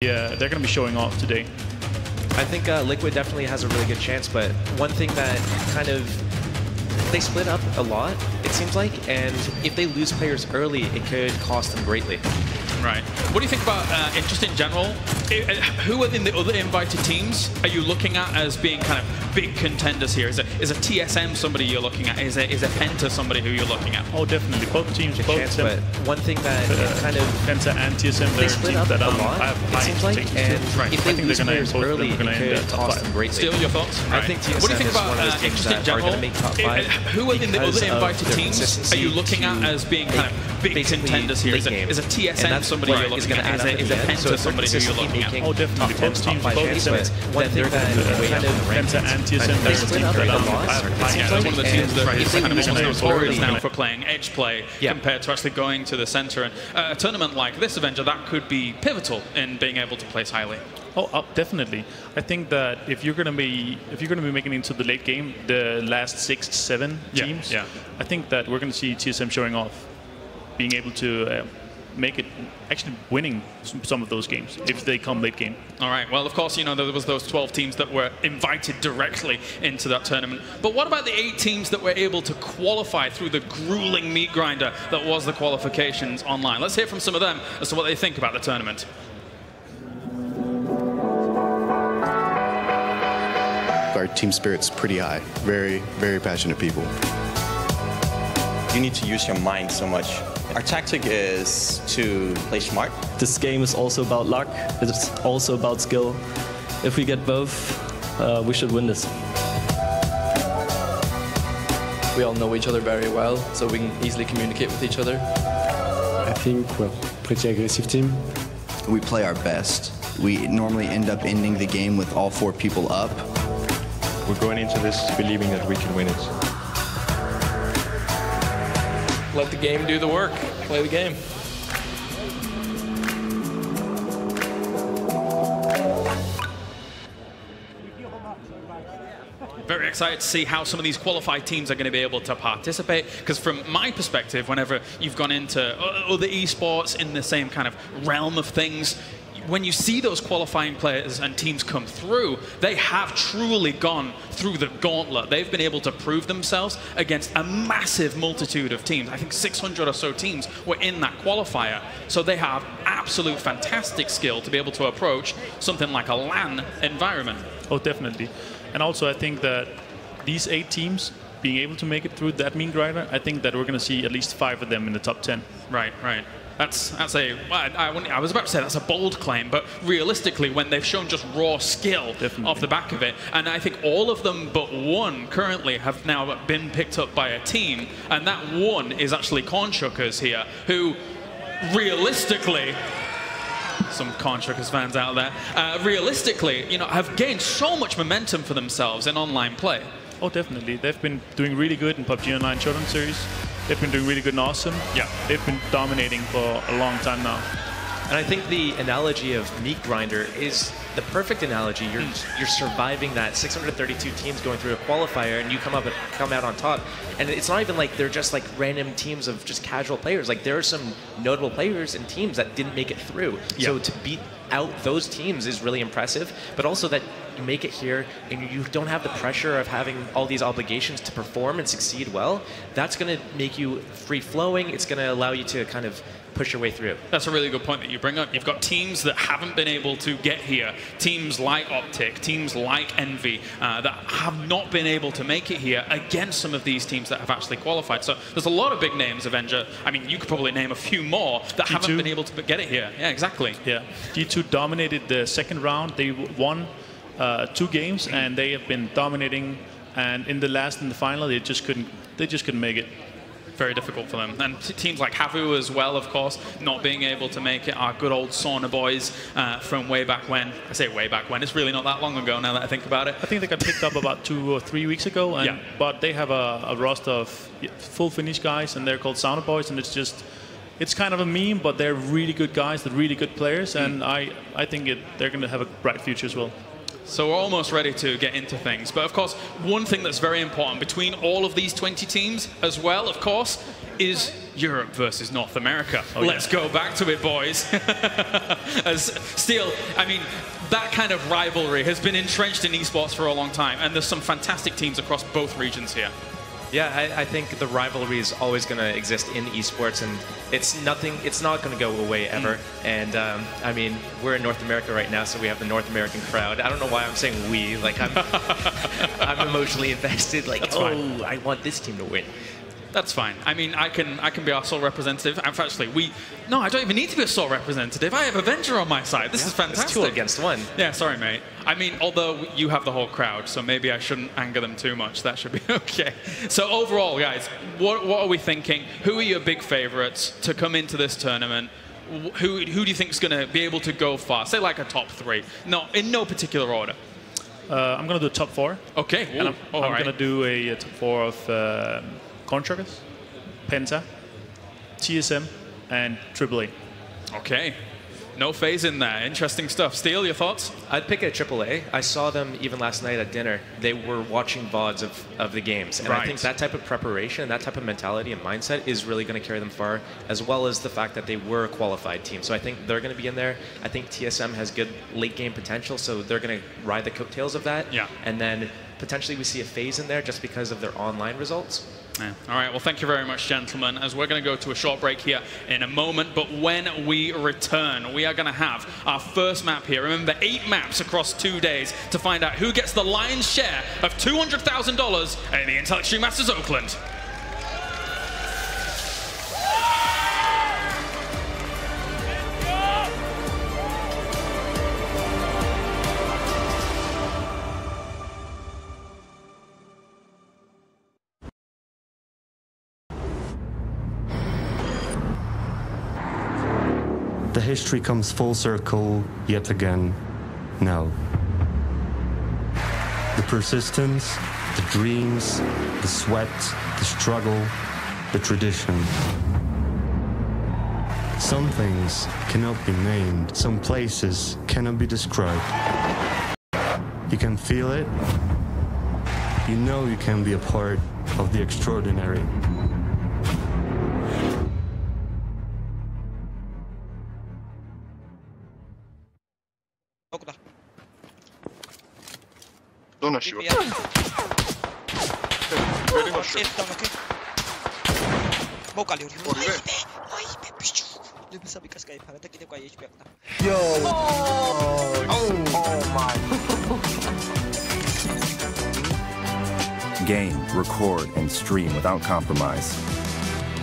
they're going to be showing off today. I think Liquid definitely has a really good chance, but one thing that kind of they split up a lot, it seems like, and if they lose players early, it could cost them greatly. Right. What do you think about, just in general, who are in the other invited teams are you looking at as being kind of big contenders here? Is a TSM somebody you're looking at? Is a Penta somebody who you're looking at? Oh, definitely. Both teams, but one thing that kind of Penta and TSM, they split up that a lot, I have it seems like, and right. if they lose players early, it could cost them greatly. Steal your thoughts? I think TSM what do you think is one of those about, teams just in that are going to general, make top 5 who are in the other invited teams are you looking at as being kind of big contenders here? Is a TSM somebody you're looking at? Is a Penta somebody who you're looking at? Oh, definitely. Both teams, one thing that kind of Penta and TSM, they split up a lot. Yeah, that's one of the teams that is kind of notorious now for playing edge play compared to actually going to the center. And a tournament like this, Avenger, that could be pivotal in being able to place highly. Oh, definitely. I think that if you're going to be making it into the late game, the last 6, 7 teams, I think that we're going to see TSM showing off, being able to make it, actually winning some of those games if they come late game. All right. Well, of course, you know, there was those 12 teams that were invited directly into that tournament. But what about the 8 teams that were able to qualify through the grueling meat grinder that was the qualifications online? Let's hear from some of them as to what they think about the tournament. Our team spirit's pretty high. Very, very passionate people. You need to use your mind so much. Our tactic is to play smart. This game is also about luck. It's also about skill. If we get both, we should win this. We all know each other very well, so we can easily communicate with each other. I think we're a pretty aggressive team. We play our best. We normally end up ending the game with all 4 people up. We're going into this believing that we can win it. Let the game do the work. Play the game. Very excited to see how some of these qualified teams are going to be able to participate, because from my perspective, whenever you've gone into other esports in the same kind of realm of things, when you see those qualifying players and teams come through, they have truly gone through the gauntlet. They've been able to prove themselves against a massive multitude of teams. I think 600 or so teams were in that qualifier. So they have absolute fantastic skill to be able to approach something like a LAN environment. Oh, definitely. And also I think that these 8 teams being able to make it through that mean grinder, I think that we're going to see at least 5 of them in the top 10. Right, right. That's a, I was about to say that's a bold claim, but realistically, when they've shown just raw skill off the back of it, and I think all of them but one currently have now been picked up by a team, and that one is actually Cornshuckers here, who realistically, some Cornshuckers fans out there, realistically, you know, have gained so much momentum for themselves in online play. Oh, definitely. They've been doing really good in PUBG Online Showdown Series. They've been doing really good in Awesome. Yeah. They've been dominating for a long time now. And I think the analogy of meat grinder is the perfect analogy. You're surviving that 632 teams going through a qualifier, and you come out on top. And it's not even like they're just like random teams of just casual players. Like there are some notable players and teams that didn't make it through. Yeah. So to beat out those teams is really impressive. But also that you make it here and you don't have the pressure of having all these obligations to perform and succeed well. That's going to make you free flowing. It's going to allow you to kind of push your way through. That's a really good point that you bring up. You've got teams that haven't been able to get here, teams like Optic, teams like Envy, that have not been able to make it here against some of these teams that have actually qualified. So there's a lot of big names, Avenger. I mean, you could probably name a few more that G2 haven't been able to get it here. Yeah, exactly. Yeah, G2 dominated the second round. They won 2 games, and they have been dominating. And in the final, they just couldn't make it. Very difficult for them. And teams like Havu as well, of course, not being able to make it. Our good old Sauna boys from way back when. I say way back when, it's really not that long ago now that I think about it. I think they got picked up about 2 or 3 weeks ago, and, but they have a roster of full Finnish guys, and they're called Sauna boys, and it's kind of a meme, but they're really good guys, they're really good players, and I think they're going to have a bright future as well. So we're almost ready to get into things. But of course, one thing that's very important between all of these 20 teams as well, of course, is Europe versus North America. Let's go back to it, boys. As still, I mean, that kind of rivalry has been entrenched in esports for a long time, and there's some fantastic teams across both regions here. Yeah, I think the rivalry is always going to exist in esports, and it's not going to go away ever. And I mean, we're in North America right now, so we have the North American crowd. I don't know why I'm saying we. Like I'm emotionally invested. Like, oh, I want this team to win. That's fine. I mean, I can be our sole representative. Actually, no, I don't even need to be a sole representative. I have Avenger on my side. This is fantastic. It's 2 against 1. Yeah, sorry, mate. I mean, although you have the whole crowd, so maybe I shouldn't anger them too much. That should be okay. So overall, guys, what are we thinking? Who are your big favorites to come into this tournament? Who do you think is going to be able to go far? Say like a top 3. No, in no particular order. I'm going to do top 4. Okay. And I'm going to do a top 4 of Contractors, Penta, TSM, and AAA. Okay. No phase in there. Interesting stuff. Steel, your thoughts? I'd pick a AAA. I saw them even last night at dinner. They were watching VODs of the games. And I think that type of preparation, that type of mentality and mindset is really going to carry them far, as well as the fact that they were a qualified team. So I think they're going to be in there. I think TSM has good late game potential, so they're going to ride the coattails of that. Yeah. And then potentially we see a phase in there just because of their online results. Yeah. All right, well, thank you very much, gentlemen, as we're going to go to a short break here in a moment. But when we return, we are going to have our first map here. Remember, 8 maps across 2 days to find out who gets the lion's share of $200,000 in the Intel Extreme Masters Oakland. The history comes full circle yet again now. The persistence, the dreams, the sweat, the struggle, the tradition. Some things cannot be named, some places cannot be described. You can feel it, you know you can be a part of the extraordinary. Dona siła. Yo! Oh my. Game, record, and stream without compromise.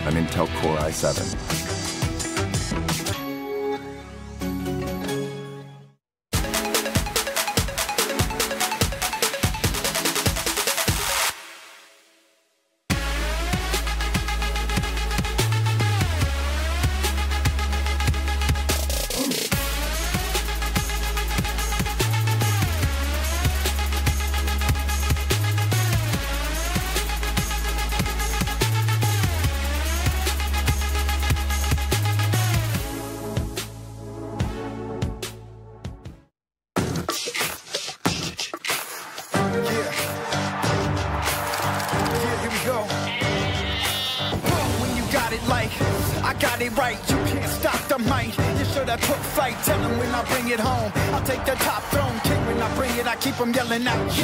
An Intel Core i7. I'm yelling out. Cause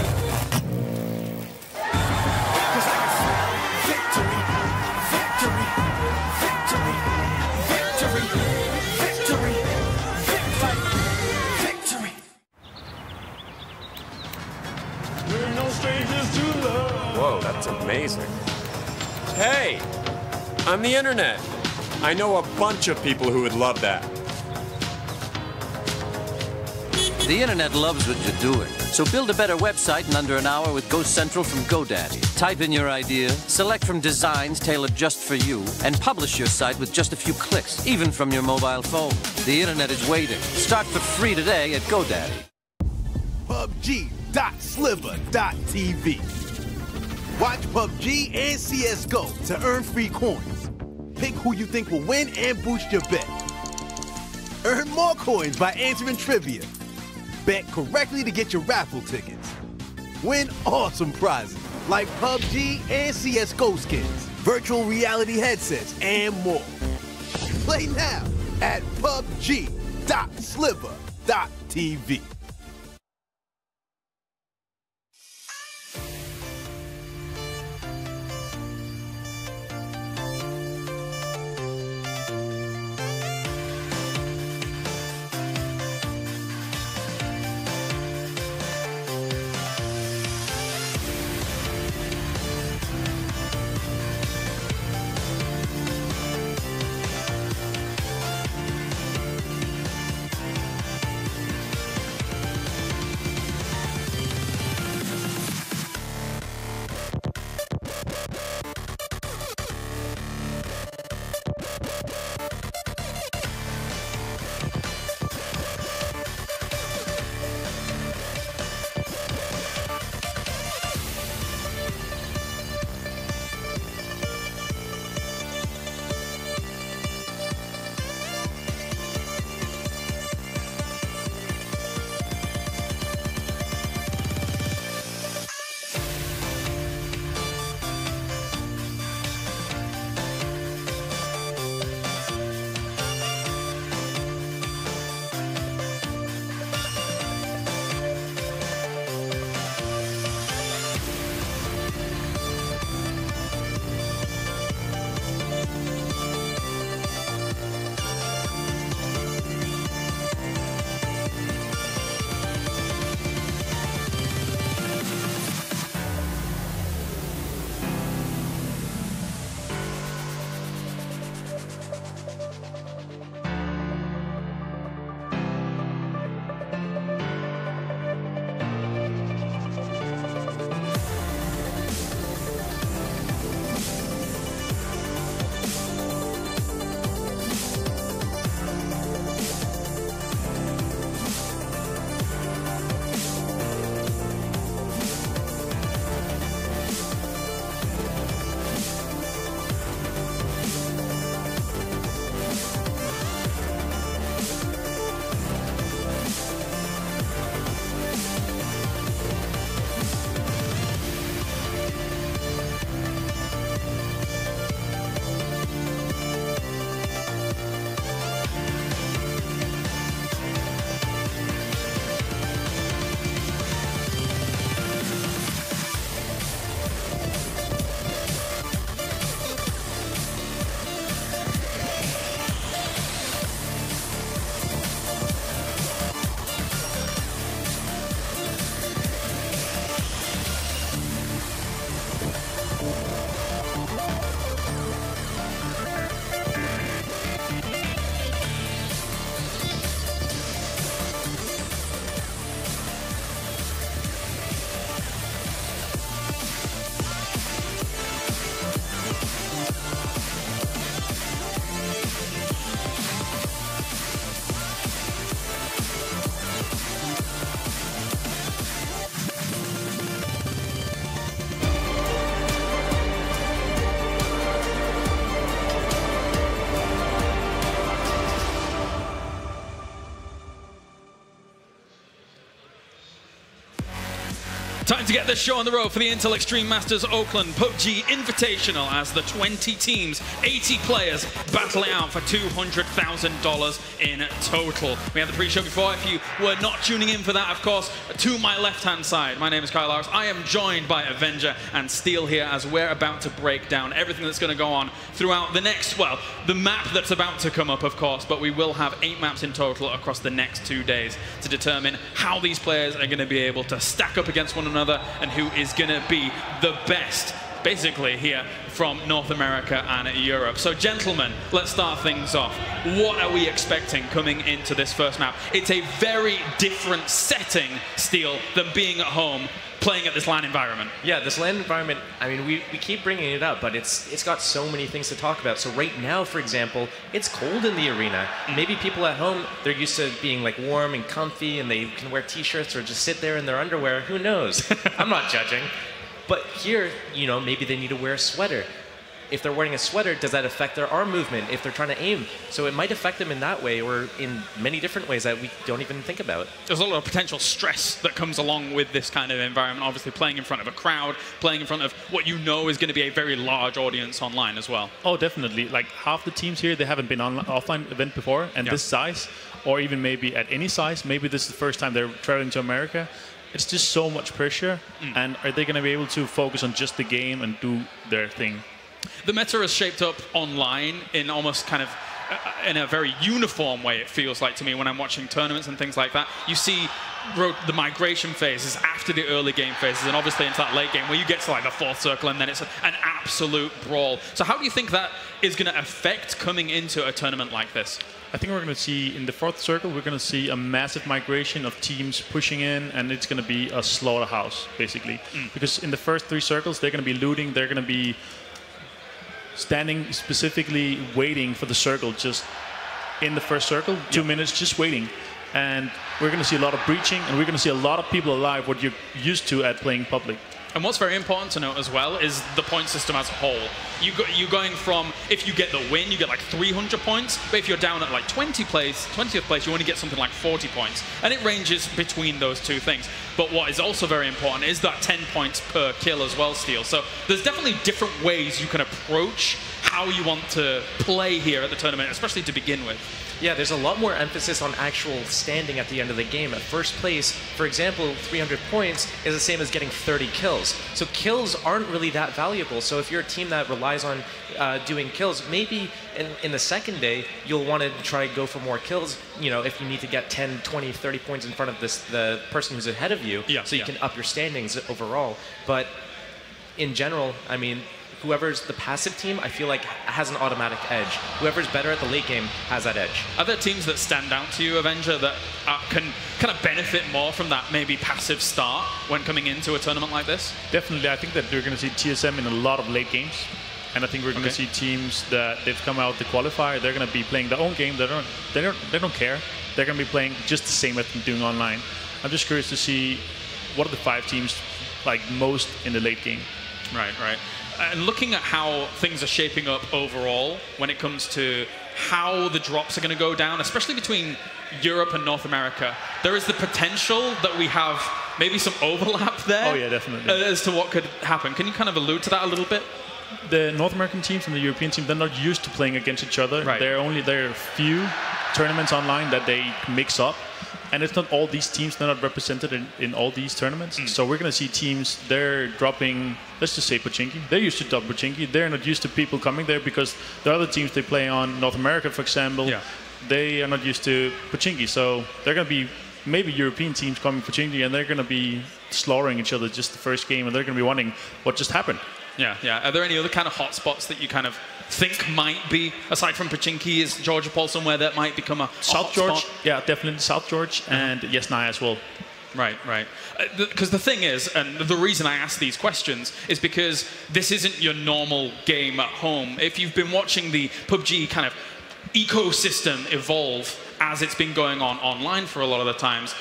I can smell victory, victory, victory, victory, victory, victory, victory. We're no strangers to love. Whoa, that's amazing. Hey, on the internet. I know a bunch of people who would love that. The internet loves what you're doing. So build a better website in under an hour with GoCentral from GoDaddy. Type in your idea, select from designs tailored just for you, and publish your site with just a few clicks, even from your mobile phone. The internet is waiting. Start for free today at GoDaddy. PUBG.sliver.tv. Watch PUBG and CSGO to earn free coins. Pick who you think will win and boost your bet. Earn more coins by answering trivia. Bet correctly to get your raffle tickets. Win awesome prizes like PUBG and CSGO skins, virtual reality headsets, and more. Play now at PUBG.sliver.tv. Time to get this show on the road for the Intel Extreme Masters Okland PUBG Invitational as the 20 teams, 80 players battle it out for $200,000 in total. We had the pre-show before. If you were not tuning in for that, of course, to my left-hand side, my name is Kyle Lars. I am joined by Avenger and Steel here as we're about to break down everything that's going to go on throughout the next, well, the map that's about to come up, of course, but we will have 8 maps in total across the next 2 days to determine how these players are going to be able to stack up against one another and who is going to be the best, basically, here from North America and Europe. So, gentlemen, let's start things off. What are we expecting coming into this first map? It's a very different setting, Steel, than being at home playing at this LAN environment. Yeah, this LAN environment, I mean, we keep bringing it up, but it's got so many things to talk about. So right now, for example, it's cold in the arena. Maybe people at home, they're used to being like warm and comfy and they can wear t-shirts or just sit there in their underwear. Who knows? I'm not judging. But here, you know, maybe they need to wear a sweater. If they're wearing a sweater, does that affect their arm movement if they're trying to aim? So it might affect them in that way or in many different ways that we don't even think about. There's a lot of potential stress that comes along with this kind of environment. Obviously, playing in front of a crowd, playing in front of what you know is going to be a very large audience online as well. Oh, definitely. Like half the teams here, they haven't been on offline event before, and this size, or even maybe at any size, maybe this is the first time they're traveling to America. It's just so much pressure, and are they going to be able to focus on just the game and do their thing? The meta is shaped up online in almost kind of in a very uniform way, it feels like to me when I'm watching tournaments and things like that. You see the migration phases after the early game phases, and obviously into that late game where you get to like the 4th circle and then it's an absolute brawl. So how do you think that is going to affect coming into a tournament like this? I think we're going to see in the 4th circle, we're going to see a massive migration of teams pushing in, and it's going to be a slaughterhouse, basically. Because in the first 3 circles, they're going to be looting, they're going to be standing specifically waiting for the circle just in the first circle, 2 minutes, just waiting. And we're going to see a lot of breaching, and we're going to see a lot of people alive, what you're used to at playing public. And what's very important to note as well is the point system as a whole. You're going from, if you get the win, you get like 300 points, but if you're down at like 20th place, you only get something like 40 points. And it ranges between those two things. But what is also very important is that 10 points per kill as well, Steel. So there's definitely different ways you can approach how you want to play here at the tournament, especially to begin with. Yeah, there's a lot more emphasis on actual standing at the end of the game. At first place, for example, 300 points is the same as getting 30 kills. So kills aren't really that valuable. So if you're a team that relies on doing kills, maybe in the second day, you'll want to try to go for more kills, you know, if you need to get 10, 20, 30 points in front of the person who's ahead of you, so you can up your standings overall. But in general, I mean, whoever's the passive team, I feel like has an automatic edge. Whoever's better at the late game has that edge. Are there teams that stand out to you, Avenger, that can kind of benefit more from that maybe passive start when coming into a tournament like this? Definitely. I think that we're going to see TSM in a lot of late games. And I think we're going to see teams that they've come out to qualify. They're going to be playing their own game. They don't care. They're going to be playing just the same as they're doing online. I'm just curious to see what are the 5 teams like most in the late game. Right, right. And looking at how things are shaping up overall when it comes to how the drops are going to go down, especially between Europe and North America, there is the potential that we have maybe some overlap there. Oh, yeah, definitely. As to what could happen. Can you kind of allude to that a little bit? The North American teams and the European teams, they're not used to playing against each other. Right. There are a few tournaments online that they mix up. And it's not all these teams, they're not represented in all these tournaments. So we're going to see teams, they're dropping, let's just say Pochinki. They're used to drop Pochinki. They're not used to people coming there because the other teams they play on, North America, for example, they are not used to Pochinki. So they're going to be maybe European teams coming Pochinki, and they're going to be slaughtering each other just the first game, and they're going to be wondering what just happened. Yeah, yeah. Are there any other kind of hotspots that you kind of think might be, aside from Pochinki, is Georgia Paul somewhere that might become a South George? Yeah, definitely South George, and Yesnaya as well. Right, right. Because the thing is, and the reason I ask these questions is because this isn't your normal game at home. If you've been watching the PUBG kind of ecosystem evolve as it's been going on online for a lot of the times,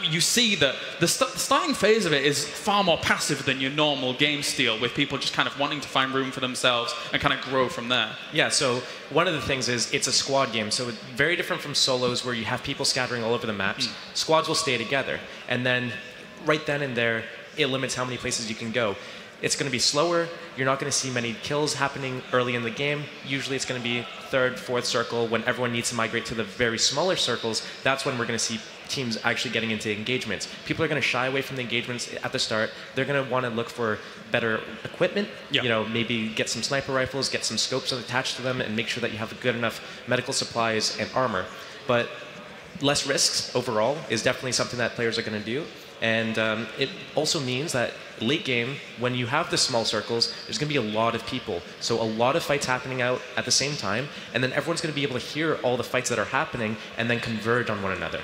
you see that the starting phase of it is far more passive than your normal game Steel, with people just kind of wanting to find room for themselves and kind of grow from there. Yeah, so one of the things is it's a squad game, so it's very different from solos where you have people scattering all over the maps. Squads will stay together, and then right then and there, it limits how many places you can go. It's going to be slower. You're not going to see many kills happening early in the game. Usually it's going to be 3rd, 4th circle when everyone needs to migrate to the very smaller circles. That's when we're going to see teams actually getting into engagements. People are going to shy away from the engagements at the start. They're going to want to look for better equipment. You know, maybe get some sniper rifles, get some scopes attached to them, and make sure that you have good enough medical supplies and armor. But less risks overall is definitely something that players are going to do. And it also means that late game, when you have the small circles, there's going to be a lot of people. So a lot of fights happening out at the same time, and then everyone's going to be able to hear all the fights that are happening and then converge on one another.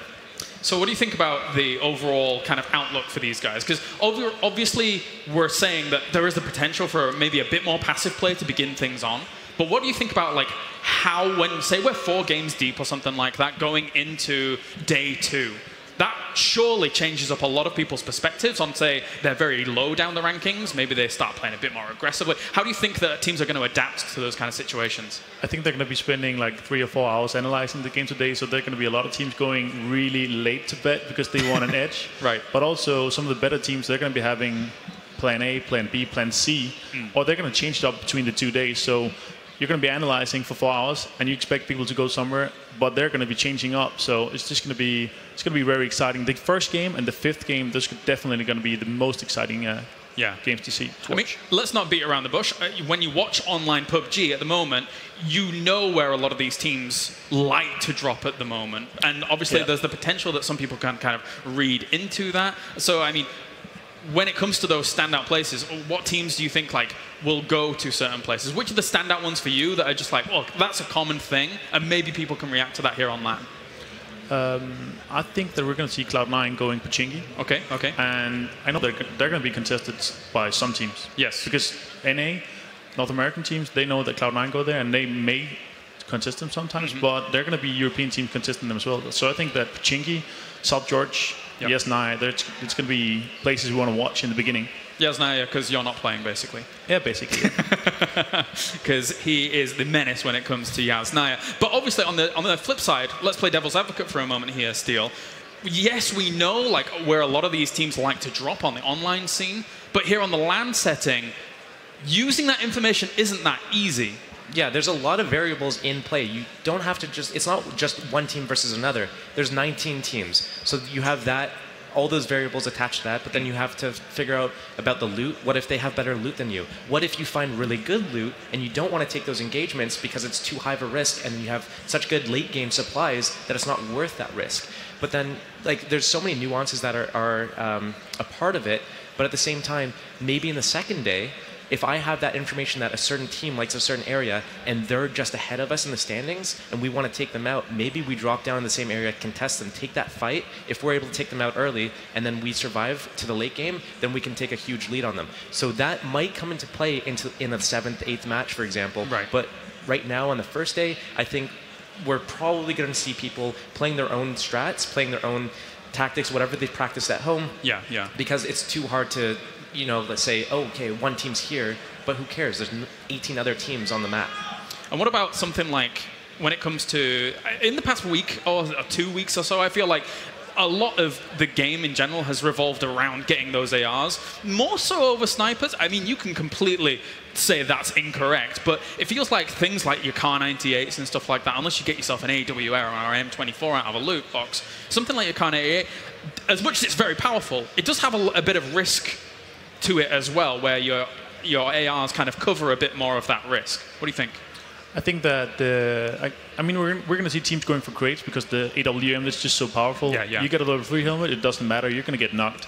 So what do you think about the overall kind of outlook for these guys? Because obviously we're saying that there is the potential for maybe a bit more passive play to begin things on. But what do you think about like how, when say we're 4 games deep or something like that, going into day 2, that surely changes up a lot of people's perspectives on, say, they're very low down the rankings. Maybe they start playing a bit more aggressively. How do you think that teams are going to adapt to those kind of situations? I think they're going to be spending like 3 or 4 hours analyzing the game today, so there are going to be a lot of teams going really late to bed because they want an edge. Right. But also some of the better teams, they're going to be having plan A, plan B, plan C, or they're going to change it up between the 2 days. So you're going to be analyzing for 4 hours, and you expect people to go somewhere, but they're going to be changing up. So it's just going to be very exciting. The first game and the 5th game, those are definitely going to be the most exciting games to see. I mean, let's not beat around the bush. When you watch online PUBG at the moment, you know where a lot of these teams like to drop at the moment, and obviously there's the potential that some people can kind of read into that. So I mean, when it comes to those standout places, what teams do you think like will go to certain places? Which are the standout ones for you that are just like, well, that's a common thing, and maybe people can react to that here online? I think that we're going to see Cloud9 going Pochinki. Okay, okay. And I know they're going to be contested by some teams. Yes. Because NA, North American teams, they know that Cloud9 go there, and they may contest them sometimes, but they're going to be European teams contesting them as well. So I think that Pochinki, South George, Yasnaya, it's going to be places we want to watch in the beginning. Yasnaya, because you're not playing, basically. Yeah, basically. Because he is the menace when it comes to Yasnaya. But obviously, on the flip side, let's play devil's advocate for a moment here, Steele. Yes, we know like where a lot of these teams like to drop on the online scene, but here on the LAN setting, using that information isn't that easy. Yeah, there's a lot of variables in play. You don't have to just, it's not just one team versus another. There's 19 teams. So you have that, all those variables attached to that, but then you have to figure out about the loot. What if they have better loot than you? What if you find really good loot and you don't want to take those engagements because it's too high of a risk and you have such good late game supplies that it's not worth that risk? But then, like, there's so many nuances that are a part of it, but at the same time, maybe in the second day, if I have that information that a certain team likes a certain area and they're just ahead of us in the standings and we want to take them out, maybe we drop down in the same area, contest them, take that fight. If we're able to take them out early and then we survive to the late game, then we can take a huge lead on them. So that might come into play in the 7th, 8th match, for example. Right. But right now on the first day, I think we're probably going to see people playing their own strats, playing their own tactics, whatever they've practiced at home. Yeah, yeah. Because it's too hard to, you know, let's say, oh, okay, one team's here, but who cares? There's 18 other teams on the map. And what about something like when it comes to, in the past week or 2 weeks or so, I feel like a lot of the game in general has revolved around getting those ARs, more so over snipers. I mean, you can completely say that's incorrect, but it feels like things like your Kar 98s and stuff like that, unless you get yourself an AWR or an M24 out of a loot box, something like your Kar 98, as much as it's very powerful, it does have a bit of risk to it as well, where your ARs kind of cover a bit more of that risk. What do you think? I think that I mean we're going to see teams going for crates because the AWM is just so powerful. Yeah, yeah. You get a level 3 helmet, it doesn't matter. You're going to get knocked.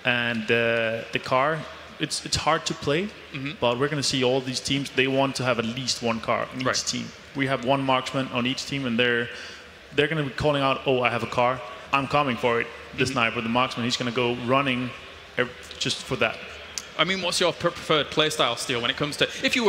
And the car, it's hard to play, but we're going to see all these teams. They want to have at least one car in each team. We have one marksman on each team, and they're going to be calling out, "Oh, I have a car. I'm coming for it." The sniper, the marksman, he's going to go running just for that. I mean, what's your preferred playstyle, Steele, when it comes to, if you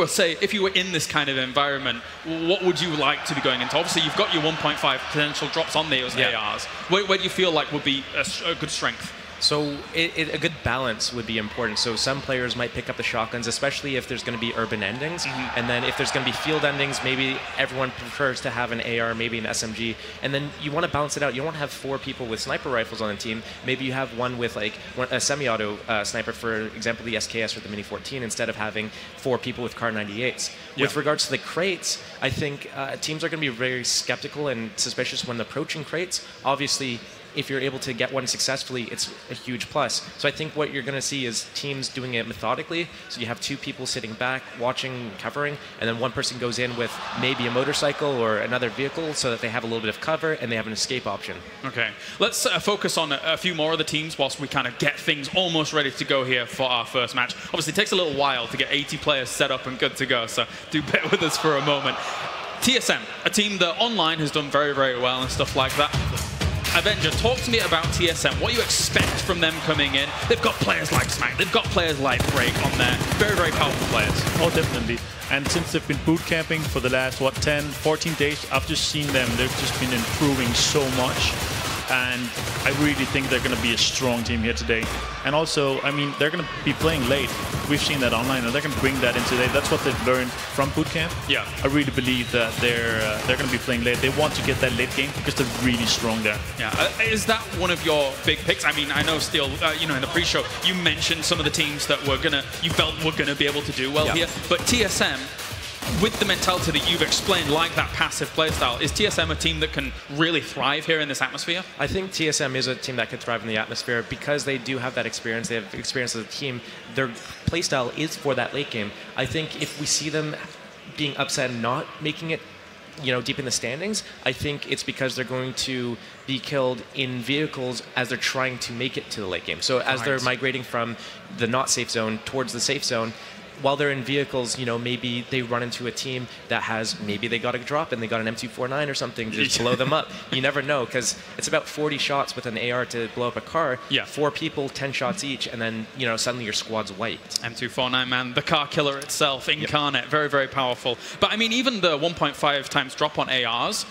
were in this kind of environment, what would you like to be going into? Obviously, you've got your 1.5 potential drops on those ARs. Where do you feel like would be a good strength? So a good balance would be important. So some players might pick up the shotguns, especially if there's going to be urban endings. And then if there's going to be field endings, maybe everyone prefers to have an AR, maybe an SMG. And then you want to balance it out. You don't want to have 4 people with sniper rifles on the team. Maybe you have one with like a semi-auto sniper, for example, the SKS or the Mini 14, instead of having 4 people with Kar 98s. With regards to the crates, I think teams are going to be very skeptical and suspicious when approaching crates. Obviously, if you're able to get one successfully, it's a huge plus. So I think what you're going to see is teams doing it methodically. So you have 2 people sitting back, watching, covering, and then one person goes in with maybe a motorcycle or another vehicle so that they have a little bit of cover and they have an escape option. Okay, let's focus on a few more of the teams whilst we kind of get things almost ready to go here for our first match. Obviously, it takes a little while to get 80 players set up and good to go, so do bear with us for a moment. TSM, a team that online has done very, very well and stuff like that. Avenger, talk to me about TSM. What you expect from them coming in? They've got players like Smack, they've got players like Break on there. Very, very powerful players. Oh, definitely. And since they've been boot camping for the last, 10, 14 days, I've just seen them. They've just been improving so much. And I really think they're going to be a strong team here today. And also, I mean, they're going to be playing late. We've seen that online, and they're going to bring that in today. That's what they've learned from boot camp. Yeah. I really believe that they're going to be playing late. They want to get that late game because they're really strong there. Yeah. Is that one of your big picks? I mean, I know Steel, you know, in the pre-show, you mentioned some of the teams that you felt were going to be able to do well here. But TSM, with the mentality that you've explained, like that passive playstyle, is TSM a team that can really thrive here in this atmosphere? I think TSM is a team that could thrive in the atmosphere because they do have that experience. They have experience as a team. Their playstyle is for that late game. I think if we see them being upset and not making it, you know, deep in the standings, I think it's because they're going to be killed in vehicles as they're trying to make it to the late game. So as they're migrating from the not safe zone towards the safe zone, while they're in vehicles, you know, maybe they run into a team that has, maybe they got a drop and they got an M249 or something to just blow them up. You never know, because it's about 40 shots with an AR to blow up a car. Yeah. 4 people, 10 shots each, and then, you know, suddenly your squad's wiped. M249, man, the car killer itself, incarnate, very, very powerful. But I mean, even the 1.5 times drop on ARs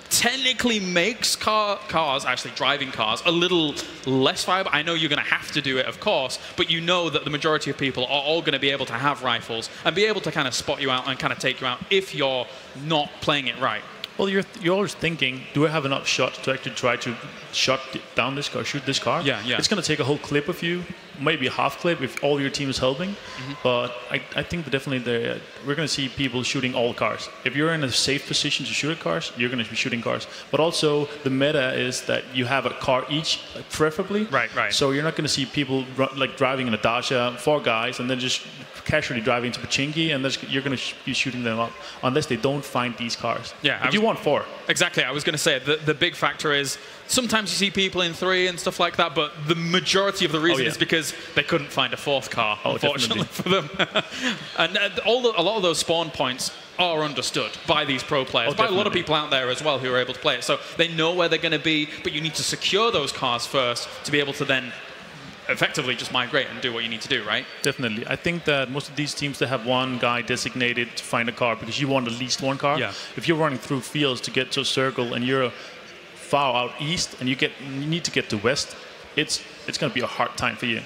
technically makes cars, actually driving cars, a little less viable. I know you're going to have to do it, of course, but you know that the majority of people are all going to be able to have rifles and be able to kind of spot you out and kind of take you out if you're not playing it right. Well, you're always thinking, do I have enough shots to actually try to shut down this car, shoot this car? Yeah, yeah. It's going to take a whole clip of you, maybe a half clip if all your team is helping. But I think that definitely we're going to see people shooting all cars. If you're in a safe position to shoot at cars, you're going to be shooting cars. But also the meta is that you have a car each, preferably. Right, right. So you're not going to see people like driving in a Dacia, 4 guys, and then just casually driving to Pachinki, and you're going to be shooting them up unless they don't find these cars. Yeah, but you want 4. Exactly. I was going to say the big factor is sometimes you see people in 3 and stuff like that, but the majority of the reason is because they couldn't find a 4th car, unfortunately for them. And a lot of those spawn points are understood by these pro players, by a lot of people out there as well who are able to play it. So they know where they're going to be, but you need to secure those cars first to be able to then effectively just migrate and do what you need to do, right? Definitely. I think that most of these teams, they have one guy designated to find a car because you want at least 1 car. Yeah. If you're running through fields to get to a circle and you're far out east and you need to get to west, it's going to be a hard time for you.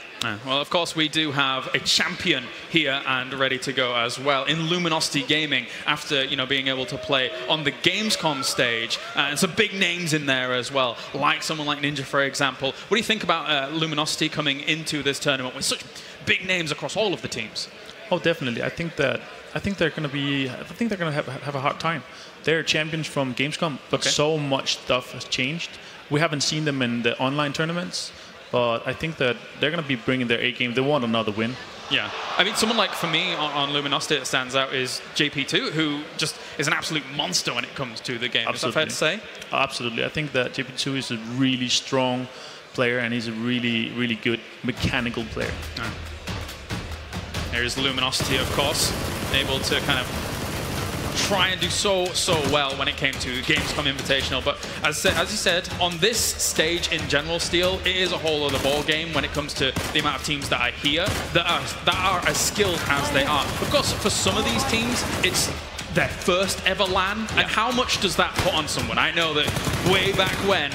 Well, of course, we do have a champion here and ready to go as well in Luminosity Gaming after, you know, being able to play on the Gamescom stage. And some big names in there as well, like someone like Ninja, for example. What do you think about Luminosity coming into this tournament with such big names across all of the teams? Oh, definitely. I think they're going to have a hard time. They're champions from Gamescom, but so much stuff has changed. We haven't seen them in the online tournaments, but I think that they're going to be bringing their A game. They want another win. Yeah. I mean, someone like, for me, on Luminosity that stands out is JP2, who just is an absolute monster when it comes to the game. Absolutely. Is that fair to say? Absolutely. I think that JP2 is a really strong player, and he's a really, really good mechanical player. There's Luminosity, of course, able to kind of try and do so well when it came to Gamescom Invitational. But as you said, on this stage in general, Steel, it is a whole other ball game when it comes to the amount of teams that are here that are as skilled as they are. Of course, for some of these teams, it's their first ever LAN, and how much does that put on someone? I know that way back when,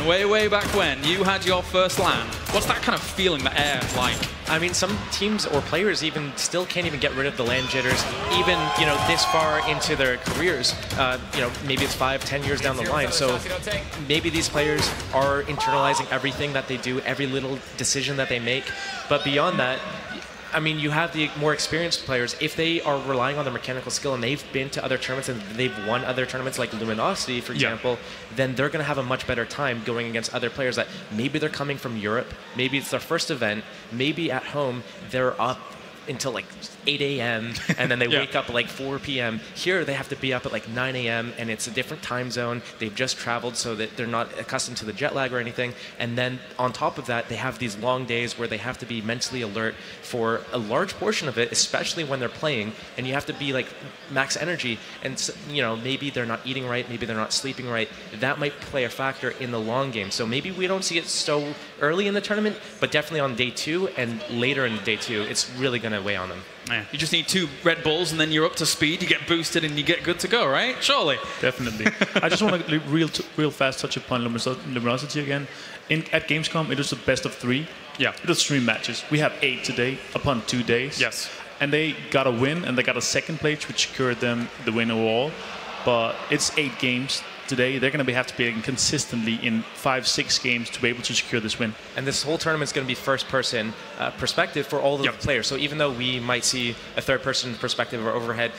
you had your first LAN. What's that kind of feeling, the air like? I mean, some teams or players even still can't even get rid of the LAN jitters, even, you know, this far into their careers. You know, maybe it's 5-10 years down the line. So maybe these players are internalizing everything that they do, every little decision that they make. But beyond that, I mean, you have the more experienced players. If they are relying on their mechanical skill and they've been to other tournaments and they've won other tournaments like Luminosity, for example, then they're going to have a much better time going against other players that maybe they're coming from Europe, maybe it's their first event, maybe at home they're up until like 8 a.m. and then they wake up at like 4 p.m. Here they have to be up at like 9 a.m. and it's a different time zone. They've just traveled so that they're not accustomed to the jet lag or anything. And then on top of that, they have these long days where they have to be mentally alert for a large portion of it, especially when they're playing, and you have to be like max energy. And you know, maybe they're not eating right, maybe they're not sleeping right. That might play a factor in the long game. So maybe we don't see it so early in the tournament, but definitely on day 2 and later in day 2, it's really going to weigh on them. Yeah, you just need 2 Red Bulls and then you're up to speed, you get boosted and you get good to go, right? Surely. Definitely. I just want to real fast touch upon Luminosity again. At Gamescom, it was the best of 3. Yeah. It was 3 matches. We have 8 today upon 2 days. Yes. And they got a win, and they got a second place, which secured them the win overall. But it's 8 games today. They're going to have to be consistently in 5-6 games to be able to secure this win. And this whole tournament is going to be first-person perspective for all of the players. So even though we might see a third-person perspective or overhead,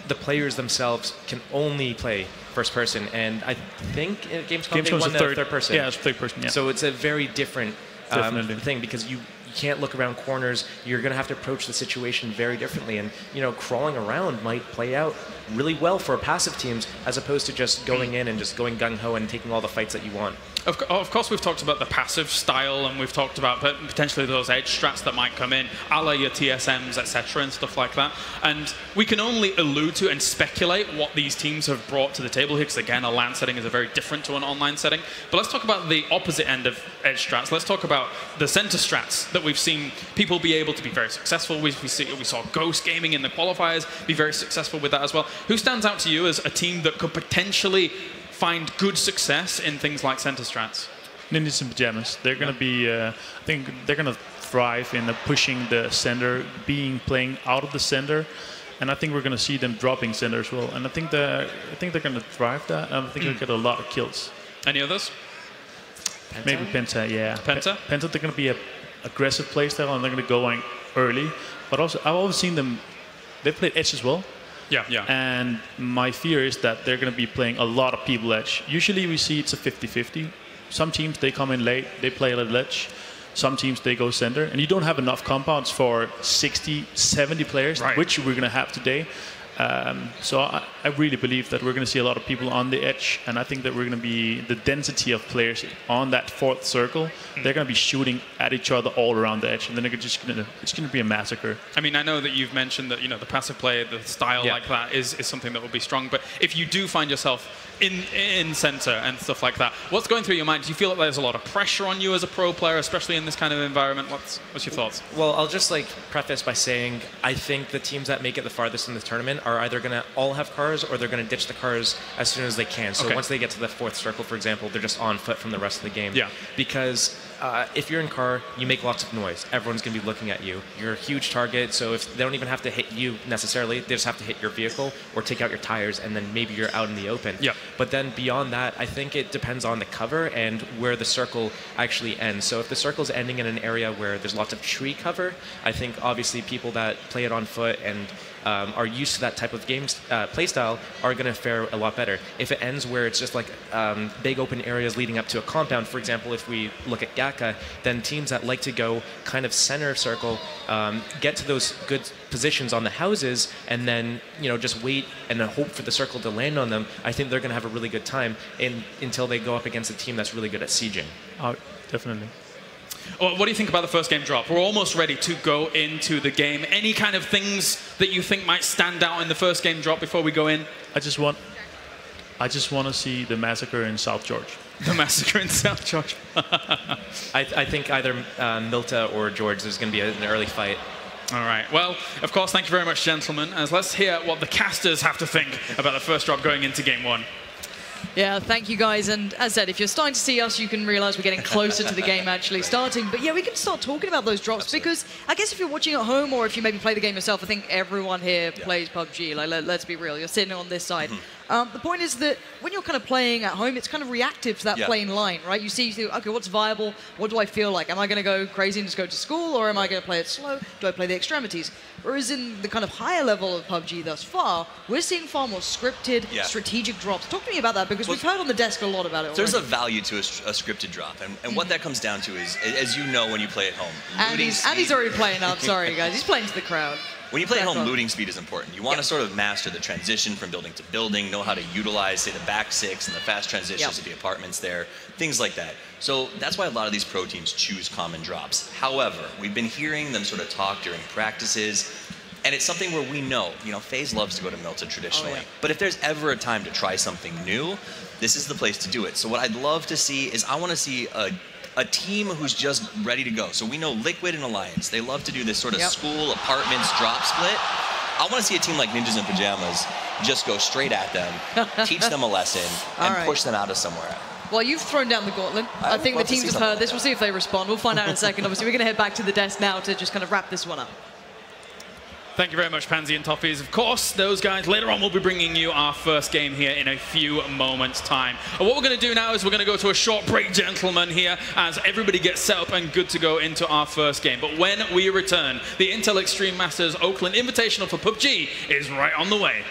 the players themselves can only play first person. And I think at Gamescom they won the third person. Yeah, it's third person. Yeah. So it's a very different thing, because you can't look around corners. You're going to have to approach the situation very differently. And, you know, crawling around might play out really well for passive teams as opposed to just going in and just going gung-ho and taking all the fights that you want. Of course, we've talked about the passive style, and we've talked about potentially those edge strats that might come in, a la your TSMs, etc., and stuff like that. And we can only allude to and speculate what these teams have brought to the table here, because again, a LAN setting is very different to an online setting. But let's talk about the opposite end of edge strats. Let's talk about the center strats that we've seen people be able to be very successful. We saw Ghost Gaming in the qualifiers be very successful with that as well. Who stands out to you as a team that could potentially find good success in things like center strats? Ninjas in Pajamas. They're going to be, I think they're going to thrive in pushing the center, playing out of the center, and I think we're going to see them dropping center as well. And I think they're going to thrive that, and I think they'll get a lot of kills. Any others? Penta? Maybe Penta, yeah. Penta? Penta, they're going to be an aggressive playstyle, and they're going to go in early. But also, I've always seen them, they've played Edge as well. Yeah, yeah. And my fear is that they're going to be playing a lot of people edge. Usually we see it's a 50-50. Some teams, they come in late, they play a little edge. Some teams, they go center. And you don't have enough compounds for 60, 70 players, which we're going to have today. So I really believe that we're going to see a lot of people on the edge, and I think that we're going to be the density of players on that fourth circle. They're going to be shooting at each other all around the edge, and then it's going to be a massacre. I mean, I know that you've mentioned that, you know, the passive play, the style like that is something that will be strong. But if you do find yourself in center and stuff like that, what's going through your mind? Do you feel like there's a lot of pressure on you as a pro player, especially in this kind of environment? What's your thoughts? Well, I'll just preface by saying I think the teams that make it the farthest in the tournament are either going to all have cars, or they're going to ditch the cars as soon as they can. So once they get to the fourth circle, for example, they're just on foot from the rest of the game. Yeah. Because if you're in car, you make lots of noise. Everyone's going to be looking at you. You're a huge target, so if they don't even have to hit you necessarily, they just have to hit your vehicle or take out your tires, and then maybe you're out in the open. Yeah. But then beyond that, I think it depends on the cover and where the circle actually ends. So if the circle's ending in an area where there's lots of tree cover, I think obviously people that play it on foot and are used to that type of playstyle are going to fare a lot better. If it ends where it's just like big open areas leading up to a compound, for example, if we look at Gaka, then teams that like to go kind of center circle, get to those good positions on the houses, and then just wait and then hope for the circle to land on them, I think they're going to have a really good time until they go up against a team that's really good at sieging. Oh, definitely. Well, what do you think about the first game drop? We're almost ready to go into the game. Any kind of things that you think might stand out in the first game drop before we go in? I just want to see the massacre in South George. The massacre in South George. I think either Milta or George, there's going to be an early fight. All right. Well, of course, thank you very much, gentlemen. As let's hear what the casters have to think about the first drop going into game one. Yeah, thank you guys. And as I said, if you're starting to see us, you can realize we're getting closer to the game actually starting. But yeah, we can start talking about those drops because I guess if you're watching at home or if you maybe play the game yourself, I think everyone here plays PUBG. Like, let's be real, you're sitting on this side. The point is that when you're kind of playing at home, it's kind of reactive to that playing line, right? You see, okay, what's viable? What do I feel like? Am I going to go crazy and just go to school, or am I going to play it slow? Do I play the extremities? Whereas in the kind of higher level of PUBG thus far, we're seeing far more scripted, strategic drops. Talk to me about that, because we've heard on the desk a lot about it already. There's a value to a scripted drop, and what that comes down to is, as you know when you play at home, Andy's already playing out, sorry guys, he's playing to the crowd. When you play at home, looting speed is important. You want to sort of master the transition from building to building, know how to utilize, say, the back six and the fast transitions to the apartments there, things like that. So that's why a lot of these pro teams choose common drops. However, we've been hearing them sort of talk during practices, and it's something where we know, FaZe loves to go to Milta traditionally. But if there's ever a time to try something new, this is the place to do it. So what I'd love to see is I want to see a a team who's just ready to go. So we know Liquid and Alliance, they love to do this sort of school, apartments, drop split. I want to see a team like Ninjas in Pajamas just go straight at them, teach them a lesson, and push them out of somewhere. Well, you've thrown down the gauntlet. I think the teams have heard this. We'll see if they respond. We'll find out in a second. Obviously, we're going to head back to the desk now to just kind of wrap this one up. Thank you very much, Pansy and Toffees. Of course, those guys, later on, we'll be bringing you our first game here in a few moments' time. And what we're going to do now is we're going to go to a short break, gentlemen, here, as everybody gets set up and good to go into our first game. But when we return, the Intel Extreme Masters Oakland Invitational for PUBG is right on the way.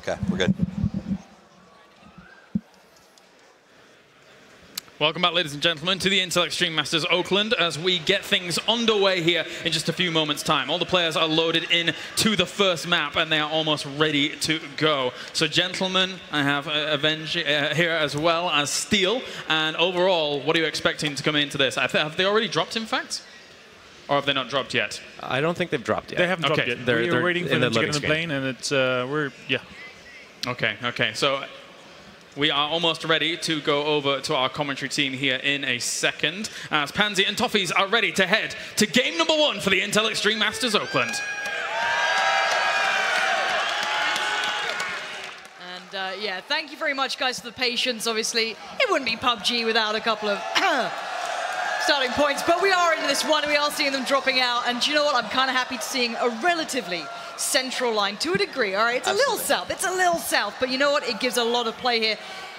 Okay, we're good. Welcome back, ladies and gentlemen, to the Intel Extreme Masters Oakland as we get things underway here in just a few moments' time. All the players are loaded in to the first map and they are almost ready to go. So, gentlemen, I have Avenge here as well as Steel. And overall, what are you expecting to come into this? Have they already dropped, in fact? Or have they not dropped yet? I don't think they've dropped yet. They haven't dropped yet. We're waiting for them to get on the plane, and it's yeah. Okay. So we are almost ready to go over to our commentary team here in a second, as Pansy and Toffees are ready to head to game number 1 for the Intel Extreme Masters Oakland. And yeah, thank you very much, guys, for the patience. Obviously, it wouldn't be PUBG without a couple of starting points, but we are in this one. We are seeing them dropping out, and do you know what? I'm kind of happy to seeing a relatively central line to a degree. All right, it's Absolutely. A little south. It's a little south, but you know what? It gives a lot of play here.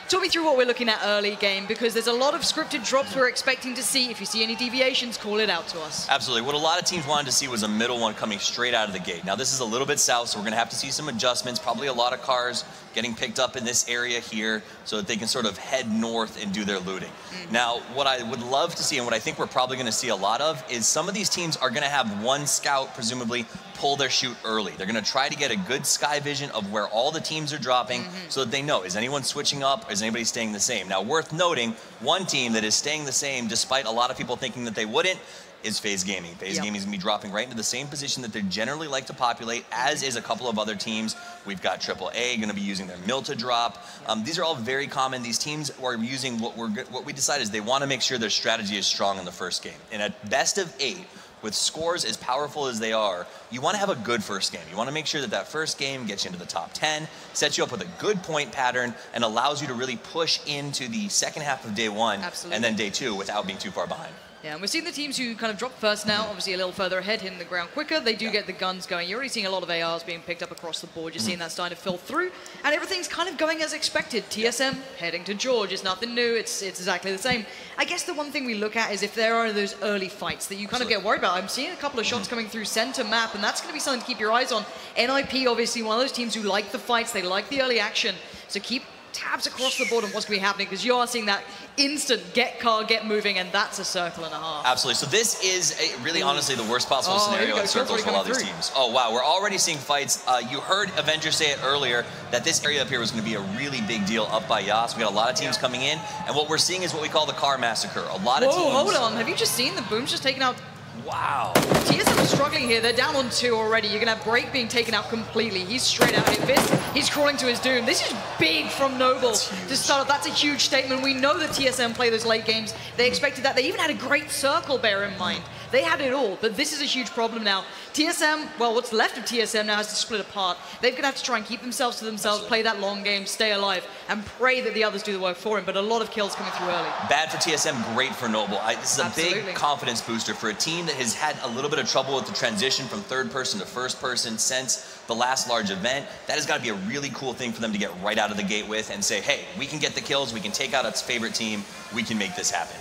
Talk me through what we're looking at early game, because there's a lot of scripted drops we're expecting to see. If you see any deviations, call it out to us. Absolutely. What a lot of teams wanted to see was a middle one coming straight out of the gate. Now, this is a little bit south, so we're going to have to see some adjustments, probably a lot of cars getting picked up in this area here so that they can sort of head north and do their looting. Now, what I would love to see, and what I think we're probably going to see a lot of, is some of these teams are going to have one scout, presumably, pull their shoot early. They're going to try to get a good sky vision of where all the teams are dropping so that they know, is anyone switching up, or is anybody staying the same? Now, worth noting, one team that is staying the same, despite a lot of people thinking that they wouldn't, is FaZe Gaming. FaZe Gaming is going to be dropping right into the same position that they generally like to populate, as is a couple of other teams. We've got AAA going to be using their mill to drop. These are all very common. These teams are using what we decide is they want to make sure their strategy is strong in the first game. And at best of 8, with scores as powerful as they are, you want to have a good first game. You want to make sure that that first game gets you into the top 10, sets you up with a good point pattern, and allows you to really push into the second half of day 1 and then day 2 without being too far behind. Yeah, and we're seeing the teams who kind of drop first now, obviously a little further ahead, hitting the ground quicker. They do get the guns going. You're already seeing a lot of ARs being picked up across the board. You're seeing that starting to fill through, and everything's kind of going as expected. TSM heading to George is nothing new. It's exactly the same. I guess the one thing we look at is if there are those early fights that you kind of get worried about. I'm seeing a couple of shots coming through center map, and that's going to be something to keep your eyes on. NIP, obviously, one of those teams who like the fights. They like the early action. So keep tabs across the board on what's going to be happening, because you are seeing that instant get car, get moving, and that's a circle and a half. Absolutely. So this is really honestly the worst possible scenario in circles for a lot of these teams. Oh, wow. We're already seeing fights. You heard Avenger say it earlier that this area up here was going to be a really big deal up by Yas. We got a lot of teams coming in, and what we're seeing is what we call the car massacre. A lot of teams... Whoa, hold on. Have you just seen the Boom's just taken out... Wow. TSM is struggling here. They're down on 2 already. You're going to have Break being taken out completely. He's straight out. Fist, he's crawling to his doom. This is big from Noble to start off. That's a huge statement. We know that TSM play those late games. They expected that. They even had a great circle, bear in mind. They had it all, but this is a huge problem now. TSM, well, what's left of TSM now has to split apart. They're going to have to try and keep themselves to themselves, play that long game, stay alive, and pray that the others do the work for him, but a lot of kills coming through early. Bad for TSM, great for Noble. This is a big confidence booster for a team that has had a little bit of trouble with the transition from third person to first person since the last large event. That has got to be a really cool thing for them to get right out of the gate with and say, hey, we can get the kills, we can take out its favorite team, we can make this happen.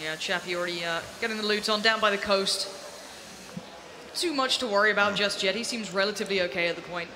Yeah, Chappie already getting the loot on down by the coast. Too much to worry about just yet. He seems relatively okay at the point.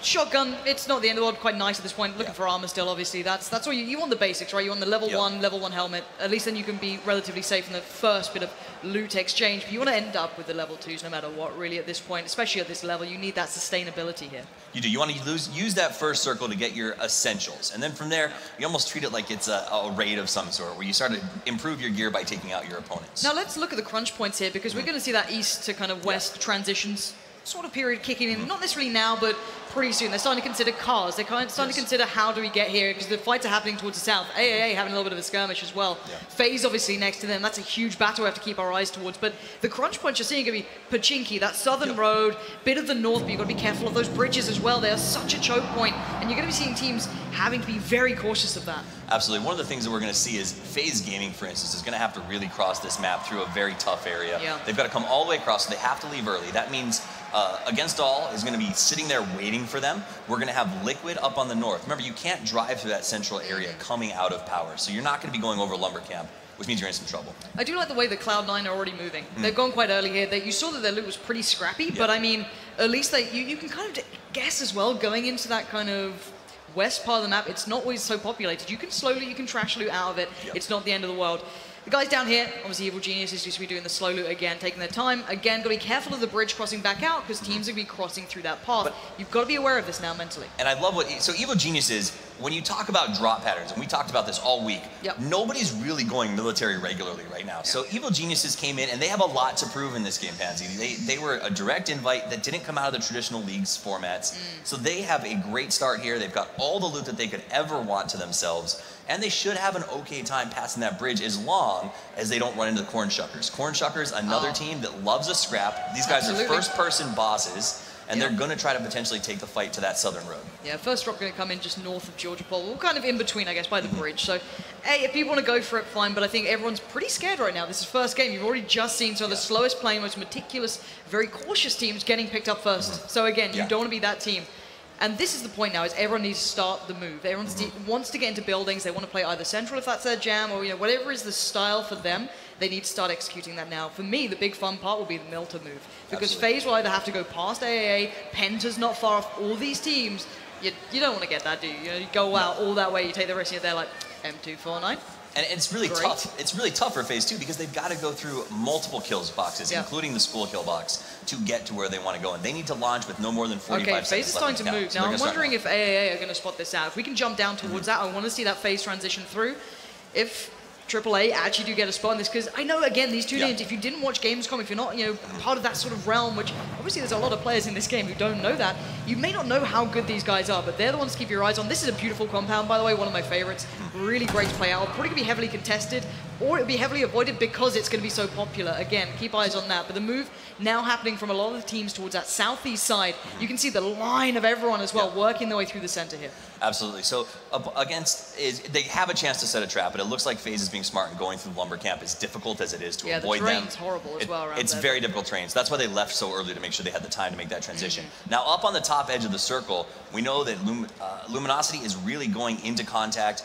Shotgun, it's not the end of the world, quite nice at this point. Looking for armor still, obviously. That's what you want the basics, right? You want the level 1 helmet. At least then you can be relatively safe in the first bit of loot exchange. But you want to end up with the level 2s no matter what, really, at this point. Especially at this level, you need that sustainability here. You do. You want to use that first circle to get your essentials. And then from there, you almost treat it like it's a raid of some sort, where you start to improve your gear by taking out your opponents. Now let's look at the crunch points here, because we're going to see that east to kind of west transitions sort of period kicking in. Not necessarily now, but pretty soon. They're starting to consider cars. They're starting to consider how do we get here, because the fights are happening towards the south. AAA having a little bit of a skirmish as well. FaZe obviously next to them. That's a huge battle we have to keep our eyes towards. But the crunch points you're seeing are going to be Pachinki, that southern road, bit of the north, but you've got to be careful of those bridges as well. They are such a choke point, and you're going to be seeing teams having to be very cautious of that. Absolutely. One of the things that we're going to see is FaZe Gaming, for instance, is going to have to really cross this map through a very tough area. They've got to come all the way across, so they have to leave early. That means Against All is going to be sitting there waiting for them. We're going to have Liquid up on the north. Remember, you can't drive through that central area coming out of Power, so you're not going to be going over Lumber Camp, which means you're in some trouble. I do like the way that Cloud9 are already moving. They've gone quite early here. You saw that their loot was pretty scrappy, but I mean, at least you can kind of guess as well going into that kind of west part of the map, it's not always so populated. You can trash loot out of it. It's not the end of the world. The guys down here, obviously Evil Geniuses, used to be doing the slow loot again, taking their time. Again, got to be careful of the bridge crossing back out because teams are going to be crossing through that path. But you've got to be aware of this now mentally. And I love so Evil Geniuses, when you talk about drop patterns, and we talked about this all week, nobody's really going military regularly right now. So Evil Geniuses came in, and they have a lot to prove in this game, Pansy. They were a direct invite that didn't come out of the traditional leagues formats. So they have a great start here. They've got all the loot that they could ever want to themselves. And they should have an okay time passing that bridge as long as they don't run into the Corn Shuckers. Corn Shuckers, another team that loves a scrap. These guys are first-person bosses, and they're going to try to potentially take the fight to that southern road. Yeah, first drop going to come in just north of Georgia Pole. We're kind of in between, I guess, by the bridge. So, hey, if people want to go for it, fine. But I think everyone's pretty scared right now. This is first game. You've already just seen some of the slowest playing, most meticulous, very cautious teams getting picked up first. So again, you don't want to be that team. And this is the point now, is everyone needs to start the move. Everyone wants to get into buildings. They want to play either central if that's their jam, or whatever is the style for them. They need to start executing that now. For me, the big fun part will be the Milta move. Because FaZe will either have to go past AAA, Penta's not far off all these teams. You don't want to get that, do you? You go out all that way, you take the risk, and they're like, M249. And it's really tough. It's really tough for FaZe too, because they've got to go through multiple kills boxes, including the school kill box, to get to where they want to go. And they need to launch with no more than 45 seconds. Okay, FaZe is starting to move. Now, I'm wondering if AAA are going to spot this out. If we can jump down towards that, I want to see that FaZe transition through. If AAA actually do get a spot on this, because I know, again, these two names, if you didn't watch Gamescom, if you're not, part of that sort of realm, which obviously there's a lot of players in this game who don't know that, you may not know how good these guys are, but they're the ones to keep your eyes on. This is a beautiful compound, by the way, one of my favorites. Really great to play out. Probably going to be heavily contested, or it'll be heavily avoided because it's going to be so popular. Again, keep eyes on that. But the move now happening from a lot of the teams towards that southeast side, you can see the line of everyone as well working their way through the center here. Absolutely. So they have a chance to set a trap, but it looks like FaZe is being smart and going through lumber camp, as difficult as it is to avoid them. Yeah, the terrain's horrible as well around there. It's very difficult terrains. That's why they left so early, to make sure they had the time to make that transition. Now, up on the top edge of the circle, we know that Luminosity is really going into contact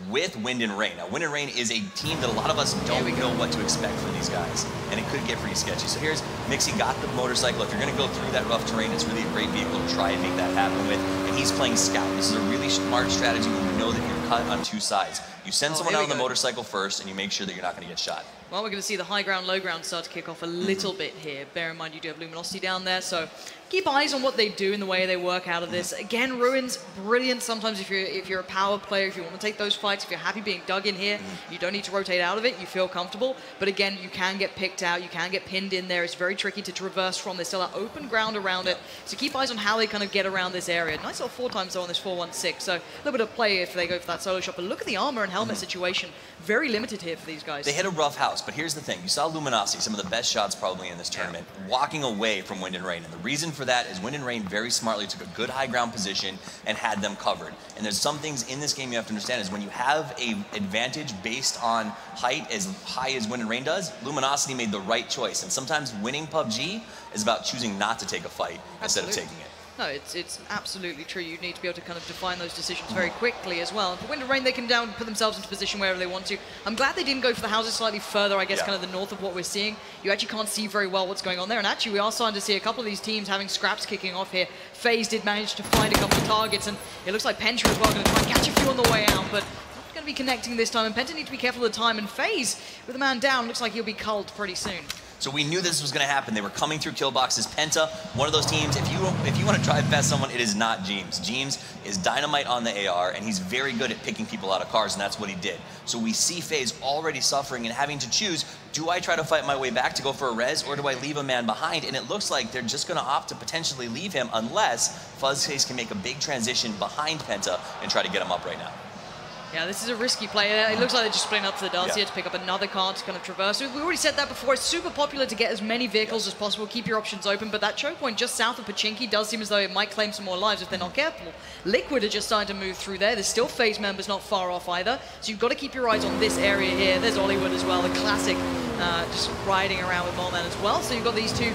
with Wind and Rain. Now, Wind and Rain is a team that a lot of us don't know what to expect from these guys, and it could get pretty sketchy. So here's Mixie got the motorcycle. If you're going to go through that rough terrain, it's really a great vehicle to try and make that happen with, and he's playing Scout. This is a really smart strategy when you know that you're cut on two sides. You send someone out on the motorcycle first, and you make sure that you're not going to get shot. Well, we're going to see the high ground, low ground start to kick off a little bit here. Bear in mind, you do have Luminosity down there, so keep eyes on what they do and the way they work out of this. Again, Ruins, brilliant sometimes if you're a power player, if you want to take those fights, if you're happy being dug in here, you don't need to rotate out of it, you feel comfortable. But again, you can get picked out, you can get pinned in there. It's very tricky to traverse from. There's still that open ground around it. So keep eyes on how they kind of get around this area. Nice little 4 times though on this 416. So a little bit of play if they go for that solo shot. But look at the armor and helmet situation. Very limited here for these guys. They hit a rough house, but here's the thing. You saw Luminosity, some of the best shots probably in this tournament, walking away from Wind and Rain. And the reason for that is Wind and Rain very smartly took a good high ground position and had them covered. And there's some things in this game you have to understand is when you have an advantage based on height as high as Wind and Rain does, Luminosity made the right choice. And sometimes winning PUBG is about choosing not to take a fight instead of taking it. No, it's absolutely true. You need to be able to kind of define those decisions very quickly as well. And for Wind and Rain, they can put themselves into position wherever they want to. I'm glad they didn't go for the houses slightly further, I guess, kind of the north of what we're seeing. You actually can't see very well what's going on there. And actually, we are starting to see a couple of these teams having scraps kicking off here. FaZe did manage to find a couple of targets, and it looks like Penta as well going to try and catch a few on the way out, but not going to be connecting this time. And Penta needs to be careful of the time, and FaZe, with a man down, looks like he'll be culled pretty soon. So we knew this was going to happen. They were coming through kill boxes. Penta, one of those teams, if you want to drive past someone, it is not James. James is dynamite on the AR, and he's very good at picking people out of cars, and that's what he did. So we see FaZe already suffering and having to choose, do I try to fight my way back to go for a res, or do I leave a man behind? And it looks like they're just going to opt to potentially leave him unless Fuzzface can make a big transition behind Penta and try to get him up right now. Yeah, this is a risky play. It looks like they're just splitting up to the dance here to pick up another car to kind of traverse. We already said that before. It's super popular to get as many vehicles as possible. Keep your options open. But that choke point just south of Pachinki does seem as though it might claim some more lives if they're not careful. Liquid are just starting to move through there. There's still FaZe members not far off either. So you've got to keep your eyes on this area here. There's Hollywood as well, the classic, just riding around with Moleman as well. So you've got these two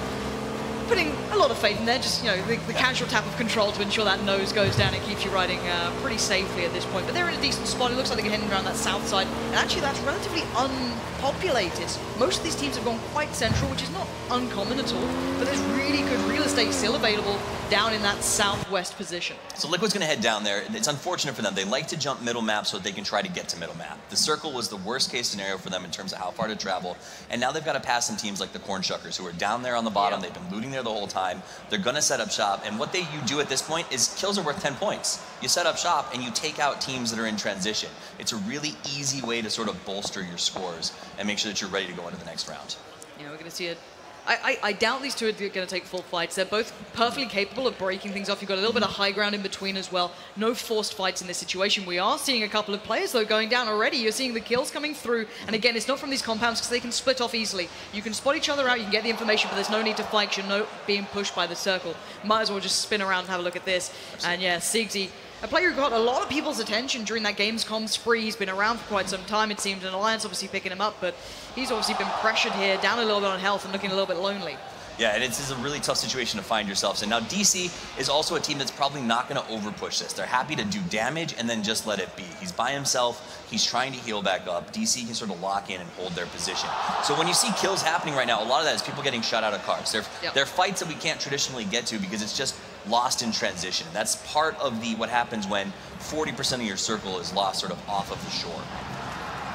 putting a lot of faith in there, just the casual tap of control to ensure that nose goes down and keeps you riding pretty safely at this point. But they're in a decent spot. It looks like they're heading around that south side, and actually that's relatively unpopulated. Most of these teams have gone quite central, which is not uncommon at all, but there's really good real estate still available down in that southwest position. So Liquid's going to head down there. It's unfortunate for them. They like to jump middle map so that they can try to get to middle map. The circle was the worst case scenario for them in terms of how far to travel. And now they've got to pass some teams like the Corn Shuckers, who are down there on the bottom. They've been looting there the whole time. They're going to set up shop. And what you do at this point is kills are worth 10 points. You set up shop and you take out teams that are in transition. It's a really easy way to sort of bolster your scores and make sure that you're ready to go into the next round. Yeah, we're going to see it. I doubt these two are going to take full fights. They're both perfectly capable of breaking things off. You've got a little bit of high ground in between as well. No forced fights in this situation. We are seeing a couple of players, though, going down already. You're seeing the kills coming through. And again, it's not from these compounds because they can split off easily. You can spot each other out, you can get the information, but there's no need to fight. You're not being pushed by the circle. Might as well just spin around and have a look at this. And yeah, Sigsy, a player who got a lot of people's attention during that Gamescom spree. He's been around for quite some time, it seems, and Alliance obviously picking him up, but he's obviously been pressured here, down a little bit on health and looking a little bit lonely. Yeah, and it's a really tough situation to find yourselves in. Now, DC is also a team that's probably not going to overpush this. They're happy to do damage and then just let it be. He's by himself. He's trying to heal back up. DC can sort of lock in and hold their position. So when you see kills happening right now, a lot of that is people getting shot out of cars. They're fights that we can't traditionally get to because it's just lost in transition. That's part of what happens when 40% of your circle is lost sort of off of the shore.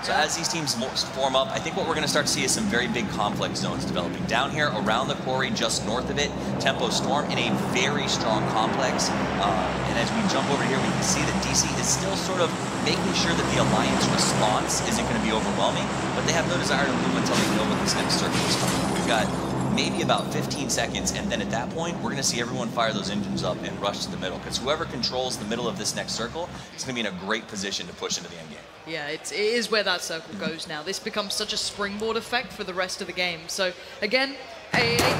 So as these teams form up, I think what we're going to start to see is some very big complex zones developing. Down here, around the quarry, just north of it, Tempo Storm in a very strong complex. And as we jump over here, we can see that DC is still sort of making sure that the Alliance response isn't going to be overwhelming, but they have no desire to move until they know what this next circle is coming. We've got maybe about 15 seconds, and then at that point, we're going to see everyone fire those engines up and rush to the middle, because whoever controls the middle of this next circle is going to be in a great position to push into the end game. Yeah, it is where that circle goes now. This becomes such a springboard effect for the rest of the game. So, again,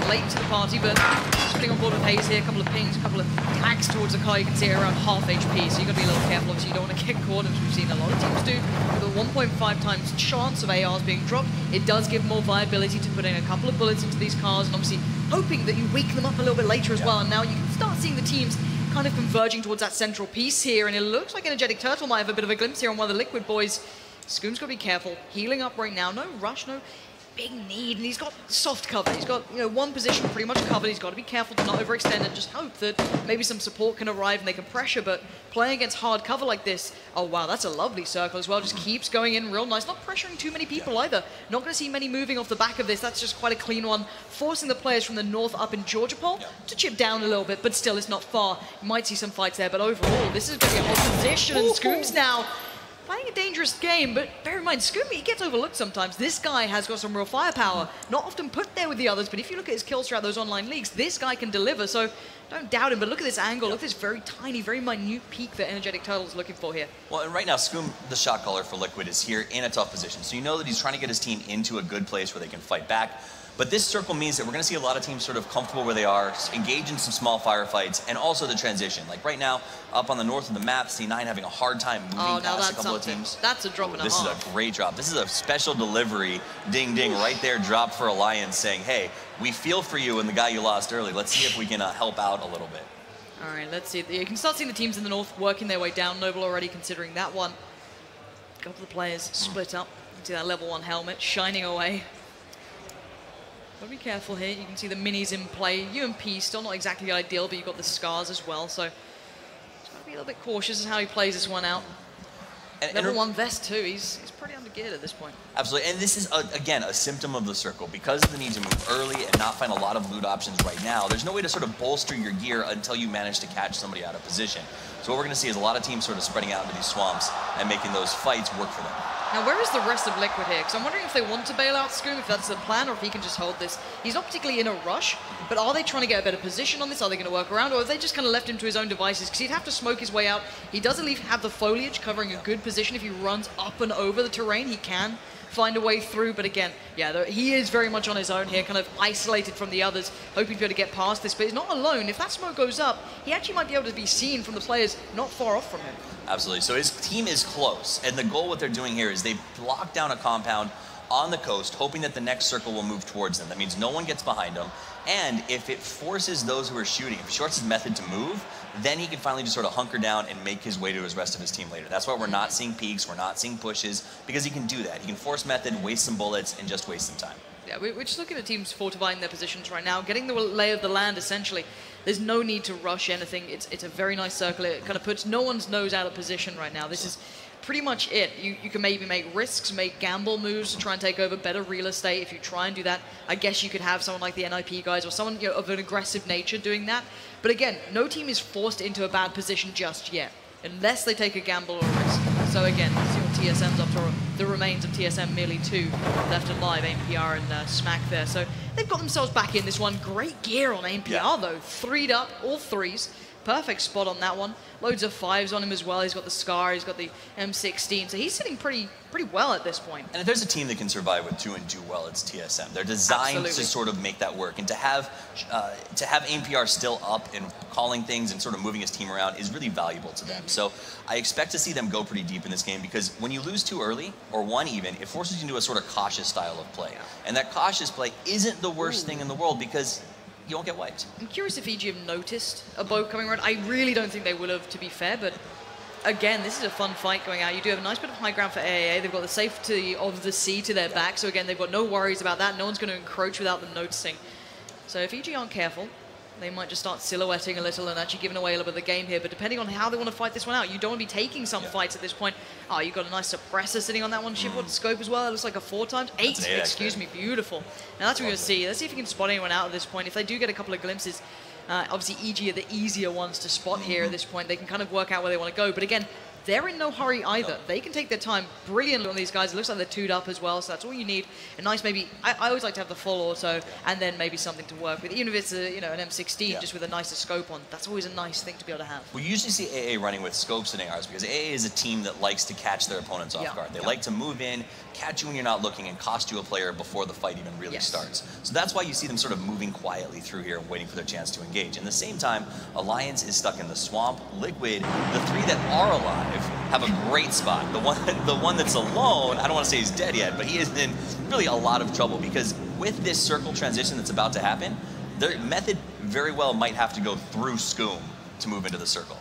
late to the party, but splitting on board with Hayes here, a couple of pings, a couple of tags towards the car. You can see it around half HP, so you've got to be a little careful. Obviously, you don't want to get caught, as we've seen a lot of teams do. With a 1.5 times chance of ARs being dropped, it does give more viability to put in a couple of bullets into these cars, and obviously hoping that you weaken them up a little bit later as well. And now you can start seeing the teams kind of converging towards that central piece here, and it looks like Energetic Turtle might have a bit of a glimpse here on one of the Liquid boys. Scoom's got to be careful, healing up right now, no rush, no big need, and he's got soft cover. He's got, you know, one position pretty much covered. He's got to be careful to not overextend and just hope that maybe some support can arrive and they can pressure, but playing against hard cover like this, oh wow, that's a lovely circle as well. Just keeps going in real nice, not pressuring too many people either. Not going to see many moving off the back of this. That's just quite a clean one, forcing the players from the north up in Georgia Pole to chip down a little bit, but still it's not far. You might see some fights there, but overall, this is going to be a hot position, and Scoom's now playing a dangerous game, but bear in mind, Scooby, he gets overlooked sometimes. This guy has got some real firepower, not often put there with the others, but if you look at his kills throughout those online leagues, this guy can deliver, so don't doubt him, but look at this angle, look at this very tiny, very minute peak that Energetic Turtle is looking for here. Well, and right now, Scoom, the shot caller for Liquid, is here in a tough position, so you know that he's trying to get his team into a good place where they can fight back. But this circle means that we're going to see a lot of teams sort of comfortable where they are, engage in some small firefights, and also the transition. Like right now, up on the north of the map, C9 having a hard time moving past a couple of teams. That's a drop and a half. This is a great drop. This is a special delivery, ding, ding, right there, drop for Alliance, saying, hey, we feel for you and the guy you lost early. Let's see if we can help out a little bit. All right, let's see. You can start seeing the teams in the north working their way down. Noble already considering that one. A couple of players split up. You can see that level 1 helmet shining away. But be careful here. You can see the minis in play. UMP still not exactly ideal, but you've got the scars as well. So just got to be a little bit cautious as how he plays this one out. Level 1 vest too. He's pretty undergeared at this point. Absolutely, and this is again a symptom of the circle because of the need to move early and not find a lot of loot options right now. There's no way to sort of bolster your gear until you manage to catch somebody out of position. So what we're going to see is a lot of teams sort of spreading out into these swamps and making those fights work for them. Now, where is the rest of Liquid here? Because I'm wondering if they want to bail out Scoom, if that's the plan, or if he can just hold this. He's not particularly in a rush, but are they trying to get a better position on this? Are they going to work around? Or have they just kind of left him to his own devices? Because he'd have to smoke his way out. He does at least have the foliage covering a good position. If he runs up and over the terrain, he can find a way through. But again, yeah, he is very much on his own here, kind of isolated from the others, hoping to be able to get past this. But he's not alone. If that smoke goes up, he actually might be able to be seen from the players not far off from him. Absolutely. So his team is close, and the goal what they're doing here is they block down a compound on the coast, hoping that the next circle will move towards them. That means no one gets behind them, and if it forces those who are shooting, if Shorts' method to move, then he can finally just sort of hunker down and make his way to his rest of his team later. That's why we're not seeing peaks, we're not seeing pushes, because he can do that. He can force Method, waste some bullets, and just waste some time. Yeah, we're just looking at teams fortifying their positions right now, getting the lay of the land, essentially. There's no need to rush anything. It's a very nice circle. It kind of puts no one's nose out of position right now. This is pretty much it. You can maybe make risks, make gamble moves to try and take over better real estate. If you try and do that, I guess you could have someone like the NIP guys or someone of an aggressive nature doing that. But again, no team is forced into a bad position just yet, unless they take a gamble or a risk. So again, let's see what TSM's up to. The remains of TSM, merely 2 left alive, AMPR and Smack there. So they've got themselves back in this one. Great gear on AMPR though, 3'd up, all 3s. Perfect spot on that one. Loads of 5s on him as well. He's got the Scar, he's got the M16, so he's sitting pretty well at this point. And if there's a team that can survive with 2 and do well, it's TSM. They're designed to sort of make that work, and to have AMPR still up and calling things and sort of moving his team around is really valuable to them. So I expect to see them go pretty deep in this game, because when you lose too early, or 1 even, it forces you into a sort of cautious style of play. And that cautious play isn't the worst thing in the world, because you won't get wiped. I'm curious if EG have noticed a boat coming around. I really don't think they will have, to be fair, but again, this is a fun fight going out. You do have a nice bit of high ground for AAA. They've got the safety of the sea to their back, so again, they've got no worries about that. No one's going to encroach without them noticing. So if EG aren't careful, they might just start silhouetting a little and actually giving away a little bit of the game here. But depending on how they want to fight this one out, you don't want to be taking some fights at this point. Oh, you've got a nice suppressor sitting on that one. Shipboard scope as well. It looks like a 4 times. 8, excuse me. Beautiful. Now that's what we're going to see. Let's see if you can spot anyone out at this point. If they do get a couple of glimpses, obviously EG are the easier ones to spot here at this point. They can kind of work out where they want to go. But again, they're in no hurry either. They can take their time brilliantly on these guys. It looks like they're 2'd up as well, so that's all you need. A nice maybe, I always like to have the full auto and then maybe something to work with. Even if it's a, an M16 just with a nicer scope on, that's always a nice thing to be able to have. We usually see AA running with scopes and ARs, because AA is a team that likes to catch their opponents off guard. They like to move in, catch you when you're not looking, and cost you a player before the fight even really starts. So that's why you see them sort of moving quietly through here and waiting for their chance to engage. In the same time, Alliance is stuck in the swamp. Liquid, the 3 that are alive, have a great spot. The one that's alone, I don't want to say he's dead yet, but he is in really a lot of trouble, because with this circle transition that's about to happen, their Method very well might have to go through Scoom to move into the circle.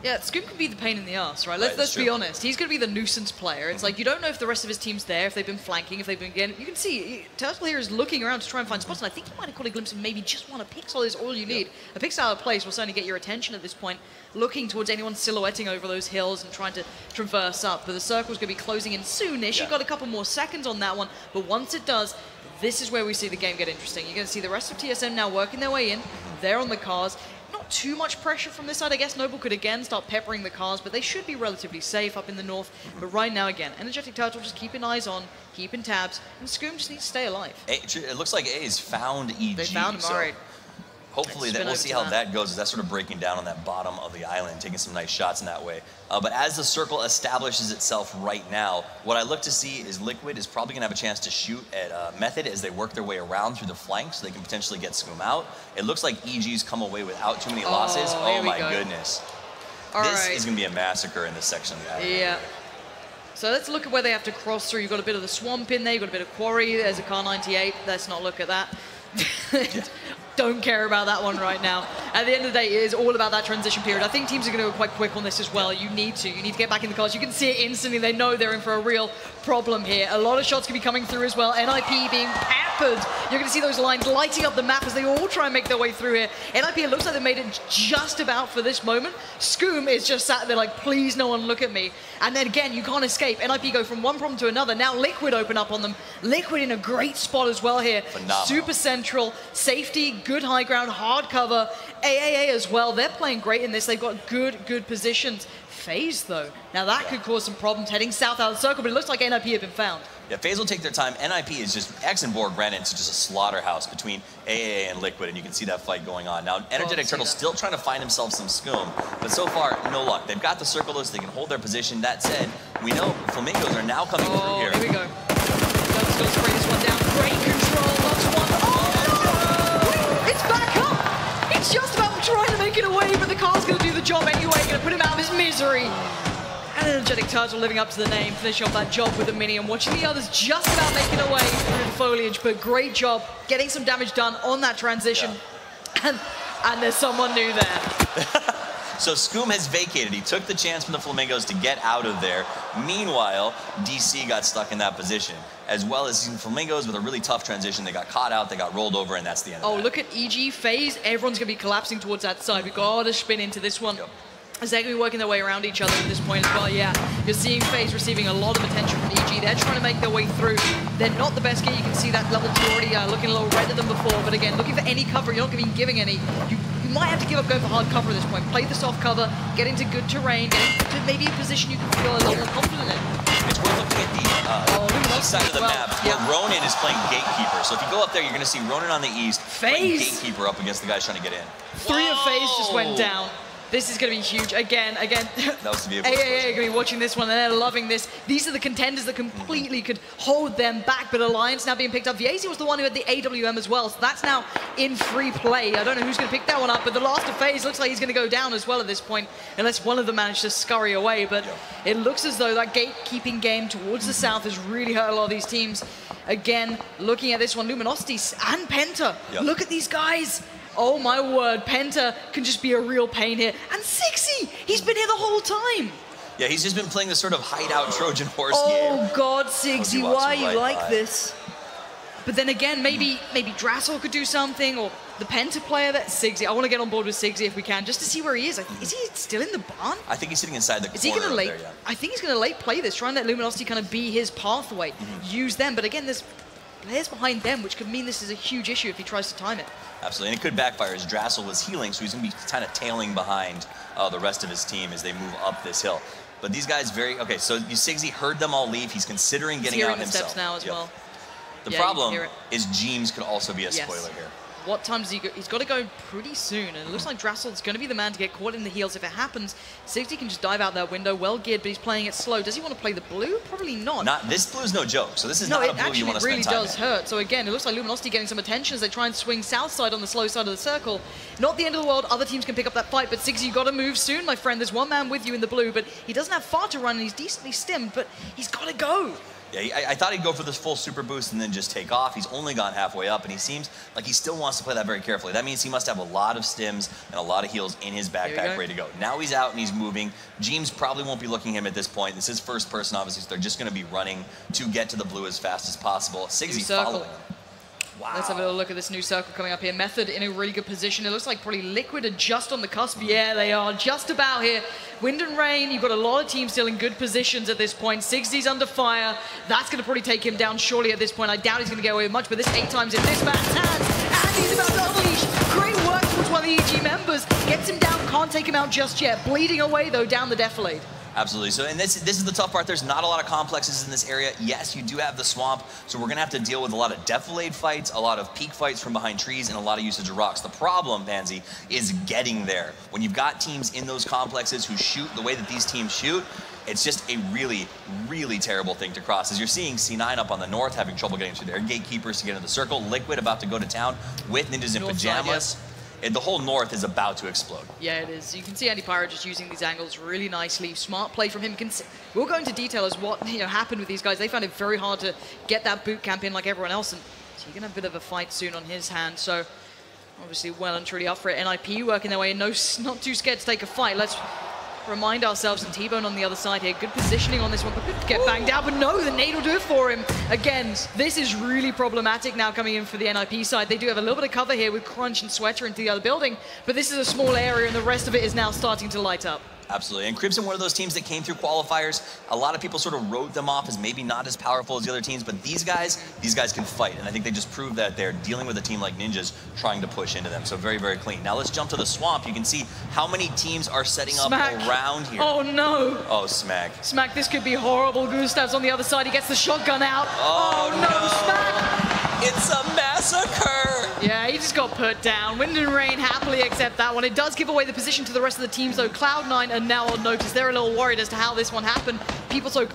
Yeah, Scoom could be the pain in the ass, right? Let's be honest. He's going to be the nuisance player. It's like you don't know if the rest of his team's there, if they've been flanking, if they've been getting... You can see Turtle here is looking around to try and find spots, and I think he might have caught a glimpse of maybe just one. A pixel is all you need. A pixel out of place will certainly get your attention at this point, looking towards anyone silhouetting over those hills and trying to traverse up. But the circle's going to be closing in soonish. You've got a couple more seconds on that one, but once it does, this is where we see the game get interesting. You're going to see the rest of TSM now working their way in. They're on the cars. Not too much pressure from this side. I guess Noble could again start peppering the cars, but they should be relatively safe up in the north. But right now, again, Energetic Turtle just keeping eyes on, keeping tabs, and Scoom just needs to stay alive. It looks like A's found EG. They found him, so all right. Hopefully we'll see how that goes, as that's sort of breaking down on that bottom of the island, taking some nice shots in that way. But as the circle establishes itself right now, what I look to see is Liquid is probably going to have a chance to shoot at Method as they work their way around through the flanks, so they can potentially get Scoom out. It looks like EG's come away without too many losses. Oh my goodness. This is going to be a massacre in this section of the island. Yeah. So let's look at where they have to cross through. You've got a bit of the swamp in there, you've got a bit of quarry, there's a car 98. Let's not look at that. Don't care about that one right now. At the end of the day, it is all about that transition period. I think teams are going to go quite quick on this as well. You need to get back in the cars. You can see it instantly. They know they're in for a real problem here. A lot of shots can be coming through as well. NIP being peppered. You're going to see those lines lighting up the map as they all try and make their way through here. NIP, it looks like they made it just about for this moment. Scoom is just sat there like, please no one look at me. And then again, you can't escape. NIP go from one problem to another. Now Liquid open up on them. Liquid in a great spot as well here. Phenomenal. Super central, safety, good high ground, hard cover. AAA as well. They're playing great in this. They've got good positions. FaZe though. Now that could cause some problems heading south out of the circle, but it looks like NIP have been found. Yeah, FaZe will take their time. NIP is just, X and Borg ran into just a slaughterhouse between AAA and Liquid, and you can see that fight going on. Now, Energetic Turtle still trying to find himself some Scoom, but so far, no luck. They've got the circle so they can hold their position. That said, we know Flamingos are now coming through here. Here we go. Dump's going to spray this one down. Great control. That's one. Oh, no! It's back up. It's just about trying to make it away, but the car's going to do the job anyway. Going to put him out of his misery. And Energetic Turtle living up to the name, finishing off that job with a mini and watching the others just about making their way through the foliage, but great job getting some damage done on that transition. And there's someone new there. So Scoom has vacated. He took the chance from the Flamingos to get out of there. Meanwhile, DC got stuck in that position, as well as Flamingos with a really tough transition. They got caught out, they got rolled over, and that's the end of that. Look at EG, FaZe. Everyone's going to be collapsing towards that side. We've got to spin into this one. As they're going to be working their way around each other at this point as well, yeah. You're seeing FaZe receiving a lot of attention from EG. They're trying to make their way through. They're not the best gear. You can see that level 2 already looking a little redder than before. But again, looking for any cover. You're not going to be giving any. You might have to give up going for hard cover at this point. Play the soft cover, get into good terrain, get into maybe a position you can feel a little more confident in. It's worth looking at the east side of the map, where Ronin is playing Gatekeeper. So if you go up there, you're going to see Ronin on the east, playing Gatekeeper up against the guys trying to get in. 3 of FaZe just went down. This is going to be huge. Again. That was the vehicle. AAA are going to be watching this one, and they're loving this. These are the contenders that completely could hold them back, but Alliance now being picked up. Viesi was the one who had the AWM as well, so that's now in free play. I don't know who's going to pick that one up, but the last of FaZe looks like he's going to go down as well at this point, unless one of them managed to scurry away. But it looks as though that gatekeeping game towards the south has really hurt a lot of these teams. Again, looking at this one, Luminosity and Penta. Look at these guys. Oh my word, Penta can just be a real pain here. And Sixy, he's been here the whole time. Yeah, he's just been playing this sort of hideout Trojan horse game. Oh God, Sixy, why are you like this? But then again, maybe Drassel could do something, or the Penta player. That Sixy. I want to get on board with Sixy if we can, just to see where he is. Is he still in the barn? I think he's sitting inside the corner. Is he going to late? There, yeah. I think he's going to late play this, try and let Luminosity kind of be his pathway, use them. But again, there's players behind them, which could mean this is a huge issue if he tries to time it. Absolutely, and it could backfire as Drassel was healing, so he's going to be kind of tailing behind the rest of his team as they move up this hill. But these guys okay, so Sigsy heard them all leave. He's considering getting out himself. He's hearing the steps now as well. The problem is James could also be a spoiler here. What time does he go? He's got to go pretty soon, and it looks like Drassel's going to be the man to get caught in the heels. If it happens, Sigsy can just dive out that window, well geared, but he's playing it slow. Does he want to play the blue? Probably not. This blue's no joke, so this is not a blue you want to spend time in. No, it actually really does hurt. So again, it looks like Luminosity getting some attention as they try and swing south side on the slow side of the circle. Not the end of the world. Other teams can pick up that fight, but Sigsy, you got to move soon, my friend. There's one man with you in the blue, but he doesn't have far to run, and he's decently stimmed, but he's got to go. Yeah, I thought he'd go for this full super boost and then just take off. He's only gone halfway up, and he seems like he still wants to play that very carefully. That means he must have a lot of stims and a lot of heals in his backpack ready to go. Now he's out and he's moving. James probably won't be looking at him at this point. This is first person, obviously, so they're just going to be running to get to the blue as fast as possible. Sigsy following him. Wow. Let's have a little look at this new circle coming up here. Method in a really good position. It looks like probably Liquid are just on the cusp. Yeah, they are just about here. Wind and Rain, you've got a lot of teams still in good positions at this point. Sigsy's under fire. That's going to probably take him down shortly at this point. I doubt he's going to get away with much, but this 8 times in this man's hands. And he's about to unleash. Great work towards one of the EG members. Gets him down, can't take him out just yet. Bleeding away, though, down the defilade. Absolutely. So, and this is the tough part. There's not a lot of complexes in this area. Yes, you do have the swamp, so we're going to have to deal with a lot of defilade fights, a lot of peak fights from behind trees, and a lot of usage of rocks. The problem, Pansy, is getting there. When you've got teams in those complexes who shoot the way that these teams shoot, it's just a really, really terrible thing to cross. As you're seeing C9 up on the north having trouble getting through their gatekeepers to get into the circle. Liquid about to go to town with ninjas in pajamas. The whole north is about to explode. Yeah, it is. You can see Andy Pyro just using these angles really nicely. Smart play from him. We'll go into detail as what happened with these guys. They found it very hard to get that boot camp in like everyone else, and so you're gonna have a bit of a fight soon on his hands. So obviously well and truly up for it. NIP working their way in, not too scared to take a fight. Let's remind ourselves, and T-Bone on the other side here. Good positioning on this one, but could get banged out, but no, the nade will do it for him. Again, this is really problematic now coming in for the NIP side. They do have a little bit of cover here with Crunch and Sweater into the other building, but this is a small area and the rest of it is now starting to light up. Absolutely. And Crimson, one of those teams that came through qualifiers. A lot of people sort of wrote them off as maybe not as powerful as the other teams, but these guys can fight. And I think they just proved that they're dealing with a team like Ninjas trying to push into them. So very, very clean. Now let's jump to the swamp. You can see how many teams are setting up around here. Oh, no. Oh, Smack. Smack, this could be horrible. Gustav's on the other side. He gets the shotgun out. Oh no, Smack. It's a massacre. Yeah, he just got put down. Wind and Rain happily accept that one. It does give away the position to the rest of the teams, though. Cloud9 are now on notice. They're a little worried as to how this one happened. People so...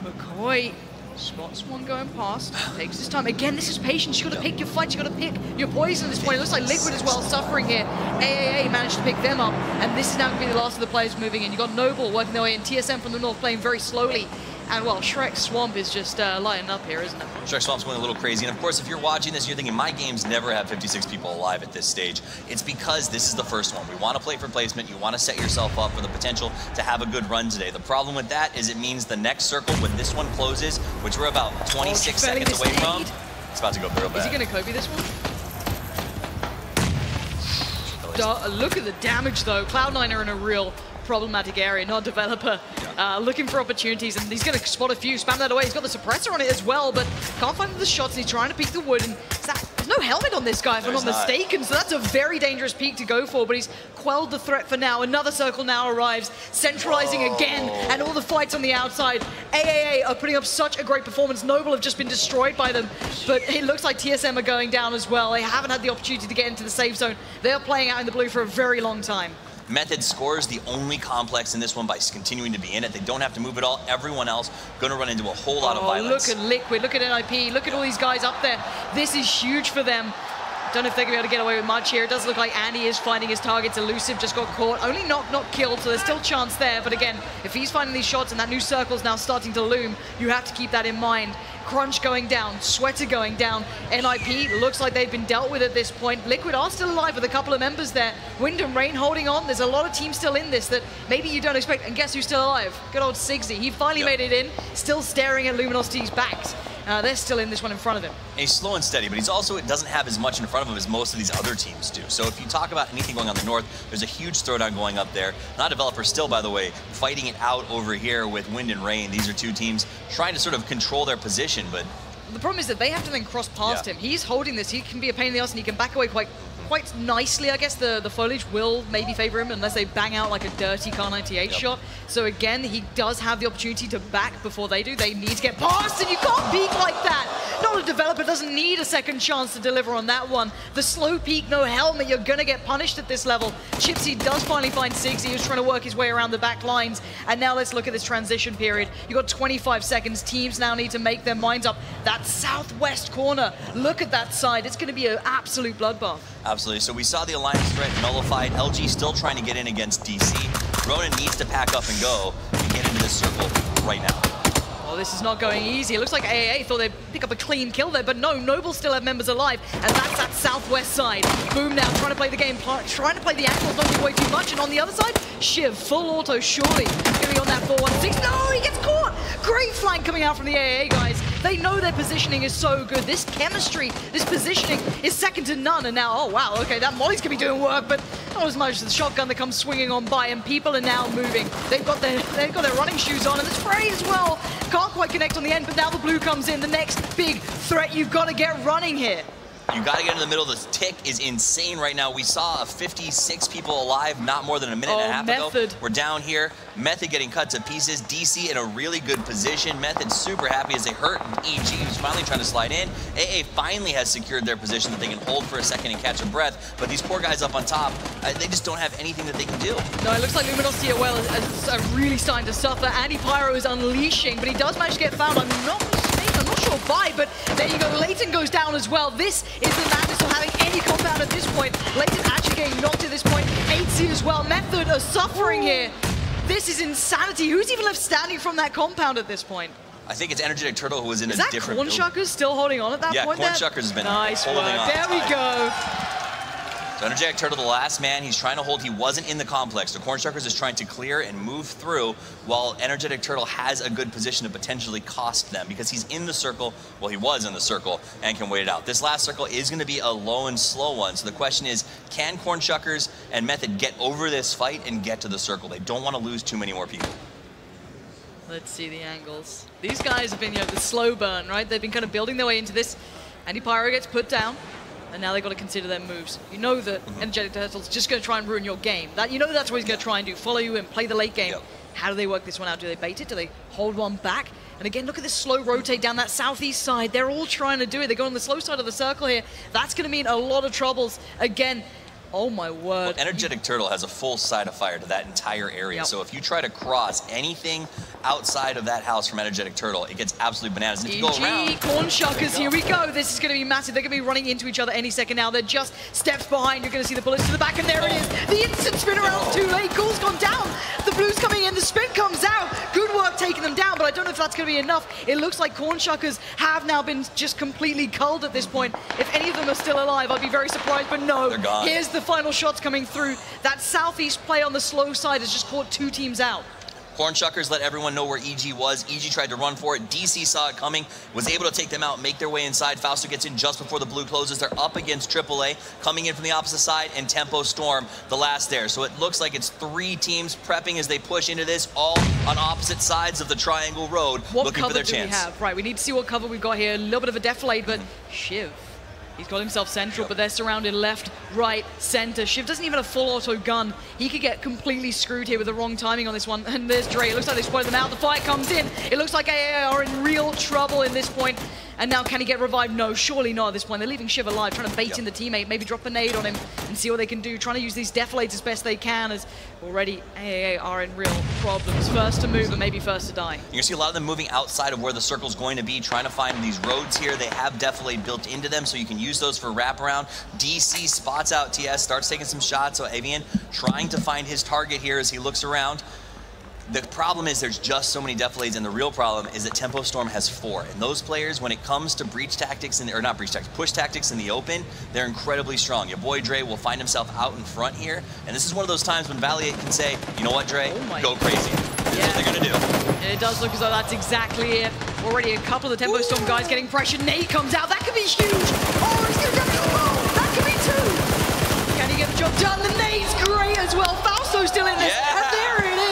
McCoy spots one going past, takes his time. Again, this is patience. You got to pick your fights. You got to pick your poison at this point. It looks like Liquid as well suffering here. AAA managed to pick them up, and this is now going to be the last of the players moving in. You got Noble working their way in. TSM from the north playing very slowly. And well, Shrek Swamp is just lighting up here, isn't it? Shrek Swamp's going a little crazy. And of course, if you're watching this, you're thinking, my games never have 56 people alive at this stage. It's because this is the first one. We want to play for placement. You want to set yourself up for the potential to have a good run today. The problem with that is it means the next circle, when this one closes, which we're about 26 seconds away from, it's about to go real bad. Is he going to Kobe this one? Look at the damage, though. Cloud9 are in a real problematic area, not developer. Looking for opportunities, and he's going to spot a few, spam that away. He's got the suppressor on it as well, but can't find the shots, and he's trying to peek the wood, and there's no helmet on this guy, if I'm not mistaken, so that's a very dangerous peek to go for, but he's quelled the threat for now. Another circle now arrives, centralizing again, and all the fights on the outside. AAA are putting up such a great performance. Noble have just been destroyed by them, but it looks like TSM are going down as well. They haven't had the opportunity to get into the safe zone. They're playing out in the blue for a very long time. Method scores the only complex in this one by continuing to be in it. They don't have to move at all. Everyone else going to run into a whole lot of violence. Look at Liquid, look at NIP, look at all these guys up there. This is huge for them. Don't know if they're going to be able to get away with much here. It does look like Andy is finding his targets. Elusive just got caught. Only knocked, not killed, so there's still chance there. But again, if he's finding these shots and that new circle's now starting to loom, you have to keep that in mind. Crunch going down, Sweater going down. NIP looks like they've been dealt with at this point. Liquid are still alive with a couple of members there. Wind and Rain holding on. There's a lot of teams still in this that maybe you don't expect. And guess who's still alive? Good old Sigsy. He finally made it in, still staring at Luminosity's backs. They're still in this one in front of him. And he's slow and steady, but he's also doesn't have as much in front of him as most of these other teams do. So if you talk about anything going on in the north, there's a huge throwdown going up there. Not Developer still, by the way, fighting it out over here with Wind and Rain. These are two teams trying to sort of control their position, but the problem is that they have to then cross past him. He's holding this. He can be a pain in the ass, and he can back away quite nicely. I guess the foliage will maybe favor him unless they bang out like a dirty Car 98 shot. So again, he does have the opportunity to back before they do. They need to get past, and you can't peek like that. Not a developer doesn't need a second chance to deliver on that one. The slow peek, no helmet, you're gonna get punished at this level. Chipsy does finally find Sigsy, who's trying to work his way around the back lines. And now let's look at this transition period. You've got 25 seconds. Teams now need to make their minds up. That southwest corner, look at that side. It's gonna be an absolute bloodbath. Absolutely. So we saw the alliance threat nullified. LG still trying to get in against DC. Ronan needs to pack up and go and get into this circle right now. Oh, this is not going easy. It looks like AAA thought they'd pick up a clean kill there, but no, Noble still have members alive, and that's that southwest side. Boom now, trying to play the game, trying to play the angles, not give away too much, and on the other side, Shiv, full auto, surely. Gonna be on that 416. No, he gets caught! Great flank coming out from the AAA guys. They know their positioning is so good. This chemistry, this positioning is second to none, and now, oh wow, okay, that Molly's gonna be doing work, but not as much as the shotgun that comes swinging on by, and people are now moving. They've got their running shoes on, and the spray as well. Can't quite connect on the end, but now the blue comes in. The next big threat you've got to get running here. You got to get in the middle. The tick is insane right now. We saw 56 people alive not more than a minute and a half ago. We're down here. Method getting cut to pieces. DC in a really good position. Method super happy as they hurt EG, who's finally trying to slide in. AA finally has secured their position that they can hold for a second and catch a breath. But these poor guys up on top, they just don't have anything that they can do. No, it looks like Luminosity are really starting to suffer. Andy Pyro is unleashing, but he does manage to get found. I'm not sure why, but there you go. Leighton goes down as well. This is the madness of having any compound at this point. Leighton actually getting knocked at this point. 8C as well. Method are suffering here. This is insanity. Who's even left standing from that compound at this point? I think it's Energetic Turtle who was in a different building. Is that Cornshuckers still holding on at that point? Yeah, Cornshuckers has been nice holding work. on. There we go. So Energetic Turtle, the last man, he's trying to hold. He wasn't in the complex. The Cornshuckers is trying to clear and move through, while Energetic Turtle has a good position to potentially cost them because he's in the circle. Well, he was in the circle and can wait it out. This last circle is going to be a low and slow one. So the question is, can Cornshuckers and Method get over this fight and get to the circle? They don't want to lose too many more people. Let's see the angles. These guys have been, the slow burn, right? They've been kind of building their way into this. Andy Pyro gets put down. And now they've got to consider their moves. You know that Energetic Turtle's just going to try and ruin your game. You know that's what he's going to try and do, follow you in, play the late game. How do they work this one out? Do they bait it? Do they hold one back? And again, look at this slow rotate down that southeast side. They're all trying to do it. They go on the slow side of the circle here. That's going to mean a lot of troubles. Again, oh my word. Well, Energetic Turtle has a full side of fire to that entire area. So if you try to cross anything outside of that house from Energetic Turtle, it gets absolutely bananas. And if you go around, Cornshuckers, here we go. This is going to be massive. They're going to be running into each other any second now. They're just steps behind. You're going to see the bullets to the back, and there it is. The instant spin around too late. Ghoul's gone down. The blue's coming in. The spin comes out. Good work taken them down, but I don't know if that's going to be enough. It looks like Cornshuckers have now been just completely culled at this point. If any of them are still alive, I'd be very surprised, but no. They're gone. Here's the final shots coming through. That southeast play on the slow side has just caught 2 teams out. Cornshuckers let everyone know where EG was. EG tried to run for it. DC saw it coming, was able to take them out, make their way inside. Fausto gets in just before the blue closes. They're up against AAA, coming in from the opposite side, and Tempo Storm, the last there. So it looks like it's 3 teams prepping as they push into this, all on opposite sides of the Triangle Road, looking for their chance. What cover do we have? Right, we need to see what cover we've got here. A little bit of a deflate, but Shiv. He's got himself central, but they're surrounded left, right, center. Shiv doesn't even have a full auto gun. He could get completely screwed here with the wrong timing on this one. And there's Dre. It looks like they spotted them out. The fight comes in. It looks like AAA are in real trouble in this point. And now can he get revived? No, surely not at this point. They're leaving Shiv alive, trying to bait in the teammate, maybe drop a nade on him and see what they can do. Trying to use these deflates as best they can, as already AAA are in real problems. First to move and maybe first to die. You're gonna see a lot of them moving outside of where the circle's going to be, trying to find these roads here. They have deflate built into them, so you can use those for wraparound. DC spots out TS, starts taking some shots, so Avian trying to find his target here as he looks around. The problem is there's just so many deflates, and the real problem is that Tempo Storm has 4. And those players, when it comes to breach tactics, or not breach tactics, push tactics in the open, they're incredibly strong. Your boy Dre will find himself out in front here, and this is one of those times when Valiant can say, you know what, Dre, go crazy. This is what they're gonna do. And it does look as though that's exactly it. Already a couple of the Tempo Storm guys getting pressured. Nate comes out, that could be huge. Oh, he's gonna get that could be 2. Can he get the job done? The nade's great as well. Fausto's still in this, and there it is.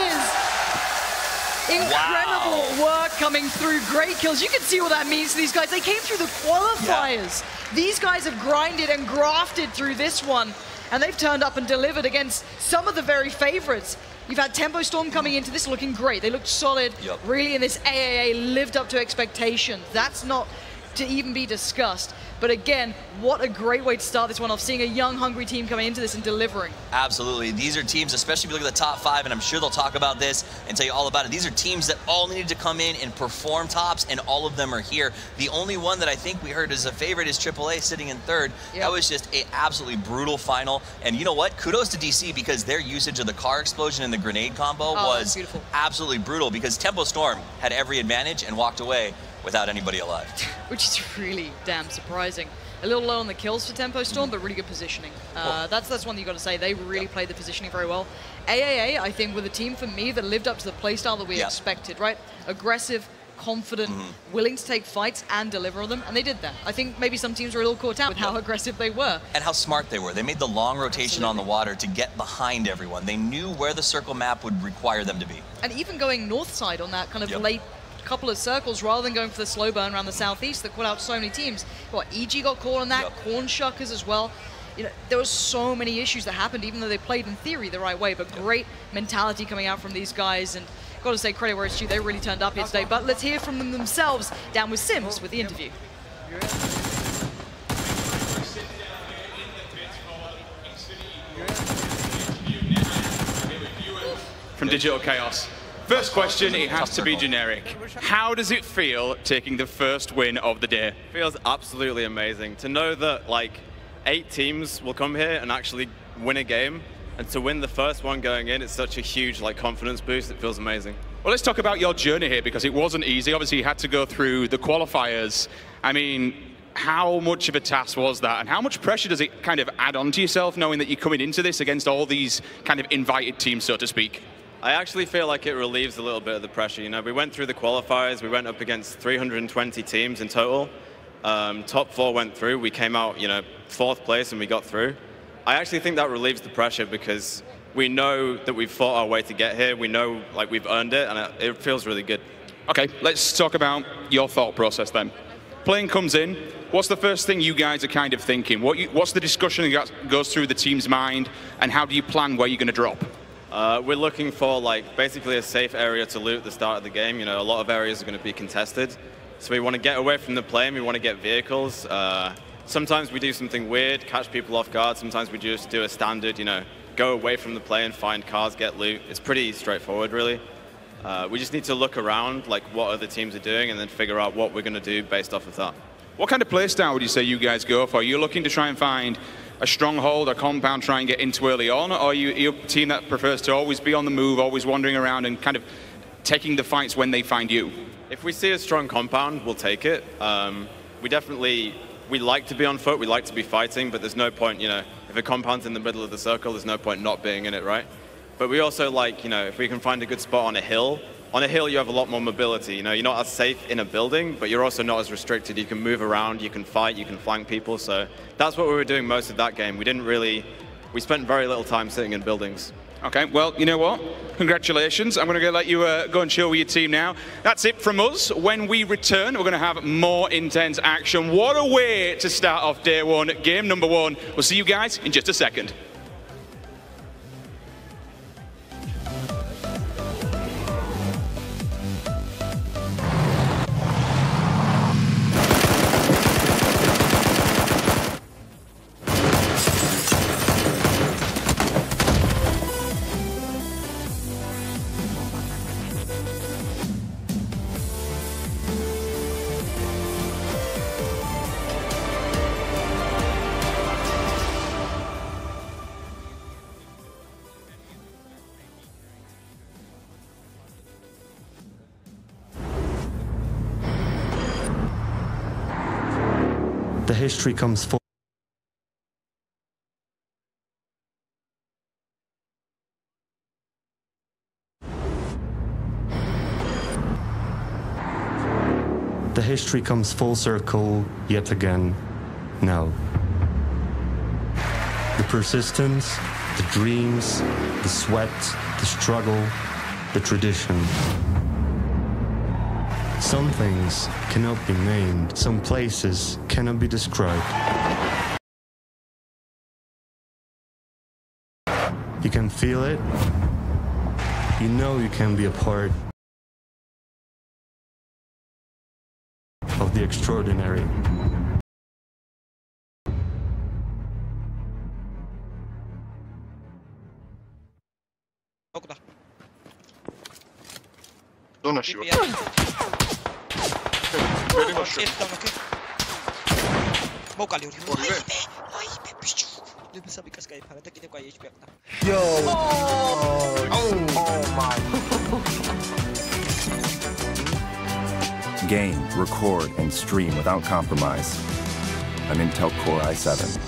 Incredible work coming through. Great kills. You can see what that means to these guys. They came through the qualifiers. These guys have grinded and grafted through this one, and they've turned up and delivered against some of the very favorites. You've had Tempo Storm coming into this looking great. They looked solid. Really, in this AAA, lived up to expectations. That's not to even be discussed. But again, what a great way to start this one off, seeing a young, hungry team coming into this and delivering. Absolutely. These are teams, especially if you look at the top 5, and I'm sure they'll talk about this and tell you all about it. These are teams that all needed to come in and perform tops, and all of them are here. The only one that I think we heard as a favorite is AAA sitting in 3rd. That was just an absolutely brutal final. And you know what? Kudos to DC, because their usage of the car explosion and the grenade combo was absolutely brutal, because Tempo Storm had every advantage and walked away without anybody alive. Which is really damn surprising. A little low on the kills for Tempo Storm, but really good positioning. That's one that you got to say. They really played the positioning very well. AAA, I think, were the team for me that lived up to the playstyle that we expected, right? Aggressive, confident, willing to take fights and deliver on them, and they did that. I think maybe some teams were a little caught out with how aggressive they were. And how smart they were. They made the long rotation on the water to get behind everyone. They knew where the circle map would require them to be. And even going north side on that kind of late couple of circles, rather than going for the slow burn around the southeast that caught out so many teams. What, EG got caught on that, Cornshuckers as well. You know, there were so many issues that happened, even though they played in theory the right way, but great mentality coming out from these guys, and got to say credit where it's due, they really turned up here today. But let's hear from them themselves, down with Sims with the interview. From Digital Chaos. First question, it has to be generic. How does it feel taking the first win of the day? Feels absolutely amazing to know that like 8 teams will come here and actually win a game, and to win the first one going in, it's such a huge like confidence boost. It feels amazing. Well, let's talk about your journey here, because it wasn't easy. Obviously, you had to go through the qualifiers. I mean, how much of a task was that, and how much pressure does it kind of add on to yourself, knowing that you're coming into this against all these kind of invited teams, so to speak? I actually feel like it relieves a little bit of the pressure. You know, we went through the qualifiers, we went up against 320 teams in total. Top 4 went through, we came out, you know, 4th place and we got through. I actually think that relieves the pressure, because we know that we've fought our way to get here. We know like we've earned it, and it feels really good. Okay, let's talk about your thought process then. Plane comes in, what's the first thing you guys are kind of thinking? What's the discussion that goes through the team's mind, and how do you plan where you're going to drop? We're looking for like basically a safe area to loot at the start of the game. You know, a lot of areas are going to be contested, so we want to get away from the plane. We want to get vehicles. Sometimes we do something weird, catch people off guard. Sometimes we just do a standard, you know, go away from the plane, find cars, get loot. It's pretty straightforward, really. We just need to look around, like what other teams are doing, and then figure out what we're going to do based off of that. What kind of play style would you say you guys go for? Are you looking to try and find a stronghold, a compound, try and get into early on, or are you a team that prefers to always be on the move, always wandering around and kind of taking the fights when they find you? If we see a strong compound, we'll take it. We like to be on foot, we like to be fighting, but there's no point, you know, if a compound's in the middle of the circle, there's no point not being in it, right? But we also like, you know, if we can find a good spot on a hill you have a lot more mobility. You know, you're not as safe in a building, but you're also not as restricted. You can move around, you can fight, you can flank people. So that's what we were doing most of that game. We spent very little time sitting in buildings. Okay, well, you know what? Congratulations. I'm going to let you go and chill with your team now. That's it from us. When we return, we're going to have more intense action. What a way to start off day one, game number one. We'll see you guys in just a second. The history comes full. The history comes full circle yet again now. The persistence, the dreams, the sweat, the struggle, the tradition. Some things cannot be named, some places cannot be described. You can feel it, you know you can be a part of the extraordinary. Dona siła. Smoke ali udah. Dia bisa bikin kayak pada kita kayak HP kita. Yo. Oh my. Game, record, and stream without compromise. An Intel Core i7.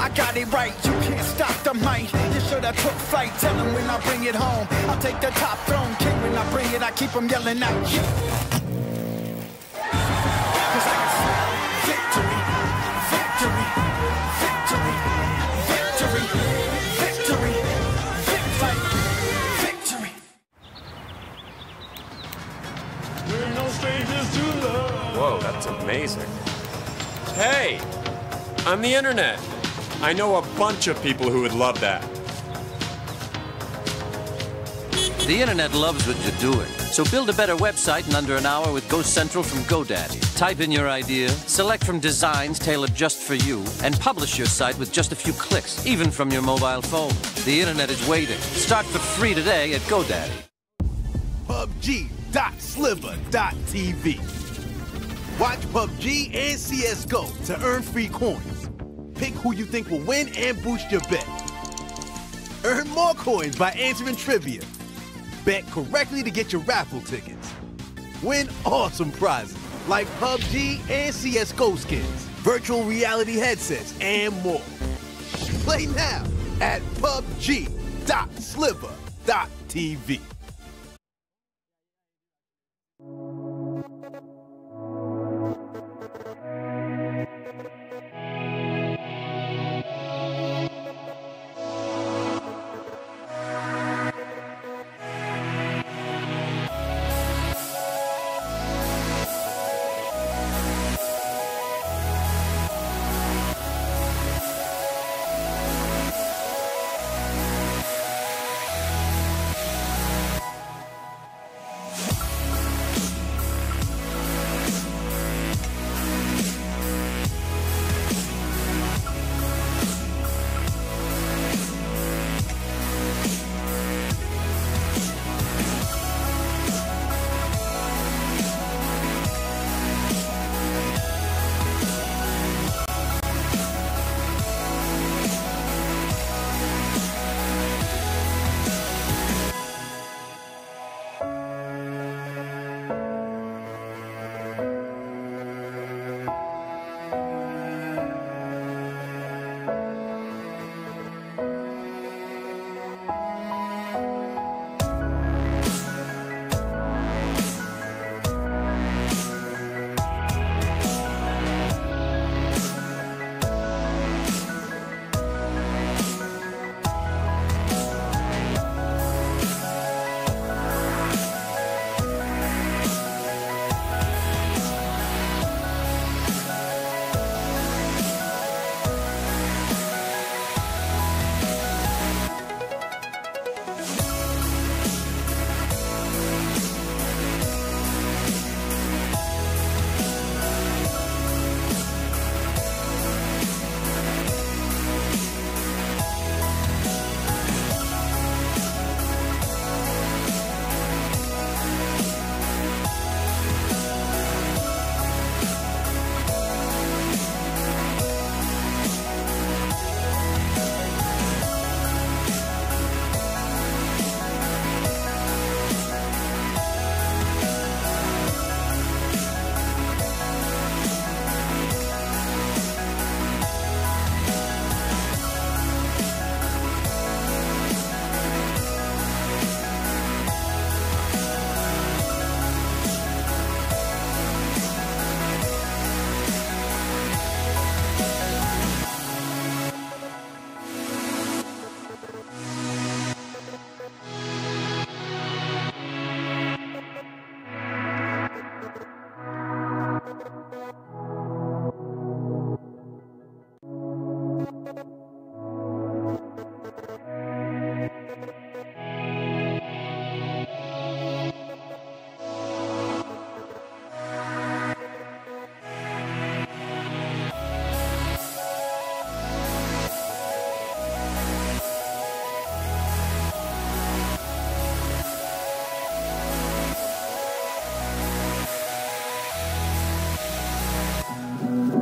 I got it right, you can't stop the mic. You should have took flight, tell them when I bring it home. I'll take the top throne, king when I bring it, I keep them yelling out. Cause I can smell victory, victory, victory, victory, victory, victory. We're no strangers to love. Whoa, that's amazing. Hey, I'm the internet. I know a bunch of people who would love that. The internet loves what you're doing. So build a better website in under an hour with Go Central from GoDaddy. Type in your idea, select from designs tailored just for you, and publish your site with just a few clicks, even from your mobile phone. The internet is waiting. Start for free today at GoDaddy. PUBG.sliver.tv. Watch PUBG and CSGO to earn free coins. Pick who you think will win and boost your bet. Earn more coins by answering trivia. Bet correctly to get your raffle tickets. Win awesome prizes like PUBG and CSGO skins, virtual reality headsets, and more. Play now at PUBG.sliver.tv.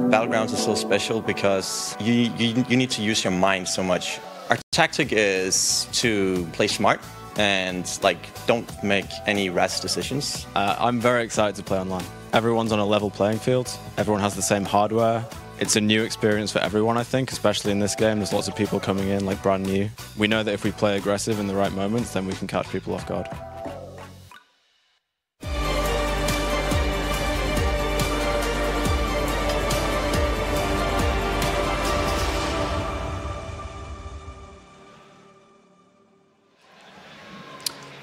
Battlegrounds is so special because you need to use your mind so much. Our tactic is to play smart and don't make any rash decisions. I'm very excited to play online. Everyone's on a level playing field. Everyone has the same hardware. It's a new experience for everyone, I think, especially in this game. There's lots of people coming in brand new. We know that if we play aggressive in the right moments, then we can catch people off guard.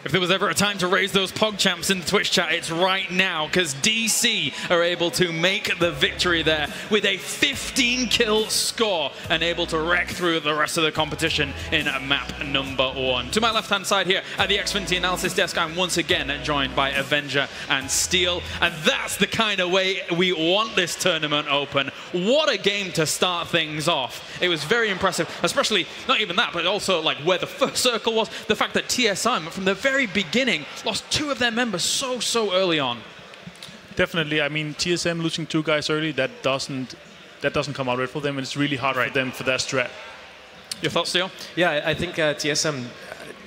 If there was ever a time to raise those PogChamps in the Twitch chat, it's right now, because DC are able to make the victory there with a 15-kill score and able to wreck through the rest of the competition in map number 1. To my left-hand side here at the Xfinity Analysis Desk, I'm once again joined by Avenger and Steel, and that's the kind of way we want this tournament open. What a game to start things off. It was very impressive, especially, not even that, but also where the first circle was, the fact that TSM, from the very beginning, lost 2 of their members so early on. Definitely. I mean, TSM losing 2 guys early, that doesn't come out right for them, and it's really hard for them for that strat. Your thoughts, Steel? Yeah, I think TSM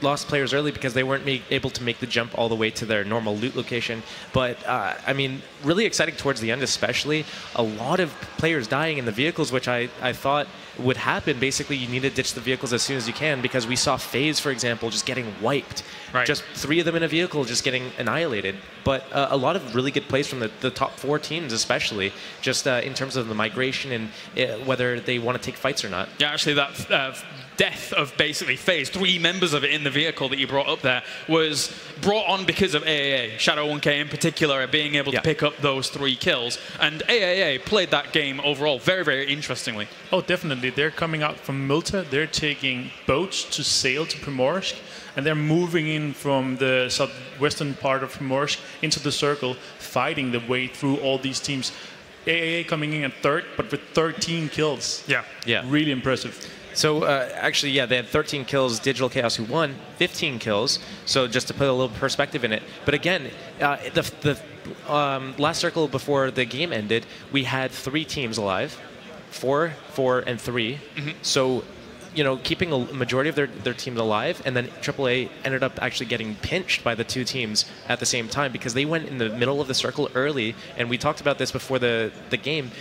lost players early because they weren't able to make the jump all the way to their normal loot location. But, I mean, really exciting towards the end, especially. A lot of players dying in the vehicles, which I thought would happen. Basically, you need to ditch the vehicles as soon as you can, because we saw FaZe, for example, just getting wiped. Right. Just 3 of them in a vehicle just getting annihilated. But a lot of really good plays from the top 4 teams, especially, just in terms of the migration and whether they want to take fights or not. Yeah, actually, that death of basically FaZe, 3 members of it in the vehicle that you brought up there, was brought on because of AAA. Shadow 1K in particular being able to pick up those 3 kills. And AAA played that game overall very interestingly. Oh, definitely. They're coming out from Milta. They're taking boats to sail to Primorsk, and they're moving in from the southwestern part of Primorsk into the circle, fighting the way through all these teams. AAA coming in at 3rd, but with 13 kills. Yeah. Really impressive. So, actually, yeah, they had 13 kills. Digital Chaos, who won, 15 kills. So, just to put a little perspective in it. But again, the last circle before the game ended, we had 3 teams alive. 4, 4, and 3. So, you know, keeping a majority of their teams alive, and then AAA ended up actually getting pinched by the 2 teams at the same time because they went in the middle of the circle early, and we talked about this before the game.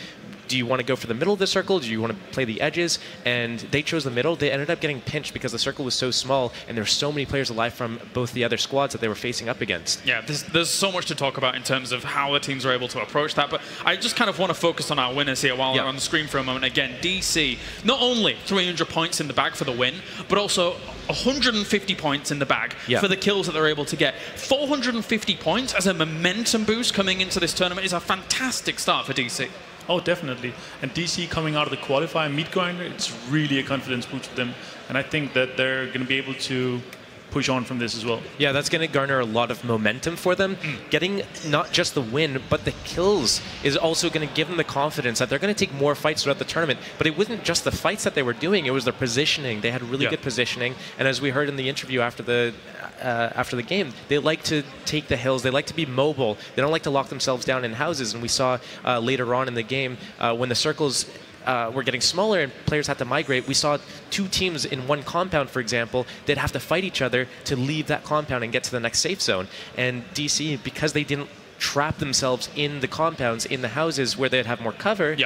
Do you want to go for the middle of the circle? Do you want to play the edges? And they chose the middle. They ended up getting pinched because the circle was so small, and there were so many players alive from both the other squads that they were facing up against. Yeah, there's so much to talk about in terms of how the teams are able to approach that, but I just kind of want to focus on our winners here while they're on the screen for a moment. Again, DC, not only 300 points in the bag for the win, but also 150 points in the bag for the kills that they're able to get. 450 points as a momentum boost coming into this tournament is a fantastic start for DC. Oh, definitely. And DC coming out of the qualifier meat grinder, it's really a confidence boost for them. And I think that they're going to be able to push on from this as well. Yeah, that's going to garner a lot of momentum for them. Getting not just the win, but the kills is also going to give them the confidence that they're going to take more fights throughout the tournament. But it wasn't just the fights that they were doing, it was their positioning. They had really good positioning. And as we heard in the interview after the game, they like to take the hills. They like to be mobile. They don't like to lock themselves down in houses. And we saw later on in the game when the circles were getting smaller and players had to migrate, we saw 2 teams in one compound, for example, they'd have to fight each other to leave that compound and get to the next safe zone. And DC, because they didn't trap themselves in the compounds, in the houses where they'd have more cover,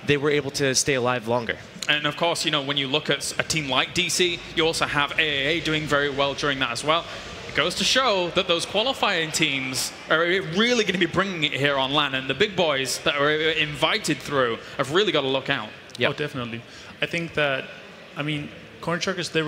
they were able to stay alive longer. And of course, you know, when you look at a team like DC, you also have AAA doing very well during that as well. It goes to show that those qualifying teams are really going to be bringing it here on LAN, and the big boys that are invited through have really got to look out. Oh, definitely. I think that, I mean, Cornshuckers, they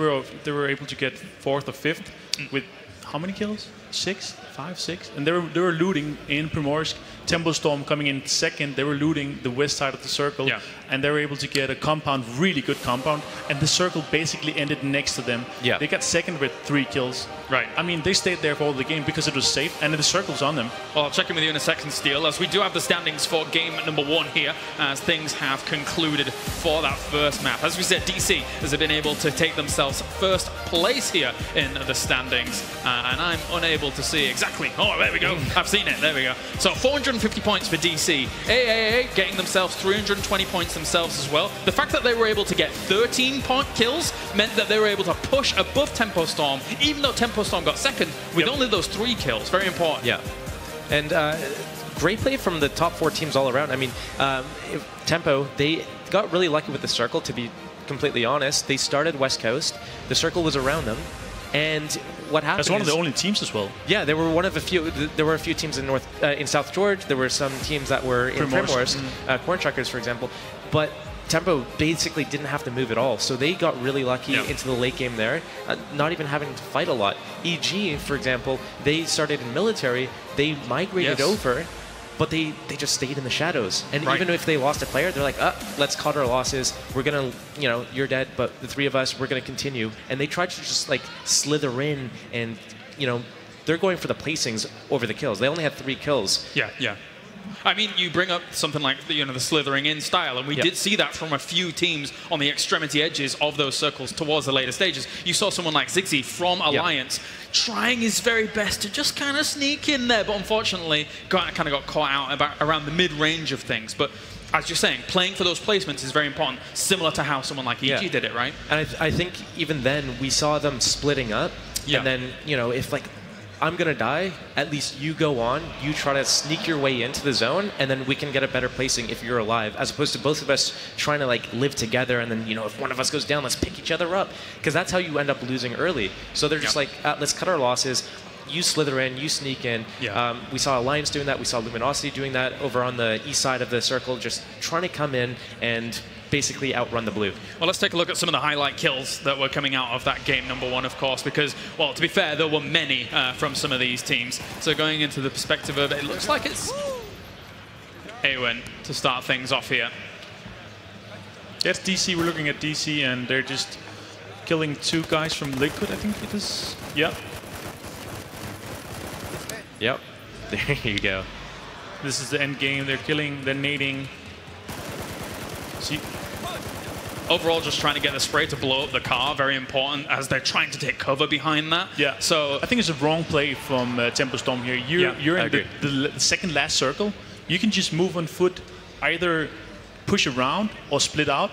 were able to get 4th or 5th with how many kills? 6, 5, 6, and they were looting in Primorsk. Temple Storm coming in 2nd. They were looting the west side of the circle, and they were able to get a compound, really good compound, and the circle basically ended next to them. They got 2nd with 3 kills. Right. I mean, they stayed there for all the game because it was safe, and the circle's on them. Well, I'll check in with you in a second, Steel, as we do have the standings for game number 1 here, as things have concluded for that first map. As we said, DC has been able to take themselves first place here in the standings, and I'm unable able to see exactly. Oh, there we go. I've seen it. There we go. So 450 points for DC. AAA getting themselves 320 points themselves as well. The fact that they were able to get 13 point kills meant that they were able to push above Tempo Storm, even though Tempo Storm got second with only those 3 kills. Very important. Yeah. And great play from the top 4 teams all around. I mean, Tempo, they got really lucky with the circle, to be completely honest. They started West Coast. The circle was around them. And what happened? That's one of the only teams as well. Yeah, there were one of a few. There were a few teams in in South George. There were some teams that were in Primors, Corn Chuckers, for example. But Tempo basically didn't have to move at all, so they got really lucky into the late game there, not even having to fight a lot. EG, for example, they started in military. They migrated over. But they just stayed in the shadows. And even if they lost a player, they're like, let's cut our losses. We're going to, you're dead, but the 3 of us, we're going to continue. And they tried to just, like, slither in and, they're going for the placings over the kills. They only had 3 kills. Yeah, yeah. I mean, you bring up something like the slithering in style, and we did see that from a few teams on the extremity edges of those circles towards the later stages. You saw someone like Ziggsy from Alliance trying his very best to just kind of sneak in there, but unfortunately kind of got caught out around the mid-range of things. But as you're saying, playing for those placements is very important, similar to how someone like EG did it, right? And I think even then we saw them splitting up, and then, if like, I'm going to die, at least you go on, you try to sneak your way into the zone, and then we can get a better placing if you're alive, as opposed to both of us trying to like live together, and then, if one of us goes down, let's pick each other up, because that's how you end up losing early. So they're just like, let's cut our losses, you slither in, you sneak in. We saw Alliance doing that, we saw Luminosity doing that over on the east side of the circle, just trying to come in and basically outrun the blue. Well, let's take a look at some of the highlight kills that were coming out of that game number 1, of course, because, well, to be fair, there were many from some of these teams. So going into the perspective of it, looks like it's AWIN to start things off here. Yes, DC, we're looking at DC, and they're just killing 2 guys from Liquid, I think it is. Yeah. Yep. There you go. This is the end game. They're killing, they're nading. See. Overall, just trying to get the spray to blow up the car, very important, as they're trying to take cover behind that. Yeah. So I think it's a wrong play from Tempo Storm here. You're in the second last circle. You can just move on foot, either push around or split out.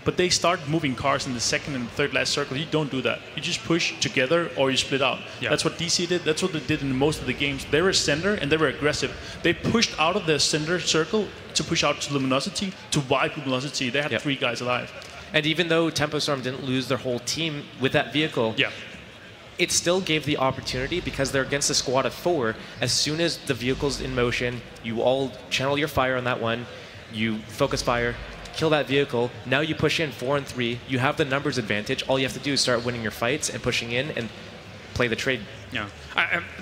But they start moving cars in the second and third last circle. You don't do that. You just push together or you split out. That's what DC did. That's what they did in most of the games. They were center and they were aggressive. They pushed out of the center circle to push out to Luminosity, to wipe Luminosity. They had 3 guys alive. And even though Tempo Storm didn't lose their whole team with that vehicle, it still gave the opportunity, because they're against a squad of 4. As soon as the vehicle's in motion, you all channel your fire on that one, you focus fire, kill that vehicle, now you push in 4 and 3, you have the numbers advantage. All you have to do is start winning your fights and pushing in and play the trade. Yeah.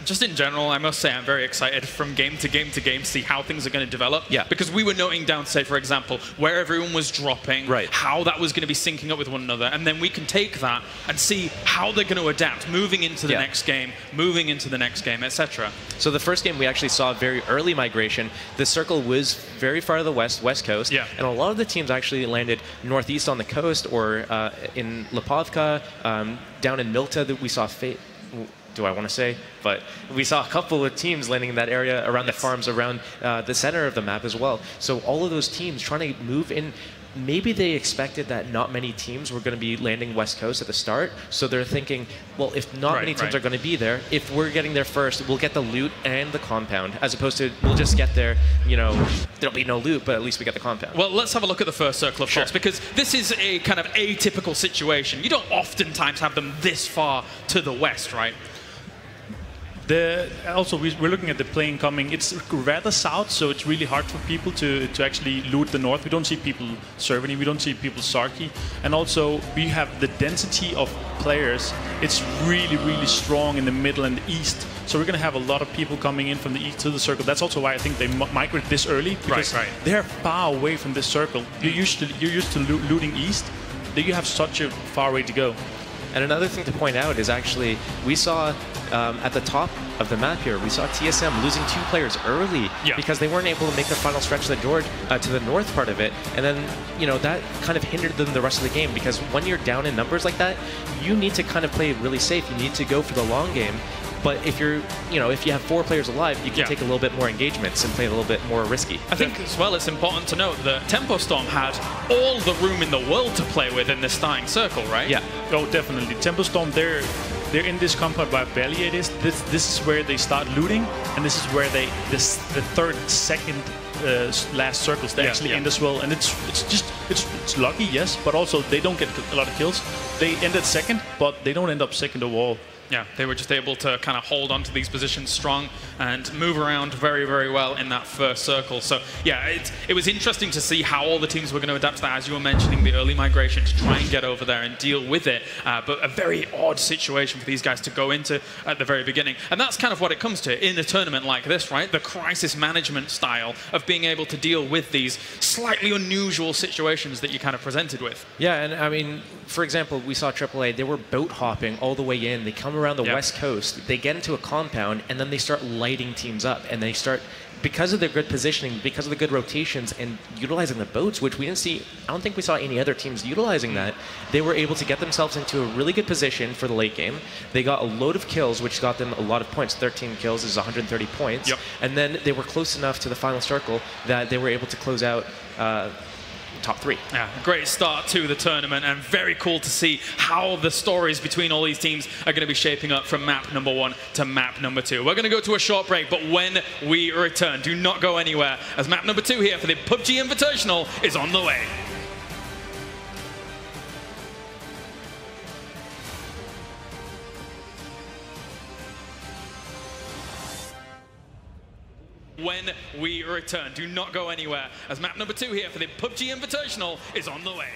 Just in general, I must say I'm very excited from game to game to game to see how things are going to develop. Yeah. Because we were noting down, say, for example, where everyone was dropping, how that was going to be syncing up with one another, and then we can take that and see how they're going to adapt, moving into the next game, etc. So the first game we actually saw very early migration. The circle was very far to the west coast, and a lot of the teams actually landed northeast on the coast, or in Lipovka, down in Milta that we saw do I want to say, but we saw a couple of teams landing in that area around the farms around the center of the map as well. So all of those teams trying to move in, maybe they expected that not many teams were going to be landing West Coast at the start, so they're thinking, well, if not many teams are going to be there, if we're getting there first, we'll get the loot and the compound, as opposed to we'll just get there, there'll be no loot, but at least we get the compound. Well, let's have a look at the first circle, of course, because this is a kind of atypical situation. You don't oftentimes have them this far to the west, right? Also, we're looking at the plane coming. It's rather south, so it's really hard for people to actually loot the north. We don't see people serving, we don't see people Sarky. And also, we have the density of players. It's really, really strong in the middle and the east. So we're going to have a lot of people coming in from the east to the circle. That's also why I think they migrate this early, because they're far away from this circle. You're used to looting east. Then you have such a far way to go. And another thing to point out is actually, we saw at the top of the map here, we saw TSM losing 2 players early because they weren't able to make their final stretch to the north part of it. And then, that kind of hindered them the rest of the game, because when you're down in numbers like that, you need to kind of play really safe. You need to go for the long game. But if you're, if you have 4 players alive, you can take a little bit more engagements and play a little bit more risky. I think as well it's important to note that Tempo Storm had all the room in the world to play with in this starting circle, right? Yeah. Oh, definitely. Tempo Storm, they're in this compound where Valley it is. This is where they start looting, and this is where the third, second last circles they actually end as well. And it's lucky, yes, but also they don't get a lot of kills. They end at second, but they don't end up second overall. Yeah, they were just able to kind of hold onto these positions strong and move around very, very well in that first circle. So, yeah, it was interesting to see how all the teams were going to adapt to that, as you were mentioning, the early migration to try and get over there and deal with it. But a very odd situation for these guys to go into at the very beginning. And that's kind of what it comes to in a tournament like this, right? The crisis management style of being able to deal with these slightly unusual situations that you kind of presented with. Yeah, and I mean, for example, we saw AAA, they were boat hopping all the way in. They come around the West Coast, they get into a compound, and then they start lighting teams up. And they start, because of their good positioning, because of the good rotations, and utilizing the boats, which we didn't see, I don't think we saw any other teams utilizing that. They were able to get themselves into a really good position for the late game. They got a load of kills, which got them a lot of points. 13 kills is 130 points. And then they were close enough to the final circle that they were able to close out top 3. Yeah, great start to the tournament, and very cool to see how the stories between all these teams are going to be shaping up from map number 1 to map number 2. We're going to go to a short break, but when we return, do not go anywhere, as map number 2 here for the PUBG Invitational is on the way. When we return, do not go anywhere, as map number 2 here for the PUBG Invitational is on the way.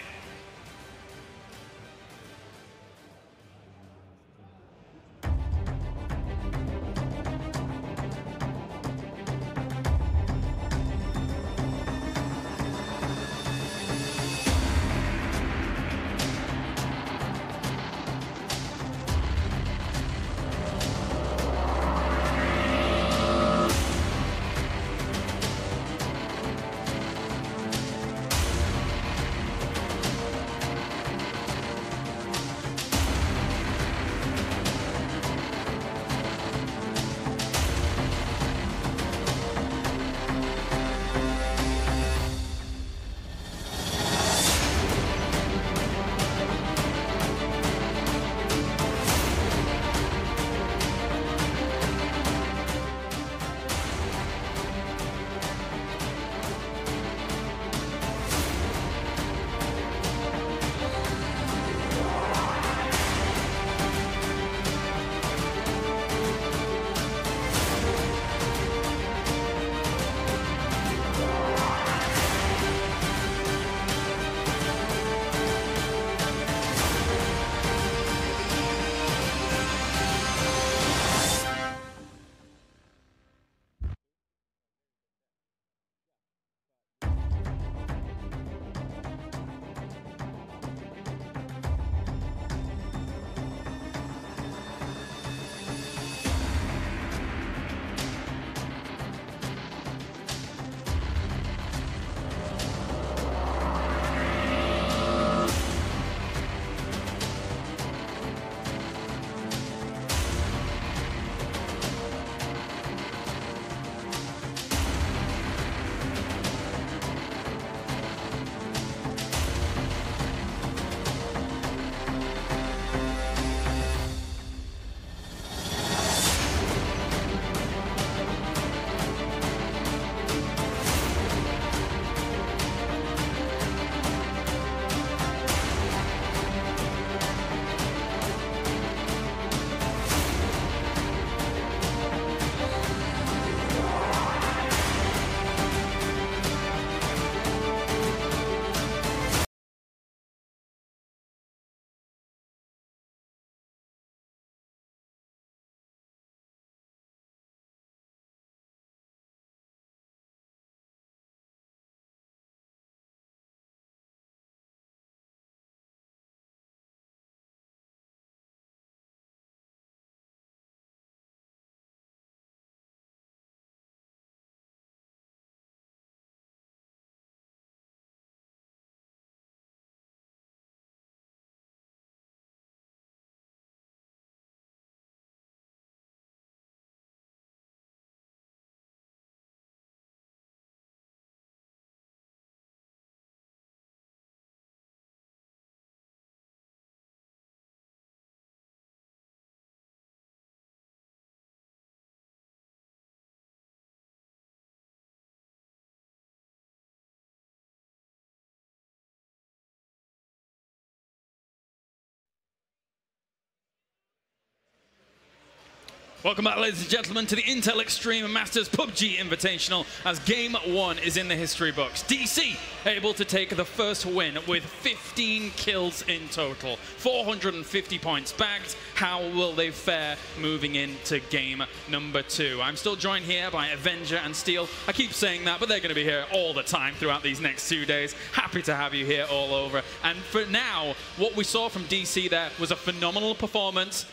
Welcome back, ladies and gentlemen, to the Intel Extreme Masters PUBG Invitational, as Game 1 is in the history books. DC able to take the first win with 15 kills in total, 450 points bagged. How will they fare moving into Game number 2? I'm still joined here by Avenger and Steel. I keep saying that, but they're going to be here all the time throughout these next 2 days. Happy to have you here all over. And for now, what we saw from DC there was a phenomenal performance.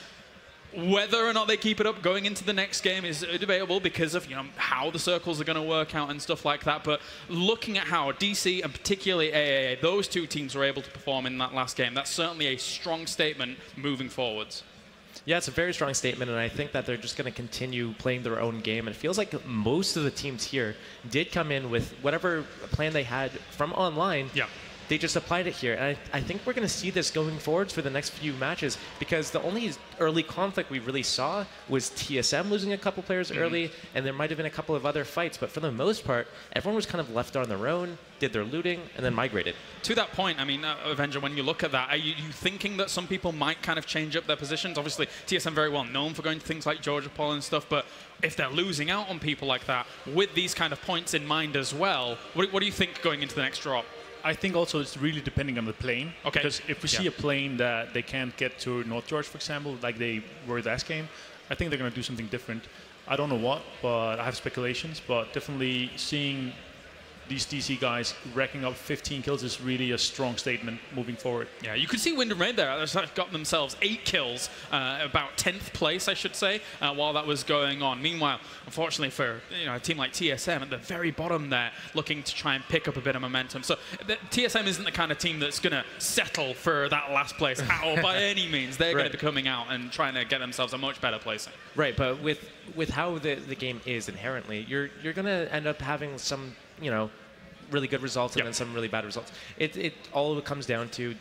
Whether or not they keep it up going into the next game is debatable because of how the circles are going to work out and stuff like that. But looking at how DC and particularly AAA, those two teams were able to perform in that last game, that's certainly a strong statement moving forwards. Yeah, it's a very strong statement, and I think that they're just going to continue playing their own game. And it feels like most of the teams here did come in with whatever plan they had from online. Yeah. They just applied it here. And I think we're going to see this going forwards for the next few matches, because the only early conflict we really saw was TSM losing a couple players early, and there might have been a couple of other fights. But for the most part, everyone was kind of left on their own, did their looting, and then migrated. To that point, I mean, Avenger, when you look at that, are you thinking that some people might kind of change up their positions? Obviously, TSM very well known for going to things like Georgia Paul and stuff, but if they're losing out on people like that, with these kind of points in mind as well, what do you think going into the next drop? I think also it's really depending on the plane. Okay. Because if we see a plane that they can't get to North George, for example, like they were last game, I think they're going to do something different. I don't know what, but I have speculations. But definitely seeing these DC guys racking up 15 kills is really a strong statement moving forward. Yeah, you could see Wind and Rain there. They've got themselves 8 kills, about 10th place, I should say, while that was going on. Meanwhile, unfortunately for a team like TSM at the very bottom there, looking to try and pick up a bit of momentum. So TSM isn't the kind of team that's going to settle for that last place by any means. They're going to be coming out and trying to get themselves a much better placing. Right, but with how the game is inherently, you're going to end up having some really good results and then some really bad results. It all comes down to,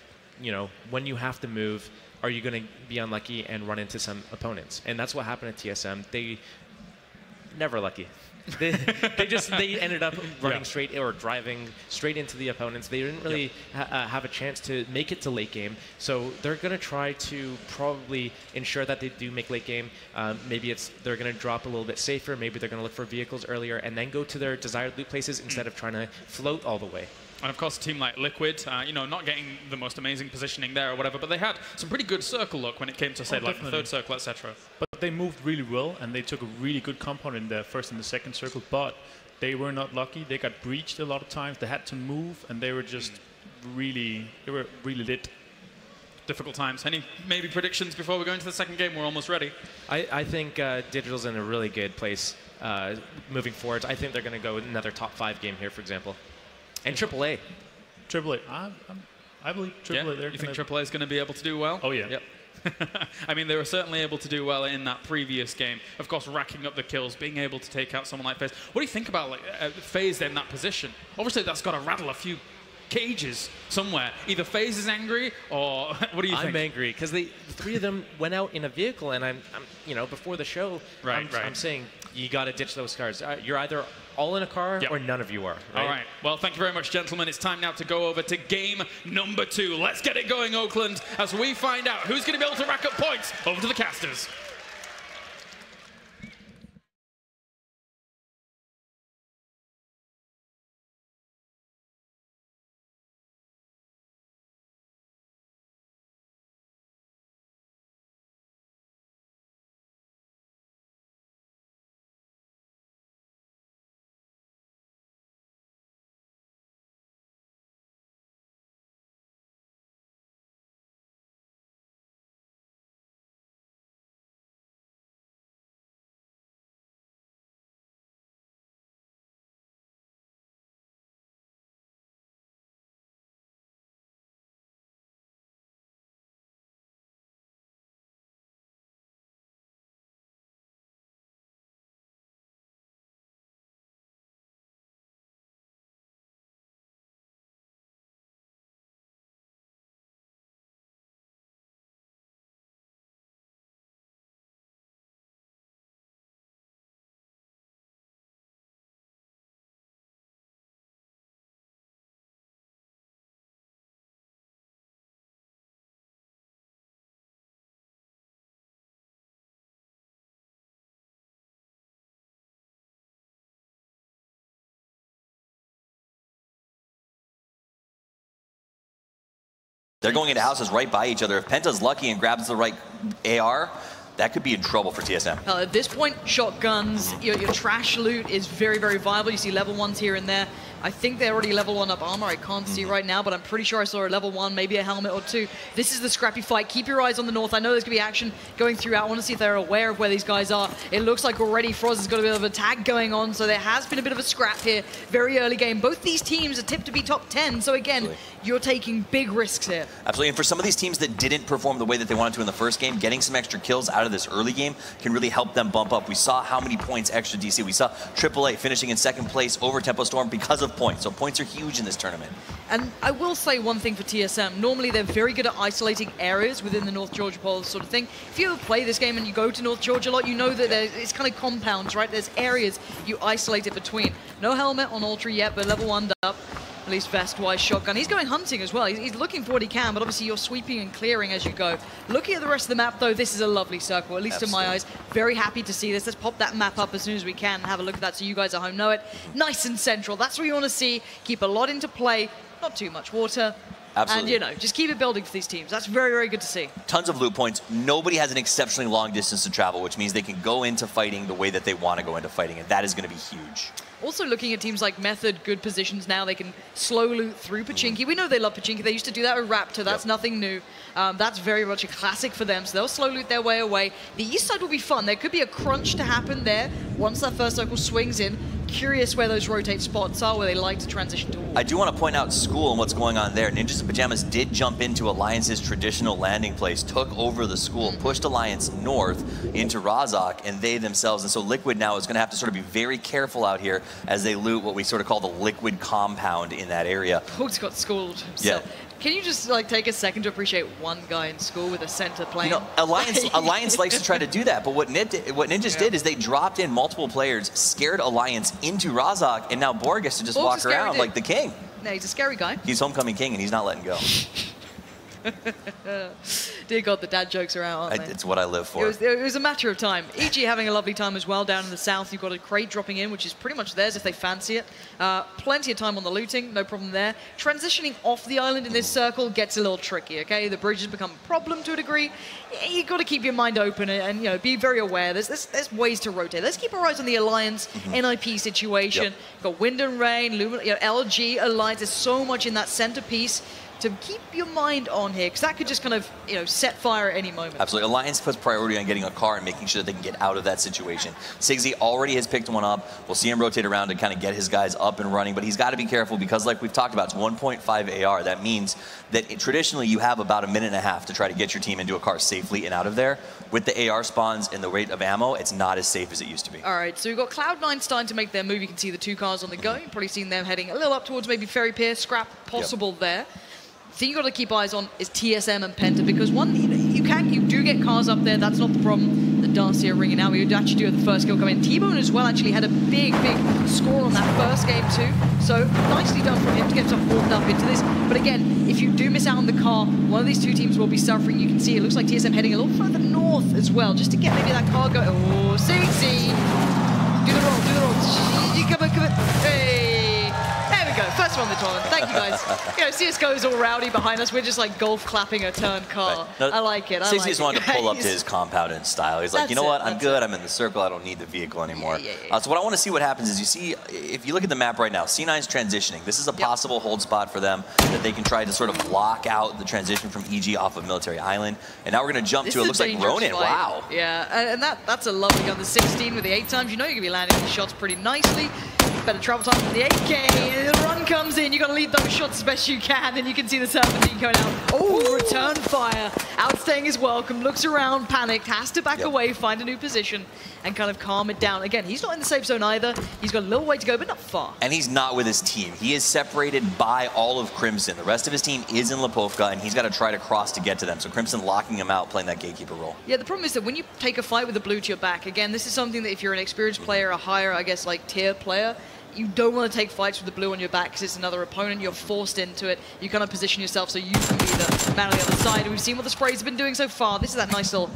when you have to move, are you going to be unlucky and run into some opponents? And that's what happened at TSM. They never lucky. They ended up running straight or driving straight into the opponents. They didn't really have a chance to make it to late game. So they're going to try to probably ensure that they do make late game. Maybe they're going to drop a little bit safer. Maybe they're going to look for vehicles earlier and then go to their desired loot places instead of trying to float all the way. And of course, a team like Liquid, not getting the most amazing positioning there or whatever, but they had some pretty good circle look when it came to, say, like the third circle, etc. But they moved really well, and they took a really good compound in the first and the second circle, but they were not lucky. They got breached a lot of times. They had to move, and they were just really lit. Difficult times. Any maybe predictions before we go into the second game? We're almost ready. I think Digital's in a really good place moving forward. I think they're going to go another top 5 game here, for example. And AAA. AAA. I believe AAA. Yeah? You think AAA is going to be able to do well? Oh, yeah. Yep. I mean, they were certainly able to do well in that previous game. Of course, racking up the kills, being able to take out someone like FaZe. What do you think about FaZe in that position? Obviously, that's got to rattle a few cages somewhere. Either FaZe is angry, or what do you think? I'm angry because the 3 of them went out in a vehicle, and I'm before the show, I'm saying you got to ditch those cars. You're either all in a car or none of you are. Right? All right. Well, thank you very much, gentlemen. It's time now to go over to game number 2. Let's get it going, Okland, as we find out who's going to be able to rack up points. Over to the casters. They're going into houses right by each other. If Penta's lucky and grabs the right AR, that could be in trouble for TSM. At this point, shotguns, your trash loot is very, very viable. You see level 1s here and there. I think they're already level 1 up armor. I can't see right now, but I'm pretty sure I saw a level 1, maybe a helmet or 2. This is the scrappy fight. Keep your eyes on the north. I know there's going to be action going throughout. I want to see if they're aware of where these guys are. It looks like already Froz has got a bit of a tag going on, so there has been a bit of a scrap here. Very early game. Both these teams are tipped to be top 10, so again, you're taking big risks here. Absolutely, and for some of these teams that didn't perform the way that they wanted to in the first game, getting some extra kills out of this early game can really help them bump up. We saw how many points extra DC. We saw AAA finishing in 2nd place over Tempo Storm because of points. So points are huge in this tournament. And I will say one thing for TSM. Normally, they're very good at isolating areas within the North Georgia polls sort of thing. If you ever play this game and you go to North Georgia a lot, you know that it's kind of compounds, right? There's areas you isolate it between. No helmet on Ultra yet, but level 1 up. At least vest-wise shotgun. He's going hunting as well. He's looking for what he can, but obviously you're sweeping and clearing as you go. Looking at the rest of the map, though, this is a lovely circle, at least in my eyes. Very happy to see this. Let's pop that map up as soon as we can and have a look at that so you guys at home know it. Nice and central. That's what you want to see. Keep a lot into play. Not too much water. Absolutely. And, just keep it building for these teams. That's very, very good to see. Tons of loot points. Nobody has an exceptionally long distance to travel, which means they can go into fighting the way that they want to go into fighting, and that is going to be huge. Also looking at teams like Method, good positions now. They can slow loot through Pachinki. We know they love Pachinki. They used to do that with Raptor. That's nothing new. That's very much a classic for them, so they'll slow loot their way away. The east side will be fun. There could be a crunch to happen there once that first circle swings in. Curious where those rotate spots are, where they like to transition towards. I do want to point out school and what's going on there. Ninjas in Pajamas did jump into Alliance's traditional landing place, took over the school, pushed Alliance north into Razak, and they themselves. And so Liquid now is going to have to sort of be very careful out here as they loot what we sort of call the Liquid compound in that area. Hook's got schooled himself. Yeah. Can you just take a second to appreciate one guy in school with a center plane? Alliance likes to try to do that, but what Ninjas did is they dropped in multiple players, scared Alliance into Razak, and now Borg gets to just walk around like the king. No, he's a scary guy. He's homecoming king, and he's not letting go. Dear God, the dad jokes are out, aren't they? It's what I live for. It was a matter of time. EG having a lovely time as well down in the south. You've got a crate dropping in, which is pretty much theirs if they fancy it. Plenty of time on the looting, no problem there. Transitioning off the island in this circle gets a little tricky, okay? The bridges become a problem to a degree. You've got to keep your mind open and be very aware. There's ways to rotate. Let's keep our eyes on the Alliance NIP situation. You've got Wind and Rain, LG, Alliance. There's so much in that centerpiece to keep your mind on here, because that could just kind of, set fire at any moment. Absolutely. Alliance puts priority on getting a car and making sure that they can get out of that situation. Sigsy already has picked one up. We'll see him rotate around to kind of get his guys up and running, but he's got to be careful because, like we've talked about, it's 1.5 AR. That means that traditionally you have about a minute and a half to try to get your team into a car safely and out of there. With the AR spawns and the rate of ammo, it's not as safe as it used to be. All right, so we've got Cloud9 starting to make their move. You can see the 2 cars on the go. You've probably seen them heading a little up towards maybe Ferry Pier, scrap possible there. The thing you've got to keep eyes on is TSM and Penta, because you do get cars up there, that's not the problem. The Darcy are ringing out. We would actually do the first kill come in. T-Bone as well actually had a big score on that first game too. So nicely done from him to get himself warmed up into this. But again, if you do miss out on the car, one of these two teams will be suffering. You can see it looks like TSM heading a little further north as well, just to get maybe that car going. Oh, Sigsy! Do the roll, do the roll. Come on. Hey! Go. First one of the tournament. Thank you, guys. CSGO is all rowdy behind us. We're just like golf clapping a turned car. Right. No, I like it. Sigsy just wanted to pull up to his compound in style. He's like, you know what? I'm good. I'm in the circle. I don't need the vehicle anymore. So what I want to see what happens is you see, if you look at the map right now, C9's transitioning. This is a possible hold spot for them that they can try to sort of block out the transition from EG off of Military Island. And now we're going to jump to, it looks like Ronin. Fight. Wow. Yeah, and that's a lovely gun. The 16 with the 8 times. You know you're going to be landing these shots pretty nicely. Better travel time for the 8K. The run comes in. You got to lead those shots as best you can, and you can see the Serpentine going out. Oh, return fire. Outstaying is welcome. Looks around, panicked, has to back away, find a new position, and kind of calm it down. Again, he's not in the safe zone either. He's got a little way to go, but not far. And he's not with his team. He is separated by all of Crimson. The rest of his team is in Lipovka, and he's got to try to cross to get to them. So Crimson locking him out, playing that gatekeeper role. Yeah, the problem is that when you take a fight with the blue to your back, again, this is something that if you're an experienced player, a higher, I guess, like tier player, you don't want to take fights with the blue on your back because it's another opponent. You're forced into it. You kind of position yourself so you can be the man on the other side. We've seen what the sprays have been doing so far. This is that nice little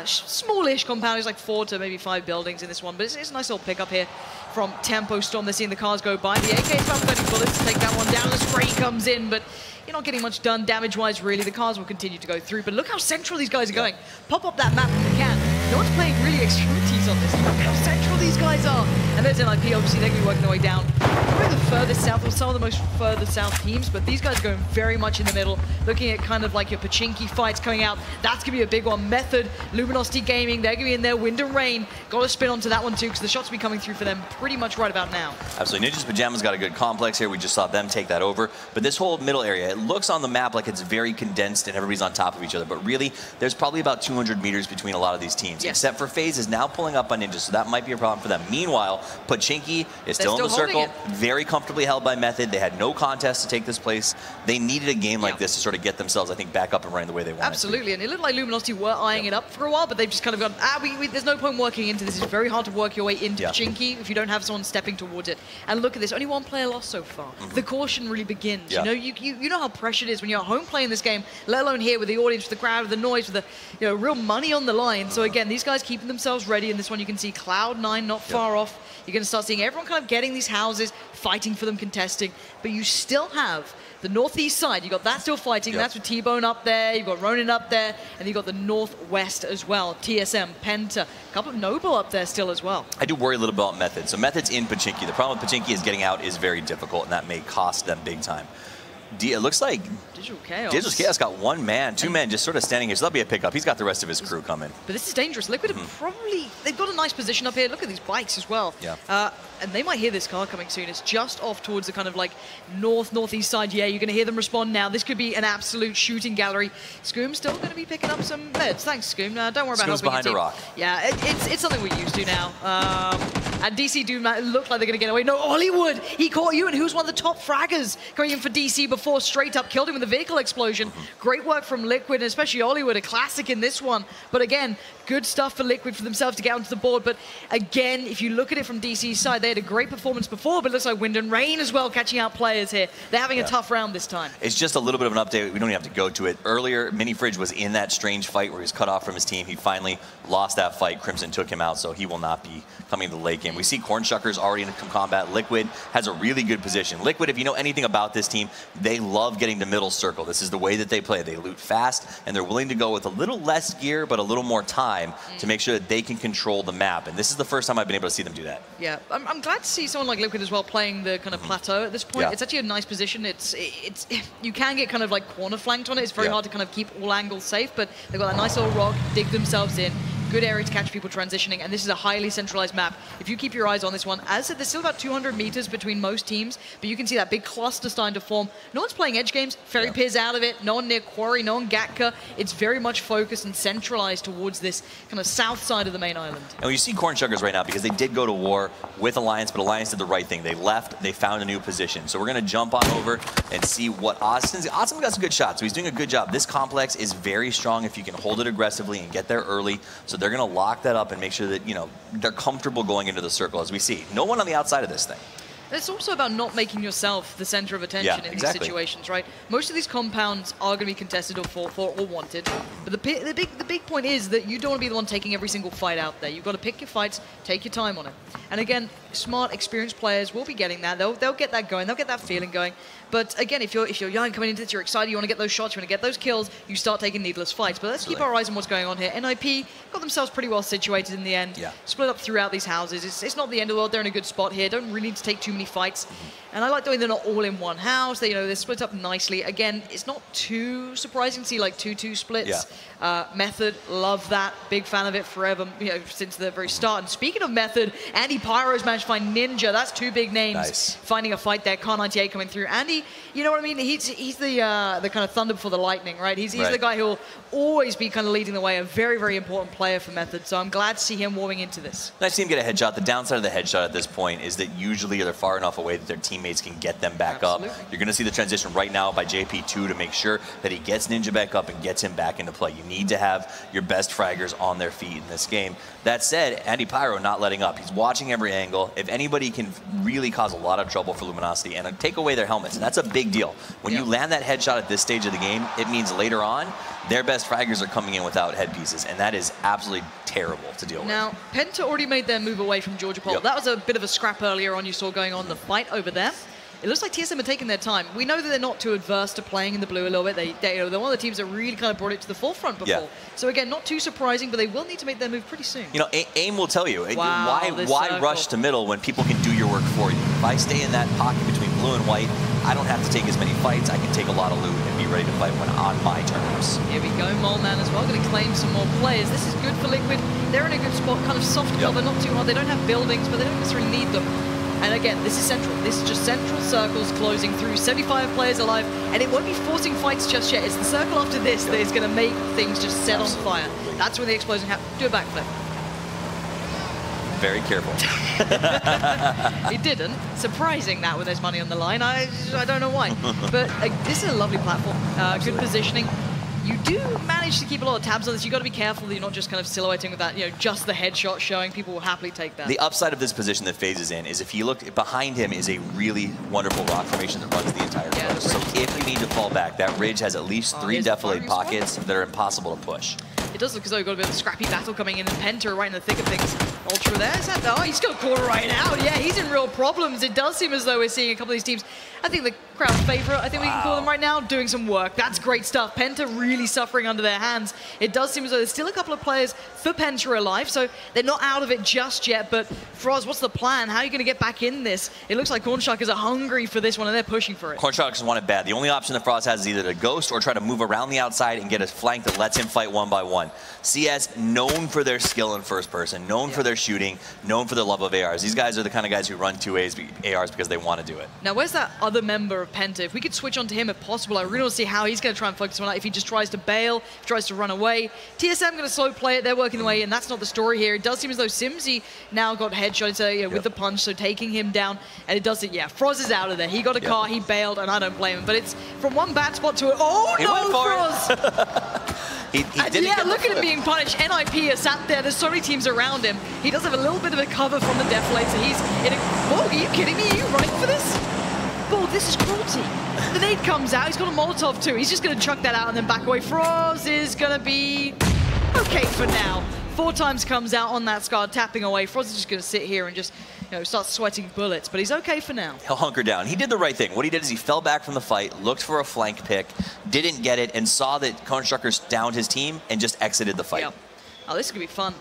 smallish compound. It's like 4 to maybe 5 buildings in this one, but it's a nice little pickup here from Tempo Storm. They're seeing the cars go by. The AK is about 30 bullets to take that one down. The spray comes in, but you're not getting much done damage-wise, really. The cars will continue to go through, but look how central these guys are going. Pop up that map if you can. No one's playing really extremities on this. Look how central these guys are. And there's NIP, obviously, they're going to be working their way down. Probably the furthest south, or some of the most furthest south teams, but these guys are going very much in the middle, looking at kind of like your Pachinki fights coming out. That's going to be a big one. Method, Luminosity Gaming, they're going to be in there. Wind and Rain, got to spin onto that one too, because the shots will be coming through for them pretty much right about now. Absolutely. Ninja's Pajamas got a good complex here. We just saw them take that over. But this whole middle area, it looks on the map like it's very condensed and everybody's on top of each other. But really, there's probably about 200 meters between a lot of these teams, except for FaZe is now pulling up on Ninja, so that might be a problem for them. Meanwhile, Pachinki is still in the circle, very comfortably held by Method. They had no contest to take this place. They needed a game like this to sort of get themselves, I think, back up and running the way they wanted. Absolutely, and it looked like Luminosity were eyeing it up for a while, but they've just kind of gone, there's no point working into this. It's very hard to work your way into Pachinki if you don't have someone stepping towards it. And look at this, only one player lost so far. The caution really begins. You know, you know how pressured it is when you're at home playing this game, let alone here with the audience, with the crowd, with the noise, with the real money on the line. So again, these guys keeping themselves ready. In this one, you can see Cloud9 not far off. You're going to start seeing everyone kind of getting these houses, fighting for them, contesting. But you still have the northeast side. You've got that still fighting. That's with T-Bone up there. You've got Ronin up there. And you've got the northwest as well. TSM, Penta, a couple of Noble up there still as well. I do worry a little about Method. So Method's in Pachinki. The problem with Pachinki is getting out is very difficult, and that may cost them big time. It looks like Digital Chaos got 1 man, 2 men just sort of standing here. So that'll be a pickup. He's got the rest of his crew coming. But this is dangerous. Liquid have probably, they've got a nice position up here. Look at these bikes as well. And they might hear this car coming soon. It's just off towards the kind of like northeast side. Yeah, you're going to hear them respond now. This could be an absolute shooting gallery. Scoom's still going to be picking up some meds. Thanks, Scoom. Don't worry about helping behind your a team. rock. Yeah, it's something we're used to now. And DC do look like they're going to get away. No, Hollywood, he caught you, and who's one of the top fraggers going in for DC before, straight up killed him with the vehicle explosion. Great work from Liquid, and especially Hollywood, a classic in this one. But again, good stuff for Liquid for themselves to get onto the board. But again, if you look at it from DC's side, they had a great performance before, but it looks like Wind and Rain as well catching out players here. They're having a tough round this time. It's just a little bit of an update. We don't even have to go to it. Earlier, Mini Fridge was in that strange fight where he was cut off from his team. He finally lost that fight. Crimson took him out, so he will not be coming to the late game. We see Cornshuckers already in combat. Liquid has a really good position. Liquid, if you know anything about this team, they love getting to middle circle. This is the way that they play. They loot fast, and they're willing to go with a little less gear, but a little more time to make sure that they can control the map. And this is the first time I've been able to see them do that. Yeah, I'm glad to see someone like Liquid as well playing the kind of plateau at this point. It's actually a nice position. It's you can get kind of like corner flanked on it. It's very hard to kind of keep all angles safe, but they've got that nice little rock, dig themselves in. Good area to catch people transitioning, and this is a highly centralized map. If you keep your eyes on this one, as I said, there's still about 200 meters between most teams, but you can see that big cluster starting to form. No one's playing edge games. Fairy Pier's out of it. No one near Quarry, no one Gatka. It's very much focused and centralized towards this kind of south side of the main island. And you see Cornshuckers right now because they did go to war with Alliance, but Alliance did the right thing. They left, they found a new position. So we're going to jump on over and see what Austin's got some good shots, so he's doing a good job. This complex is very strong if you can hold it aggressively and get there early. So they're going to lock that up and make sure that, you know, they're comfortable going into the circle, as we see. No one on the outside of this thing. It's also about not making yourself the center of attention in these situations, right? Most of these compounds are going to be contested or fought for or wanted, but the big point is that you don't want to be the one taking every single fight out there. You've got to pick your fights, take your time on it. And again, smart, experienced players will be getting that. They'll get that going. They'll get that feeling going. But again, if you're young coming into this, you're excited, you want to get those shots, you want to get those kills, you start taking needless fights. But let's keep our eyes on what's going on here. NIP got themselves pretty well situated in the end. Split up throughout these houses. It's not the end of the world. They're in a good spot here. Don't really need to take too many fights. And I like the way they're not all in one house. They're split up nicely. Again, it's not too surprising to see like 2-2 splits. Method, love that. Big fan of it forever, since the very start. And speaking of Method, Andy Pyro's managed to find Ninja. That's two big names finding a fight there. Car 98 coming through. Andy, you know what I mean? He's the kind of thunder before the lightning, right? He's the guy who will always be kind of leading the way. A very, very important player for Method. So I'm glad to see him warming into this. Nice to see him get a headshot. The downside of the headshot at this point is that usually they're far enough away that their teammates can get them back up. You're going to see the transition right now by JP2 to make sure that he gets Ninja back up and gets him back into play. You need to have your best fraggers on their feet in this game. That said, Andy Pyro not letting up. He's watching watching every angle. If anybody can really cause a lot of trouble for Luminosity and take away their helmets, and that's a big deal. When you land that headshot at this stage of the game, it means later on, their best fraggers are coming in without headpieces, and that is absolutely terrible to deal with. Now, Penta already made their move away from Georgia Pole. That was a bit of a scrap earlier on you saw going on, the fight over there. It looks like TSM are taking their time. We know that they're not too adverse to playing in the blue a little bit. They're one of the teams that really kind of brought it to the forefront before. So again, not too surprising, but they will need to make their move pretty soon. You know, AIM will tell you, Wow, why rush to middle when people can do your work for you? If I stay in that pocket between blue and white, I don't have to take as many fights. I can take a lot of loot and be ready to fight when on my terms. Here we go, Moleman as well, going to claim some more players. This is good for Liquid. They're in a good spot, kind of soft cover, not too hard. They don't have buildings, but they don't necessarily need them. And again, this is central. This is just central circles closing through 75 players alive, and it won't be forcing fights just yet. It's the circle after this that is going to make things just set on fire. That's when the explosion happens. Do a backflip. Very careful. He didn't. Surprising that when there's money on the line. I don't know why. But this is a lovely platform. Good positioning. You do manage to keep a lot of tabs on this. You've got to be careful that you're not just kind of silhouetting with that, just the headshot showing. People will happily take that. The upside of this position that FaZe is in is if you look behind him is a really wonderful rock formation that runs the entire coast. So if you need to fall back, that ridge has at least 3 defilade pockets that are impossible to push. It does look as though we've got a bit of a scrappy battle coming in, and Penta right in the thick of things. Ultra there. Is that, oh, he's got caught right out. Yeah, he's in real problems. It does seem as though we're seeing a couple of these teams. I think the crowd's favorite, I think we can call them right now, doing some work. That's great stuff. Penta really suffering under their hands. It does seem as though there's still a couple of players for Penta alive, so they're not out of it just yet. But Froz, what's the plan? How are you going to get back in this? It looks like Cornshuckers are hungry for this one, and they're pushing for it. Cornshuckers want it bad. The only option that Froz has is either to ghost or try to move around the outside and get a flank that lets him fight 1 by 1. CS, known for their skill in first person, known for their shooting, known for their love of ARs. These guys are the kind of guys who run 2 ARs because they want to do it. Now, where's that other member of Penta? If we could switch onto him if possible, I really want to see how he's going to try and focus one out. If he just tries to bail, if he tries to run away. TSM going to slow play it. They're working the way, and that's not the story here. It does seem as though Simsy now got headshot with the punch, so taking him down. And it does it, Froz is out of there. He got a car, he bailed, and I don't blame him. But it's from one bad spot to oh no, Froz! He didn't look at him being punished. NIP is sat there. There's so many teams around him. He does have a little bit of a cover from the defilade, so he's in a... Whoa, are you kidding me? Are you running for this? Bull, this is cruelty. The nade comes out. He's got a Molotov too. He's just going to chuck that out and then back away. Froz is going to be okay for now. 4 times comes out on that Scar, tapping away. Froz is just going to sit here and just start sweating bullets, but he's okay for now. He'll hunker down. He did the right thing. What he did is he fell back from the fight, looked for a flank pick, didn't get it, and saw that Cornshuckers downed his team and just exited the fight. Yep. Oh, this is going to be fun.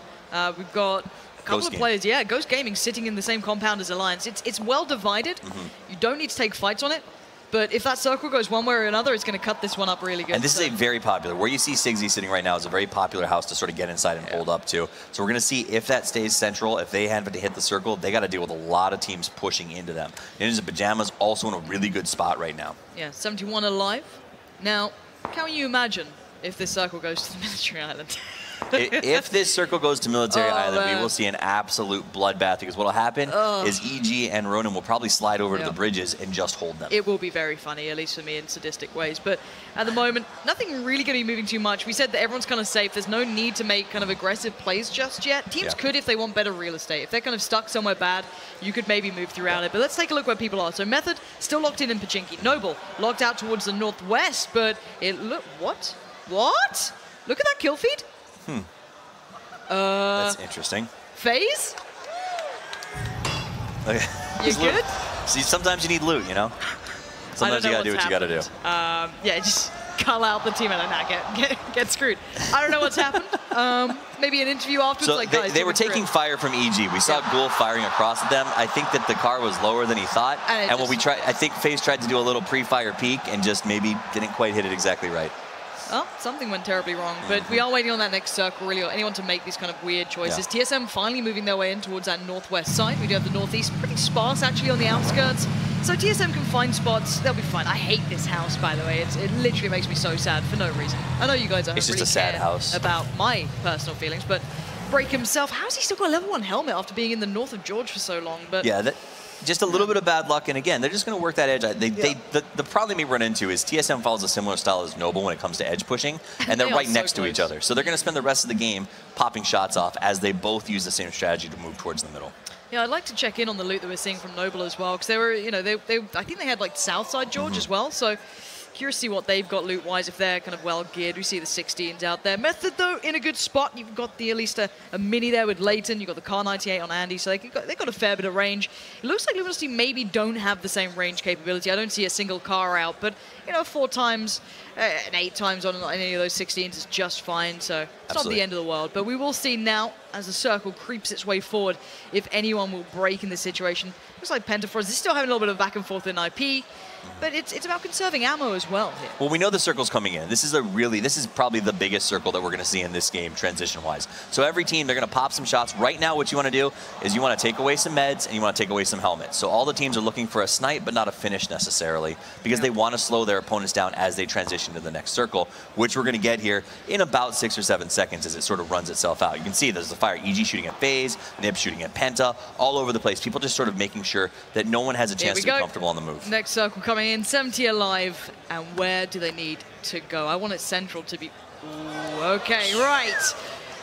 We've got a couple of players, Ghost Gaming sitting in the same compound as Alliance. It's well divided. You don't need to take fights on it. But if that circle goes one way or another, it's going to cut this one up really good. And this is a very popular, where you see Sigsy sitting right now is a very popular house to sort of get inside and hold up to. So we're going to see if that stays central. If they have to hit the circle, they got to deal with a lot of teams pushing into them. Ninjas and Pajamas also in a really good spot right now. Yeah, 71 alive. Now, can you imagine if this circle goes to the military island? If this circle goes to Military Island, we will see an absolute bloodbath, because what will happen is EG and Ronan will probably slide over to the bridges and just hold them. It will be very funny, at least for me, in sadistic ways. But at the moment, nothing really going to be moving too much. We said that everyone's kind of safe. There's no need to make kind of aggressive plays just yet. Teams could if they want better real estate. If they're kind of stuck somewhere bad, you could maybe move throughout it. But let's take a look where people are. So Method still locked in Pachinki. Noble locked out towards the northwest, but it look what? What? Look at that kill feed. That's interesting. FaZe? Okay. You good? See, sometimes you need loot, Sometimes you gotta do what you gotta do. Just cull out the team and then get screwed. I don't know what's happened. Maybe an interview afterwards. So like, guys, they were taking fire from EG. We saw Ghoul firing across at them. I think that the car was lower than he thought. And when we tried, I think FaZe tried to do a little pre-fire peek and just maybe didn't quite hit it exactly right. Oh, something went terribly wrong, but we are waiting on that next circle, really, or anyone to make these kind of weird choices. TSM finally moving their way in towards that northwest side. We do have the northeast, pretty sparse, actually, on the outskirts. So TSM can find spots. They'll be fine. I hate this house, by the way. It literally makes me so sad for no reason. I know you guys don't really care about my personal feelings, but Break himself, how's he still got a level 1 helmet after being in the north of George for so long? But yeah, just a little bit of bad luck, and again, they're just going to work that edge. The problem they run into is TSM follows a similar style as Noble when it comes to edge pushing, and they're right next to each other. So they're going to spend the rest of the game popping shots off as they both use the same strategy to move towards the middle. Yeah, I'd like to check in on the loot that we're seeing from Noble as well, because they were, you know, I think they had like Southside George as well, so curious to see what they've got loot-wise, if they're kind of well geared. We see the 16s out there. Method, though, in a good spot. You've got at least a mini there with Leighton. You've got the Car 98 on Andy, so they've got a fair bit of range. It looks like Luminosity maybe don't have the same range capability. I don't see a single car out, but, you know, 4 times and 8 times on any of those 16s is just fine, so it's not the end of the world. But we will see now, as the circle creeps its way forward, if anyone will break in this situation. Looks like Pentafrost is still having a little bit of back and forth in IP, but it's about conserving ammo as well here. Well, we know the circle's coming in. This is probably the biggest circle that we're going to see in this game, transition-wise. So every team, they're going to pop some shots. Right now, what you want to do is you want to take away some meds and you want to take away some helmets. So all the teams are looking for a snipe, but not a finish necessarily, because they want to slow their opponents down as they transition to the next circle, which we're going to get here in about 6 or 7 seconds as it sort of runs itself out. You can see there's the fire EG shooting at FaZe, Nib shooting at Penta, all over the place. People just sort of making sure that no one has a chance to be comfortable on the move. Next circle coming in, 70 alive, and where do they need to go? I want it central to be... Ooh, okay, right.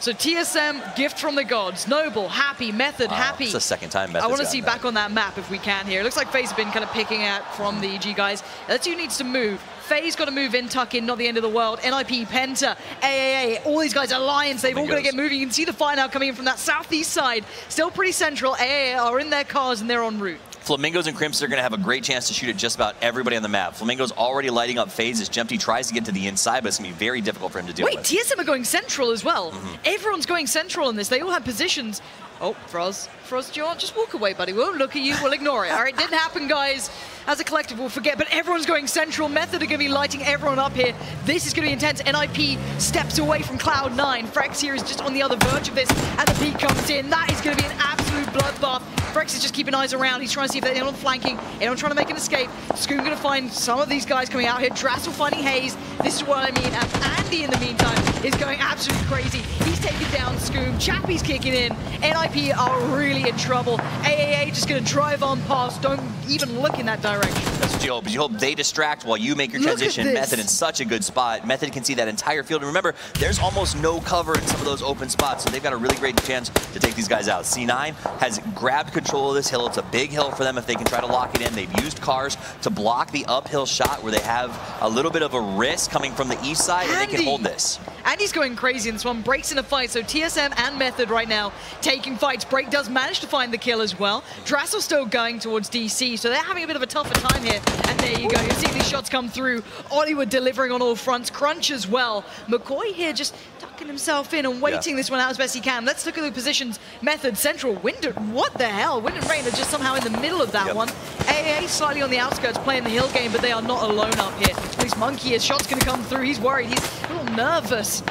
So TSM, gift from the gods. Noble, happy. Method, happy. It's the second time Method's I want to see back on that map if we can here. It looks like FaZe has been kind of picking at from the EG guys. That's who needs to move. FaZe got to move in, tuck in, not the end of the world. NIP, Penta, AAA, all these guys, Alliance, they've all got to get moving. You can see the fire now coming in from that southeast side. Still pretty central. AAA are in their cars and they're en route. Flamingos and Crimson are going to have a great chance to shoot at just about everybody on the map. Flamingo's already lighting up FaZe as Jempty tries to get to the inside, but it's going to be very difficult for him to deal with. Wait, TSM are going central as well. Everyone's going central in this. They all have positions. Oh, Froz, do you want? Just walk away, buddy. We won't look at you. We'll ignore it. All right, didn't happen, guys. As a collective, we'll forget. But everyone's going central. Method are going to be lighting everyone up here. This is going to be intense. NIP steps away from Cloud9. Frex here is just on the other verge of this. And the peak comes in. That is going to be an absolute bloodbath. Frex is just keeping eyes around. He's trying to see if there's anyone flanking, anyone trying to make an escape. Scoom going to find some of these guys coming out here. Drassel finding Hayes. This is what I mean. And Andy, in the meantime, is going absolutely crazy. He's taking down Scoom. Chappie's kicking in. NIP are really in trouble. AAA just going to drive on past. Don't even look in that direction. That's what you hope. You hope they distract while you make your transition. Method in such a good spot. Method can see that entire field. And remember, there's almost no cover in some of those open spots, so they've got a really great chance to take these guys out. C9 has grabbed control of this hill. It's a big hill for them if they can try to lock it in. They've used cars to block the uphill shot where they have a little bit of a risk coming from the east side, and they can hold this. Andy's going crazy in this one. Breaks in a fight, so TSM and Method right now taking fights. Break does manage to find the kill as well. Drassel still going towards DC, so they're having a bit of a tougher time here. And there you go. You're seeing these shots come through. Hollywood delivering on all fronts. Crunch as well. McCoy here just tucking himself in and waiting this one out as best he can. Let's look at the positions. Method, Central, Wind. What the hell? Wind and Rain are just somehow in the middle of that one. AA slightly on the outskirts playing the hill game, but they are not alone up here. At least Monkey, his shot's going to come through. He's worried. He's a little nervous.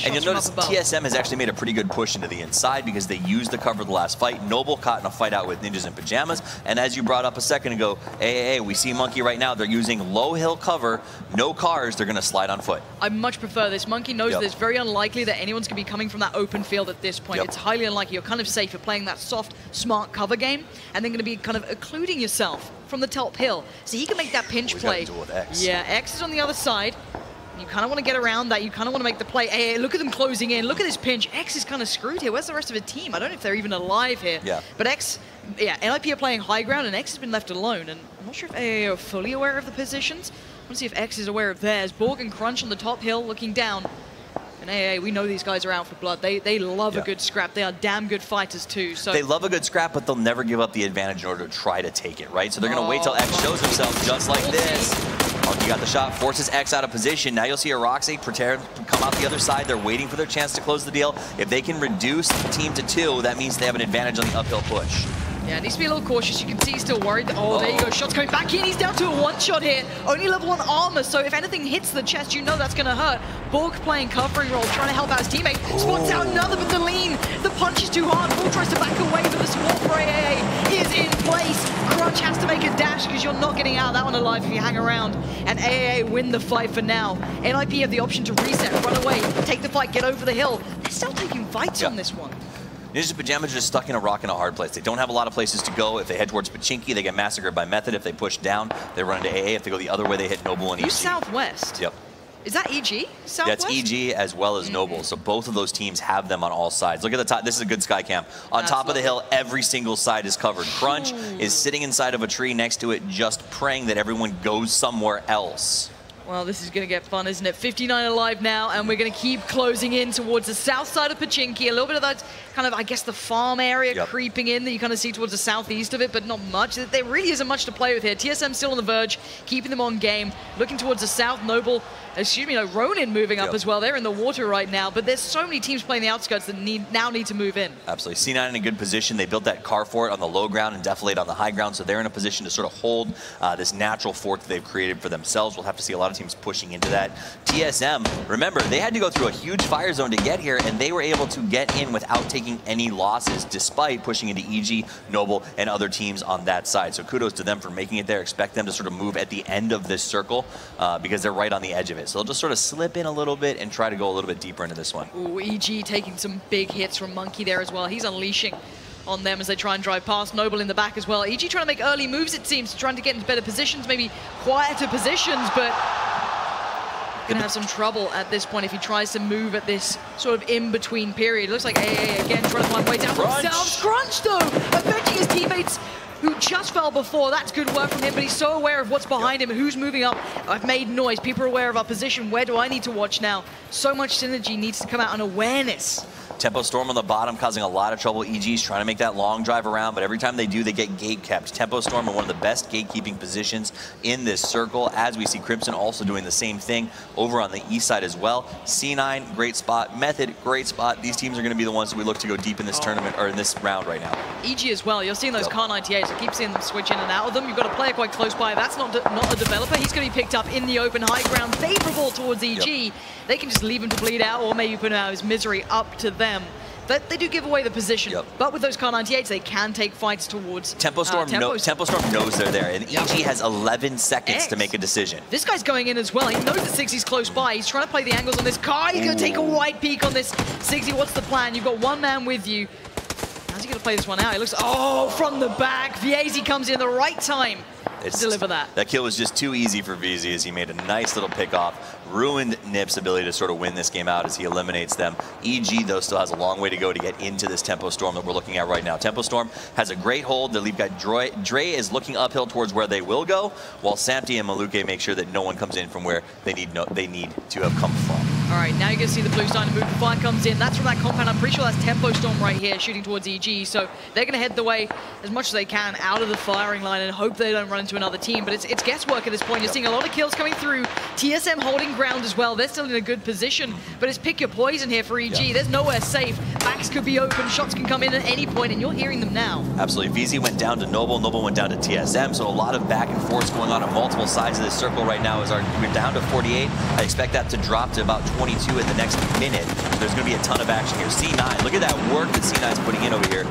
And you'll notice TSM has actually made a pretty good push into the inside because they used the cover of the last fight. Noble caught in a fight out with Ninjas in Pajamas. And as you brought up a second ago, AAA, we see Monkey right now. They're using low hill cover, no cars. They're going to slide on foot. I much prefer this. Monkey knows that it's very unlikely that anyone's going to be coming from that open field at this point. It's highly unlikely. You're kind of safe. You're playing that soft, smart cover game. And then going to be kind of occluding yourself from the top hill. So he can make that pinch play. Yeah, X is on the other side. You kind of want to get around that. You kind of want to make the play. Hey, look at them closing in. Look at this pinch. X is kind of screwed here. Where's the rest of the team? I don't know if they're even alive here. But X, NIP are playing high ground, and X has been left alone. And I'm not sure if AA are fully aware of the positions. I want to see if X is aware of theirs. Borg and Crunch on the top hill looking down. And AA, we know these guys are out for blood. They love a good scrap. They are damn good fighters too. So they love a good scrap, but they'll never give up the advantage in order to try to take it, right? So they're going to wait till X shows himself just like this. Monkey got the shot, forces X out of position. Now you'll see a Roxy pretend to come out the other side. They're waiting for their chance to close the deal. If they can reduce the team to 2, that means they have an advantage on the uphill push. Yeah, needs to be a little cautious. You can see he's still worried. Oh, there you go. Shots coming back in. He's down to a one-shot here. Only level 1 armor, so if anything hits the chest, you know that's going to hurt. Borg playing covering role, trying to help out his teammate. Spots out another, but the lean. The punch is too hard. Borg tries to back away, but the swap for AA is in place. Crunch has to make a dash because you're not getting out of that one alive if you hang around. And AA win the fight for now. NIP have the option to reset, run away, take the fight, get over the hill. They're still taking fights on this one. Ninjas in Pajamas are just stuck in a rock and a hard place. They don't have a lot of places to go. If they head towards Pachinki, they get massacred by Method. If they push down, they run into AA. If they go the other way, they hit Noble and EC. Southwest. Yep. Is that EG? Southwest? That's EG as well as Noble. So both of those teams have them on all sides. Look at the top. This is a good sky cam. On top of the hill, every single side is covered. Crunch is sitting inside of a tree next to it, just praying that everyone goes somewhere else. Well, this is going to get fun, isn't it? 59 alive now, and we're going to keep closing in towards the south side of Pochinki. A little bit of that kind of, I guess, the farm area creeping in that you kind of see towards the southeast of it, but not much. There really isn't much to play with here. TSM still on the verge, keeping them on game. Looking towards the south, Noble, excuse me, Ronin moving up as well. They're in the water right now, but there's so many teams playing the outskirts that now need to move in. Absolutely. C9 in a good position. They built that car fort on the low ground and Defilade on the high ground, so they're in a position to sort of hold this natural fort that they've created for themselves. We'll have to see a lot of teams pushing into that. TSM, remember, they had to go through a huge fire zone to get here, and they were able to get in without taking any losses, despite pushing into EG, Noble, and other teams on that side. So kudos to them for making it there. Expect them to sort of move at the end of this circle because they're right on the edge of it. So they'll just sort of slip in a little bit and try to go a little bit deeper into this one. Ooh, EG taking some big hits from Monkey there as well. He's unleashing on them as they try and drive past. Noble in the back as well. EG trying to make early moves, it seems, trying to get into better positions, maybe quieter positions, but gonna have some trouble at this point if he tries to move at this sort of in-between period. It looks like AA again trying to find way down themselves. Crunch though, affecting his teammates who just fell before. That's good work from him, but he's so aware of what's behind him and who's moving up. I've made noise. People are aware of our position. Where do I need to watch now? So much synergy needs to come out and awareness. Tempo Storm on the bottom causing a lot of trouble. EG's trying to make that long drive around, but every time they do, they get gate kept. Tempo Storm in one of the best gatekeeping positions in this circle, as we see Crimson also doing the same thing over on the east side as well. C9, great spot. Method, great spot. These teams are going to be the ones that we look to go deep in this tournament, or in this round right now. EG as well. You're seeing those Car 98s. I keep seeing them switch in and out of them. You've got a player quite close by. That's not a developer. He's going to be picked up in the open high ground, favorable towards EG. They can just leave him to bleed out, or maybe put out his misery, up to them. That they do give away the position, but with those Car 98s, they can take fights towards Tempo Storm. Tempo Storm knows they're there, and EG has 11 seconds to make a decision. This guy's going in as well. He knows that 60's close by. He's trying to play the angles on this car. He's going to take a wide peek on this. 60, what's the plan? You've got one man with you. How's he going to play this one out? It looks, from the back. Viezi comes in at the right time to deliver that. That kill was just too easy for VZ as he made a nice little pick off. Ruined Nip's ability to sort of win this game out as he eliminates them. EG, though, still has a long way to go to get into this Tempo Storm that we're looking at right now. Tempo Storm has a great hold. The lead guy Dre is looking uphill towards where they will go, while Samti and Maluke make sure that no one comes in from where they need to have come from. All right, now you're going to see the blue starting to move. The fire comes in. That's from that compound. I'm pretty sure that's Tempo Storm right here shooting towards EG. So they're going to head the way as much as they can out of the firing line and hope they don't run into another team. But it's guesswork at this point. You're seeing a lot of kills coming through. TSM holding ground as well. They're still in a good position. But it's pick your poison here for EG. There's nowhere safe. Backs could be open. Shots can come in at any point, and you're hearing them now. Absolutely. VZ went down to Noble. Noble went down to TSM. So a lot of back and forth going on multiple sides of this circle right now. We're down to 48. I expect that to drop to about 22 in the next minute. There's going to be a ton of action here. C9, look at that work that C9's putting in over here.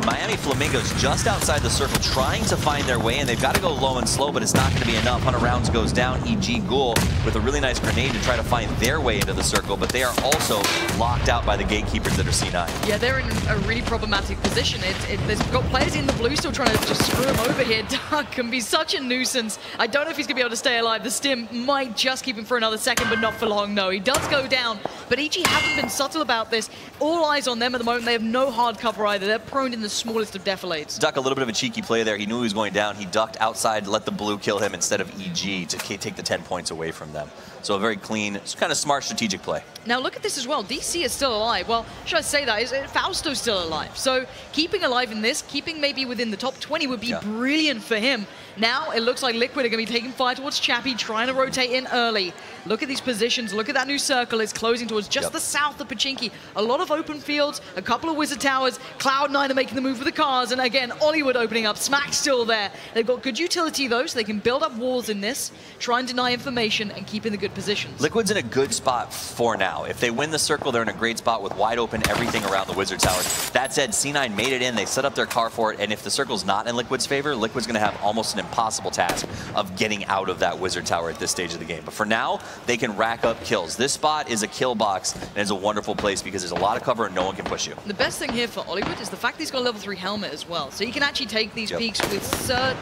Miami Flamingos just outside the circle trying to find their way, and they've got to go low and slow, but it's not going to be enough. 100 rounds goes down. EG Ghoul with a really nice grenade to try to find their way into the circle, but they are also locked out by the gatekeepers that are C9. Yeah, they're in a really problematic position. There's got players in the blue still trying to just screw him over here. Dark can be such a nuisance. I don't know if he's going to be able to stay alive. The stim might just keep him for another second, but not for long. No, he does go down, but EG haven't been subtle about this. All eyes on them at the moment. They have no hard cover either. They're prone in the smallest of defilades. Duck a little bit of a cheeky play there. He knew he was going down. He ducked outside, let the blue kill him instead of EG to take the 10 points away from them. So a very clean, kind of smart strategic play. Now look at this as well. DC is still alive. Well, should I say that? Is Fausto's still alive? So keeping alive in this, keeping maybe within the top 20 would be brilliant for him. Now it looks like Liquid are going to be taking fire towards Chappie, trying to rotate in early. Look at these positions. Look at that new circle. It's closing towards just the south of Pochinki. A lot of open fields, a couple of Wizard Towers. Cloud9 are making the move with the cars. And again, Hollywood opening up. Smack's still there. They've got good utility, though, so they can build up walls in this, try and deny information, and keep in the good positions. Liquid's in a good spot for now. If they win the circle, they're in a great spot with wide open everything around the Wizard Tower. That said, C9 made it in. They set up their car for it. And if the circle's not in Liquid's favor, Liquid's going to have almost an impossible task of getting out of that Wizard Tower at this stage of the game. But for now, they can rack up kills. This spot is a kill box, and it's a wonderful place because there's a lot of cover and no one can push you. The best thing here for Hollywood is the fact that he's got a level 3 helmet as well. So he can actually take these peaks with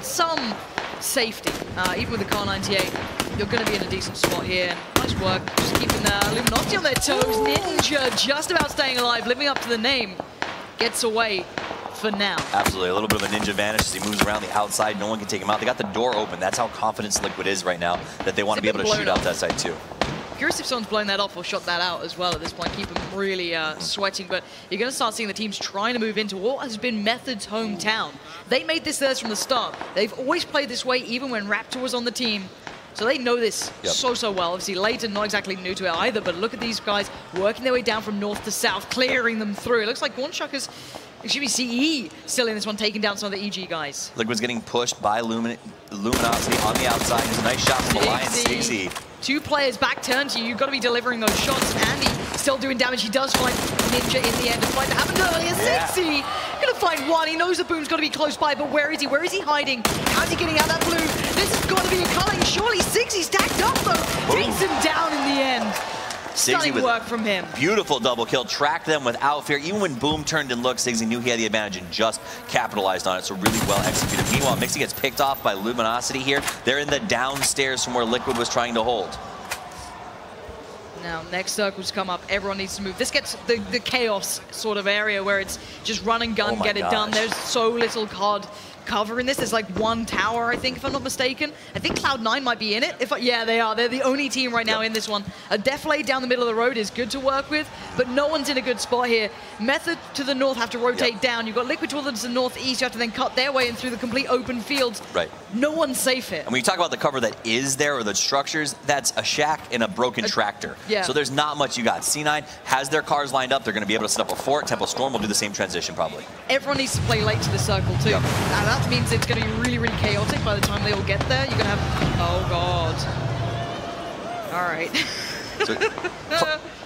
some safety. Even with the Car 98, you're going to be in a decent spot here. And Nice work, just keeping Luminosity on their toes. Ninja just about staying alive, living up to the name. Gets away for now. Absolutely, a little bit of a ninja advantage as he moves around the outside. No one can take him out. They got the door open. That's how confident Liquid is right now, that they want to be able to shoot out that side too. Curious if someone's blown that off or shot that out as well at this point. Keep them really sweating, but you're going to start seeing the teams trying to move into what has been Method's hometown. They made this theirs from the start. They've always played this way, even when Raptor was on the team. So they know this so well. Obviously, Layton not exactly new to it either, but look at these guys working their way down from north to south, clearing them through. It looks like Warnshuckers, excuse me, CE still in this one, taking down some of the EG guys. Liquid's getting pushed by Luminosity on the outside. There's a nice shot from Alliance. Sigzy. 2 players back turn to you. You've got to be delivering those shots. Andy still doing damage. He does find Ninja in the end, despite that happened earlier. Sigzy gonna find one. He knows the boom's got to be close by, but where is he? Where is he hiding? How's he getting out that blue? This has got to be a culling. Surely Sigzy's stacked up though. Takes him down in the end. Stunning work from him. Beautiful double kill. Tracked them without fear. Even when Boom turned and looked, Sigzy knew he had the advantage and just capitalized on it. So really well executed. Meanwhile, Mixie gets picked off by Luminosity here. They're in the downstairs from where Liquid was trying to hold. Now, next circles come up. Everyone needs to move. This gets the chaos sort of area where it's just run and gun, get it done. There's so little COD cover in this. There's like 1 tower, I think, if I'm not mistaken. I think Cloud9 might be in it. Yeah, they are. They're the only team right now in this one. A deflate down the middle of the road is good to work with, but no one's in a good spot here. Method to the north have to rotate down. You've got Liquid towards the northeast. You have to then cut their way in through the complete open fields. Right. No one's safe here. And when you talk about the cover that is there, or the structures, that's a shack and a broken tractor. Yeah. So there's not much you got. C9 has their cars lined up. They're going to be able to set up a fort. Temple Storm will do the same transition probably. Everyone needs to play late to the circle too. Now that means it's going to be really, really chaotic by the time they all get there. You're going to have... Oh, God. All right. So,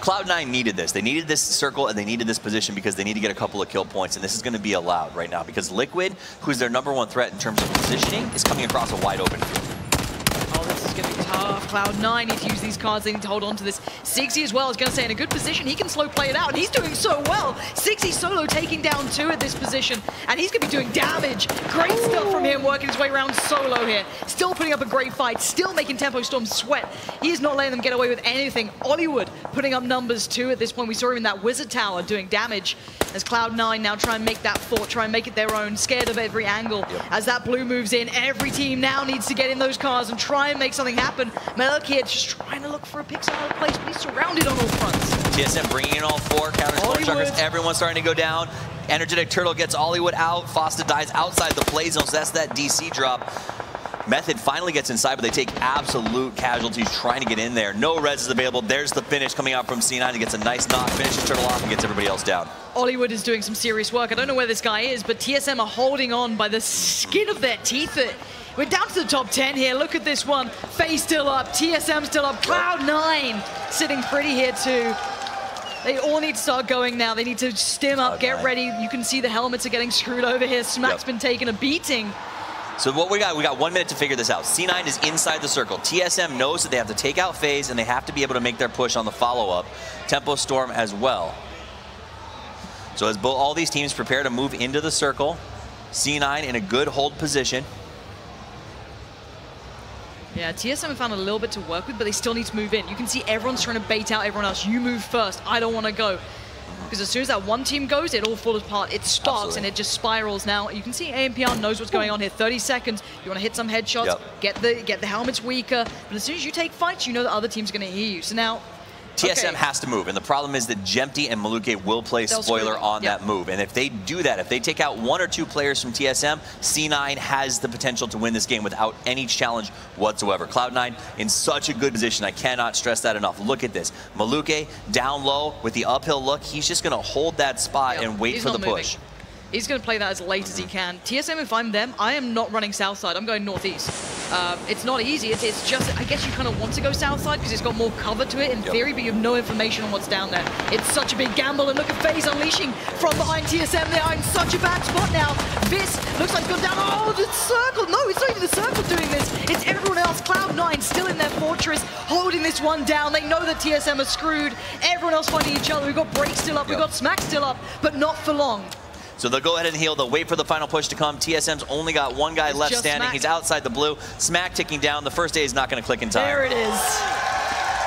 Cloud9 needed this. They needed this circle and they needed this position because they need to get a couple of kill points, and this is going to be allowed right now because Liquid, who's their #1 threat in terms of positioning, is coming across a wide open field. Oh, this is going to be tough. Cloud9 need to use these cards. They need to hold on to this. Sigzy as well is going to stay in a good position. He can slow play it out, and he's doing so well. Sigzy solo taking down 2 at this position, and he's going to be doing damage. Great stuff from him, working his way around solo here. Still putting up a great fight, still making Tempo Storm sweat. He is not letting them get away with anything. Hollywood putting up numbers too at this point. We saw him in that Wizard Tower doing damage as Cloud9 now try and make that fort, try and make it their own, scared of every angle. As that blue moves in, every team now needs to get in those cars and try and make something happen. Melk here just trying to look for a pixel out of place, but he's surrounded on all fronts. TSM bringing in all 4 counters, Warnshuckers, everyone's starting to go down. Energetic Turtle gets Hollywood out. Fosta dies outside the play zone, so that's that DC drop. Method finally gets inside, but they take absolute casualties trying to get in there. No res is available. There's the finish coming out from C9. He gets a nice knock, finishes Turtle off, and gets everybody else down. Hollywood is doing some serious work. I don't know where this guy is, but TSM are holding on by the skin of their teeth. We're down to the top 10 here. Look at this one. FaZe still up, TSM still up, Cloud9 sitting pretty here too. They all need to start going now. They need to stim up, get ready. You can see the helmets are getting screwed over here. Smack's been taking a beating. So what we got 1 minute to figure this out. C9 is inside the circle. TSM knows that they have to take out FaZe and they have to be able to make their push on the follow-up. Tempo Storm as well. So as all these teams prepare to move into the circle, C9 in a good hold position. Yeah, TSM have found a little bit to work with, but they still need to move in. You can see everyone's trying to bait out everyone else. You move first. I don't want to go. Because as soon as that one team goes, it all falls apart. It starts and it just spirals. Now, you can see AMPR knows what's going on here. 30 seconds. You want to hit some headshots, get the helmets weaker. But as soon as you take fights, you know the other team's going to hear you. So now... TSM has to move, and the problem is that Jempty and Maluke will play spoiler on that move. And if they do that, if they take out 1 or 2 players from TSM, C9 has the potential to win this game without any challenge whatsoever. Cloud9 in such a good position. I cannot stress that enough. Look at this. Maluke down low with the uphill look. He's just going to hold that spot and wait for the push. He's going to play that as late as he can. TSM, if I'm them, I am not running south side. I'm going northeast. It's not easy. It's just, I guess you kind of want to go south side because it's got more cover to it in theory, but you have no information on what's down there. It's such a big gamble, and look at FaZe unleashing from behind TSM. They are in such a bad spot now. This looks like it's gone down. Oh, the circle. No, it's not even the circle doing this. It's everyone else. Cloud9 still in their fortress, holding this one down. They know that TSM are screwed. Everyone else fighting each other. We've got Break still up. We've got Smack still up, but not for long. So they'll go ahead and heal. They'll wait for the final push to come. TSM's only got 1 guy left standing. Smack. He's outside the blue. Smack ticking down. The first day is not going to click in time. There it is.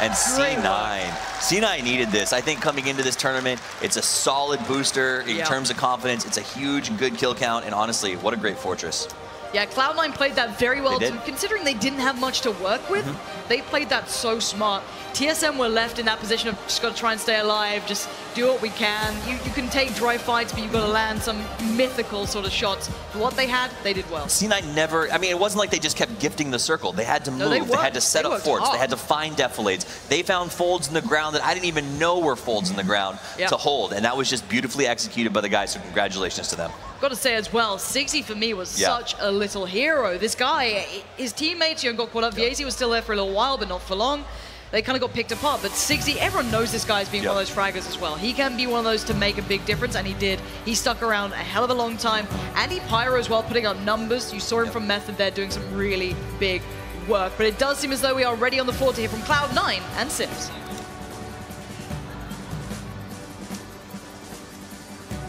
And C9 needed this. I think coming into this tournament, it's a solid booster in terms of confidence. It's a huge, good kill count, and honestly, what a great fortress. Yeah, Cloud9 played that very well too. Considering they didn't have much to work with, they played that so smart. TSM were left in that position of just got to try and stay alive, just do what we can. You can take dry fights, but you've got to land some mythical sort of shots. For what they had, they did well. C9 never, I mean, it wasn't like they just kept gifting the circle. They had to move, they had to set up forts, they had to find defilades. They found folds in the ground that I didn't even know were folds in the ground to hold, and that was just beautifully executed by the guys, so congratulations to them. Got to say as well, Sigzy for me was such a little hero. This guy, his teammates, got caught up. Viesi was still there for a little while, but not for long. They kind of got picked apart, but Sigzy, everyone knows this guy as being one of those fraggers as well. He can be one of those to make a big difference, and he did. He stuck around a hell of a long time. Andy Pyro as well, putting up numbers. You saw him from Method there doing some really big work, but it does seem as though we are ready on the floor to hear from Cloud9 and Sims.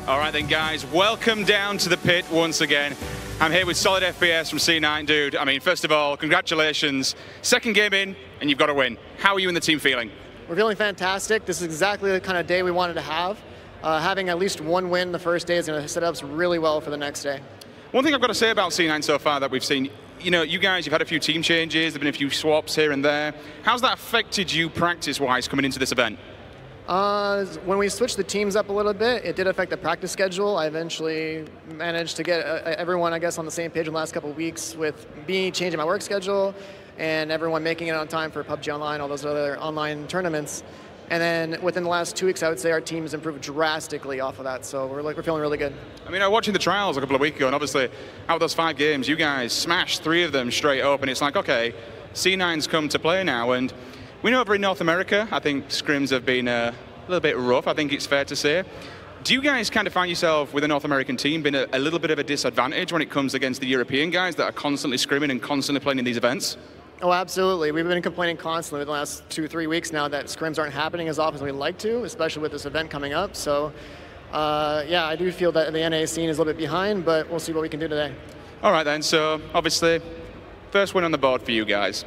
All right then, guys, welcome down to the pit once again. I'm here with solid FPS from C9, dude. I mean, first of all, congratulations. Second game in, and you've got to win. How are you and the team feeling? We're feeling fantastic. This is exactly the kind of day we wanted to have. Having at least one win the first day is going to set us really well for the next day. One thing I've got to say about C9 so far that we've seen, you guys, you've had a few team changes, there have been a few swaps here and there. How's that affected you practice-wise coming into this event? When we switched the teams up a little bit, it did affect the practice schedule. I eventually managed to get everyone, I guess, on the same page in the last couple of weeks with me changing my work schedule and everyone making it on time for PUBG Online, all those other online tournaments. And then within the last 2 weeks, I would say our team has improved drastically off of that. So we're feeling really good. I mean, I was watching the trials a couple of weeks ago, and obviously out of those 5 games, you guys smashed 3 of them straight up, and it's like, okay, C9's come to play now, and we know over in North America, I think scrims have been a little bit rough, I think it's fair to say. Do you guys kind of find yourself with the North American team being a little bit of a disadvantage when it comes against the European guys that are constantly scrimming and constantly playing in these events? Oh, absolutely. We've been complaining constantly the last 2-3 weeks now that scrims aren't happening as often as we'd like to, especially with this event coming up. So, yeah, I do feel that the NA scene is a little bit behind, but we'll see what we can do today. All right, then. So, obviously, first win on the board for you guys.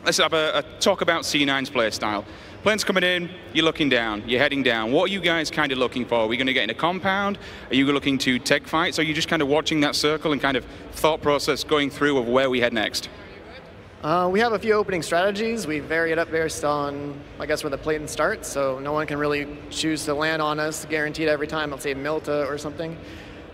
Let's have a talk about C9's play style. Planes coming in, you're looking down, you're heading down. What are you guys kind of looking for? Are we going to get in a compound? Are you looking to tech fights? Or are you just kind of watching that circle and kind of thought process going through of where we head next? We have a few opening strategies. We vary it up based on, I guess, where the plane starts, so no one can really choose to land on us guaranteed every time, let's say Milta or something.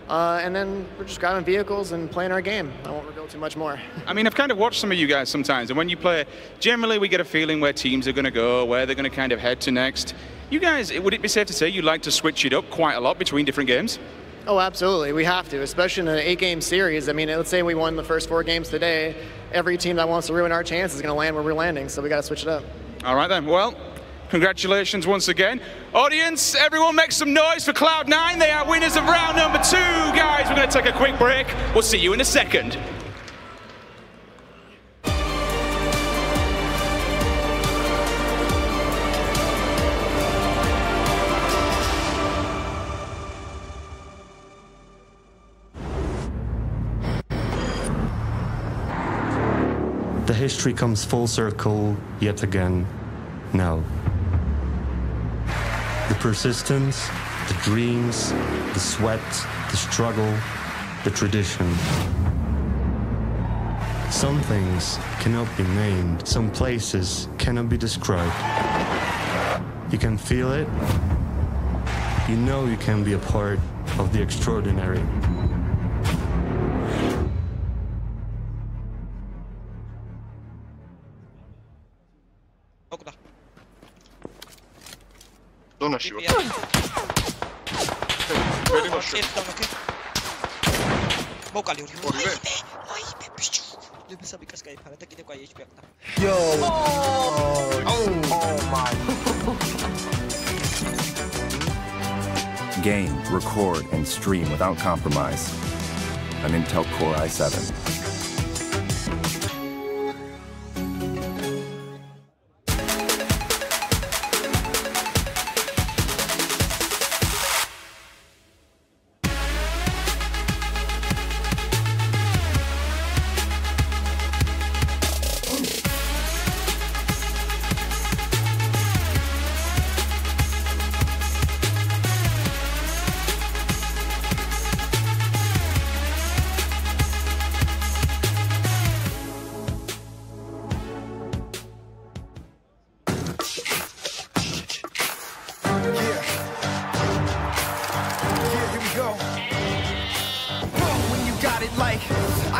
And then we're just grabbing vehicles and playing our game. I won't reveal too much more. I mean, I've kind of watched some of you guys sometimes, and when you play, generally we get a feeling where teams are going to go, where they're going to kind of head to next. You guys, would it be safe to say you like to switch it up quite a lot between different games? Oh, absolutely. We have to, especially in an 8-game series. I mean, let's say we won the first 4 games today. Every team that wants to ruin our chance is going to land where we're landing, so we got to switch it up. All right, then. Well, congratulations once again. Audience, everyone make some noise for Cloud9. They are winners of round number 2. Guys, we're going to take a quick break. We'll see you in a second. The history comes full circle yet again now. The persistence, the dreams, the sweat, the struggle, the tradition. Some things cannot be named, some places cannot be described. You can feel it, you know you can be a part of the extraordinary. Don't shoot. Yo! Oh my. Game, record, and stream without compromise. An Intel Core i7.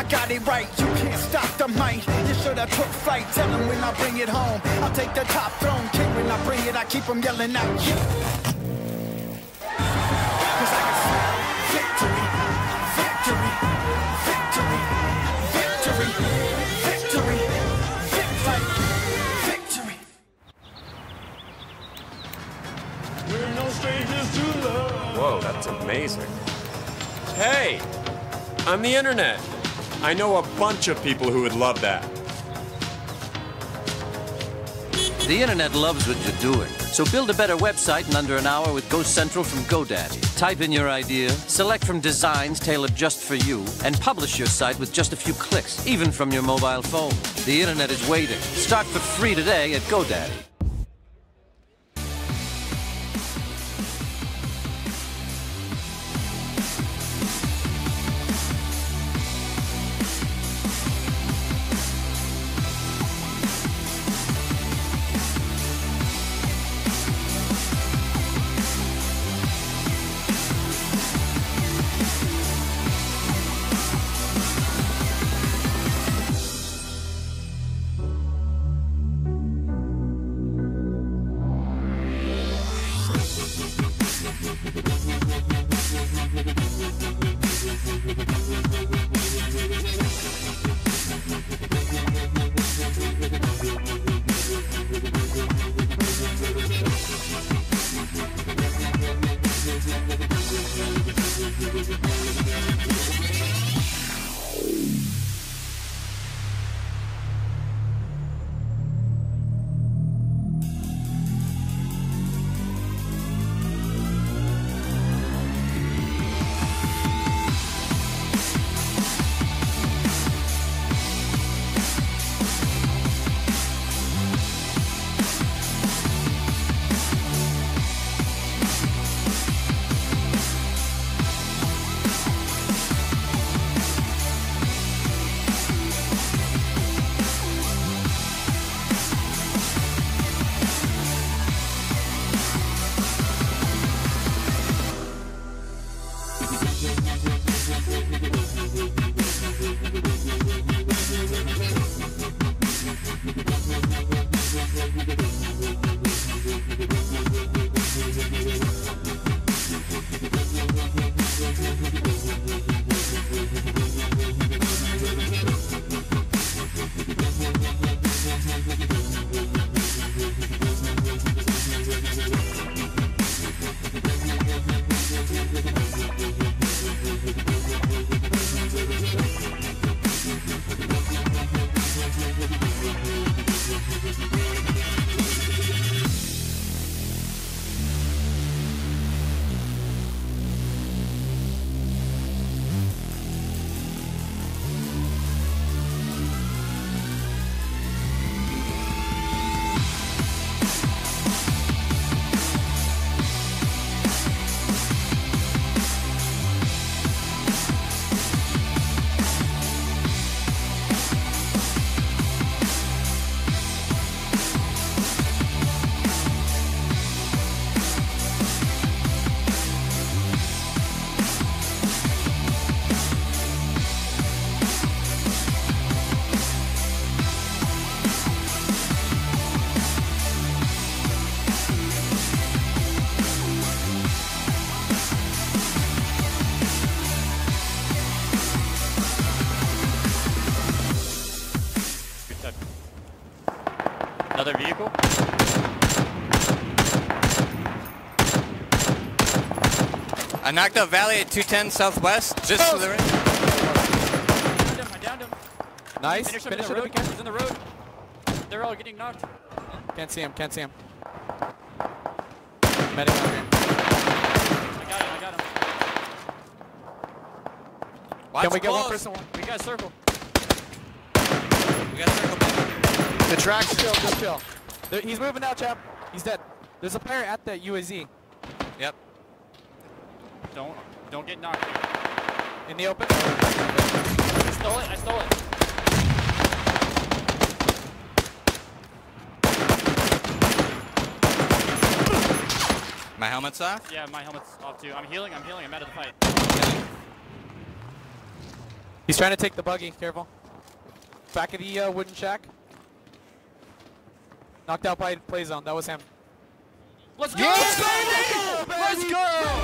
got it right, you can't stop the mic. You should have took flight, tell them when I bring it home. I'll take the top throne, king when I bring it, I keep them yelling out. Yeah. Cause I can smell victory, victory, victory, victory, victory, victory, victory. We're no strangers to love. Whoa, that's amazing. Hey, on the internet, I know a bunch of people who would love that. The internet loves what you're doing. So build a better website in under an hour with Go Central from GoDaddy. Type in your idea, select from designs tailored just for you, and publish your site with just a few clicks, even from your mobile phone. The internet is waiting. Start for free today at GoDaddy. Another vehicle. I knocked out Valley at 210 southwest, just to the right. I downed him. Nice. Finish him in the road. He's in the road. They're all getting knocked. Can't see him, can't see him. Medic out here. I got him. Can we get one person? We got a circle. We got a circle back. The track's still, just chill. He's moving now, chap. He's dead. There's a player at the UAZ. Yep. Don't get knocked. In the open. I stole it. My helmet's off? Yeah, my helmet's off too. I'm healing, I'm out of the fight. He's trying to take the buggy. Careful. Back of the wooden shack. Knocked out by play zone. That was him. Let's go! Yes, baby! Let's go!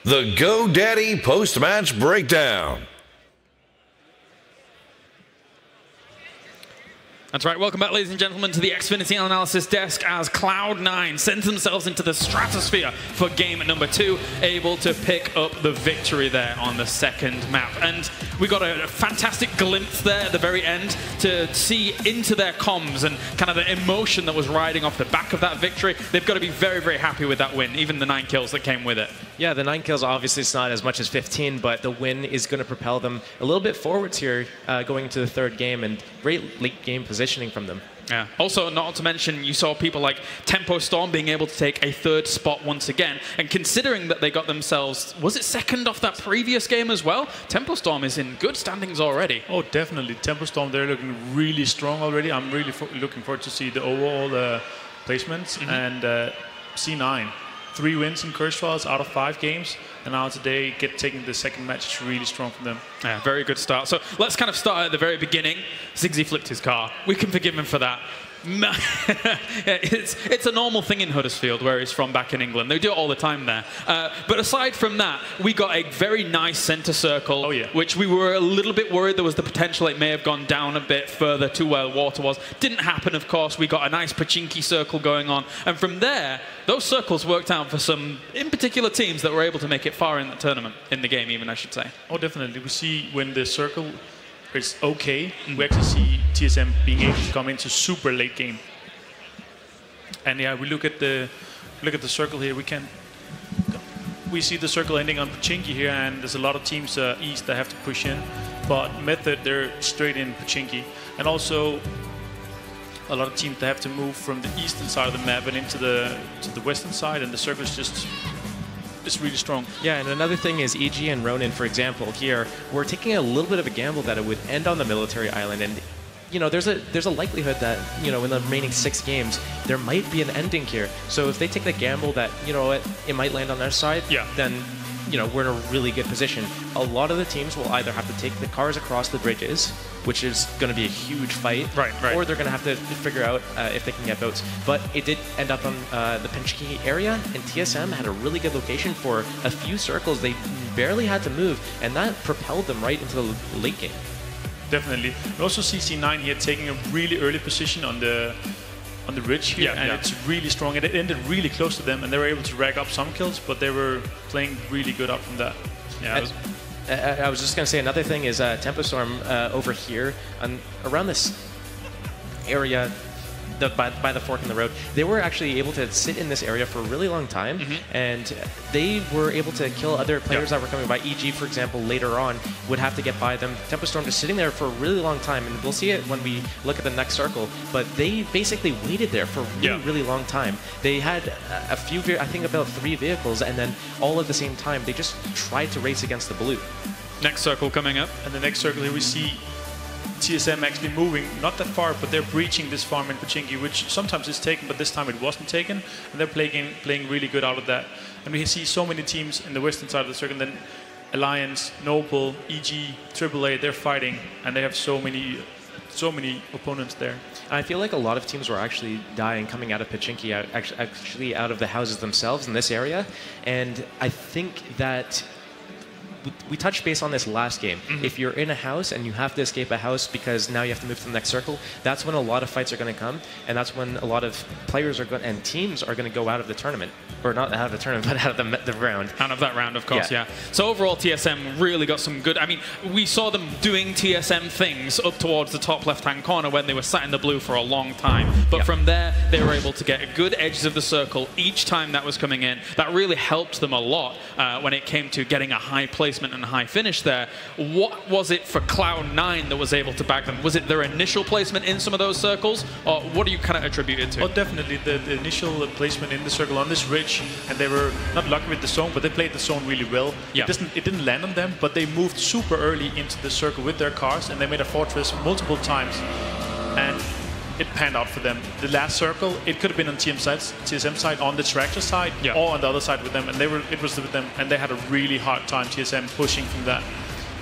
The GoDaddy post-match breakdown. That's right. Welcome back, ladies and gentlemen, to the Xfinity analysis desk as Cloud9 sends themselves into the stratosphere for game number 2, able to pick up the victory there on the second map. And we got a fantastic glimpse there at the very end to see into their comms and kind of the emotion that was riding off the back of that victory. They've got to be very, very happy with that win, even the 9 kills that came with it. Yeah, the 9 kills, obviously it's not as much as 15, but the win is going to propel them a little bit forwards here going into the third game, and great late game positioning from them. Yeah. Also, not to mention, you saw people like Tempo Storm being able to take a 3rd spot once again. And considering that they got themselves, was it 2nd off that previous game as well? Tempo Storm is in good standings already. Oh, definitely. Tempo Storm, they're looking really strong already. I'm really looking forward to see the overall placements. And C9, 3 wins in Curse Trials out of 5 games. And now today, taking the second match is really strong for them. Yeah, very good start. So let's kind of start at the very beginning. Ziggsy flipped his car. We can forgive him for that. It's a normal thing in Huddersfield, where he's from back in England. They do it all the time there. But aside from that, we got a very nice center circle, which we were a little bit worried there was the potential it may have gone down a bit further to where water was. Didn't happen, of course. We got a nice Pachinki circle going on. And from there, those circles worked out for some, in particular, teams that were able to make it far in the tournament, in the game even, I should say. Oh, definitely. We see when the circle is okay, we actually see TSM being able to come into super late game. And yeah, we look at the circle here. We see the circle ending on Pachinki here, and there's a lot of teams east that have to push in. But Method, they're straight in Pachinki, and also a lot of teams that have to move from the eastern side of the map and into the western side, and the circle is just. It's really strong. Yeah, and another thing is EG and Ronin, for example, here, we're taking a little bit of a gamble that it would end on the military island. And, you know, there's a likelihood that, you know, in the remaining 6 games, there might be an ending here. So if they take the gamble that, you know what, it might land on their side, then, you know, we're in a really good position. A lot of the teams will either have to take the cars across the bridges, which is going to be a huge fight, or they're going to have to figure out if they can get boats. But it did end up on the Pachinki area, and TSM had a really good location for a few circles. They barely had to move, and that propelled them right into the late game. Definitely. We also see C9 here taking a really early position on the ridge here, and it's really strong. And it ended really close to them, and they were able to rack up some kills, but they were playing really good up from that. Yeah. I was just going to say another thing is Tempo Storm over here, around this area by the fork in the road, they were actually able to sit in this area for a really long time, and they were able to kill other players that were coming by. EG, for example, later on would have to get by them. Tempo Storm just sitting there for a really long time, and we'll see it when we look at the next circle, but they basically waited there for a really, really long time. They had a few, I think about 3 vehicles, and then all at the same time, they just tried to race against the blue. Next circle coming up. And the next circle here we see TSM actually moving, not that far, but they're breaching this farm in Pachinki, which sometimes is taken, but this time it wasn't taken, and they're playing really good out of that. And we see so many teams in the western side of the circle, then Alliance, Noble, EG, AAA, they're fighting, and they have so many opponents there. I feel like a lot of teams were actually dying coming out of Pachinki, actually out of the houses themselves in this area, and I think that we touched base on this last game. If you're in a house and you have to escape a house because now you have to move to the next circle, that's when a lot of fights are going to come, and that's when a lot of players and teams are going to go out of the tournament. Or not out of the tournament, but out of the round. Out of that round, of course, yeah. So overall, TSM really got some good... I mean, we saw them doing TSM things up towards the top left-hand corner when they were sat in the blue for a long time. But from there, they were able to get good edges of the circle each time that was coming in. That really helped them a lot when it came to getting a high place placement and high finish there. What was it for Cloud9 that was able to back them? Was it their initial placement in some of those circles, or what do you kind of attribute it to? Oh, definitely the initial placement in the circle on this ridge, and they were not lucky with the zone, but they played the zone really well. Yeah. It didn't land on them, but they moved super early into the circle with their cars, and they made a fortress multiple times, and it panned out for them. The last circle, it could have been on TSM side, on the Tractor side, or on the other side with them, and it was with them, and they had a really hard time, TSM, pushing from that.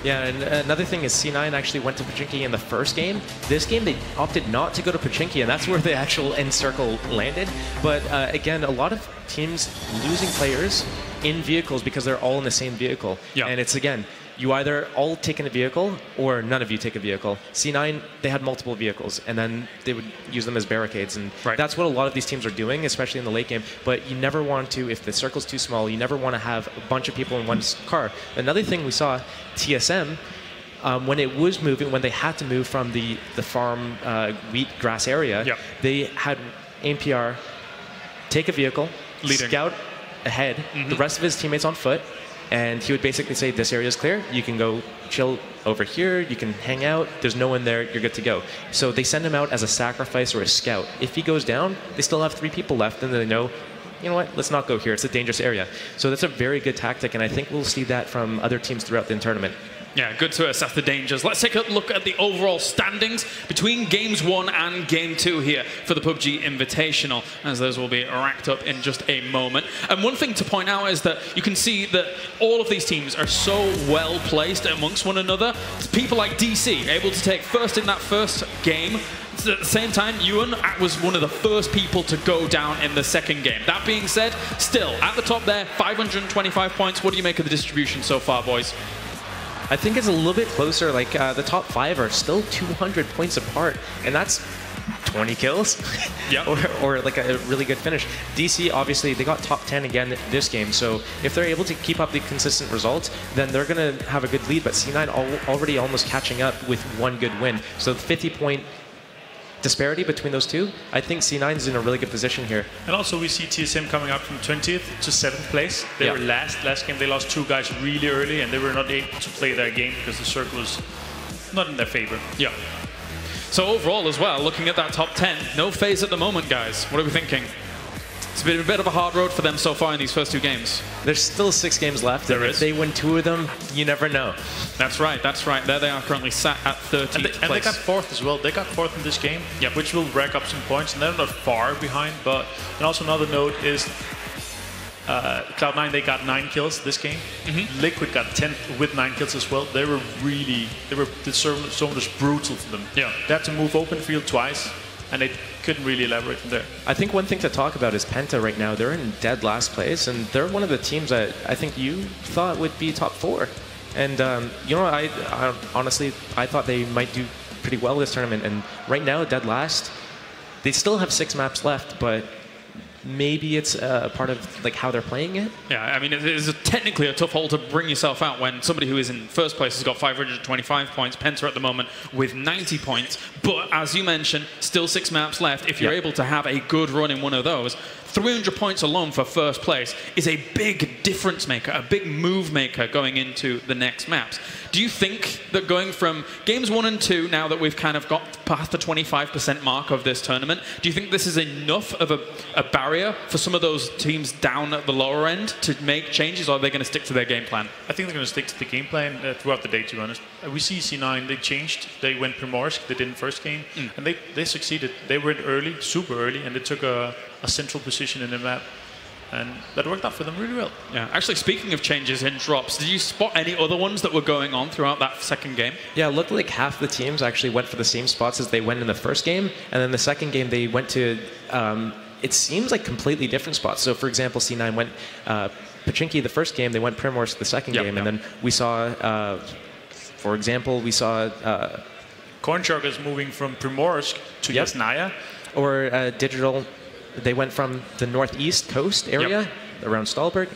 Yeah, and another thing is C9 actually went to Pachinki in the first game. This game, they opted not to go to Pachinki, and that's where the actual end circle landed. But again, a lot of teams losing players in vehicles because they're all in the same vehicle. Yeah. And it's, again, you either all take in a vehicle or none of you take a vehicle. C9, they had multiple vehicles, and then they would use them as barricades. And that's what a lot of these teams are doing, especially in the late game. But you never want to, if the circle's too small, you never want to have a bunch of people in one car. Another thing we saw, TSM, when it was moving, when they had to move from the farm wheat grass area, they had AMPR take a vehicle, scout ahead, the rest of his teammates on foot, and he would basically say, this area is clear, you can go chill over here, you can hang out, there's no one there, you're good to go. So they send him out as a sacrifice or a scout. If he goes down, they still have 3 people left, and they know, you know what, let's not go here, it's a dangerous area. So that's a very good tactic, and I think we'll see that from other teams throughout the tournament. Yeah, good to assess the dangers. Let's take a look at the overall standings between Games 1 and Game 2 here for the PUBG Invitational, as those will be racked up in just a moment. And one thing to point out is that you can see that all of these teams are so well placed amongst one another. People like DC able to take first in that first game. At the same time, Ewan was one of the first people to go down in the second game. That being said, still at the top there, 525 points. What do you make of the distribution so far, boys? I think it's a little bit closer. Like the top 5 are still 200 points apart, and that's 20 kills, or like a really good finish. DC, obviously, they got top 10 again this game, so if they're able to keep up the consistent results, then they're going to have a good lead. But C9 already almost catching up with one good win, so the 50-point disparity between those two, I think C9 is in a really good position here. And also we see TSM coming up from 20th to 7th place. They were last game. They lost 2 guys really early, and they were not able to play their game because the circle was not in their favor. Yeah. So overall as well, looking at that top 10, no phase at the moment, guys. What are we thinking? It's been a bit of a hard road for them so far in these first 2 games. There's still 6 games left. If they win 2 of them, you never know. That's right, that's right. There they are currently sat at 13th place. And they got 4th as well. They got 4th in this game, which will rack up some points, and they're not far behind. But and also another note is Cloud9, they got 9 kills this game. Liquid got 10th with 9 kills as well. They were the zone was brutal for them. Yeah. They had to move open field twice, and they couldn't really elaborate from there. I think one thing to talk about is Penta right now. They're in dead last place, and they're one of the teams that I think you thought would be top 4. And you know, I honestly, I thought they might do pretty well this tournament. And right now, dead last. They still have 6 maps left, but maybe it's part of like how they're playing it. Yeah, I mean, it is technically a tough hole to bring yourself out when somebody who is in first place has got 525 points. Penta at the moment with 90 points. But as you mentioned, still 6 maps left. If you're able to have a good run in one of those, 300 points alone for first place is a big difference maker, a big move maker going into the next maps. Do you think that going from games 1 and 2, now that we've kind of got past the 25% mark of this tournament, do you think this is enough of a barrier for some of those teams down at the lower end to make changes, or are they going to stick to their game plan? I think they're going to stick to the game plan throughout the day, to be honest. We see C9, they changed. They went Primorsk, they did in the first game, and they succeeded. They went early, super early, and they took a central position in the map. And that worked out for them really well. Yeah, actually, speaking of changes in drops, did you spot any other ones that were going on throughout that second game? Yeah, it looked like half the teams actually went for the same spots as they went in the first game, and then the second game they went to, it seems like completely different spots. So, for example, C9 went Pachinki the first game, they went Primorsk the second game, and then we saw, for example, we saw... Cornshark is moving from Primorsk to Yasnaya. Or Digital... They went from the northeast coast area around Stahlberg.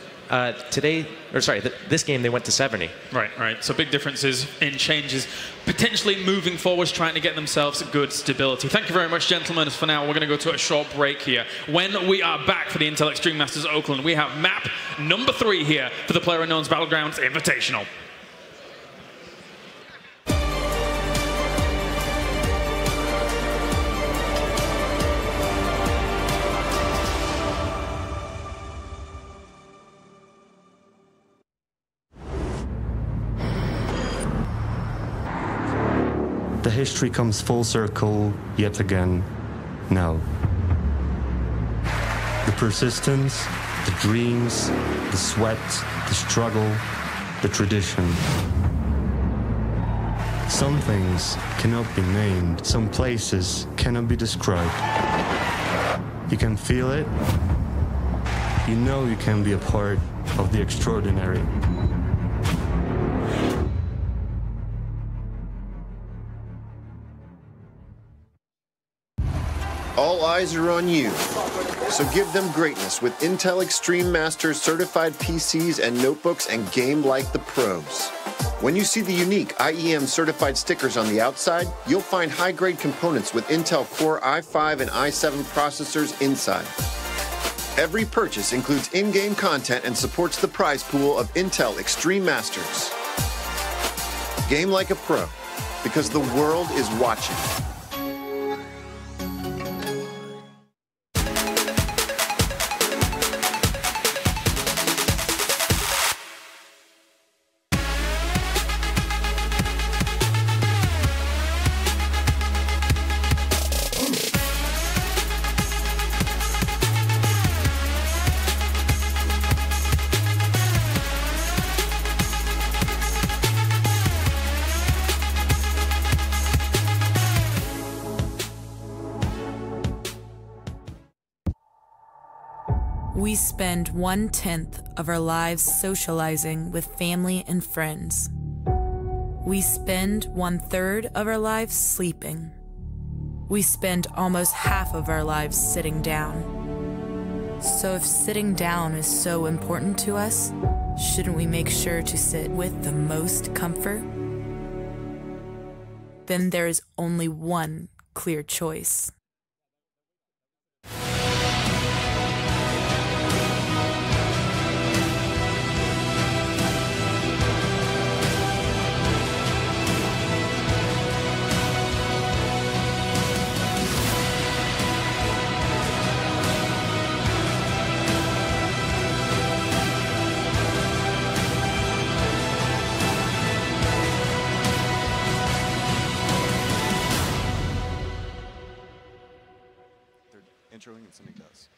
This game they went to 70. Right. So big differences in changes, potentially moving forwards, trying to get themselves good stability. Thank you very much, gentlemen. For now, we're going to go to a short break here. When we are back for the Intel Extreme Masters Oakland, we have map number 3 here for the PlayerUnknown's Battlegrounds Invitational. the history comes full circle yet again now. The persistence, the dreams, the sweat, the struggle, the tradition. Some things cannot be named, some places cannot be described. You can feel it, you know you can be a part of the extraordinary. All eyes are on you, so give them greatness with Intel Extreme Masters certified PCs and notebooks and game like the pros. When you see the unique IEM certified stickers on the outside, you'll find high-grade components with Intel Core i5 and i7 processors inside. Every purchase includes in-game content and supports the prize pool of Intel Extreme Masters. Game like a pro, because the world is watching. We spend 1/10 of our lives socializing with family and friends. We spend 1/3 of our lives sleeping. We spend almost half of our lives sitting down. So if sitting down is so important to us, shouldn't we make sure to sit with the most comfort? Then there is only one clear choice. Introing and something does.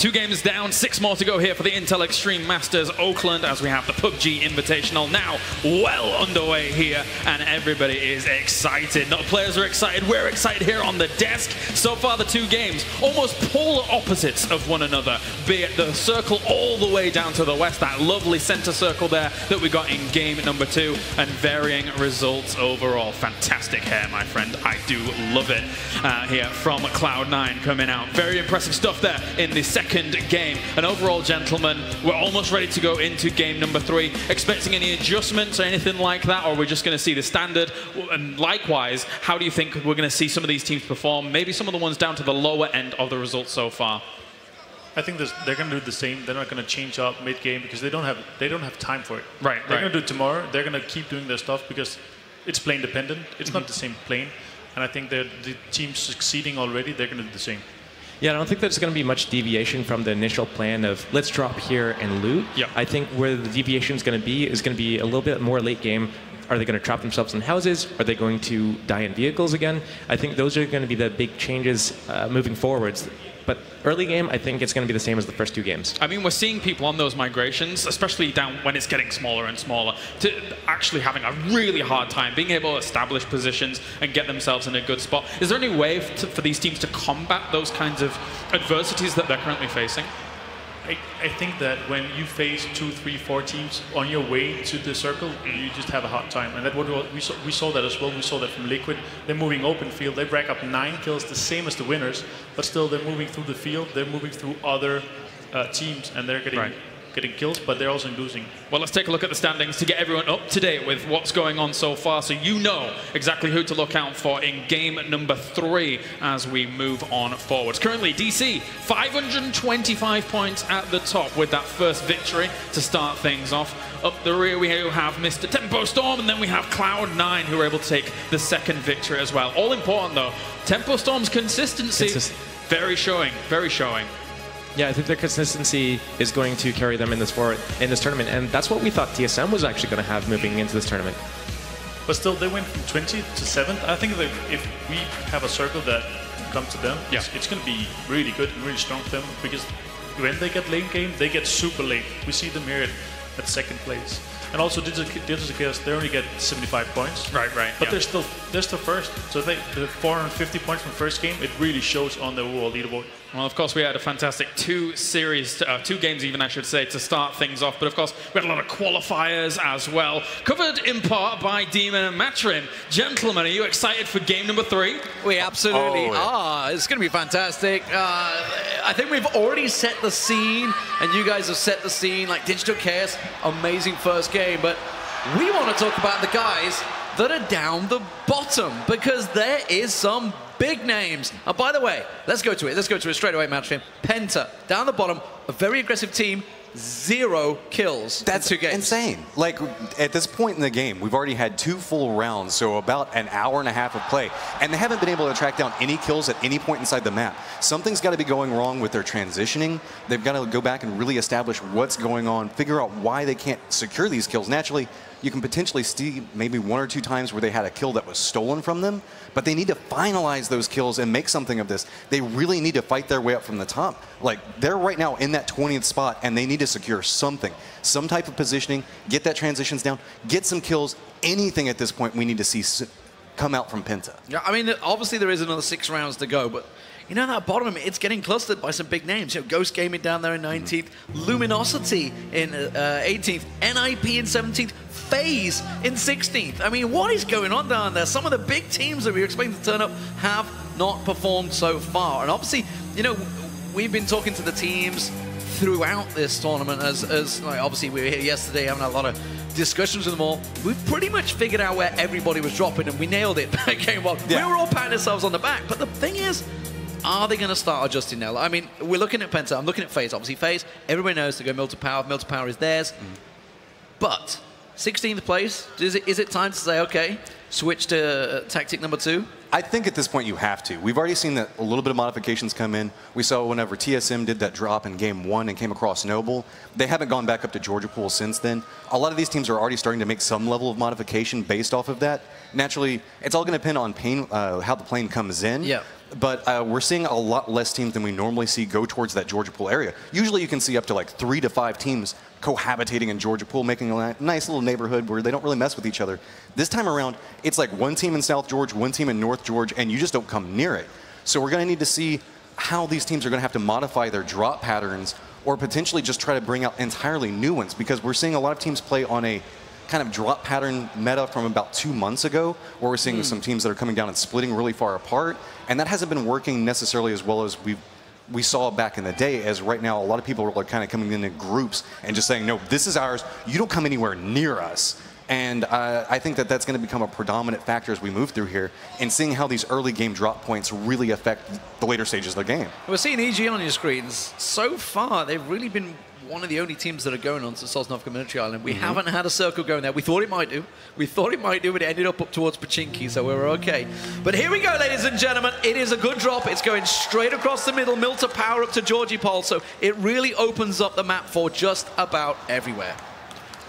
2 games down, 6 more to go here for the Intel Extreme Masters Okland as we have the PUBG Invitational now well underway here, and everybody is excited. The players are excited, we're excited here on the desk. So far the 2 games, almost polar opposites of one another, be it the circle all the way down to the west, that lovely center circle there that we got in game number 2, and varying results overall. Fantastic hair, my friend. I do love it here from Cloud9 coming out. Very impressive stuff there in the second game. And overall, gentlemen, we're almost ready to go into game number 3. Expecting any adjustments or anything like that, or we're just going to see the standard? And likewise, how do you think we're going to see some of these teams perform? Maybe some of the ones down to the lower end of the results so far. I think they're going to do the same. They're not going to change up mid-game because they don't have time for it. Right. They're going to do it tomorrow. They're going to keep doing their stuff because it's plane dependent. It's not the same plane. And I think that the teams succeeding already, they're going to do the same. Yeah, I don't think there's going to be much deviation from the initial plan of let's drop here and loot. Yeah. I think where the deviation is going to be a little bit more late game. Are they going to trap themselves in houses? Are they going to die in vehicles again? I think those are going to be the big changes moving forwards. But early game, I think it's going to be the same as the first 2 games. I mean, we're seeing people on those migrations, especially down when it's getting smaller and smaller, to actually having a really hard time being able to establish positions and get themselves in a good spot. Is there any way for these teams to combat those kinds of adversities that they're currently facing? I think that when you face 2, 3, 4 teams on your way to the circle, you just have a hard time. And that we saw that as well. We saw that from Liquid. They're moving open field. They rack up 9 kills, the same as the winners, but still they're moving through the field. They're moving through other teams, and they're getting kills, but they're also losing. Well, let's take a look at the standings to get everyone up to date with what's going on so far, so you know exactly who to look out for in game number 3 as we move on forwards. Currently, DC, 525 points at the top with that first victory to start things off. Up the rear, we have Mr. Tempo Storm, and then we have Cloud9, who are able to take the second victory as well. All important, though, Tempo Storm's consistency, very showing. Yeah, I think their consistency is going to carry them in this tournament, and that's what we thought TSM was actually going to have moving into this tournament. But still, they went from 20 to 7th. I think that if we have a circle that comes to them, it's going to be really good and really strong for them, because when they get late game, they get super late. We see them here at 2nd place. And also, Digital Chaos, they only get 75 points. Right. But they're still first. So the 450 points from first game, it really shows on the overall leaderboard. Well, of course, we had a fantastic 2 games even, I should say, to start things off. But of course, we had a lot of qualifiers as well, covered in part by Demon and Matrim. Gentlemen, are you excited for game number 3? We absolutely are. It's going to be fantastic. I think we've already set the scene, and you guys have set the scene. Like Digital Chaos, amazing first game. But we want to talk about the guys that are down the bottom, because there is some big names. And by the way, let's go to it. Let's go to it straight away, Matchfilm. Penta, down the bottom, a very aggressive team, 0 kills. That's in 2 games. insane. Like, at this point in the game, we've already had 2 full rounds, so about an hour and a half of play, and they haven't been able to track down any kills at any point inside the map. Something's got to be going wrong with their transitioning. They've got to go back and really establish what's going on, figure out why they can't secure these kills. Naturally, you can potentially see maybe 1 or 2 times where they had a kill that was stolen from them, but they need to finalize those kills and make something of this. They really need to fight their way up from the top. Like, they're right now in that 20th spot, and they need to secure something, some type of positioning, get that transitions down, get some kills. Anything at this point we need to see come out from Penta. Yeah, I mean, obviously there is another 6 rounds to go, but you know, that bottom, it's getting clustered by some big names. You know, Ghost Gaming down there in 19th, Luminosity in 18th, NIP in 17th, FaZe in 16th. I mean, what is going on down there? Some of the big teams that we were expecting to turn up have not performed so far. And obviously, you know, we've been talking to the teams throughout this tournament as like, obviously we were here yesterday having a lot of discussions with them all. We've pretty much figured out where everybody was dropping, and we nailed it game 1. Yeah. We were all patting ourselves on the back, but the thing is, are they going to start adjusting now? I mean, we're looking at Penta. I'm looking at FaZe. Obviously, FaZe, everybody knows to go Mill to Power. Mill to Power is theirs. But 16th place, is it time to say, okay, switch to tactic number 2? I think at this point you have to. We've already seen that a little bit of modifications come in. We saw whenever TSM did that drop in game 1 and came across Noble. They haven't gone back up to Georgia Pool since then. A lot of these teams are already starting to make some level of modification based off of that. Naturally, it's all going to depend on how the plane comes in. Yeah. But we're seeing a lot less teams than we normally see go towards that Georgia Pool area. Usually you can see up to like 3 to 5 teams cohabitating in Georgia Pool, making a nice little neighborhood where they don't really mess with each other. This time around, it's like one team in South Georgia, one team in North Georgia, and you just don't come near it. So we're going to need to see how these teams are going to have to modify their drop patterns or potentially just try to bring out entirely new ones, because we're seeing a lot of teams play on a kind of drop pattern meta from about 2 months ago, where we're seeing some teams that are coming down and splitting really far apart, and that hasn't been working necessarily as well as we saw back in the day. As right now, a lot of people are kind of coming into groups and just saying, no, this is ours, you don't come anywhere near us. And I think that that's going to become a predominant factor as we move through here, and seeing how these early game drop points really affect the later stages of the game. We're seeing EG on your screens. So far, they've really been one of the only teams that are going on to Sosnovka Military Island. We haven't had a circle going there. We thought it might do. We thought it might do, but it ended up towards Pachinki, so we were okay. But here we go, ladies and gentlemen. It is a good drop. It's going straight across the middle. Milta power up to Georgie Pol, so it really opens up the map for just about everywhere.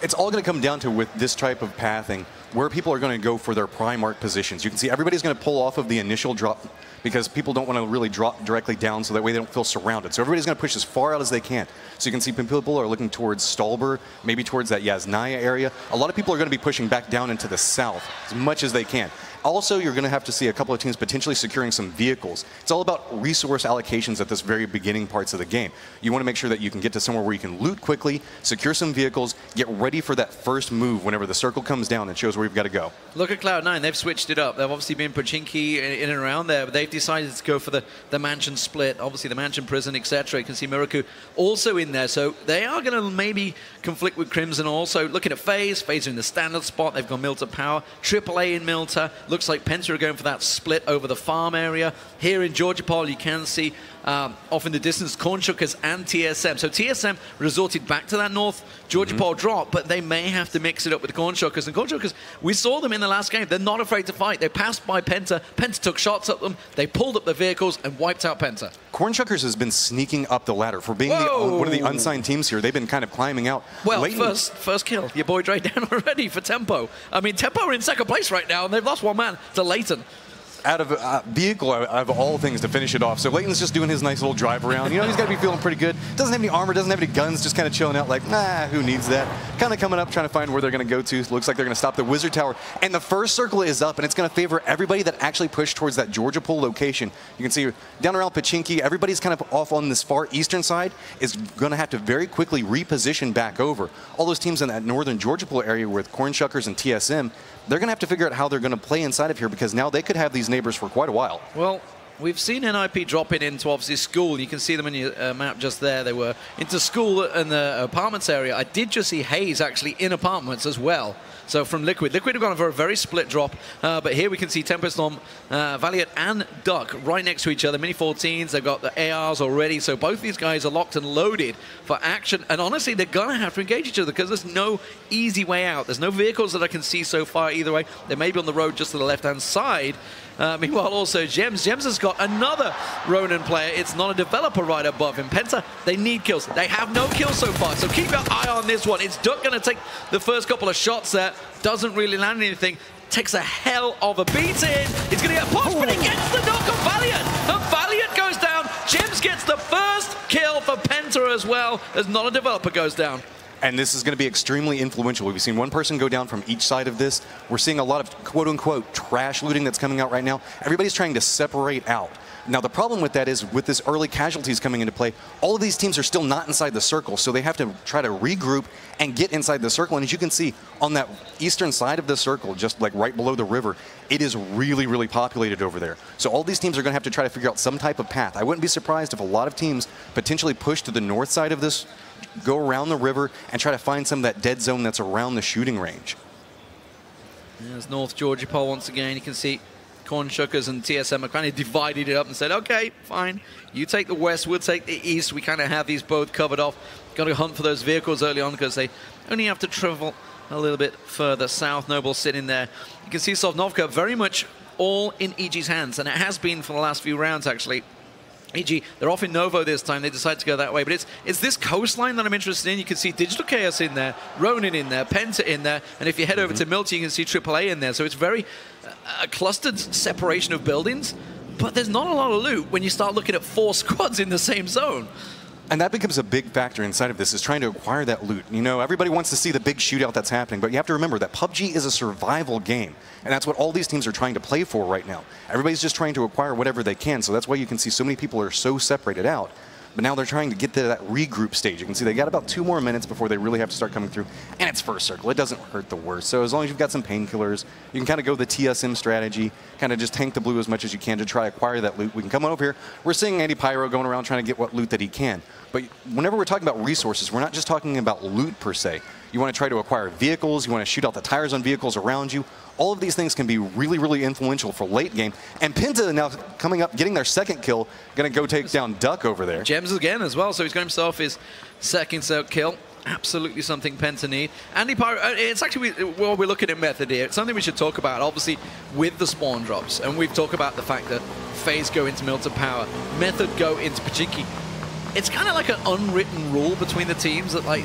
It's all going to come down to, with this type of pathing, where people are going to go for their prime mark positions. You can see everybody's going to pull off of the initial drop, because people don't want to really drop directly down, so that way they don't feel surrounded. So everybody's going to push as far out as they can. So you can see people are looking towards Stolber, maybe towards that Yasnaya area. A lot of people are going to be pushing back down into the south as much as they can. Also, you're going to have to see a couple of teams potentially securing some vehicles. It's all about resource allocations at this very beginning parts of the game. You want to make sure that you can get to somewhere where you can loot quickly, secure some vehicles, get ready for that first move whenever the circle comes down and shows where you've got to go. Look at Cloud9. They've switched it up. They've obviously been Pachinki in and around there, but they've decided to go for the mansion split, obviously the mansion prison, etc. You can see Miraku also in there, so they are going to maybe conflict with Crimson. Also looking at FaZe. FaZe are in the standard spot. They've got Milta power. AAA in Milta. Looks like Penta are going for that split over the farm area. Here in Georgia Pol, you can see off in the distance, Cornshuckers and TSM. So TSM resorted back to that north Georgia Pol drop, but they may have to mix it up with the Cornshuckers. And Cornshuckers, we saw them in the last game. They're not afraid to fight. They passed by Penta. Penta took shots at them. They pulled up the vehicles and wiped out Penta. Cornshuckers has been sneaking up the ladder. For being one of the unsigned teams here, they've been kind of climbing out. Well, first kill. Your boy Dre down already for Tempo. I mean, Tempo are in second place right now, and they've lost one man to Leighton. Out of vehicle, out of all things, to finish it off. So Leighton's just doing his nice little drive around. You know, he's got to be feeling pretty good. Doesn't have any armor, doesn't have any guns, just kind of chilling out like, nah, who needs that? Kind of coming up, trying to find where they're going to go to. Looks like they're going to stop the Wizard Tower. And the first circle is up, and it's going to favor everybody that actually pushed towards that Georgia Pool location. You can see down around Pachinki, everybody's kind of off on this far eastern side is going to have to very quickly reposition back over. All those teams in that northern Georgia Pool area with Cornshuckers and TSM, they're going to have to figure out how they're going to play inside of here, because now they could have these neighbors for quite a while. Well, we've seen NIP dropping into obviously school. You can see them in your map just there. They were into school in the apartments area. I did just see Hayes actually in apartments as well. So from Liquid. Liquid have gone for a very split drop, but here we can see Tempestorm, Valiant and Duck right next to each other. Mini 14s, they've got the ARs already, so both these guys are locked and loaded for action. And honestly, they're going to have to engage each other because there's no easy way out. There's no vehicles that I can see so far either way. They may be on the road just to the left-hand side. Meanwhile, also Gems. Gems has got another Ronin player. It's not a developer right above him. Penta, they need kills. They have no kills so far, so keep your eye on this one. It's Duck going to take the first couple of shots there. Doesn't really land anything. Takes a hell of a beating. He's going to get pushed, but he gets the knock on Valiant. And Valiant goes down. Gems gets the first kill for Penta as well, as not a developer goes down. And this is going to be extremely influential. We've seen one person go down from each side of this. We're seeing a lot of quote-unquote trash looting that's coming out right now. Everybody's trying to separate out. Now, the problem with that is, with this early casualties coming into play, all of these teams are still not inside the circle, so they have to try to regroup and get inside the circle. And as you can see, on that eastern side of the circle, just like right below the river, it is really, really populated over there. So all these teams are going to have to try to figure out some type of path. I wouldn't be surprised if a lot of teams potentially push to the north side of this, go around the river, and try to find some of that dead zone that's around the shooting range. There's North Georgia Pol once again. You can see Cornshuckers and TSM are kind of divided it up and said, okay, fine, you take the west, we'll take the east. We kind of have these both covered off. Got to hunt for those vehicles early on because they only have to travel a little bit further south. Noble sitting there. You can see Sosnovka very much all in EG's hands, and it has been for the last few rounds, actually. EG, they're off in Novo this time. They decide to go that way. But it's this coastline that I'm interested in. You can see Digital Chaos in there, Ronin in there, Penta in there. And if you head over to Milty, you can see AAA in there. So it's very clustered separation of buildings. but there's not a lot of loot when you start looking at 4 squads in the same zone. And that becomes a big factor inside of this, is trying to acquire that loot. You know, everybody wants to see the big shootout that's happening, but you have to remember that PUBG is a survival game, and that's what all these teams are trying to play for right now. Everybody's just trying to acquire whatever they can, so that's why you can see so many people are so separated out. But now they're trying to get to that regroup stage. You can see they got about 2 more minutes before they really have to start coming through. And it's first circle. It doesn't hurt the worst. So as long as you've got some painkillers, you can kind of go the TSM strategy, kind of just tank the blue as much as you can to try to acquire that loot. We can come over here. We're seeing Andy Pyro going around trying to get what loot that he can. But whenever we're talking about resources, we're not just talking about loot per se. You want to try to acquire vehicles. You want to shoot out the tires on vehicles around you. All of these things can be really, really influential for late game. And Penta now coming up, getting their 2nd kill, going to go take down Duck over there. Gems again as well, so he's got himself his 2nd kill. Absolutely something Penta need. Andy Pyro, it's actually, well, we're looking at Method here. It's something we should talk about, obviously, with the spawn drops. And we've talked about the fact that FaZe go into Milton Power, Method go into Pachinki. It's kind of like an unwritten rule between the teams that, like,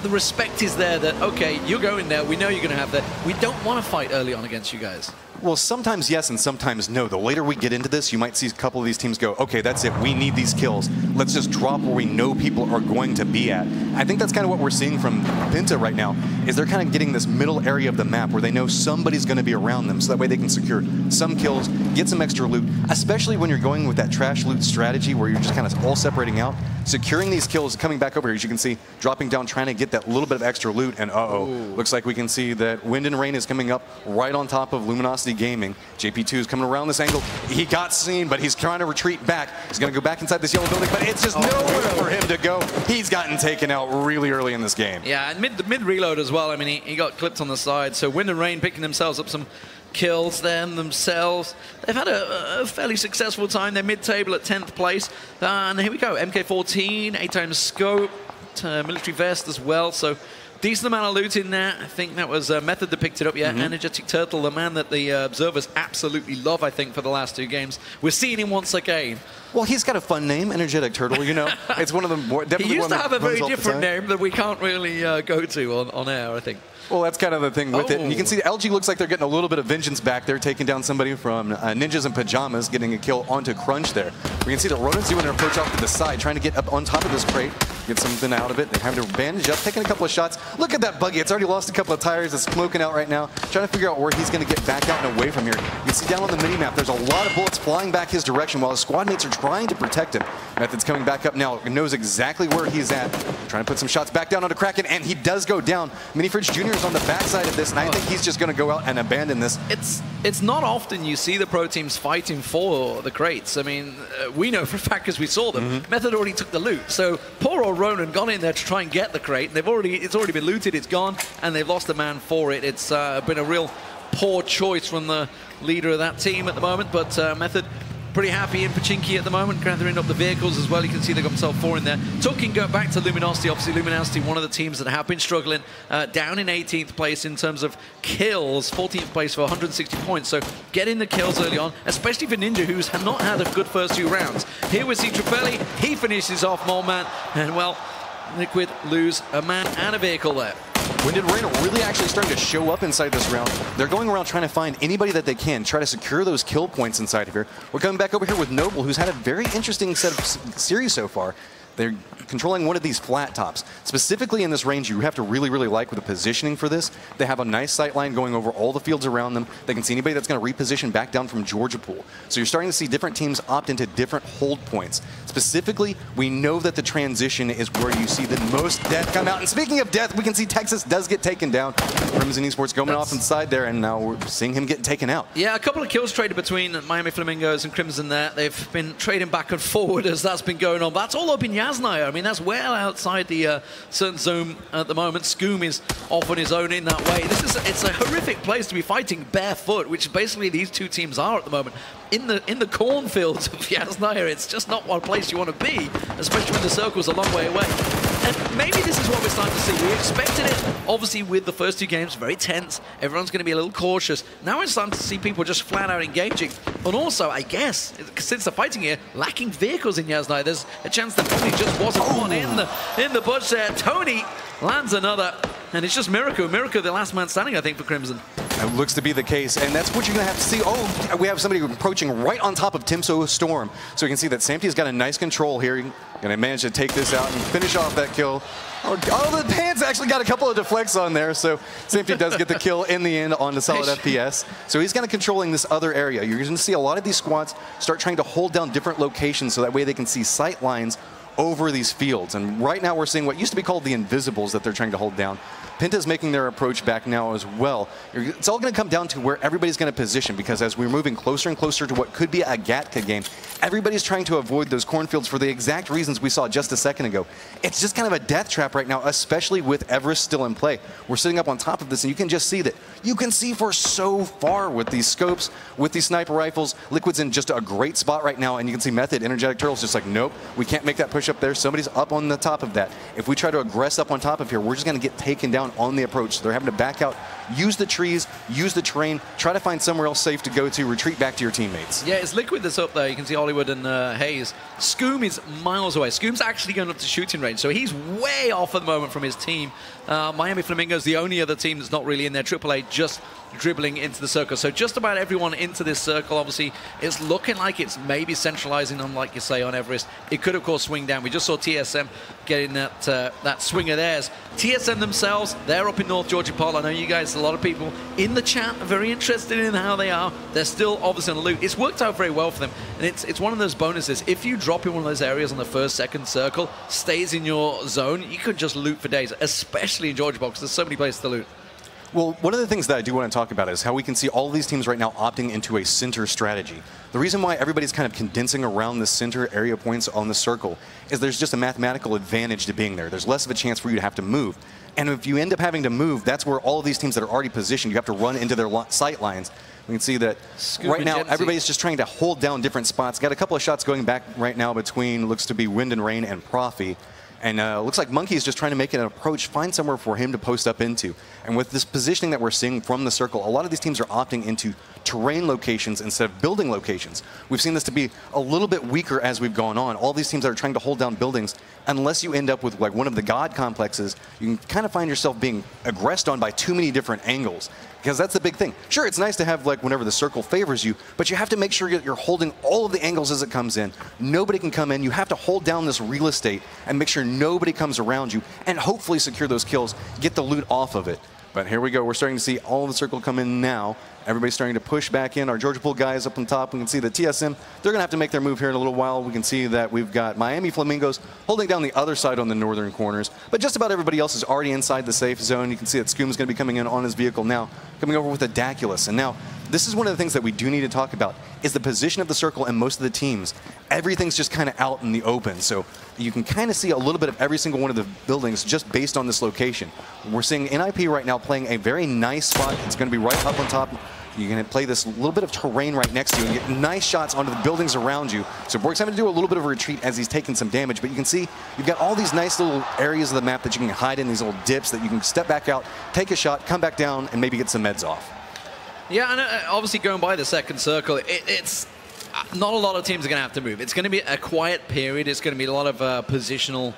the respect is there that, okay, you're going there, we know you're going to have that. We don't want to fight early on against you guys. Well, sometimes yes and sometimes no. The later we get into this, you might see a couple of these teams go, okay, that's it. We need these kills. Let's just drop where we know people are going to be at. I think that's kind of what we're seeing from Penta right now, is they're kind of getting this middle area of the map where they know somebody's going to be around them, so that way they can secure some kills, get some extra loot, especially when you're going with that trash loot strategy where you're just kind of all separating out. Securing these kills, coming back over here, as you can see, dropping down, trying to get that little bit of extra loot, and looks like we can see that Wind and Rain is coming up right on top of Luminosity Gaming. JP2 is coming around this angle. He got seen, but he's trying to retreat back. He's going to go back inside this yellow building, but it's just nowhere for him to go. He's gotten taken out really early in this game. Yeah, and mid reload as well. I mean, he got clipped on the side, so Wind and Rain picking themselves up some kills then themselves. They've had a fairly successful time. They're mid-table at 10th place. And here we go, MK14, 8x scope, military vest as well. So decent amount of loot in there. I think that was Method that picked it up. Yeah, Energetic Turtle, the man that the observers absolutely love, I think, for the last 2 games. We're seeing him once again. Well, he's got a fun name, Energetic Turtle. You know, it's one of the more definitely. He used one to that have a very runs different name that we can't really go to on air, I think. Well, that's kind of the thing with it. And you can see the LG looks like they're getting a little bit of vengeance back there, taking down somebody from Ninjas in Pajamas, getting a kill onto Crunch there. We can see that Ronin's doing an approach off to the side, trying to get up on top of this crate, get something out of it. They're having to bandage up, taking a couple of shots. Look at that buggy. It's already lost a couple of tires. It's smoking out right now, trying to figure out where he's going to get back out and away from here. You can see down on the mini-map, there's a lot of bullets flying back his direction while his squad mates are trying to protect him. Method's coming back up now, knows exactly where he's at, trying to put some shots back down onto Kraken, and he does go down. Minifridge Jr. is on the backside of this, and I think he's just going to go out and abandon this. It's not often you see the pro teams fighting for the crates. I mean, we know for a fact because we saw them. Method already took the loot, so poor old Ronin gone in there to try and get the crate. It's already been looted, it's gone, and they've lost a man for it. It's been a real poor choice from the leader of that team at the moment, but Method pretty happy in Pachinki at the moment, gathering up the vehicles as well. You can see they got themselves 4 in there. Talking, go back to Luminosity, obviously Luminosity, one of the teams that have been struggling, down in 18th place in terms of kills, 14th place for 160 points. So getting the kills early on, especially for Ninja, who's not had a good first 2 rounds. Here we see Trapelli, he finishes off Mole Man, and well, Liquid lose a man and a vehicle there. Wind and Rain are really actually starting to show up inside this round. They're going around trying to find anybody that they can, try to secure those kill points inside of here. We're coming back over here with Noble, who's had a very interesting set of series so far. They're controlling one of these flat tops. Specifically in this range, you have to really, really like with the positioning for this. They have a nice sight line going over all the fields around them. They can see anybody that's going to reposition back down from Georgia Pool. So you're starting to see different teams opt into different hold points. Specifically, we know that the transition is where you see the most death come out. And speaking of death, we can see Texas does get taken down. Crimson Esports going off inside there, and now we're seeing him getting taken out. Yeah, a couple of kills traded between Miami Flamingos and Crimson there. They've been trading back and forward as that's been going on. But that's all up in Yasnaya. I mean, that's well outside the certain zone at the moment. Scoom is off on his own in that way. It's a horrific place to be fighting barefoot, which basically these 2 teams are at the moment. In the cornfields of Yasnaya, it's just not one place you want to be, especially when the circle's a long way away. And maybe this is what we're starting to see. We expected it, obviously, with the first 2 games, very tense. Everyone's going to be a little cautious. Now we're starting to see people just flat out engaging. And also, I guess, since they're fighting here, lacking vehicles in Yasnaya, there's a chance that Tony just wasn't one in the bush there. Tony lands another, and it's just Miracle. Miracle, the last man standing, I think, for Crimson. It looks to be the case, and that's what you're going to have to see. Oh, we have somebody approaching right on top of Timso Storm. So you can see that Samty's got a nice control here. Going to manage to take this out and finish off that kill. Oh, the Pants actually got a couple of deflects on there, so Samty does get the kill in the end on the solid FPS. So he's kind of controlling this other area. You're going to see a lot of these squads start trying to hold down different locations so that way they can see sight lines over these fields. And right now we're seeing what used to be called the Invisibles that they're trying to hold down. Penta's making their approach back now as well. It's all going to come down to where everybody's going to position, because as we're moving closer and closer to what could be a Gatka game, everybody's trying to avoid those cornfields for the exact reasons we saw just a second ago. It's just kind of a death trap right now, especially with Everest still in play. We're sitting up on top of this, and you can just see that you can see for so far with these scopes, with these sniper rifles. Liquid's in just a great spot right now, and you can see Method, Energetic Turtle's just like, nope, we can't make that push up there. Somebody's up on the top of that. If we try to aggress up on top of here, we're just going to get taken down on the approach. So they're having to back out, use the trees, use the terrain, try to find somewhere else safe to go to, retreat back to your teammates. Yeah, it's Liquid that's up there. You can see Hollywood and Hayes. Scoom is miles away. Scoom's actually going up to shooting range, so he's way off at the moment from his team. Miami Flamingo's the only other team that's not really in there. AAA just dribbling into the circle. So just about everyone into this circle. Obviously, it's looking like it's maybe centralizing on, like you say, on Everest. It could, of course, swing down. We just saw TSM getting that swing of theirs. TSM themselves, they're up in North Georgia, Paul. I know you guys, a lot of people in the chat are very interested in how they are. They're still obviously on the loot. It's worked out very well for them. And it's one of those bonuses. If you drop in one of those areas on the first, second circle, stays in your zone, you could just loot for days, especially in Georgia Box. There's so many places to loot. Well, one of the things that I do want to talk about is how we can see all of these teams right now opting into a center strategy. The reason why everybody's kind of condensing around the center area points on the circle is there's just a mathematical advantage to being there. There's less of a chance for you to have to move. And if you end up having to move, that's where all of these teams that are already positioned, you have to run into their sight lines. We can see that right now everybody's just trying to hold down different spots. Got a couple of shots going back right now between, looks to be Wind and Rain and Profi. And looks like Monkey is just trying to make an approach, find somewhere for him to post up into. And with this positioning that we're seeing from the circle, a lot of these teams are opting into terrain locations instead of building locations. We've seen this to be a little bit weaker as we've gone on. All these teams that are trying to hold down buildings, unless you end up with like one of the God complexes, you can kind of find yourself being aggressed on by too many different angles. Because that's the big thing. Sure, it's nice to have like whenever the circle favors you, but you have to make sure that you're holding all of the angles as it comes in. Nobody can come in. You have to hold down this real estate and make sure nobody comes around you and hopefully secure those kills, get the loot off of it. But here we go. We're starting to see all of the circle come in now. Everybody's starting to push back in. Our Georgia Pool guys up on top. We can see the TSM. They're going to have to make their move here in a little while. We can see that we've got Miami Flamingos holding down the other side on the northern corners. But just about everybody else is already inside the safe zone. You can see that Scoom's going to be coming in on his vehicle now, coming over with a Daculus. And now, this is one of the things that we do need to talk about, is the position of the circle and most of the teams. Everything's just kind of out in the open. So you can kind of see a little bit of every single one of the buildings just based on this location. We're seeing NIP right now playing a very nice spot. It's going to be right up on top. You're going to play this little bit of terrain right next to you and get nice shots onto the buildings around you. So Bork's having to do a little bit of a retreat as he's taking some damage, but you can see you've got all these nice little areas of the map that you can hide in, these little dips that you can step back out, take a shot, come back down, and maybe get some meds off. Yeah, and obviously going by the second circle, it's not a lot of teams are going to have to move. It's going to be a quiet period. It's going to be a lot of positional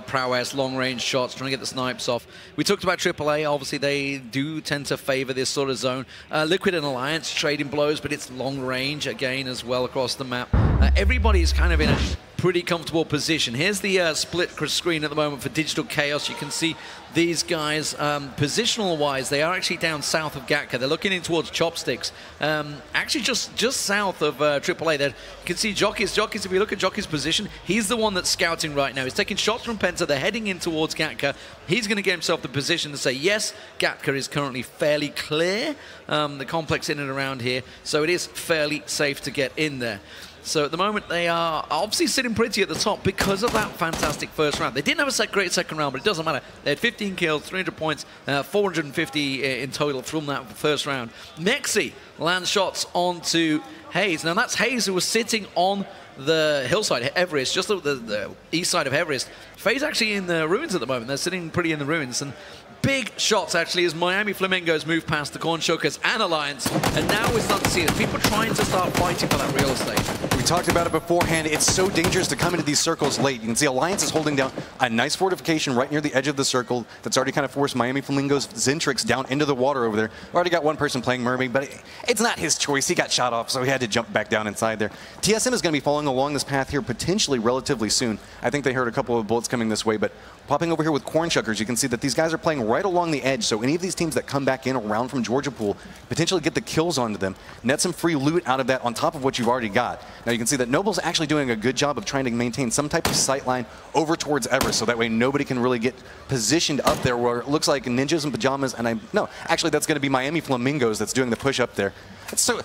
prowess, long-range shots, trying to get the snipes off. We talked about AAA. Obviously, they do tend to favor this sort of zone. Liquid and Alliance trading blows, but it's long-range again as well across the map. Everybody's kind of in a pretty comfortable position. Here's the split screen at the moment for Digital Chaos. You can see these guys, positional-wise, they are actually down south of Gatka. They're looking in towards Chopsticks. Actually, just south of AAA. There, you can see Jockey's. If you look at Jockey's position, he's the one that's scouting right now. He's taking shots from Penta. They're heading in towards Gatka. He's going to get himself the position to say, yes, Gatka is currently fairly clear. The complex in and around here, so it is fairly safe to get in there. So at the moment, they are obviously sitting pretty at the top because of that fantastic first round. They didn't have a great second round, but it doesn't matter. They had 15 kills, 300 points, 450 in total from that first round. Mexi lands shots onto Hayes. Now, that's Hayes who was sitting on the hillside, Everest, just the east side of Everest. Faye's actually in the ruins at the moment. They're sitting pretty in the ruins. And big shots, actually, as Miami Flamingos move past the Corn Chokers and Alliance. And now we're starting to see it. People trying to start fighting for that real estate. We talked about it beforehand. It's so dangerous to come into these circles late. You can see Alliance is holding down a nice fortification right near the edge of the circle that's already kind of forced Miami Flamingo's Zentrix down into the water over there. Already got one person playing Mermaid, but it's not his choice. He got shot off, so he had to jump back down inside there. TSM is going to be following along this path here potentially relatively soon. I think they heard a couple of bullets coming this way, but popping over here with Cornshuckers, you can see that these guys are playing right along the edge, so any of these teams that come back in around from Georgia Pool potentially get the kills onto them, net some free loot out of that on top of what you've already got. Now you can see that Noble's actually doing a good job of trying to maintain some type of sight line over towards Everest, so that way nobody can really get positioned up there where it looks like ninjas in pajamas, and no, actually that's going to be Miami Flamingos that's doing the push up there. It's so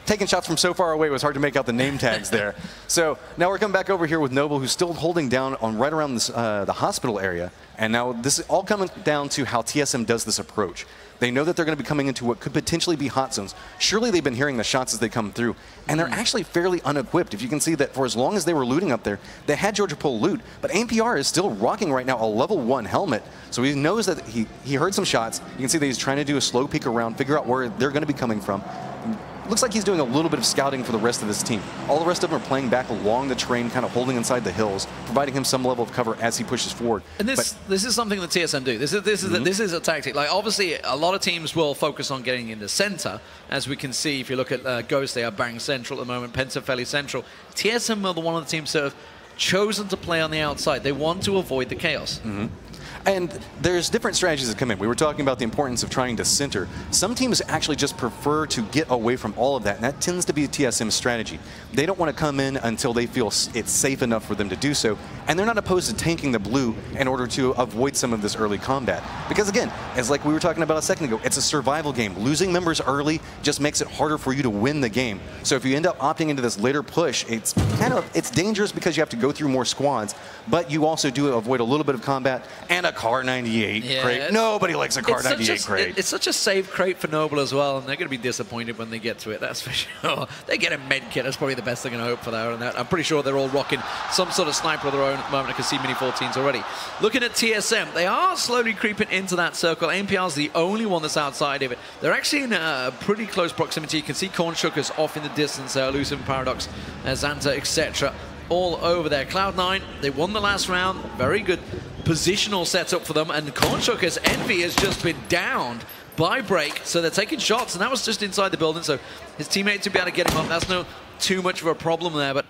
taking shots from so far away, it was hard to make out the name tags there. So now we're coming back over here with Noble, who's still holding down on right around this, the hospital area. And now this is all coming down to how TSM does this approach. They know that they're going to be coming into what could potentially be hot zones. Surely they've been hearing the shots as they come through, and they're actually fairly unequipped. If you can see that for as long as they were looting up there, they had Georgia Pool loot, but AMPR is still rocking right now a level 1 helmet, so he knows that he heard some shots. You can see that he's trying to do a slow peek around, figure out where they're going to be coming from. Looks like he's doing a little bit of scouting for the rest of his team. All the rest of them are playing back along the terrain, kind of holding inside the hills, providing him some level of cover as he pushes forward. And this is something that TSM do. This is a tactic. Like, obviously, a lot of teams will focus on getting in the center. As we can see, if you look at Ghost, they are bang central at the moment, Penta fairly central. TSM are one of the teams that have chosen to play on the outside. They want to avoid the chaos. And there's different strategies that come in. We were talking about the importance of trying to center. Some teams actually just prefer to get away from all of that, and that tends to be TSM's strategy. They don't want to come in until they feel it's safe enough for them to do so, and they're not opposed to tanking the blue in order to avoid some of this early combat. Because again, as like we were talking about a second ago, it's a survival game. Losing members early just makes it harder for you to win the game. So if you end up opting into this later push, it's dangerous because you have to go through more squads, but you also do avoid a little bit of combat and a Car 98 crate. Nobody likes a Car 98 crate. It's such a safe crate for Noble as well, and they're going to be disappointed when they get to it, that's for sure. They get a med kit, that's probably the best they're going to hope for there. And I'm pretty sure they're all rocking some sort of sniper of their own at the moment. I can see Mini 14s already. Looking at TSM, they are slowly creeping into that circle. AMPR's the only one that's outside of it. They're actually in a pretty close proximity. You can see Cornshuckers off in the distance there, Elusive, Paradox, Xanta, etc. all over there. Cloud9, they won the last round. Very good positional setup for them, and Cornshuckers' Envy has just been downed by Break, so they're taking shots, and that was just inside the building, so his teammates would be able to get him up. That's no too much of a problem there, but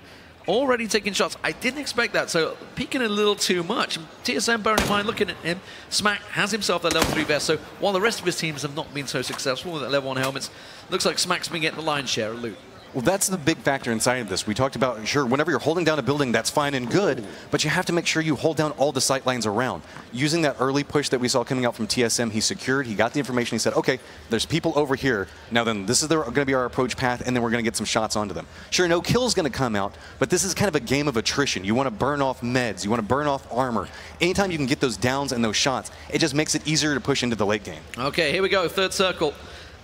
already taking shots. I didn't expect that, so peeking a little too much. TSM, bearing in mind, looking at him, Smack has himself that level 3 vest, so while the rest of his teams have not been so successful with that level 1 helmets, looks like Smack's been getting the lion's share of loot. Well, that's the big factor inside of this. We talked about, sure, whenever you're holding down a building, that's fine and good, but you have to make sure you hold down all the sight lines around. Using that early push that we saw coming out from TSM, he secured, he got the information, he said, okay, there's people over here. Now then, this is going to be our approach path, and then we're going to get some shots onto them. Sure, no kill's going to come out, but this is kind of a game of attrition. You want to burn off meds, you want to burn off armor. Anytime you can get those downs and those shots, it just makes it easier to push into the late game. Okay, here we go, third circle.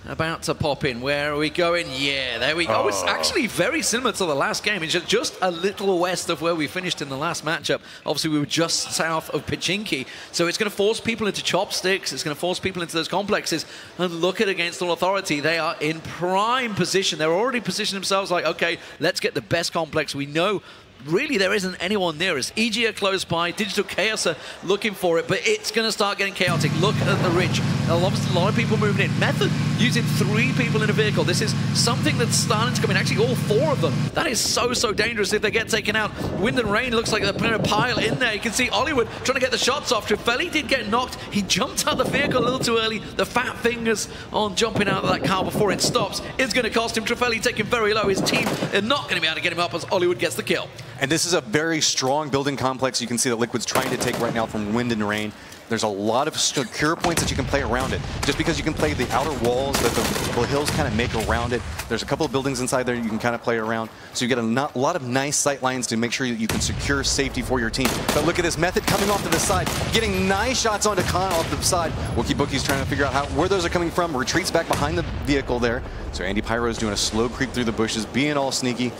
About to pop in. Where are we going? Yeah, there we go. Oh. It's actually very similar to the last game. It's just a little west of where we finished in the last matchup. Obviously, we were just south of Pachinki. So it's going to force people into chopsticks. It's going to force people into those complexes. And look at Against All Authority. They are in prime position. They're already positioned themselves like, okay, let's get the best complex. We know really there isn't anyone near us. EG are close by, Digital Chaos are looking for it, but it's going to start getting chaotic. Look at the ridge. A lot of people moving in. Method using 3 people in a vehicle. This is something that's starting to come in. Actually, all 4 of them. That is so dangerous if they get taken out. Wind and Rain looks like they're putting a pile in there. You can see Hollywood trying to get the shots off. Trifeli did get knocked. He jumped out the vehicle a little too early. The fat fingers on jumping out of that car before it stops is going to cost him. Trifeli taking very low. His team are not going to be able to get him up as Hollywood gets the kill. And this is a very strong building complex. You can see that Liquid's trying to take right now from Wind and Rain. There's a lot of secure points that you can play around it. Just because you can play the outer walls that the hills kind of make around it. There's a couple of buildings inside there you can kind of play around. So you get a lot of nice sight lines to make sure that you can secure safety for your team. But look at this Method coming off to the side, getting nice shots onto Khan off the side. Wookie Bookie's trying to figure out where those are coming from. Retreats back behind the vehicle there. So Andy Pyro is doing a slow creep through the bushes, being all sneaky.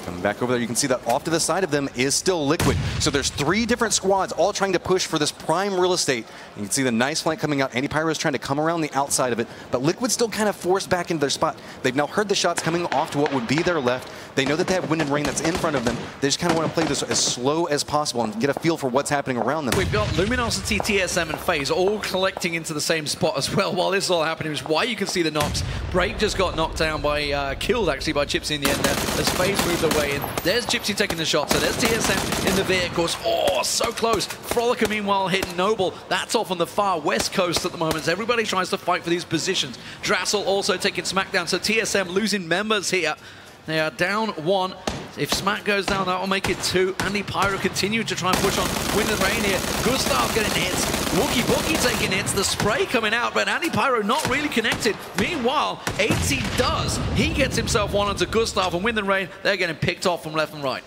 Coming back over there, you can see that off to the side of them is still Liquid. So there's 3 different squads all trying to push for this prime real estate. You can see the nice flank coming out. Anti-Pyro is trying to come around the outside of it, but Liquid still kind of forced back into their spot. They've now heard the shots coming off to what would be their left. They know that they have Wind and Rain that's in front of them. They just kind of want to play this as slow as possible and get a feel for what's happening around them. We've got Luminosity, TSM, and FaZe all collecting into the same spot as well while this is all happening, which is why you can see the knocks. Break just got knocked down by, killed actually by Gypsy in the end there as FaZe moved away in. There's Gypsy taking the shot, so there's TSM in the vehicles. Oh, so close. Frolicker meanwhile hitting Noble. That's off on the far west coast at the moment as everybody tries to fight for these positions. Drassel also taking Smackdown, so TSM losing members here. They are down 1. If Smack goes down, that will make it 2. Anti-Pyro continue to try and push on Wind and Rain here. Gustav getting hits. Wookie Bookie taking hits. The spray coming out, but Anti-Pyro not really connected. Meanwhile, 80 does. He gets himself one onto Gustav, and Wind and Rain, they're getting picked off from left and right.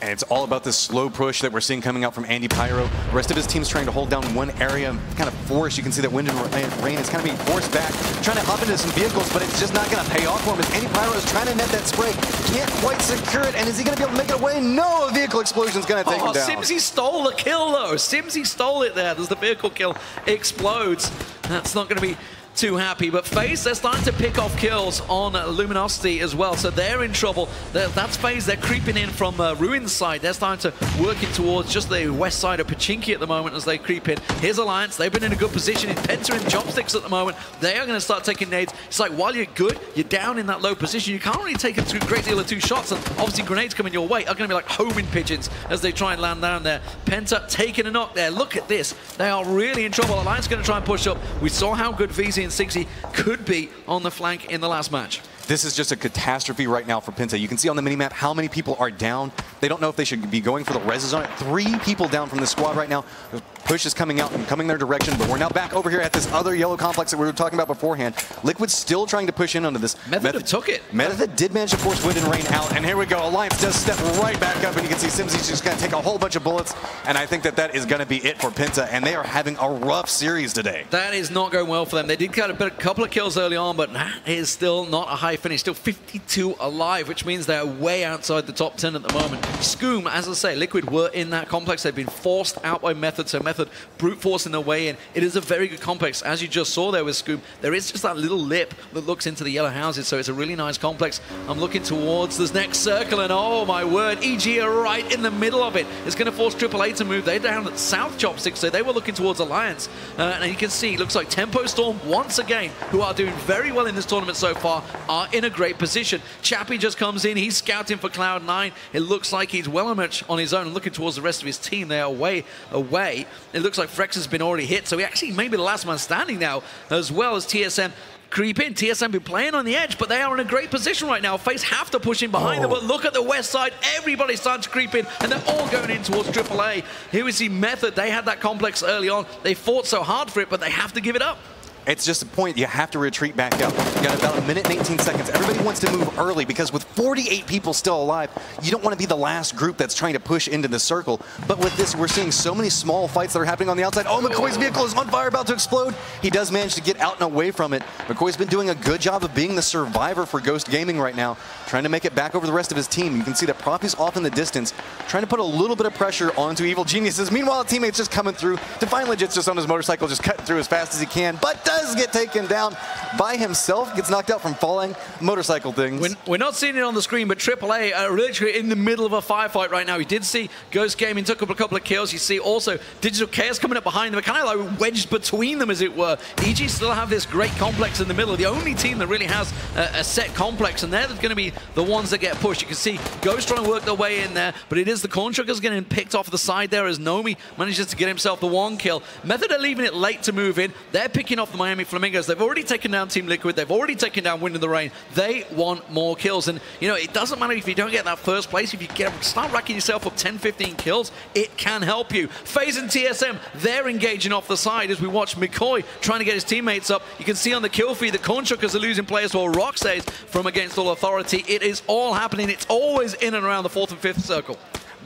And it's all about this slow push that we're seeing coming out from Anti-Pyro. The rest of his team's trying to hold down one area, kind of forced. You can see that Wind and Rain is kind of being forced back, trying to hop into some vehicles, but it's just not going to pay off for him as Anti-Pyro is trying to net that spray. Can't quite secure it, and is he going to be able to make it away? No, a vehicle explosion is going to take him down. Simsy stole the kill, though. Simsy stole it there as the vehicle kill explodes. That's not going to be too happy, but FaZe, they're starting to pick off kills on Luminosity as well, so they're in trouble. That's FaZe, they're creeping in from Ruin's side. They're starting to work it towards just the west side of Pachinki at the moment as they creep in. Here's Alliance, they've been in a good position in Penta and Chopsticks at the moment. They are going to start taking nades. It's like, while you're good, you're down in that low position. You can't really take a great deal of 2 shots, and obviously grenades coming your way are going to be like homing pigeons as they try and land down there. Penta taking a knock there. Look at this. They are really in trouble. Alliance going to try and push up. We saw how good VZ and Sigsy could be on the flank in the last match. This is just a catastrophe right now for Penta. You can see on the minimap how many people are down. They don't know if they should be going for the reses on it. 3 people down from the squad right now. The push is coming out and coming their direction, but we're now back over here at this other yellow complex that we were talking about beforehand. Liquid's still trying to push in onto this. Method took it. Method did manage to force Wind and Rain out, and here we go. Alliance does step right back up, and you can see Simsy's just going to take a whole bunch of bullets, and I think that that is going to be it for Penta, and they are having a rough series today. That is not going well for them. They did get a couple of kills early on, but that is still not a high finish. Still 52 alive, which means they're way outside the top 10 at the moment. Scoom, as I say, Liquid were in that complex. They've been forced out by Method, so Method brute forcing their way in. It is a very good complex. As you just saw there with Scoom, there is just that little lip that looks into the yellow houses, so it's a really nice complex. I'm looking towards this next circle, and oh my word, EG are right in the middle of it. It's going to force AAA to move. They're down at South Chopsticks, so they were looking towards Alliance. And you can see, looks like Tempo Storm, once again, who are doing very well in this tournament so far, are in a great position. Chappie just comes in. He's scouting for Cloud9. It looks like he's well much on his own and looking towards the rest of his team. They are way away. It looks like Frex has been already hit, so he actually may be the last man standing now, as well as TSM creep in. TSM been playing on the edge, but they are in a great position right now. FaZe have to push in behind them, but look at the west side. Everybody's starting to creep in, and they're all going in towards AAA. Here we see Method. They had that complex early on. They fought so hard for it, but they have to give it up. It's just a point you have to retreat back up. You got about 1 minute and 18 seconds. Everybody wants to move early because with 48 people still alive, you don't want to be the last group that's trying to push into the circle. But with this, we're seeing so many small fights that are happening on the outside. Oh, McCoy's vehicle is on fire, about to explode. He does manage to get out and away from it. McCoy's been doing a good job of being the survivor for Ghost Gaming right now, trying to make it back over the rest of his team. You can see that Proppy's off in the distance, trying to put a little bit of pressure onto Evil Geniuses. Meanwhile, a teammate's just coming through. Define Legit's just on his motorcycle, just cutting through as fast as he can, but does get taken down by himself, gets knocked out from falling. Motorcycle things. We're not seeing it on the screen, but AAA are literally in the middle of a firefight right now. You did see Ghost Gaming took up a couple of kills. You see also Digital Chaos coming up behind them, kind of like wedged between them, as it were. EG still have this great complex in the middle. The only team that really has a set complex, and they're going to be the ones that get pushed. You can see Ghost trying to work their way in there, but it is the Corn Truckers getting picked off the side there as Nomi manages to get himself the 1 kill. Method are leaving it late to move in. They're picking off the Miami Flamingos. They've already taken down Team Liquid. They've already taken down Wind in the Rain. They want more kills. And, you know, it doesn't matter if you don't get that first place. If you start racking yourself up 10, 15 kills, it can help you. FaZe and TSM, they're engaging off the side as we watch McCoy trying to get his teammates up. You can see on the kill feed that Corn Truckers are losing players for Rocksays from Against All Authority. It is all happening. It's always in and around the 4th and 5th circle.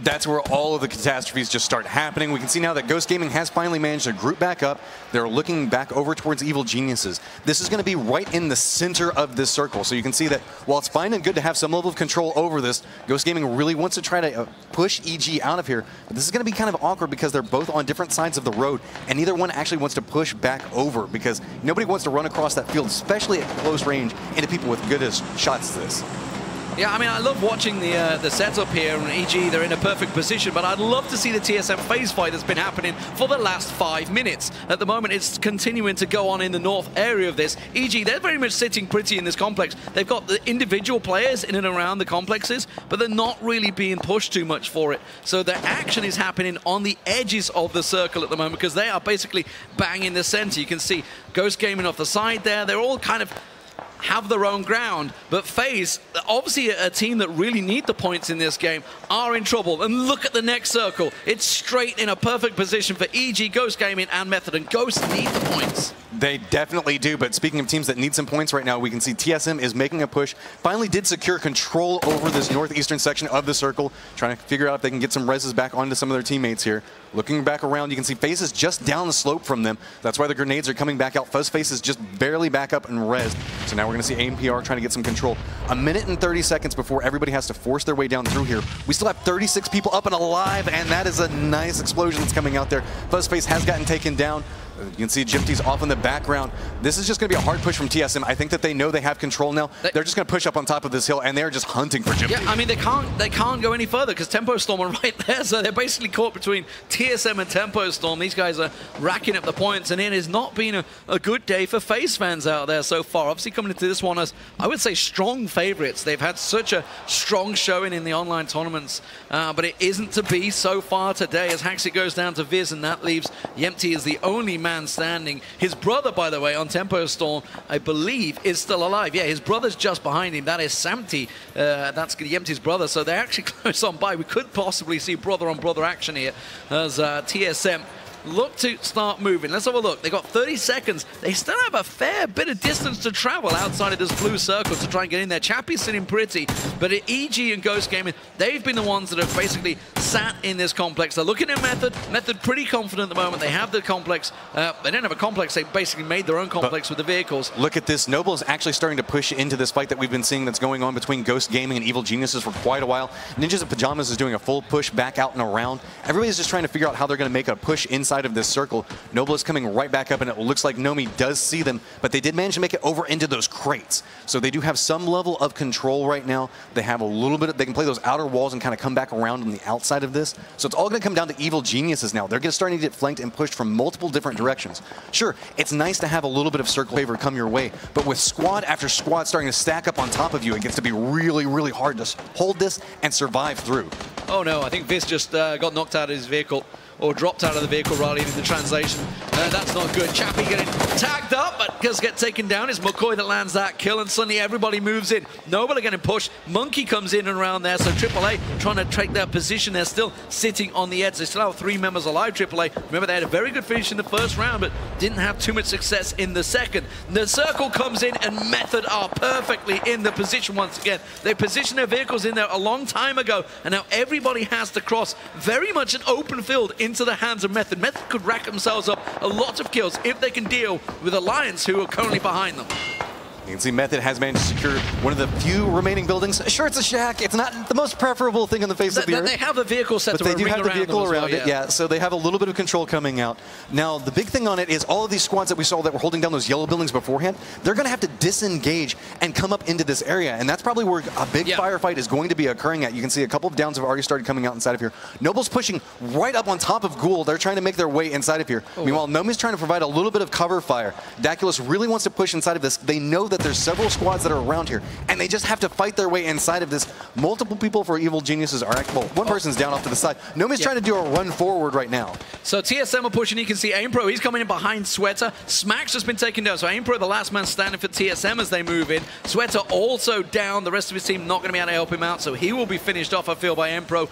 that's where all of the catastrophes just start happening. We can see now that Ghost Gaming has finally managed to group back up. They're looking back over towards Evil Geniuses. This is going to be right in the center of this circle. So you can see that while it's fine and good to have some level of control over this, Ghost Gaming really wants to try to push EG out of here. But this is going to be kind of awkward because they're both on different sides of the road, and neither one actually wants to push back over because nobody wants to run across that field, especially at close range, into people with good shots to this. Yeah, I mean, I love watching the setup here, and EG, they're in a perfect position, but I'd love to see the TSM phase fight that's been happening for the last 5 minutes. At the moment, it's continuing to go on in the north area of this. EG, they're very much sitting pretty in this complex. They've got the individual players in and around the complexes, but they're not really being pushed too much for it. So the action is happening on the edges of the circle at the moment because they are basically bang in the center. You can see Ghost Gaming off the side there. They're all kind of have their own ground, but FaZe, obviously a team that really need the points in this game, are in trouble. And look at the next circle. It's straight in a perfect position for EG, Ghost Gaming, and Method, and Ghost need the points. They definitely do, but speaking of teams that need some points right now, we can see TSM is making a push, finally did secure control over this northeastern section of the circle, trying to figure out if they can get some reses back onto some of their teammates here. Looking back around, you can see FaZe is just down the slope from them. That's why the grenades are coming back out. FaZe is just barely back up and rezzed. So now we're going to see AMPR trying to get some control. 1 minute and 30 seconds before everybody has to force their way down through here. We still have 36 people up and alive, and that is a nice explosion that's coming out there. FaZe has gotten taken down. You can see Gympty's off in the background. This is just going to be a hard push from TSM. I think that they know they have control now. They're just going to push up on top of this hill, and they're just hunting for Gympty. Yeah, I mean, they can't go any further because Tempo Storm are right there. So they're basically caught between TSM and Tempo Storm. These guys are racking up the points, and it has not been a good day for FaZe fans out there so far. Obviously coming into this one as, I would say, strong favorites. They've had such a strong showing in the online tournaments, but it isn't to be so far today as Haxit goes down to Viz, and that leaves Yempty as the only man standing. His brother, by the way, on Tempo Storm, I believe, is still alive. Yeah, his brother's just behind him. That is Samty. That's Yempty's brother. So they're actually close on by. We could possibly see brother-on-brother action here as TSM look to start moving. Let's have a look. They got 30 seconds. They still have a fair bit of distance to travel outside of this blue circle to try and get in there. Chappie's sitting pretty, but at EG and Ghost Gaming, they've been the ones that have basically sat in this complex. They're looking at Method. Method pretty confident at the moment. They have the complex. They didn't have a complex. They basically made their own complex with the vehicles. Look at this. Noble is actually starting to push into this fight that we've been seeing that's going on between Ghost Gaming and Evil Geniuses for quite a while. Ninjas of Pajamas is doing a full push back out and around. Everybody's just trying to figure out how they're going to make a push inside of this circle. Noble is coming right back up, and it looks like Nomi does see them, but they did manage to make it over into those crates. So they do have some level of control right now. They have a little bit of, they can play those outer walls and kind of come back around on the outside of this. So it's all going to come down to Evil Geniuses now. They're starting to get flanked and pushed from multiple different directions. Sure, it's nice to have a little bit of circle favor come your way, but with squad after squad starting to stack up on top of you, it gets to be really, really hard to hold this and survive through. Oh no, I think Viz just got knocked out of his vehicle, or dropped out of the vehicle rather in the translation. That's not good. Chappie getting tagged up, but does get taken down. It's McCoy that lands that kill, and suddenly everybody moves in. Noble are getting pushed. Monkey comes in and around there, so AAA trying to take their position. They're still sitting on the edge. They still have 3 members alive, AAA. Remember, they had a very good finish in the first round, but didn't have too much success in the second. The circle comes in, and Method are perfectly in the position once again. They positioned their vehicles in there a long time ago, and now everybody has to cross very much an open field into the hands of Method. Method could rack themselves up a lot of kills if they can deal with Alliance, who are currently behind them. You can see Method has managed to secure one of the few remaining buildings. Sure, it's a shack. It's not the most preferable thing on the face of the earth. They have the vehicle set but to they a do ring have the vehicle around well, it, yeah. So they have a little bit of control coming out. Now, the big thing on it is all of these squads that we saw that were holding down those yellow buildings beforehand, they're going to have to disengage and come up into this area. And that's probably where a big firefight is going to be occurring at. You can see a couple of downs have already started coming out inside of here. Noble's pushing right up on top of Ghoul. They're trying to make their way inside of here. Meanwhile, Nomi's trying to provide a little bit of cover fire. Daculus really wants to push inside of this. They know that there's several squads that are around here, and they just have to fight their way inside of this. Multiple people for Evil Geniuses are actually, well, one person's down off to the side. Nomi's trying to do a run forward right now. So TSM are pushing. You can see AimPro, he's coming in behind Sweater. Smack's just been taken down. So AimPro, the last man standing for TSM as they move in. Sweater also down. The rest of his team not going to be able to help him out, so he will be finished off, I feel, by AimPro.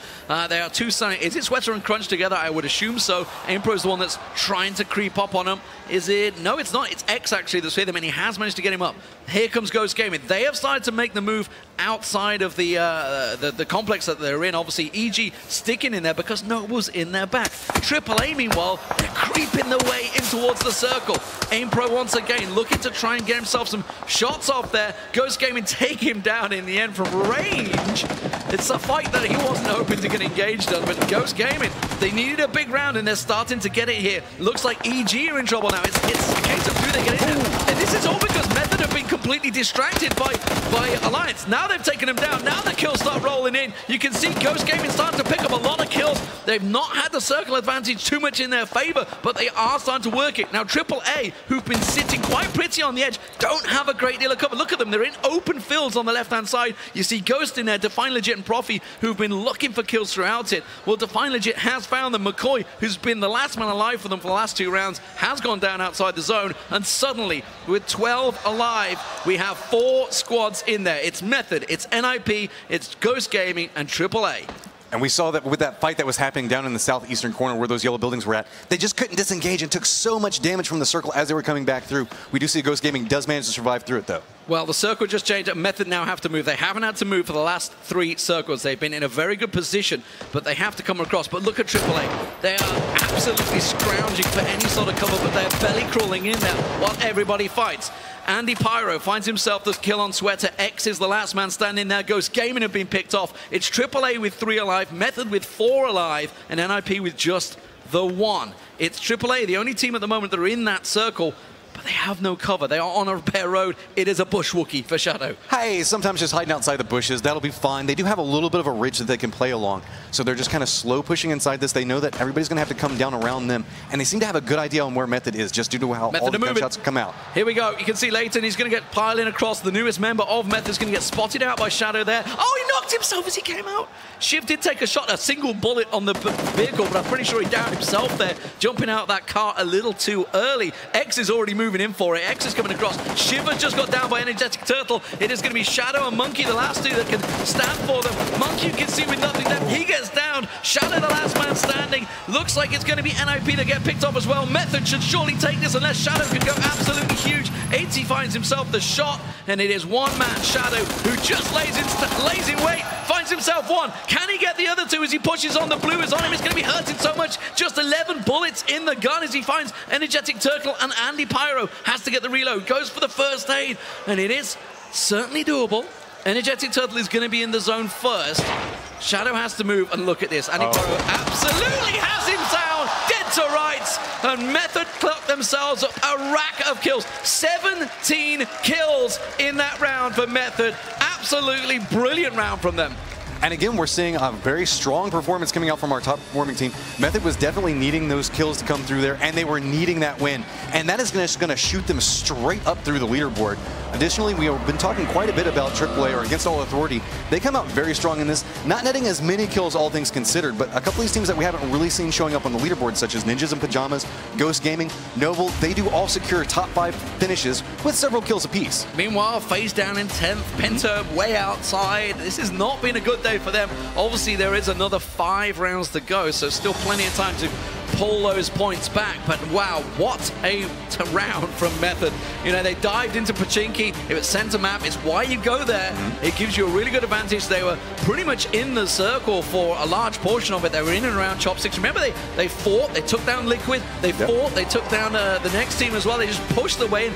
There are two sides. Is it Sweater and Crunch together? I would assume so. AimPro's the one that's trying to creep up on him. Is it? No, it's not. It's X actually that's with him, and he has managed to get him up. Here comes Ghost Gaming. They have started to make the move outside of the complex that they're in. Obviously, EG sticking in there because Noble's in their back. AAA, meanwhile, they're creeping their way in towards the circle. Aim Pro once again looking to try and get himself some shots off there. Ghost Gaming take him down in the end from range. It's a fight that he wasn't hoping to get engaged on, but Ghost Gaming, they needed a big round and they're starting to get it here. Looks like EG are in trouble now. It's a case of do they get in there? And this is all because Method have been completely distracted by Alliance. Now they've taken him down. Now the kills start rolling in. You can see Ghost Gaming starting to pick up a lot of kills. They've not had the circle advantage too much in their favor, but they are starting to work it. Now AAA, who've been sitting quite pretty on the edge, don't have a great deal of cover. Look at them. They're in open fields on the left-hand side. You see Ghost in there, Define Legit and Profi, who've been looking for kills throughout it. Well, Define Legit has found them. McCoy, who's been the last man alive for them for the last 2 rounds, has gone down outside the zone. And suddenly, with 12 alive, we have 4 squads in there. It's Method, it's NIP, it's Ghost Gaming, and AAA. And we saw that with that fight that was happening down in the southeastern corner where those yellow buildings were at, they just couldn't disengage and took so much damage from the circle as they were coming back through. We do see Ghost Gaming does manage to survive through it, though. Well, the circle just changed. Method now have to move. They haven't had to move for the last 3 circles. They've been in a very good position, but they have to come across. But look at AAA. They are absolutely scrounging for any sort of cover, but they're belly crawling in there while everybody fights. Andy Pyro finds himself the kill on Sweater. X is the last man standing there. Ghost Gaming have been picked off. It's AAA with 3 alive, Method with 4 alive, and NIP with just the 1. It's AAA, the only team at the moment that are in that circle, but they have no cover. They are on a repair road. It is a bush Wookiee for Shadow. Hey, sometimes just hiding outside the bushes, that'll be fine. They do have a little bit of a ridge that they can play along, so they're just kind of slow pushing inside this. They know that everybody's going to have to come down around them, and they seem to have a good idea on where Method is, just due to how all the gunshots come out. Here we go. You can see Leighton. He's going to get piling across. The newest member of Method is going to get spotted out by Shadow there. Oh, he knocked himself as he came out. Shiv did take a shot, a single bullet on the vehicle, but I'm pretty sure he downed himself there, jumping out of that car a little too early. X is already moving in for it. X is coming across. Shiva just got down by Energetic Turtle. It is going to be Shadow and Monkey, the last 2 that can stand for them. Monkey, you can see with nothing left. He gets down. Shadow, the last man standing. Looks like it's going to be NIP that get picked off as well. Method should surely take this unless Shadow can go absolutely huge. 80 finds himself the shot, and it is one man, Shadow, who just lays in wait, finds himself 1. Can he get the other 2 as he pushes on? The blue is on him. It's going to be hurting so much. Just 11 bullets in the gun as he finds Energetic Turtle, and Andy Pyro has to get the reload. Goes for the first aid, and it is certainly doable. Energetic Turtle is going to be in the zone first. Shadow has to move, and look at this. Andy Pyro absolutely has him down, dead to rights, and Method clocked themselves up a rack of kills. 17 kills in that round for Method. Absolutely brilliant round from them. And again, we're seeing a very strong performance coming out from our top performing team. Method was definitely needing those kills to come through there, and they were needing that win. And that is just going to shoot them straight up through the leaderboard. Additionally, we have been talking quite a bit about AAA, or Against All Authority. They come out very strong in this, not netting as many kills, all things considered, but a couple of these teams that we haven't really seen showing up on the leaderboard, such as Ninjas in Pajamas, Ghost Gaming, Noble, they do all secure top 5 finishes with several kills apiece. Meanwhile, FaZe down in 10th, Penta way outside. This has not been a good day for them. Obviously, there is another 5 rounds to go, so still plenty of time to pull those points back. But wow, what a round from Method. You know, they dived into Pachinki. It was center map. It's why you go there. It gives you a really good advantage. They were pretty much in the circle for a large portion of it. They were in and around Chopsticks. Remember, they fought. They took down Liquid. They fought. They took down the next team as well. They just pushed their way in.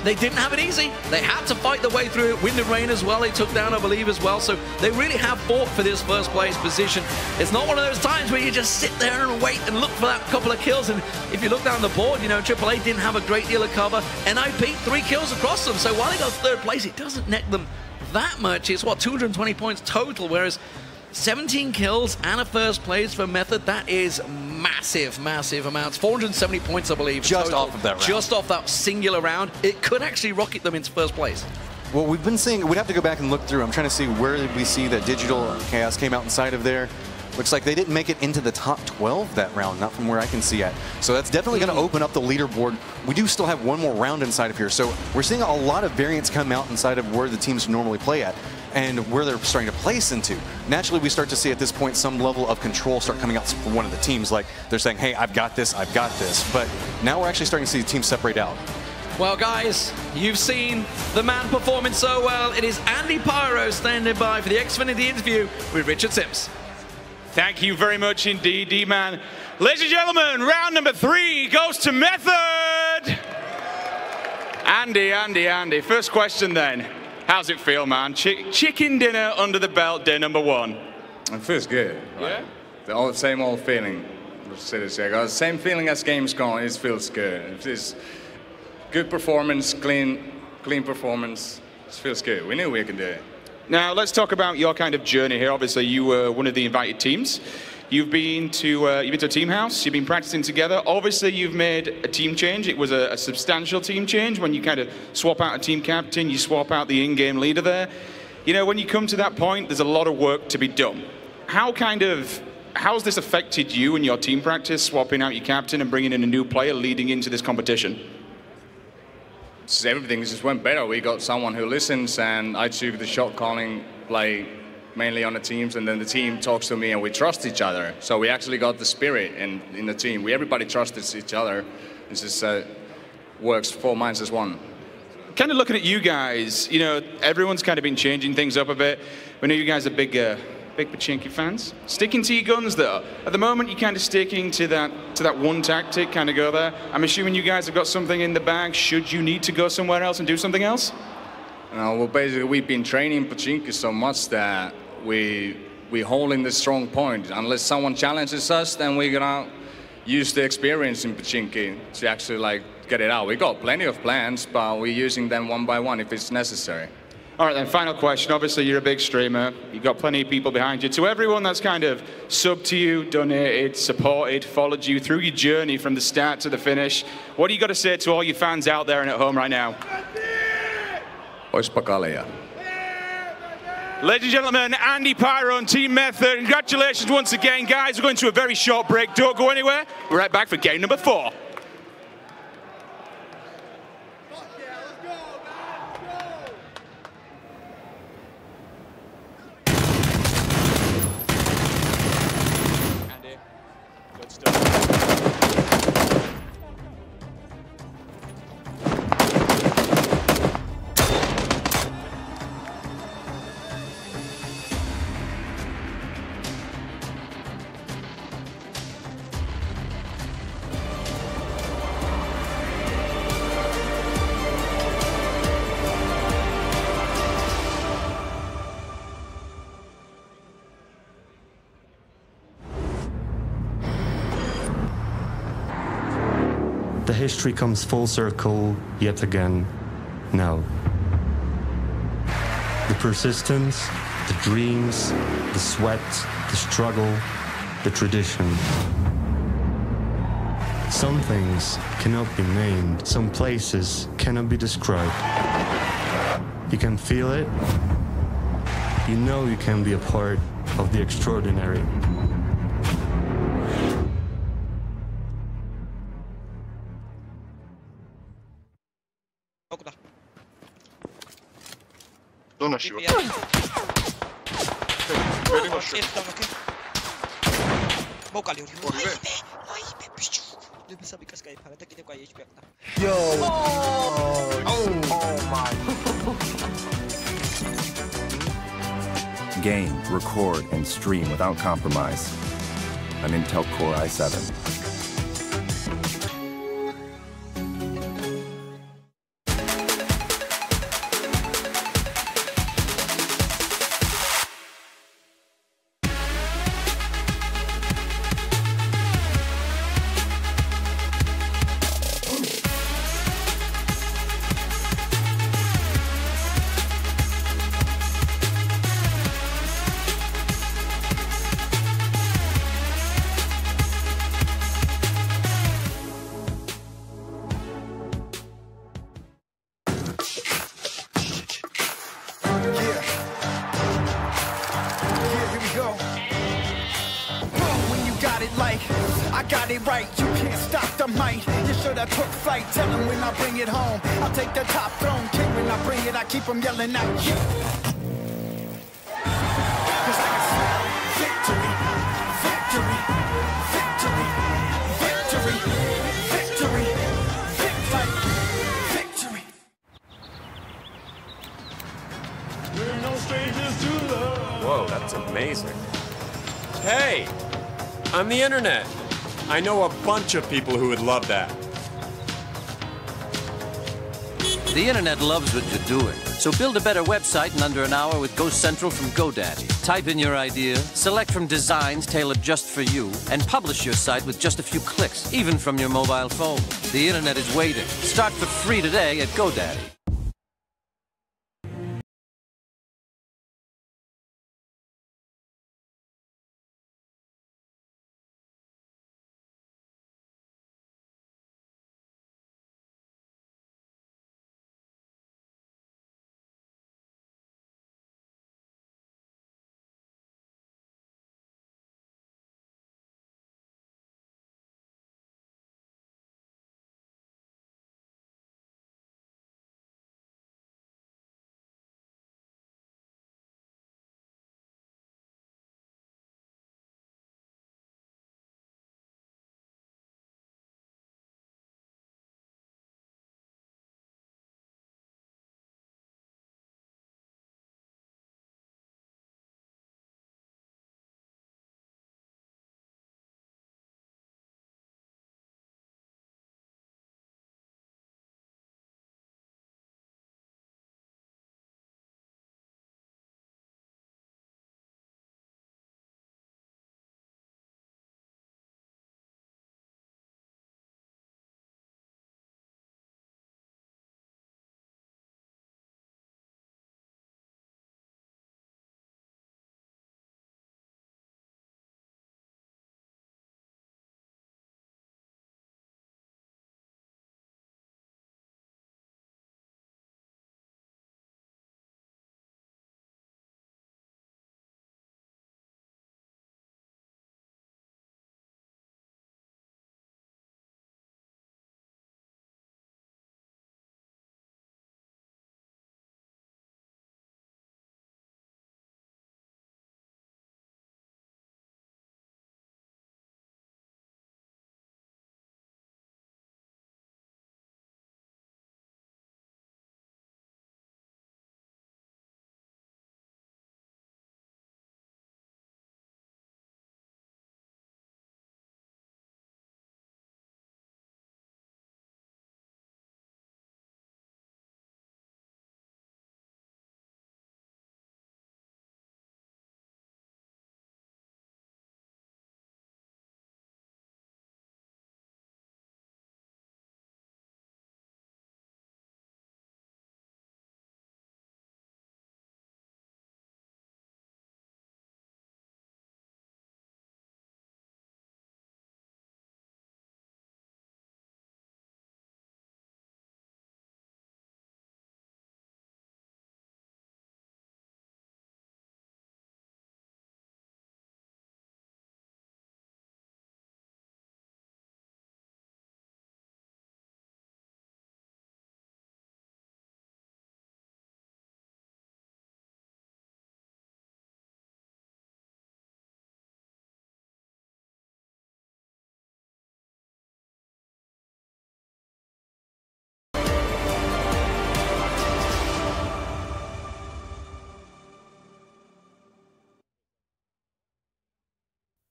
They didn't have it easy. They had to fight their way through it. Wind and Rain as well, they took down, I believe, as well. So they really have fought for this first place position. It's not one of those times where you just sit there and wait and look for that couple of kills. And if you look down the board, you know, AAA didn't have a great deal of cover. NIP, 3 kills across them. So while they got 3rd place, it doesn't net them that much. It's, what, 220 points total, whereas 17 kills and a 1st place for Method. That is massive, massive amounts. 470 points, I believe. Just off of that round. Just off that singular round. It could actually rocket them into 1st place. Well, we've been seeing, we'd have to go back and look through. I'm trying to see where did we see that Digital Chaos came out inside of there. Looks like they didn't make it into the top 12 that round, not from where I can see at. So that's definitely going to open up the leaderboard. We do still have one more round inside of here. So we're seeing a lot of variants come out inside of where the teams normally play at and where they're starting to place into. Naturally, we start to see at this point some level of control start coming out from one of the teams. Like they're saying, hey, I've got this, I've got this. But now we're actually starting to see the teams separate out. Well, guys, you've seen the man performing so well. It is Andy Pyro standing by for the Xfinity interview with Richard Sims. Thank you very much indeed, D-Man. Ladies and gentlemen, round number 3 goes to Method. Andy, first question then. How's it feel, man? Chicken dinner under the belt, day number 1. It feels good. Yeah? The same old feeling. Seriously, I got the same feeling as games gone. It feels good. It's good performance, clean performance. It feels good. We knew we could do it. Now, let's talk about your kind of journey here. Obviously, you were one of the invited teams. You've been to a team house. You've been practicing together. Obviously, you've made a team change. It was a substantial team change when you kind of swap out a team captain, you swap out the in-game leader there. You know, when you come to that point, there's a lot of work to be done. How's this affected you and your team practice, swapping out your captain and bringing in a new player leading into this competition? Everything just went better. We got someone who listens, and I took the shot calling play mainly on the teams, and then the team talks to me, and we trust each other. So we actually got the spirit in the team. Everybody trusted each other. It just works 4 minds as one. Kind of looking at you guys, you know, everyone's kind of been changing things up a bit. We know you guys are big Pachinko fans. Sticking to your guns, though. At the moment, you're kind of sticking to that one tactic, kind of go there. I'm assuming you guys have got something in the bag. Should you need to go somewhere else and do something else? Well, basically, we've been training Pachinko so much that we hold in the strong point. Unless someone challenges us, then we're gonna use the experience in Pachinko to actually get it out. We got plenty of plans, but we're using them one by one if it's necessary. All right, then, final question. Obviously, you're a big streamer. You've got plenty of people behind you. To everyone that's kind of subbed to you, donated, supported, followed you through your journey from the start to the finish, what do you got to say to all your fans out there and at home right now? Oispa Kalia. Ladies and gentlemen, Andy Pyro and Team Method, congratulations once again, guys. We're going to a very short break. Don't go anywhere. We're right back for game number 4. The history comes full circle yet again now. The persistence, the dreams, the sweat, the struggle, the tradition. Some things cannot be named, some places cannot be described. You can feel it, you know you can be a part of the extraordinary. Dona siła. Yo! Oh my. Game, record, and stream without compromise. An Intel Core i7. I got it right, you can't stop the might. You should have took flight, tell them when I bring it home. I'll take the top throne, king when I bring it, I keep them yelling out, yeah. Cause I can smell victory, victory, victory, victory, victory, victory, Whoa, that's amazing. Hey, on the internet, I know a bunch of people who would love that. The internet loves what you're doing. So build a better website in under an hour with Ghost Central from GoDaddy. Type in your idea, select from designs tailored just for you, and publish your site with just a few clicks, even from your mobile phone. The internet is waiting. Start for free today at GoDaddy.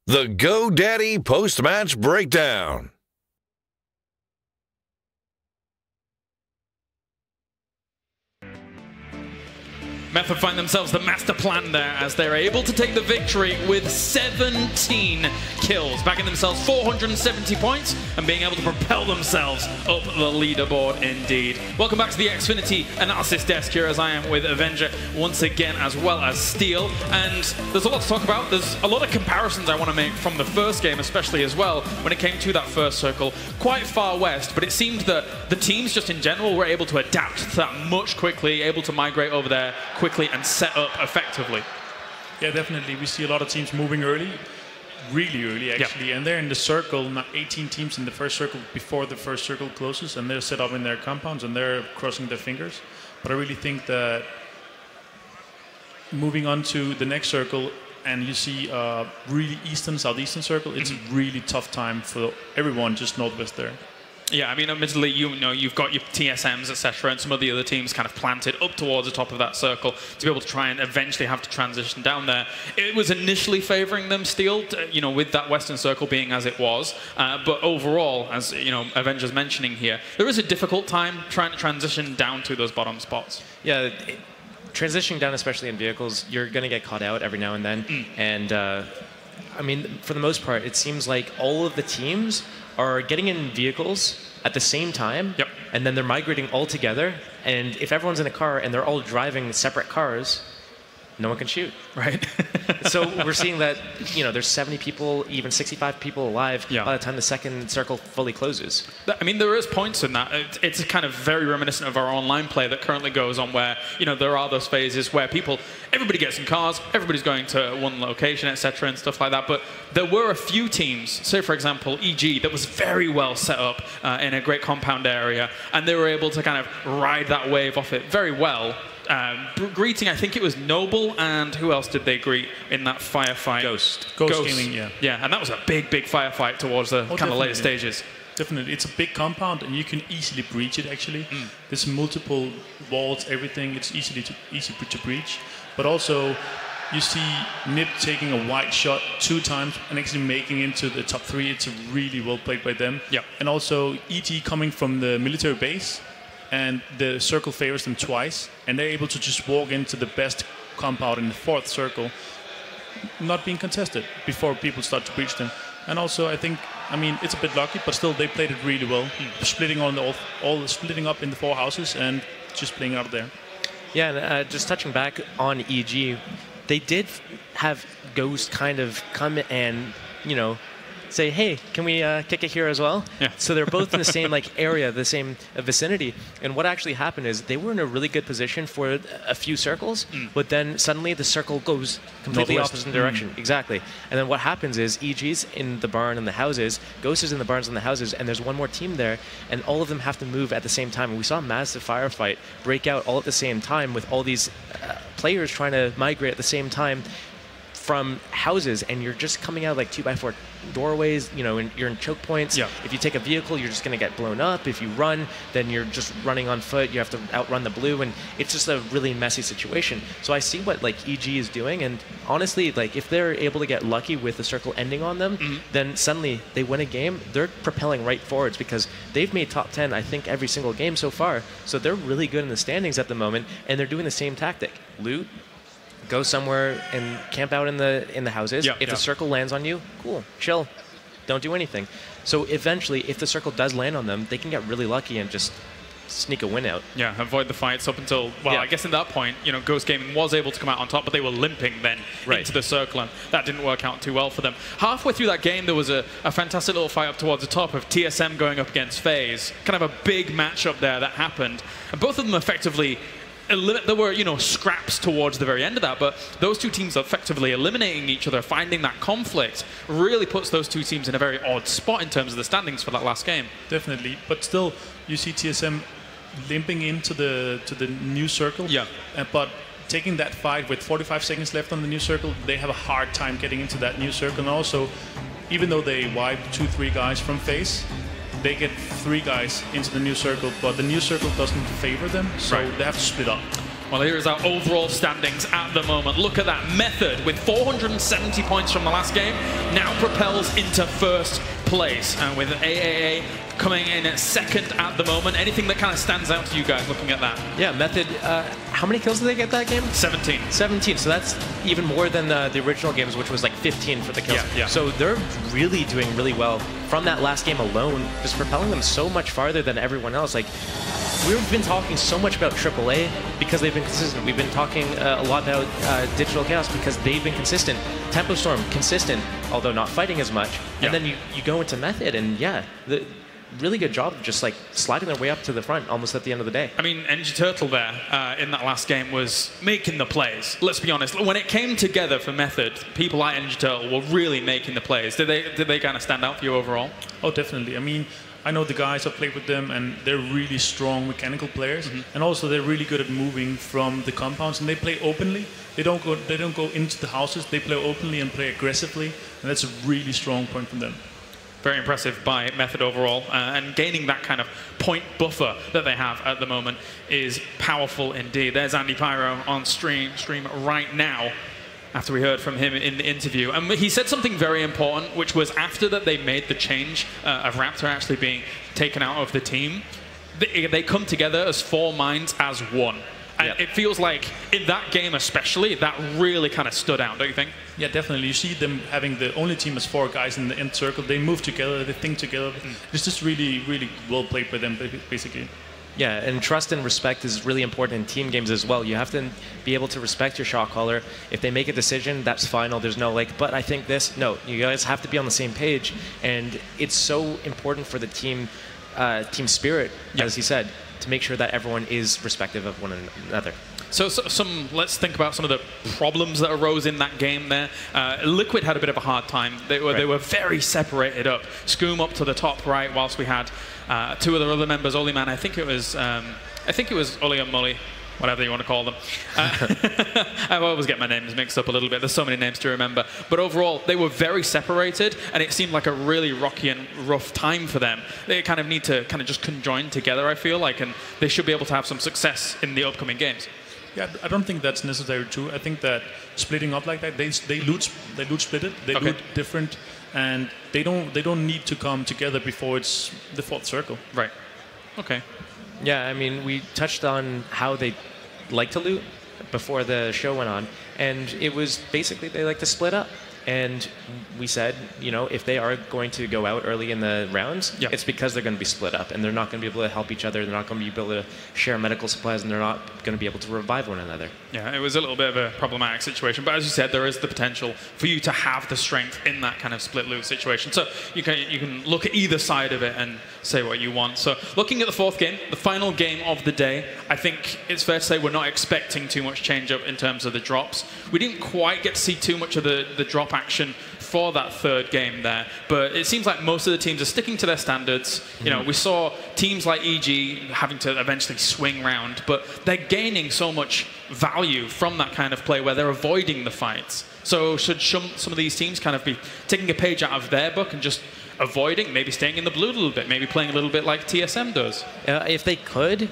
The GoDaddy Post-Match Breakdown. Method find themselves the master plan there as they're able to take the victory with 17 kills, backing themselves 470 points and being able to propel themselves up the leaderboard indeed. Welcome back to the Xfinity Analysis Desk here as I am with Avenger once again as well as Steel. And there's a lot to talk about. There's a lot of comparisons I want to make from the first game especially as well when it came to that first circle. Quite far west, but it seemed that the teams just in general were able to adapt to that much quickly, able to migrate over there quickly and set up effectively. Yeah, definitely. We see a lot of teams moving early, really early actually, and they're in the circle, not 18 teams in the first circle before the first circle closes, and they're set up in their compounds and they're crossing their fingers. But I really think that moving on to the next circle and you see really eastern, southeastern circle, it's a really tough time for everyone just northwest there. Yeah, I mean, admittedly, you've got your TSMs, etc., and some of the other teams kind of planted up towards the top of that circle to be able to try and eventually have to transition down there. It was initially favoring them, Steel, with that western circle being as it was. But overall, as Avenger's mentioning here, there is a difficult time trying to transition down to those bottom spots. Yeah, transitioning down, especially in vehicles, you're going to get caught out every now and then. And I mean, for the most part, it seems like all of the teams are getting in vehicles at the same time, and then they're migrating all together. And if everyone's in a car and they're all driving separate cars, no one can shoot. Right. So we're seeing that, there's 70 people, even 65 people alive by the time the second circle fully closes. I mean, there is points in that. It's kind of very reminiscent of our online play that currently goes on where, there are those phases where everybody gets in cars, everybody's going to one location, etc., and stuff like that. But there were a few teams, say, for example, EG, that was very well set up in a great compound area, and they were able to kind of ride that wave off it very well. Greeting, I think it was Noble, and who else did they greet in that firefight? Ghost Gaming, yeah. Yeah, and that was a big firefight towards the kind of later stages. Definitely, it's a big compound, and you can easily breach it. Actually, there's multiple walls, everything. It's easy to breach. But also, you see Nip taking a wide shot 2 times and actually making into the top 3. It's really well played by them. Yeah. And also, ET coming from the military base. And the circle favors them twice, and they're able to just walk into the best compound in the 4th circle, not being contested before people start to breach them. And also, I think, it's a bit lucky, but still they played it really well, splitting splitting up in the 4 houses and just playing out of there. Yeah, and just touching back on EG, they did have Ghost kind of come and say, hey, can we kick it here as well? Yeah. So they're both in the same area, the same vicinity. And what actually happened is they were in a really good position for a few circles, but then suddenly the circle goes completely opposite direction. Exactly. And then what happens is EG's in the barn and the houses, Ghost is in the barns and the houses, and there's one more team there, and all of them have to move at the same time. And we saw a massive firefight break out all at the same time with all these players trying to migrate at the same time from houses, and you're just coming out like 2x4 doorways, and you're in choke points. Yeah. If you take a vehicle, you're just going to get blown up. If you run, then you're just running on foot. You have to outrun the blue, and it's just a really messy situation. So I see what EG is doing, and honestly, if they're able to get lucky with the circle ending on them, then suddenly they win a game. They're propelling right forwards because they've made top 10, I think, every single game so far. So they're really good in the standings at the moment, and they're doing the same tactic: loot, go somewhere and camp out in the houses. If the circle lands on you, cool, chill, don't do anything. So eventually, if the circle does land on them, they can get really lucky and just sneak a win out. Yeah, avoid the fights up until, I guess in that point, Ghost Gaming was able to come out on top, but they were limping then into the circle, and that didn't work out too well for them. Halfway through that game, there was a fantastic little fight up towards the top of TSM going up against FaZe. Kind of a big matchup there that happened, and both of them effectively there were, scraps towards the very end of that, but those two teams effectively eliminating each other, finding that conflict, really puts those two teams in a very odd spot in terms of the standings for that last game. Definitely, but still, you see TSM limping into the new circle. Yeah. But taking that fight with 45 seconds left on the new circle, they have a hard time getting into that new circle. And also, even though they wiped 2-3 guys from FaZe, they get 3 guys into the new circle, but the new circle doesn't favor them, so they have to split up. Well, here's our overall standings at the moment. Look at that. Method, with 470 points from the last game, now propels into 1st place. And with AAA coming in at 2nd at the moment. Anything that kind of stands out to you guys looking at that? Yeah, Method, how many kills did they get that game? 17. 17, so that's even more than the original games, which was like 15 for the kills. Yeah. So they're really doing really well from that last game alone, just propelling them so much farther than everyone else. We've been talking so much about AAA because they've been consistent. We've been talking a lot about Digital Chaos because they've been consistent. Tempo Storm, consistent, although not fighting as much. And then you go into Method, and the really good job of just sliding their way up to the front almost at the end of the day. I mean, Energy Turtle there in that last game was making the plays. Let's be honest. When it came together for Method, people like Energy Turtle were really making the plays. Did they kind of stand out for you overall? Oh, definitely. I mean, I know the guys, I've played with them, and they're really strong mechanical players. And also, they're really good at moving from the compounds, and they play openly. They don't go into the houses. They play openly and play aggressively, and that's a really strong point from them. Very impressive by Method overall, and gaining that kind of point buffer that they have at the moment is powerful indeed. There's Andy Pyro on stream right now, after we heard from him in the interview. And he said something very important, which was after that they made the change of Raptor actually being taken out of the team, they come together as 4 minds as one. And it feels like in that game especially, that really kind of stood out, don't you think? Yeah, definitely. You see them having the only team as 4 guys in the end circle. They move together, they think together. It's just really, really well played by them, basically. Yeah, and trust and respect is really important in team games as well. You have to be able to respect your shot caller. If they make a decision, that's final. There's no like, but I think this. No, you guys have to be on the same page. And it's so important for the team spirit, as he said, to make sure that everyone is respectful of one another. So let's think about some of the problems that arose in that game there. Liquid had a bit of a hard time. They were very separated up. Scoom up to the top right, whilst we had 2 of the other members, Oli Man, I think it was Oli and Molly, whatever you want to call them. I always get my names mixed up a little bit. There's so many names to remember. But overall, they were very separated, and it seemed like a really rocky and rough time for them. They kind of need to just conjoin together, I feel like, and they should be able to have some success in the upcoming games. Yeah, I don't think that's necessary too. I think that splitting up like that, they loot split it. They loot different, and they don't need to come together before it's the 4th circle. Right. Okay. Yeah, I mean, we touched on how they like to loot before the show went on, and it was basically they like to split up. And we said, you know, if they are going to go out early in the rounds, it's because they're going to be split up, and they're not going to be able to help each other. They're not going to be able to share medical supplies, and they're not going to be able to revive one another. Yeah, it was a little bit of a problematic situation, but as you said, there is the potential for you to have the strength in that kind of split loot situation. So you can look at either side of it and say what you want. So looking at the 4th game, the final game of the day, I think it's fair to say we're not expecting too much change up in terms of the drops. We didn't quite get to see too much of the drop action for that 3rd game there, but it seems like most of the teams are sticking to their standards. You know, we saw teams like EG having to eventually swing round, but they're gaining so much value from that kind of play where they're avoiding the fights. So should some of these teams kind of be taking a page out of their book and just avoiding, maybe staying in the blue a little bit, maybe playing a little bit like TSM does? If they could,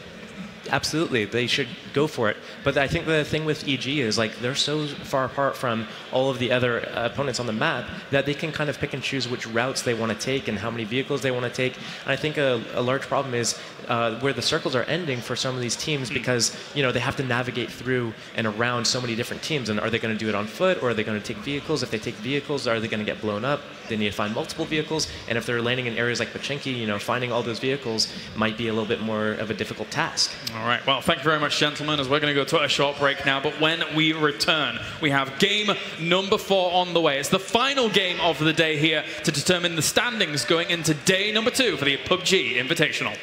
absolutely, they should go for it. But I think the thing with EG is like they're so far apart from all of the other opponents on the map that they can kind of pick and choose which routes they want to take and how many vehicles they want to take. And I think a large problem is where the circles are ending for some of these teams because, you know, they have to navigate through and around so many different teams. And are they going to do it on foot, or are they going to take vehicles? If they take vehicles, are they going to get blown up? They need to find multiple vehicles. And if they're landing in areas like Pachinki, you know, finding all those vehicles might be a little bit more of a difficult task. All right. Well, thank you very much, gentlemen, as we're going to go to a short break now. But when we return, we have game number 4 on the way. It's the final game of the day here to determine the standings going into day number 2 for the PUBG Invitational.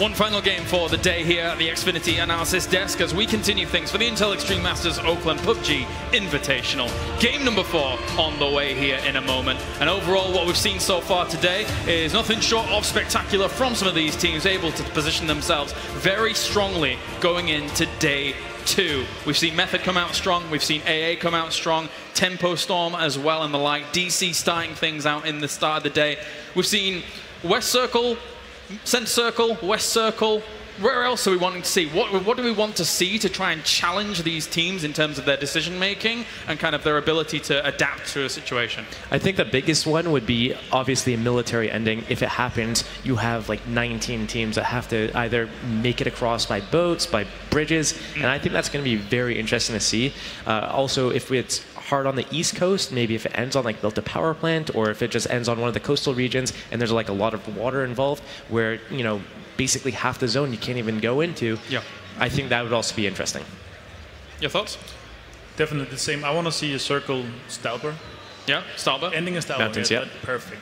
One final game for the day here at the Xfinity Analysis Desk as we continue things for the Intel Extreme Masters Oakland PUBG Invitational. Game number 4 on the way here in a moment. And overall, what we've seen so far today is nothing short of spectacular from some of these teams, able to position themselves very strongly going into day 2. We've seen Method come out strong, we've seen AA come out strong, Tempo Storm as well and the like, DC starting things out in the start of the day. We've seen West Circle, Center Circle, West Circle. Where else are we wanting to see? What do we want to see to try and challenge these teams in terms of their decision making and kind of their ability to adapt to a situation? I think the biggest one would be obviously a military ending. If it happens, you have like 19 teams that have to either make it across by boats, by bridges, and I think that's going to be very interesting to see. Also, if it's hard on the East Coast, maybe if it ends on like built a power plant, or if it just ends on one of the coastal regions and there's like a lot of water involved where, you know, basically half the zone you can't even go into. Yeah. I think that would also be interesting. Your thoughts? Definitely the same. I want to see a circle Stalber. Yeah, Stalber. Ending a Stalber. Mountains, yeah. Perfect.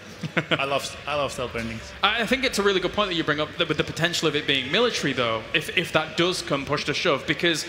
I love Stalber endings. I think it's a really good point that you bring up with the potential of it being military, though, if that does come push to shove, because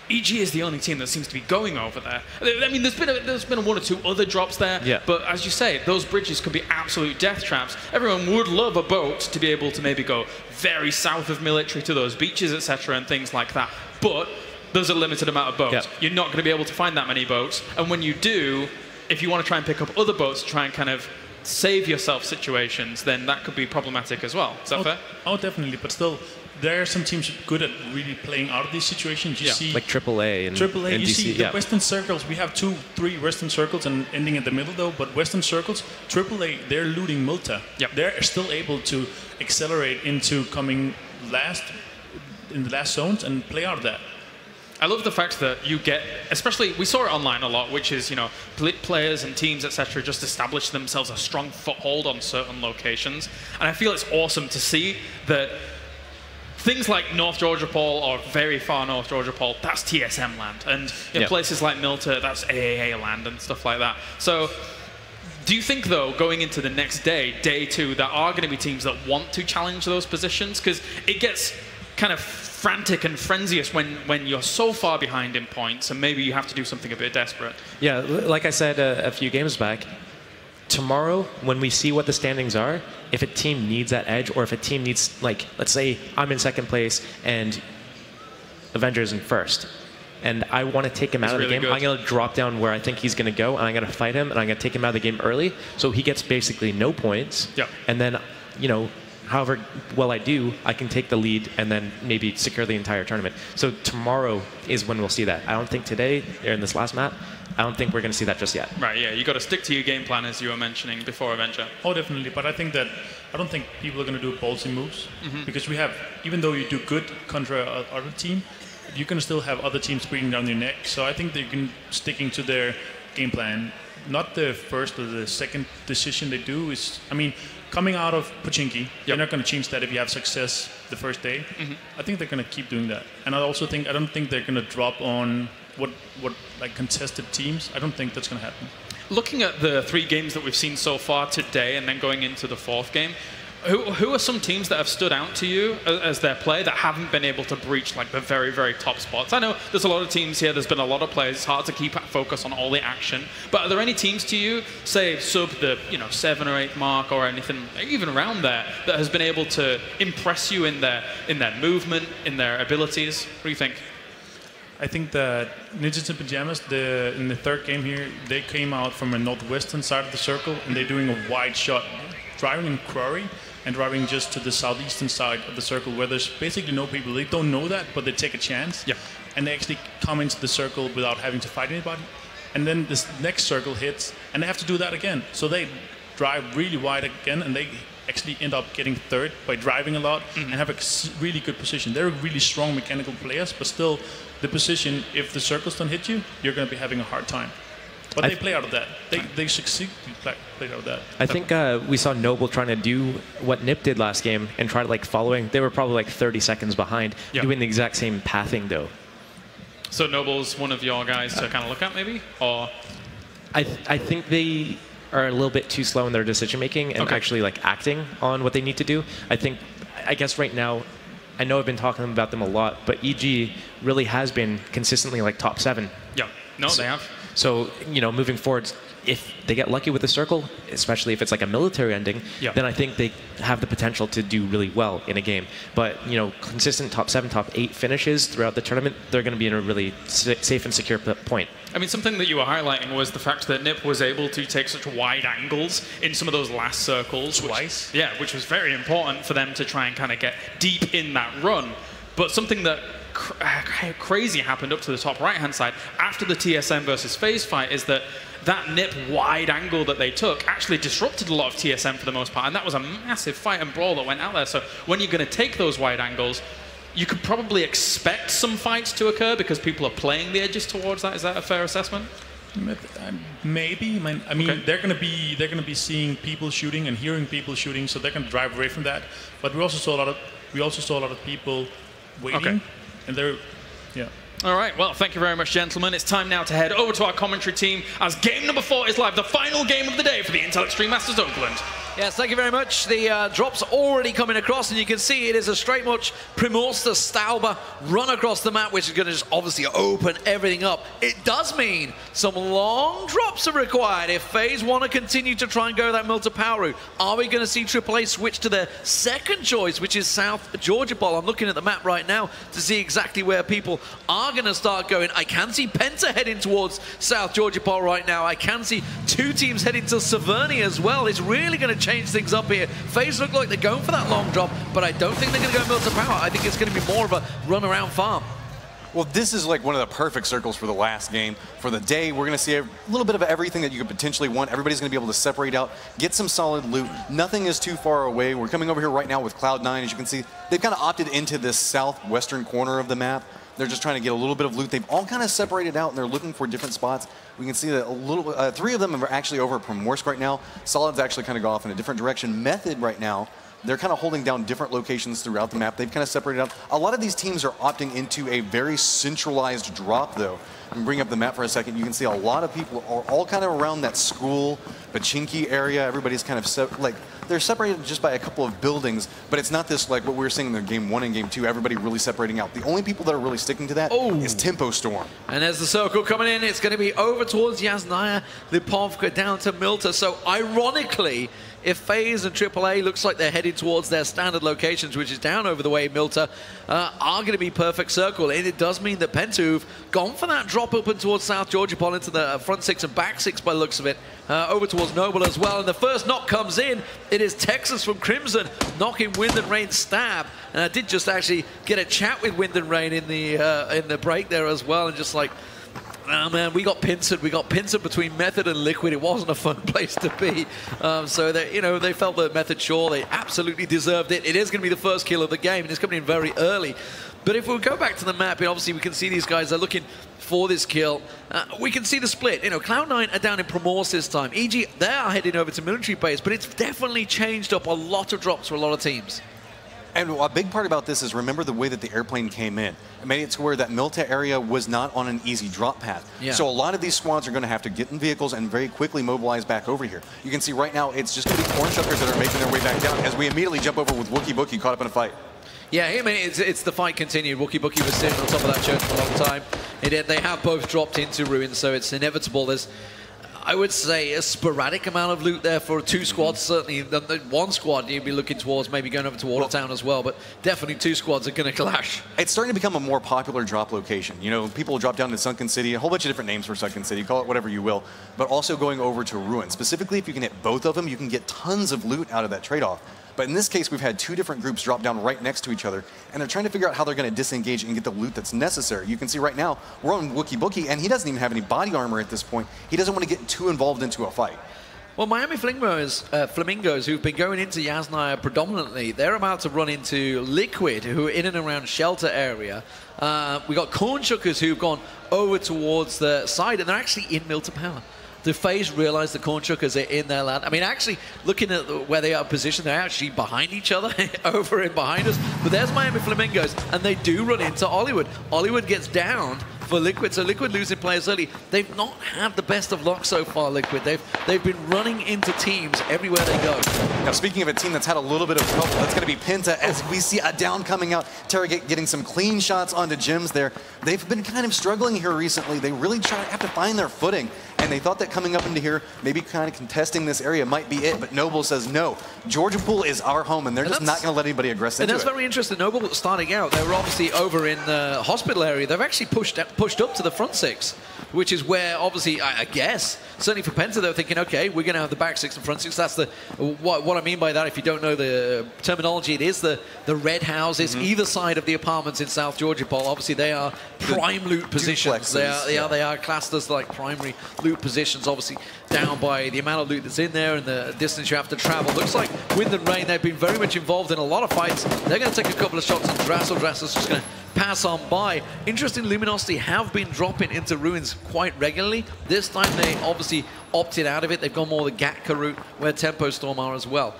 EG is the only team that seems to be going over there. I mean, there's been one or two other drops there, yeah. But as you say, those bridges could be absolute death traps. Everyone would love a boat to be able to maybe go very south of military to those beaches, etc., and things like that. But there's a limited amount of boats. Yeah. You're not going to be able to find that many boats. And when you do, if you want to try and pick up other boats to try and kind of save yourself situations, then that could be problematic as well. Is that fair? Oh, definitely. But still, there are some teams good at really playing out of these situations. You see, like AAA and AAA. and You DC, see the Western circles. We have 2-3 Western circles and ending in the middle though. But Western circles, AAA, they're looting Multa. Yep. They're still able to accelerate into coming last in the last zones and play out of that. I love the fact that you get, especially, we saw it online a lot, which is, you know, players and teams, etc., just establish themselves a strong foothold on certain locations. And I feel it's awesome to see that things like North Georgia Pole or very far North Georgia Pole, that's TSM land. And in places like Milta, that's AAA land and stuff like that. So do you think, though, going into the next day, day 2, there are going to be teams that want to challenge those positions? Because it gets kind of frantic and frenzious when you're so far behind in points and maybe you have to do something a bit desperate. Yeah, like I said a few games back, tomorrow when we see what the standings are, if a team needs that edge or if a team needs, like, let's say I'm in 2nd place and Avengers in 1st, and I want to take him out of the game, I'm going to drop down where I think he's going to go and I'm going to fight him and I'm going to take him out of the game early so he gets basically no points. Yeah. And then, you know, however well I do, I can take the lead and then maybe secure the entire tournament. So tomorrow is when we'll see that. I don't think today, or in this last map, I don't think we're going to see that just yet. Right, yeah, you got to stick to your game plan as you were mentioning before Avenger. Oh, definitely. But I don't think people are going to do ballsy moves because we have, even though you do good contra other team, you can still have other teams breathing down your neck. So I think they're sticking to their game plan. Not the first or the second decision they do is, I mean, coming out of Pochinki, they're not going to change that if you have success the first day. I think they're going to keep doing that. And I don't think they're going to drop on what like contested teams. I don't think that's going to happen. Looking at the 3 games that we've seen so far today and then going into the 4th game, who are some teams that have stood out to you as their play that haven't been able to breach like the very, very top spots? I know there's a lot of teams here, there's been a lot of players, it's hard to keep focus on all the action, but are there any teams to you, say sub the 7 or 8 mark or anything, even around there, that has been able to impress you in their movement, in their abilities? What do you think? I think that Ninjas in Pajamas, in the 3rd game here, they came out from a northwestern side of the circle and they're doing a wide shot, driving in quarry and driving just to the southeastern side of the circle where there's basically no people. They don't know that, but they take a chance. Yeah. And they actually come into the circle without having to fight anybody. And then this next circle hits and they have to do that again. So they drive really wide again and they actually end up getting 3rd by driving a lot and have a really good position. They're really strong mechanical players, but still the position, if the circles don't hit you, you're going to be having a hard time. But they play out of that. They succeed to play out of that. I think we saw Noble trying to do what Nip did last game and try to like following. They were probably like 30 seconds behind, doing the exact same pathing though. So Noble's one of your guys to kind of look at maybe? Or I think they are a little bit too slow in their decision making and actually like acting on what they need to do. I guess right now I know I've been talking about them a lot, but EG really has been consistently like top 7. Yeah, no, they have. So, you know, moving forward, if they get lucky with the circle, especially if it's like a military ending, then I think they have the potential to do really well in a game. But, you know, consistent top 7, top 8 finishes throughout the tournament, they're going to be in a really safe and secure point. I mean, something that you were highlighting was the fact that Nip was able to take such wide angles in some of those last circles. Twice? Which was very important for them to try and kind of get deep in that run. But something that crazy happened up to the top right-hand side after the TSM versus FaZe fight is that Nip wide angle that they took actually disrupted a lot of TSM for the most part, and that was a massive fight and brawl that went out there. So when you're going to take those wide angles, you could probably expect some fights to occur because people are playing the edges towards that. Is that a fair assessment? Maybe. I mean, they're going to be seeing people shooting and hearing people shooting, so they're going to drive away from that. But we also saw a lot of people waiting, and they're, All right, well, thank you very much, gentlemen. It's time now to head over to our commentary team as game number 4 is live, the final game of the day for the Intel Extreme Masters Okland. Yes, thank you very much. The drop's already coming across, and you can see it is a straight much Primorster Stauber run across the map, which is going to just obviously open everything up. It does mean some long drops are required if FaZe want to continue to try and go that multi-power route. Are we going to see AAA switch to their second choice, which is South Georgia Ball? I'm looking at the map right now to see exactly where people are going to start going. I can see Penta heading towards South Georgia Ball right now. I can see 2 teams heading to Severny as well. It's really going to change things up here. FaZe look like they're going for that long drop, but I don't think they're going to go multi-power. I think it's going to be more of a run around farm. Well, this is like one of the perfect circles for the last game. For the day, we're going to see a little bit of everything that you could potentially want. Everybody's going to be able to separate out, get some solid loot. Nothing is too far away. We're coming over here right now with Cloud9. As you can see, they've kind of opted into this southwestern corner of the map. They're just trying to get a little bit of loot. They've all kind of separated out, and they're looking for different spots. We can see that 3 of them are actually over at Primorsk right now. Solid's actually kind of go off in a different direction. Method right now, they're kind of holding down different locations throughout the map. They've kind of separated out. A lot of these teams are opting into a very centralized drop, though. And bring up the map for a second. You can see a lot of people are all kind of around that school, Pachinki area. Everybody's kind of they're separated just by a couple of buildings, but it's not this like what we were seeing in game 1 and game 2, everybody really separating out. The only people that are really sticking to that is Tempo Storm. And as the circle coming in, it's going to be over towards Yasnaya, Lipovka down to Milta. So ironically, if FaZe and AAA looks like they're headed towards their standard locations, which is down over the way Milta, are going to be perfect circle. And it does mean that Pentuve gone for that drop open towards South Georgia Pol into the front 6 and back 6 by the looks of it. Over towards Noble as well. And the first knock comes in. It is Texas from Crimson knocking Wind and Rain stab. And I did just actually get a chat with Wind and Rain in the break there as well. And just like, oh man, we got pincered. We got pincered between Method and Liquid. It wasn't a fun place to be. So they, they felt that Method, sure, they absolutely deserved it. It is going to be the first kill of the game, and it's coming in very early. But if we go back to the map, obviously we can see these guys are looking for this kill. We can see the split. Cloud9 are down in Primorsk this time. EG, they are heading over to military base, but it's definitely changed up a lot of drops for a lot of teams. And a big part about this is remember the way that the airplane came in. It made it to where that Milta area was not on an easy drop path. Yeah. So a lot of these squads are going to have to get in vehicles and very quickly mobilize back over here. You can see right now it's just going to be Corn Shuckers that are making their way back down as we immediately jump over with Wookie Bookie caught up in a fight. Yeah, I mean, it's the fight continued. Wookie Bookie was sitting on top of that church for a long time. They have both dropped into ruins, so it's inevitable. There's, I would say, a sporadic amount of loot there for 2 squads. Certainly, one squad you'd be looking towards, maybe going over to Watertown as well, but definitely 2 squads are going to clash. It's starting to become a more popular drop location. People will drop down to Sunken City, a whole bunch of different names for Sunken City, call it whatever you will, but also going over to Ruin. Specifically, if you can hit both of them, you can get tons of loot out of that trade-off. But in this case, we've had 2 different groups drop down right next to each other, and they're trying to figure out how they're going to disengage and get the loot that's necessary. You can see right now, we're on Wookie Bookie, and he doesn't even have any body armor at this point. He doesn't want to get too involved into a fight. Well, Miami Flamingos, who've been going into Yasnaya predominantly, they're about to run into Liquid, who are in and around Shelter area. We got Corn Shuckers, who've gone over towards the side, and they're actually in Milta Power. The FaZe realize the Corn Shuckers are in their land. I mean, actually, looking at where they are positioned, they're actually behind each other, over and behind us. But there's Miami Flamingos, and they do run into Hollywood. Hollywood gets down for Liquid. So Liquid losing players early. They've not had the best of luck so far, Liquid. They've been running into teams everywhere they go. Now, speaking of a team that's had a little bit of trouble, that's going to be Penta, as we see a down coming out. Terra getting some clean shots onto Gems there. They've been kind of struggling here recently. They really have to find their footing, and they thought that coming up into here, maybe kind of contesting this area might be it, but Noble says no. Georgia Pool is our home, and they're just not going to let anybody aggress into it. And that's very interesting. Noble starting out, they were obviously over in the hospital area. They've actually pushed up to the front six, which is where obviously, I guess, certainly for Penta, they're thinking, okay, we're going to have the back six and front six. That's what I mean by that. If you don't know the terminology, it is the red houses either side of the apartments in South Georgia Pool. Obviously, they are prime loot positions. They are classed as like primary loot positions. Obviously, down by the amount of loot that's in there and the distance you have to travel. Looks like Wind and Rain, they've been very much involved in a lot of fights. They're going to take a couple of shots on Drassel. Drassel's just going to pass on by. Interesting, Luminosity have been dropping into ruins quite regularly. This time they obviously opted out of it. They've gone more the Gatka route where Tempo Storm are as well.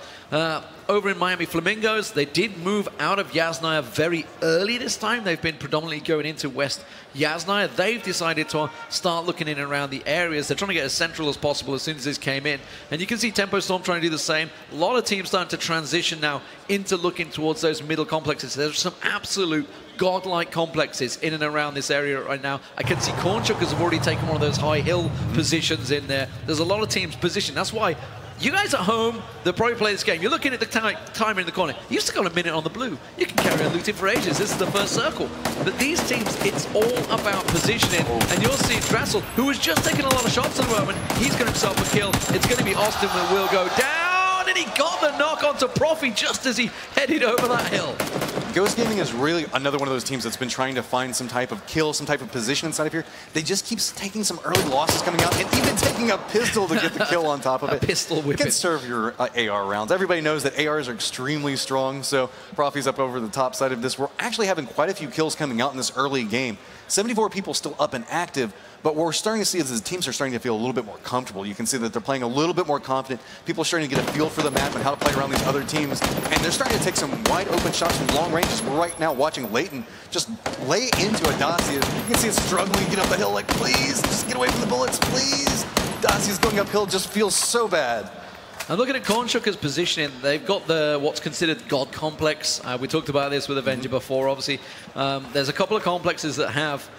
Over in Miami Flamingos, they did move out of Yasnaya very early this time. They've been predominantly going into West Yasnaya. They've decided to start looking in and around the areas. They're trying to get as central as possible as soon as this came in. And you can see Tempo Storm trying to do the same. A lot of teams starting to transition now into looking towards those middle complexes. There's some absolute godlike complexes in and around this area right now. I can see Cornchuckers have already taken one of those high hill positions in there. There's a lot of teams positioned. That's why you guys at home that probably play this game, you're looking at the timer in the corner. You still got a minute on the blue. You can carry on looting for ages. This is the first circle. But these teams, it's all about positioning. And you'll see Drassel, who was just taking a lot of shots at the moment. He's got himself a kill. It's going to be Austin that will go down. And he got the knock onto Profi just as he headed over that hill. Ghost Gaming is really another one of those teams that's been trying to find some type of kill, some type of position inside of here. They just keep taking some early losses coming out, and even taking a pistol to get the kill on top of it. A pistol whip. You can serve your AR rounds. Everybody knows that ARs are extremely strong, so Profi's up over the top side of this. We're actually having quite a few kills coming out in this early game. 74 people still up and active, but what we're starting to see is the teams are starting to feel a little bit more comfortable. You can see that they're playing a little bit more confident. People are starting to get a feel for the map and how to play around these other teams, and they're starting to take some wide open shots from long ranges. We're right now watching Leighton just lay into a Dacia. You can see it struggling to get up the hill, like, please, just get away from the bullets, please. Dacia's going uphill, just feels so bad. I'm looking at Cornchucker's positioning. They've got the what's considered God complex. We talked about this with Avenger before, obviously. There's a couple of complexes that have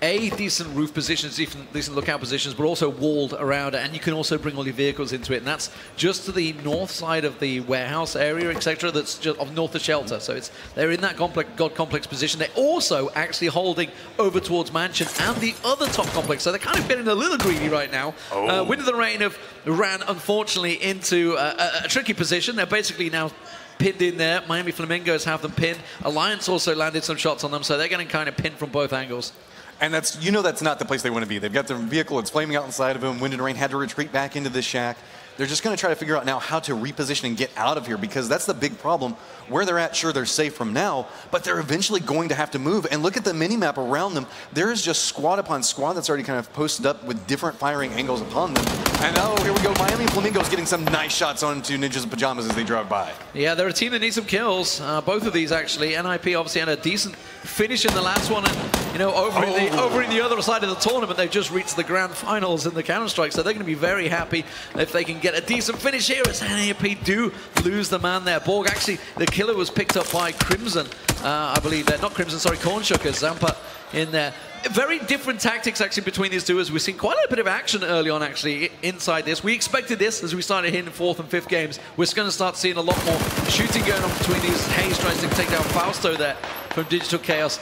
decent roof positions, decent lookout positions, but also walled around it, and you can also bring all your vehicles into it, and that's just to the north side of the warehouse area, etc. That's just north of shelter. So they're in that God complex position. They're also actually holding over towards Mansion and the other top complex, so they're kind of getting a little greedy right now. Wind of the Rain have ran, unfortunately, into a tricky position. They're basically now pinned in there. Miami Flamingos have them pinned. Alliance also landed some shots on them, so they're getting kind of pinned from both angles. And that's, you know, that's not the place they want to be. They've got their vehicle, it's flaming out inside of them. Wind and Rain had to retreat back into the shack. They're just going to try to figure out now how to reposition and get out of here, because that's the big problem. Where they're at, sure, they're safe from now, but they're eventually going to have to move. And look at the mini-map around them. There is just squad upon squad that's already kind of posted up with different firing angles upon them. And oh, here we go. Miami Flamingos getting some nice shots onto Ninjas in Pajamas as they drive by. Yeah, they're a team that needs some kills. Both of these, actually. NIP obviously had a decent finish in the last one. And, you know, over in the other side of the tournament, they've just reached the grand finals in the Counter-Strike. So they're going to be very happy if they can get a decent finish here, as NIP do lose the man there. Borg, actually, the killer was picked up by Crimson, I believe. Not Crimson, sorry, Cornshuckers. Zampa in there. Very different tactics, actually, between these two, as we've seen quite a bit of action early on, actually, inside this. We expected this as we started hitting 4th and 5th games. We're going to start seeing a lot more shooting going on between these. Hayes tries to take down Fausto there from Digital Chaos.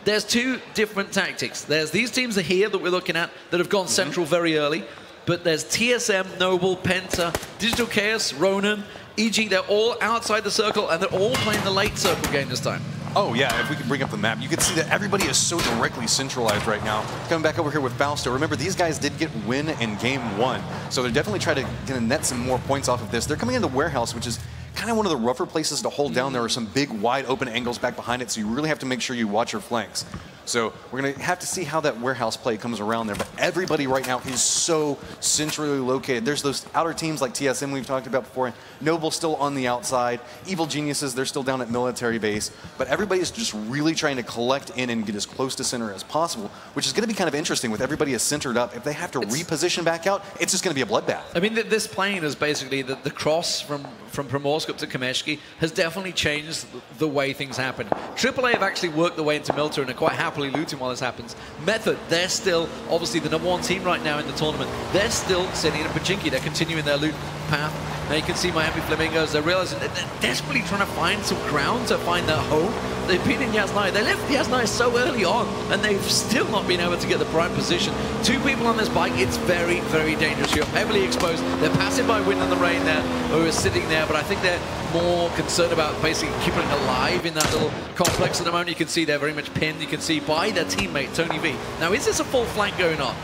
There's two different tactics. There's these teams here that we're looking at that have gone central very early. But there's TSM, Noble, Penta, Digital Chaos, Ronan, EG. They're all outside the circle, and they're all playing the late circle game this time. Oh, yeah, if we can bring up the map, you can see that everybody is so directly centralized right now. Coming back over here with Fausto. Remember, these guys did get win in game 1, so they're definitely trying to net some more points off of this. They're coming into Warehouse, which is kind of one of the rougher places to hold down. There are some big, wide open angles back behind it, so you really have to make sure you watch your flanks. So we're going to have to see how that warehouse play comes around there. But everybody right now is so centrally located. There's those outer teams like TSM we've talked about before. Noble still on the outside. Evil Geniuses, they're still down at military base. But everybody is just really trying to collect in and get as close to center as possible, which is going to be kind of interesting with everybody is centered up. If they have to reposition back out, it's just going to be a bloodbath. I mean, this plane is basically the cross from Primorsk up to Kameshki has definitely changed the way things happen. AAA have actually worked their way into Milta and are quite happily looting while this happens. Method, they're still obviously the #1 team right now in the tournament. They're still sitting in Pachinki. They're continuing their loot path. Now you can see Miami Flamingos. They're realizing that they're desperately trying to find some ground to find their home. They've been in Yasnaya. They left Yasnaya so early on, and they've still not been able to get the prime position. 2 people on this bike, it's very, very dangerous. You're heavily exposed. They're passing by wind and the rain there, who are sitting there, but I think they're more concerned about basically keeping it alive in that little complex at the moment. You can see they're very much pinned. You can see by their teammate, Tony V. Now, is this a full flank going on?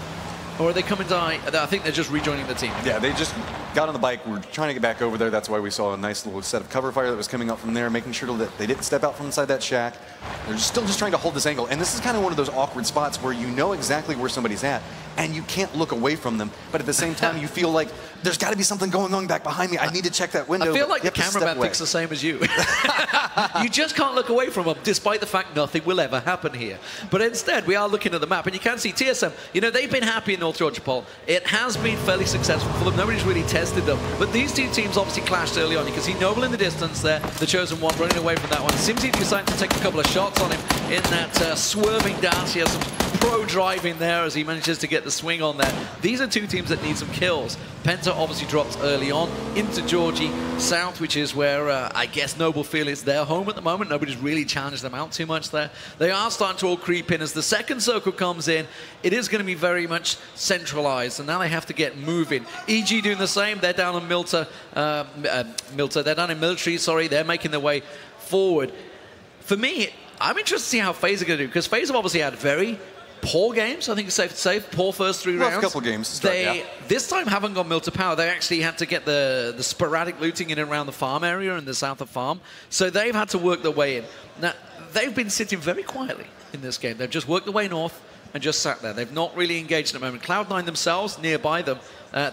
Or are they coming to... I think they're just rejoining the team. Yeah, they just got on the bike. We're trying to get back over there. That's why we saw a nice little set of cover fire that was coming up from there, making sure that they didn't step out from inside that shack. They're still just trying to hold this angle. And this is kind of one of those awkward spots where you know exactly where somebody's at, and you can't look away from them. But at the same time, you feel like there's got to be something going on back behind me. I need to check that window. I feel like the cameraman thinks the same as you. You just can't look away from them, despite the fact nothing will ever happen here. But instead, we are looking at the map, and you can see TSM. You know, they've been happy in North Georgia Pole. It has been fairly successful for them. Nobody's really tested them. But these 2 teams obviously clashed early on. You can see Noble in the distance there, the Chosen One running away from that one. Simsy decided to take a couple of shots on him in that swerving dance. He has some pro driving there as he manages to get the swing on there. These are 2 teams that need some kills. Penta obviously drops early on into Georgie South, which is where I guess Noble feel it's their home at the moment. Nobody's really challenged them out too much there. They are starting to all creep in as the second circle comes in. It is going to be very much centralized, and now they have to get moving. EG doing the same. They're down on Milta. They're down in military, sorry. They're making their way forward. For me, I'm interested to see how FaZe are going to do, because FaZe have obviously had very poor games, I think it's safe to say. Poor first 3 rounds. A couple games to start, they this time haven't gone Milta power. They actually had to get the sporadic looting in and around the farm area in the south of farm. So they've had to work their way in. Now, they've been sitting very quietly in this game. They've just worked their way north and just sat there. They've not really engaged at the moment. Cloud9 themselves, nearby them,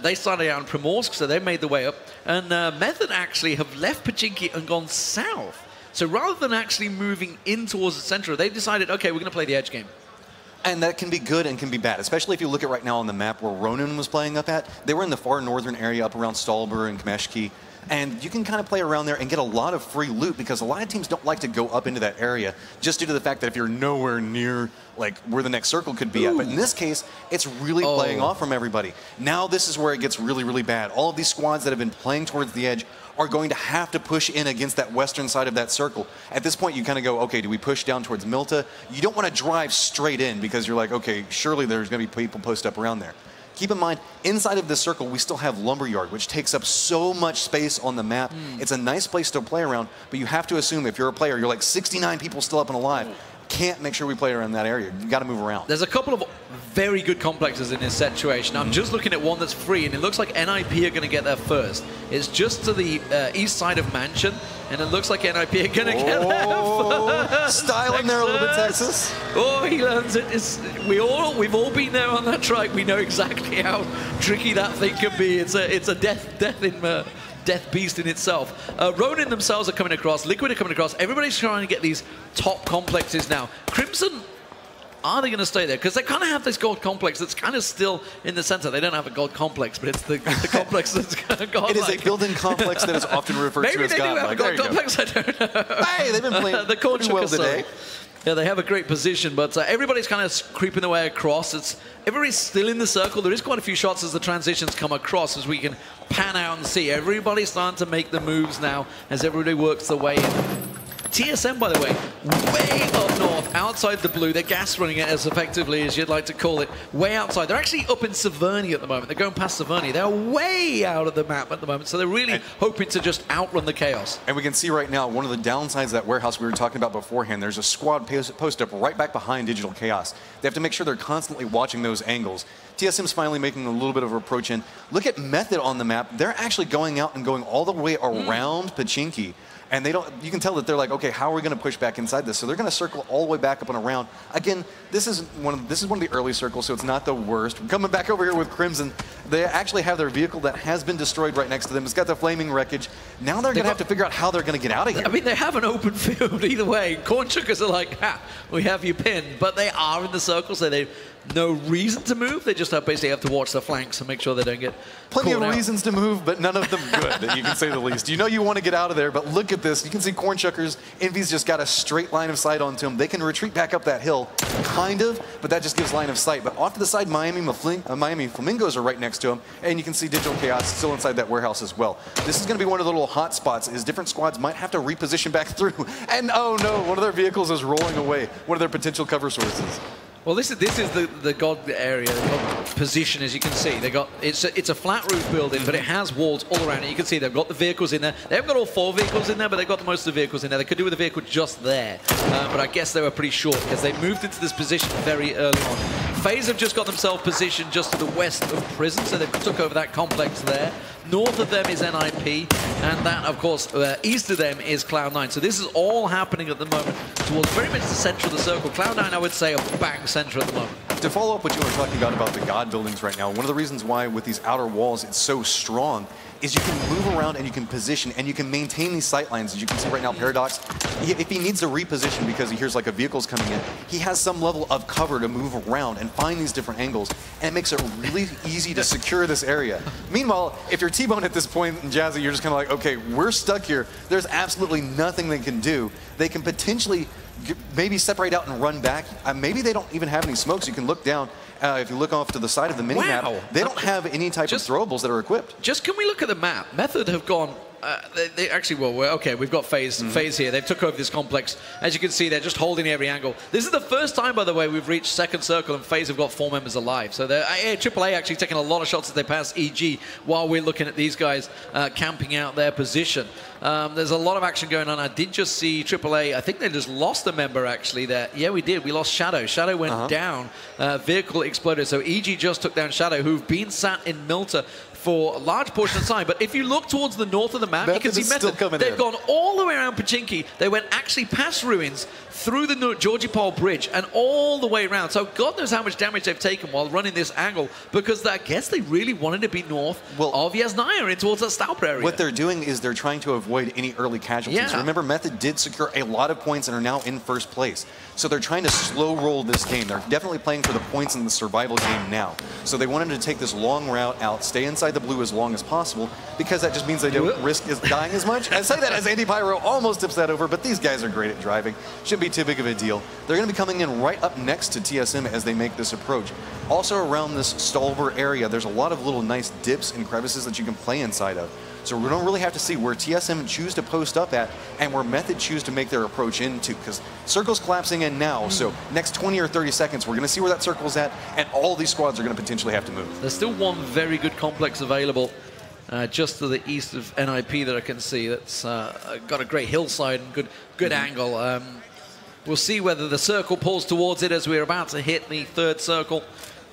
they started out in Primorsk, so they made their way up. And Method actually have left Pachinki and gone south. So rather than actually moving in towards the center, they decided, okay, we're going to play the edge game. And that can be good and can be bad, especially if you look at right now on the map where Ronan was playing up at. They were in the far northern area up around Stalber and Kameshki. And you can kind of play around there and get a lot of free loot, because a lot of teams don't like to go up into that area just due to the fact that if you're nowhere near like where the next circle could be at. But in this case, it's really playing off from everybody. Now this is where it gets really, really bad. All of these squads that have been playing towards the edge are going to have to push in against that western side of that circle. At this point, you kind of go, okay, do we push down towards Milta? You don't want to drive straight in because you're like, okay, surely there's going to be people posted up around there. Keep in mind, inside of this circle, we still have Lumberyard, which takes up so much space on the map. It's a nice place to play around, but you have to assume if you're a player, you're like 69 people still up and alive. Can't make sure we play around that area. You got to move around. There's a couple of very good complexes in this situation. I'm just looking at one that's free, and it looks like NIP are going to get there first. It's just to the east side of Mansion, and it looks like NIP are going to get there first. Styling there a little bit, Texas. Oh, he learns it. We've all been there on that trike. We know exactly how tricky that thing can be. It's a death beast in itself. Ronin themselves are coming across. Liquid are coming across. Everybody's trying to get these top complexes now. Crimson, are they going to stay there? Because they kind of have this gold complex that's kind of still in the center. They don't have a gold complex, but it's the complex that's godlike. It is a building complex that is often referred to as godlike. Maybe they do have a gold complex, I don't know. Hey, they've been playing the pretty well today. Yeah, they have a great position, but everybody's kind of creeping their way across. Everybody's still in the circle. There is quite a few shots as the transitions come across, as we can pan out and see. Everybody's starting to make the moves now as everybody works their way in. TSM, by the way, way up north, outside the blue. They're gas running it as effectively as you'd like to call it, way outside. They're actually up in Severny at the moment. They're going past Severny. They're way out of the map at the moment, so they're really hoping to just outrun the chaos. And we can see right now, one of the downsides of that warehouse we were talking about beforehand, there's a squad post up right back behind Digital Chaos. They have to make sure they're constantly watching those angles. TSM's finally making a little bit of an approach in. Look at Method on the map. They're actually going out and going all the way around Pachinki. And they don't. You can tell that they're like, okay, how are we going to push back inside this? So they're going to circle all the way back up and around. Again, this is one of the early circles, so it's not the worst. We're coming back over here with Crimson. They actually have their vehicle that has been destroyed right next to them. It's got the flaming wreckage. Now they're going to have to figure out how they're going to get out of here. I mean, they have an open field either way. Corn Chuckers are like, ha, we have you pinned. But they are in the circle, so they've no reason to move. They just basically have to watch the flanks and make sure they don't get Plenty of out. reasons to move, but none of them good, you can say the least. You know you want to get out of there, but look at this. You can see Corn Chuckers. Envy's just got a straight line of sight onto him. They can retreat back up that hill, kind of, but that just gives line of sight. But off to the side, Miami Flamingos are right next to him, and you can see Digital Chaos still inside that warehouse as well. This is going to be one of the little hot spots, is different squads might have to reposition back through. And oh no, one of their vehicles is rolling away, one of their potential cover sources. Well, this is the God area, the God position, as you can see. They got it's a flat roof building, but it has walls all around it. You can see they've got the vehicles in there. They haven't got all 4 vehicles in there, but they've got most of the vehicles in there. They could do with a vehicle just there, but I guess they were pretty short because they moved into this position very early on. FaZe have just got themselves positioned just to the west of Prison, so they took over that complex there. North of them is NIP, and that, of course, east of them is Cloud9. So this is all happening at the moment towards very much the center of the circle. Cloud9, I would say, a bang center at the moment. To follow up what you were talking about the God buildings right now, one of the reasons why with these outer walls it's so strong is you can move around and you can position and you can maintain these sight lines. As you can see right now, Paradox, if he needs to reposition because he hears like a vehicle's coming in, he has some level of cover to move around and find these different angles, and it makes it really easy to secure this area. Meanwhile, if you're T-Bone at this point in Jazzy, you're just kind of like, okay, we're stuck here. There's absolutely nothing they can do. They can potentially maybe separate out and run back. Maybe they don't even have any smokes. You can look down. If you look off to the side of the mini-map, they don't have any type of throwables that are equipped. Just can we look at the map? Method have gone... they actually, well, okay, we've got FaZe here. They've took over this complex. As you can see, they're just holding every angle. This is the first time, by the way, we've reached second circle and FaZe have got 4 members alive. So they're AAA actually taking a lot of shots as they pass EG while we're looking at these guys camping out their position. There's a lot of action going on. I did just see AAA. I think they just lost a member actually there. Yeah, we did. We lost Shadow. Shadow went down. Vehicle exploded. So EG just took down Shadow, who've been sat in Milta for a large portion of time. But if you look towards the north of the map, you can see Method. They've gone all the way around Pachinki. They went actually past ruins, through the Georgie Pole Bridge, and all the way around. So God knows how much damage they've taken while running this angle, because I guess they really wanted to be north of Yasnaya in towards that Stalper area. What they're doing is they're trying to avoid any early casualties. Yeah. Remember, Method did secure a lot of points and are now in first place. So they're trying to slow roll this game. They're definitely playing for the points in the survival game now. So they wanted to take this long route out, stay inside the blue as long as possible, because that just means they don't risk dying as much. I say that as Andy Pyro almost tips that over, but these guys are great at driving. Shouldn't be too big of a deal. They're going to be coming in right up next to TSM as they make this approach. Also around this Stalber area, there's a lot of little nice dips and crevices that you can play inside of. So we don't really have to see where TSM choose to post up at and where Method choose to make their approach into, because circle's collapsing in now. So next 20 or 30 seconds, we're going to see where that circle's at, and all these squads are going to potentially have to move. There's still one very good complex available just to the east of NIP that I can see. That's got a great hillside and good angle. We'll see whether the circle pulls towards it as we're about to hit the third circle.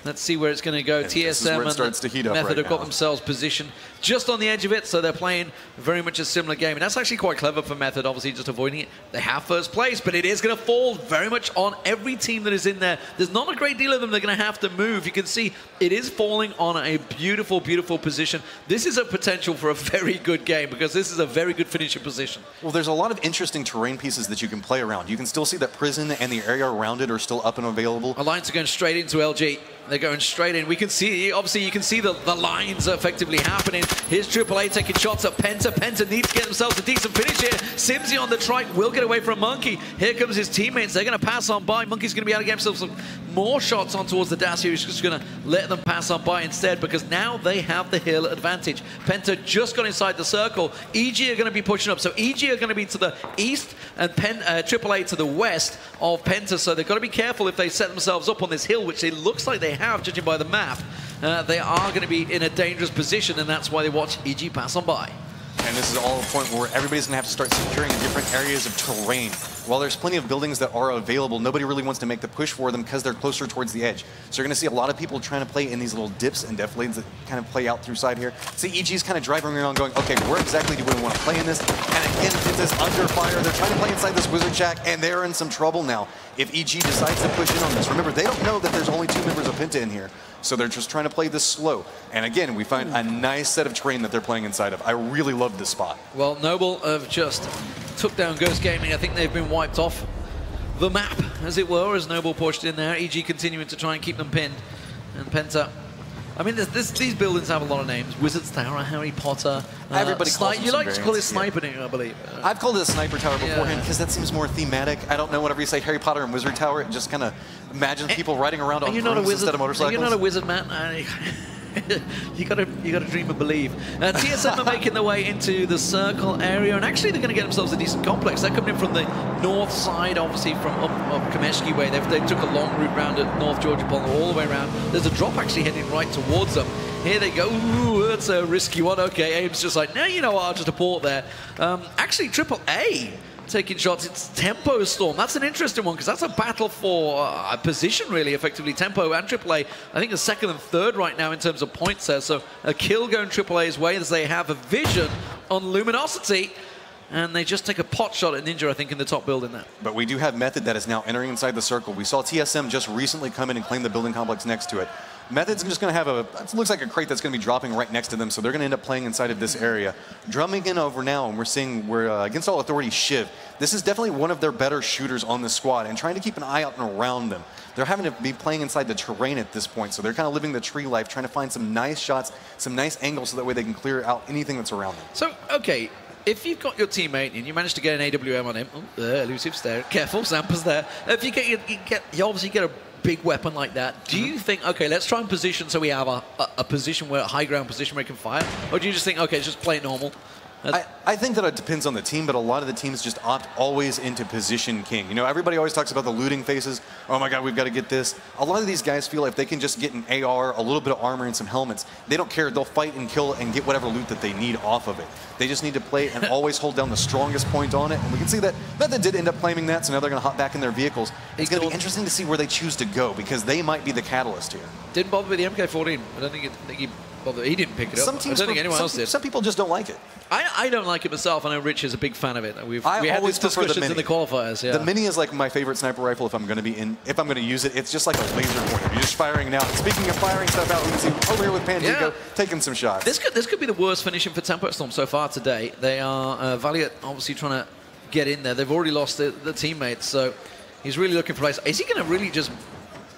Let's see where it's going to go. And TSM and Method have got themselves positioned just on the edge of it, so they're playing very much a similar game. And that's actually quite clever for Method, obviously just avoiding it. They have first place, but it is going to fall very much on every team that is in there. There's not a great deal of them that are going to have to move. You can see it is falling on a beautiful, beautiful position. This is a potential for a very good game, because this is a very good finishing position. Well, there's a lot of interesting terrain pieces that you can play around. You can still see that Prison and the area around it are still up and available. Alliance are going straight into LG. They're going straight in. We can see, obviously, you can see the lines effectively happening. Here's AAA taking shots at Penta. Penta needs to get themselves a decent finish here. Simsy on the trike will get away from Monkey. Here comes his teammates. They're going to pass on by. Monkey's going to be able to get himself some more shots on towards the dash here. He's just going to let them pass on by instead, because now they have the hill advantage. Penta just got inside the circle. EG are going to be pushing up. So EG are going to be to the east and AAA to the west of Penta. So they've got to be careful if they set themselves up on this hill, which it looks like they have, judging by the map. They are going to be in a dangerous position, and that's why they watch EG pass on by. And this is all a point where everybody's going to have to start securing different areas of terrain. While there's plenty of buildings that are available, nobody really wants to make the push for them because they're closer towards the edge. So you're going to see a lot of people trying to play in these little dips and deflates that kind of play out through side here. See, EG's kind of driving around going, okay, where exactly do we want to play in this? And again, it's this under fire. They're trying to play inside this wizard shack, and they're in some trouble now. If EG decides to push in on this, remember, they don't know that there's only 2 members of Penta in here. So they're just trying to play this slow. And again, we find a nice set of terrain that they're playing inside of. I really love this spot. Well, Noble have just took down Ghost Gaming. I think they've been wiped off the map, as it were, as Noble pushed in there. EG continuing to try and keep them pinned. And Penta, I mean, these buildings have a lot of names. Wizard's Tower, Harry Potter. Everybody calls them. You like to call it snipering, I believe. I've called it a sniper tower beforehand because that seems more thematic. I don't know, whenever you say Harry Potter and Wizard Tower, it just kind of imagines people riding around on brooms instead of motorcycles. You're not a wizard, man. you gotta dream and believe. TSM are making their way into the circle area, and actually they're going to get themselves a decent complex. They're coming in from the north side, obviously from up Kameshki way. They took a long route round at North Georgia Pond all the way around. There's a drop actually heading right towards them. Here they go. Ooh, that's a risky one. Okay, Abe's just like, no, you know what, I'll just abort there. Actually, AAA taking shots. It's Tempo Storm. That's an interesting one because that's a battle for a position, really, effectively. Tempo and AAA, I think, are second and third right now in terms of points there. So a kill going AAA's way as they have a vision on Luminosity. And they just take a pot shot at Ninja, I think, in the top building there. But we do have Method that is now entering inside the circle. We saw TSM just recently come in and claim the building complex next to it. Method's just going to have it looks like a crate that's going to be dropping right next to them, so they're going to end up playing inside of this area. Drumming in over now, and we're seeing Against All Authority, Shiv. This is definitely one of their better shooters on the squad, and trying to keep an eye out and around them. They're having to be playing inside the terrain at this point, so they're kind of living the tree life, trying to find some nice shots, some nice angles, so that way they can clear out anything that's around them. So, okay, if you've got your teammate and you manage to get an AWM on him, elusive's there, careful, Zampa's there. If you obviously get a big weapon like that, do you think, okay, let's try and position so we have a position where, a high ground position where we can fire? Or do you just think, okay, just play it normal? I think that it depends on the team, but a lot of the teams just opt always into position king. You know, everybody always talks about the looting phases. Oh my God, we've got to get this. A lot of these guys feel like if they can just get an AR, a little bit of armor, and some helmets, they don't care. They'll fight and kill and get whatever loot that they need off of it. They just need to play and always hold down the strongest point on it. And we can see that Method did end up claiming that, so now they're going to hop back in their vehicles. It's going to be interesting to see where they choose to go, because they might be the catalyst here. Didn't bother with the MK14. I don't think he bothered. He didn't pick it up. Some teams, I don't think anyone else did. Some people just don't like it. I don't like it myself. I know Rich is a big fan of it. We had always these discussions the mini. in the qualifiers. Yeah. The mini is like my favorite sniper rifle if I'm going to use it. It's just like a laser pointer. You're just firing it out. Speaking of firing stuff out, we can see over here with Pandigo taking some shots. This could be the worst finishing for Tempo Storm so far today. They are Valiant obviously trying to get in there. They've already lost the teammates, so he's really looking for place. Is he going to really just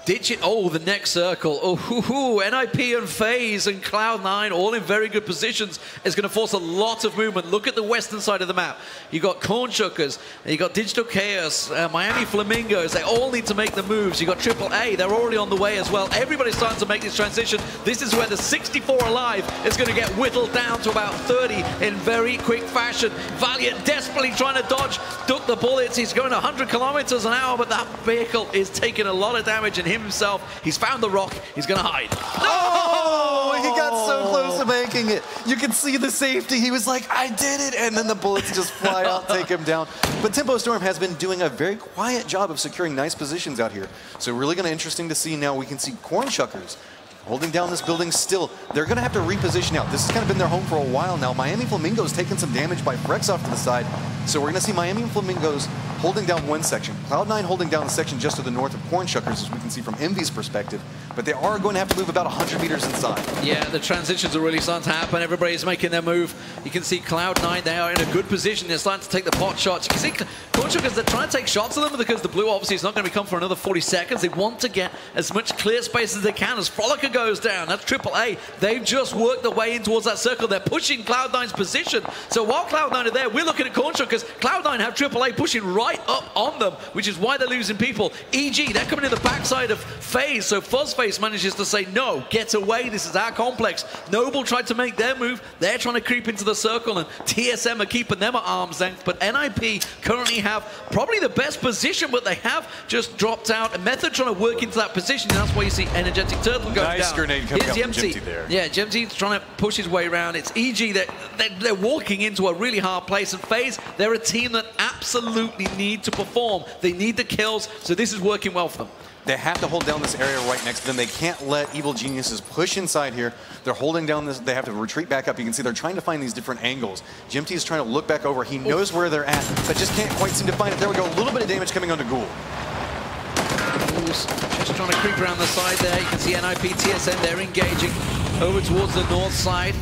ditch it? Oh, the next circle. Oh, NIP and FaZe and Cloud9 all in very good positions. It's going to force a lot of movement. Look at the western side of the map. You got Cornshuckers, you got Digital Chaos, Miami Flamingos. They all need to make the moves. You got AAA. They're already on the way as well. Everybody's starting to make this transition. This is where the 64 alive is going to get whittled down to about 30 in very quick fashion. Valiant desperately trying to duck the bullets. He's going 100 kilometers an hour, but that vehicle is taking a lot of damage, and himself, he's found the rock, he's gonna hide. Oh, he got so close to making it. You can see the safety. He was like, I did it, and then the bullets just fly out, take him down. But Tempo Storm has been doing a very quiet job of securing nice positions out here. So really gonna interesting to see now. We can see Cornshuckers holding down this building still. They're going to have to reposition out. This has kind of been their home for a while now. Miami Flamingos taking some damage by Frex off to the side. So we're going to see Miami Flamingos holding down one section. Cloud9 holding down the section just to the north of Cornshuckers, as we can see from Envy's perspective. But they are going to have to move about 100 meters inside. Yeah, the transitions are really starting to happen. Everybody's making their move. You can see Cloud9, they are in a good position. They're starting to take the pot shots. You can see Cornshuckers, they're trying to take shots at them because the blue obviously is not going to come for another 40 seconds. They want to get as much clear space as they can as Frolicker goes down. That's AAA. They've just worked their way in towards that circle. They're pushing Cloud9's position. So while Cloud9 are there, we're looking at Cornshuckers. Cloud9 have AAA pushing right up on them, which is why they're losing people. EG, they're coming in the backside of FaZe, so FuzzFace manages to say, no, get away, this is our complex. Noble tried to make their move. They're trying to creep into the circle, and TSM are keeping them at arm's length, but NIP currently have probably the best position, but they have just dropped out. A Method trying to work into that position, and that's why you see Energetic Turtle going down. Nice grenade coming out from Jemty there. Yeah, Jemty's trying to push his way around. It's EG that they're walking into a really hard place. And FaZe, they're a team that absolutely need to perform. They need the kills, so this is working well for them. They have to hold down this area right next to them. They can't let Evil Geniuses push inside here. They're holding down this. They have to retreat back up. You can see they're trying to find these different angles. Jimty is trying to look back over. He knows where they're at, but just can't quite seem to find it. There we go. A little bit of damage coming onto Ghoul. Just trying to creep around the side there. You can see NIP, TSM, they're engaging over towards the north side.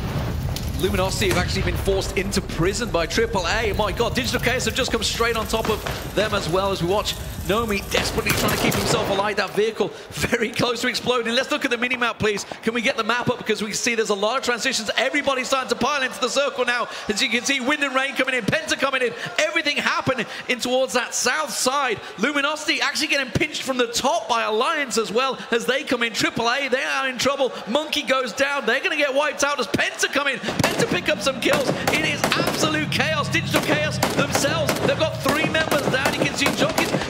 Luminosity have actually been forced into prison by AAA. My God, Digital Chaos have just come straight on top of them as well as we watch Nomi desperately trying to keep himself alive. That vehicle very close to exploding. Let's look at the mini-map, please. Can we get the map up? Because we see there's a lot of transitions. Everybody's starting to pile into the circle now. As you can see, wind and rain coming in, Penta coming in, everything happening in towards that south side. Luminosity actually getting pinched from the top by Alliance as well as they come in. AAA, they are in trouble. Monkey goes down. They're going to get wiped out as Penta come in. Penta pick up some kills. It is absolute chaos. Digital Chaos themselves, they've got 3 members down. You can see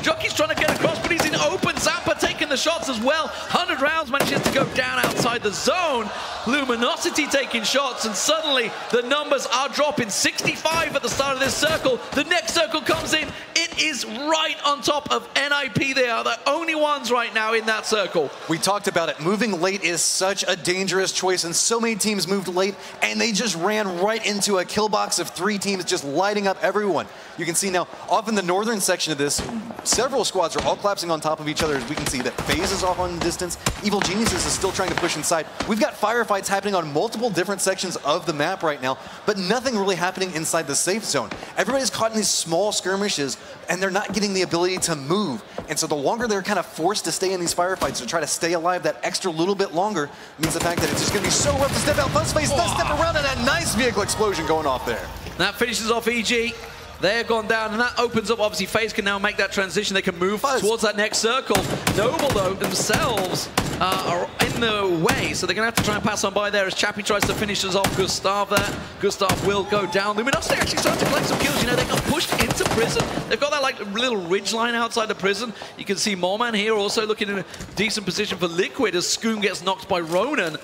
Jockey's trying to get across, but he's in open. Zappa taking the shots as well. 100 rounds manages to go down outside the zone. Luminosity taking shots, and suddenly the numbers are dropping. 65 at the start of this circle. The next circle comes in. It is right on top of NIP. They are the only ones right now in that circle. We talked about it. Moving late is such a dangerous choice, and so many teams moved late, and they just ran right into a kill box of 3 teams just lighting up everyone. You can see now, off in the northern section of this, several squads are all collapsing on top of each other. As we can see that FaZe is off on the distance. Evil Geniuses is still trying to push inside. We've got firefights happening on multiple different sections of the map right now, but nothing really happening inside the safe zone. Everybody's caught in these small skirmishes, and they're not getting the ability to move. And so the longer they're kind of forced to stay in these firefights to try to stay alive that extra little bit longer means the fact that it's just going to be so rough to step out. FaZe does step around, and a nice vehicle explosion going off there. That finishes off EG. They're gone down, and that opens up. Obviously, FaZe can now make that transition. They can move towards that next circle. Noble, though, themselves are in the way, so they're going to have to try and pass on by there as Chappie tries to finish us off. Gustav there. Gustav will go down. Luminosity actually starting to collect some kills. You know, they got pushed into prison. They've got that, like, little ridge line outside the prison. You can see Moreman here also looking in a decent position for Liquid as Scoom gets knocked by Ronan.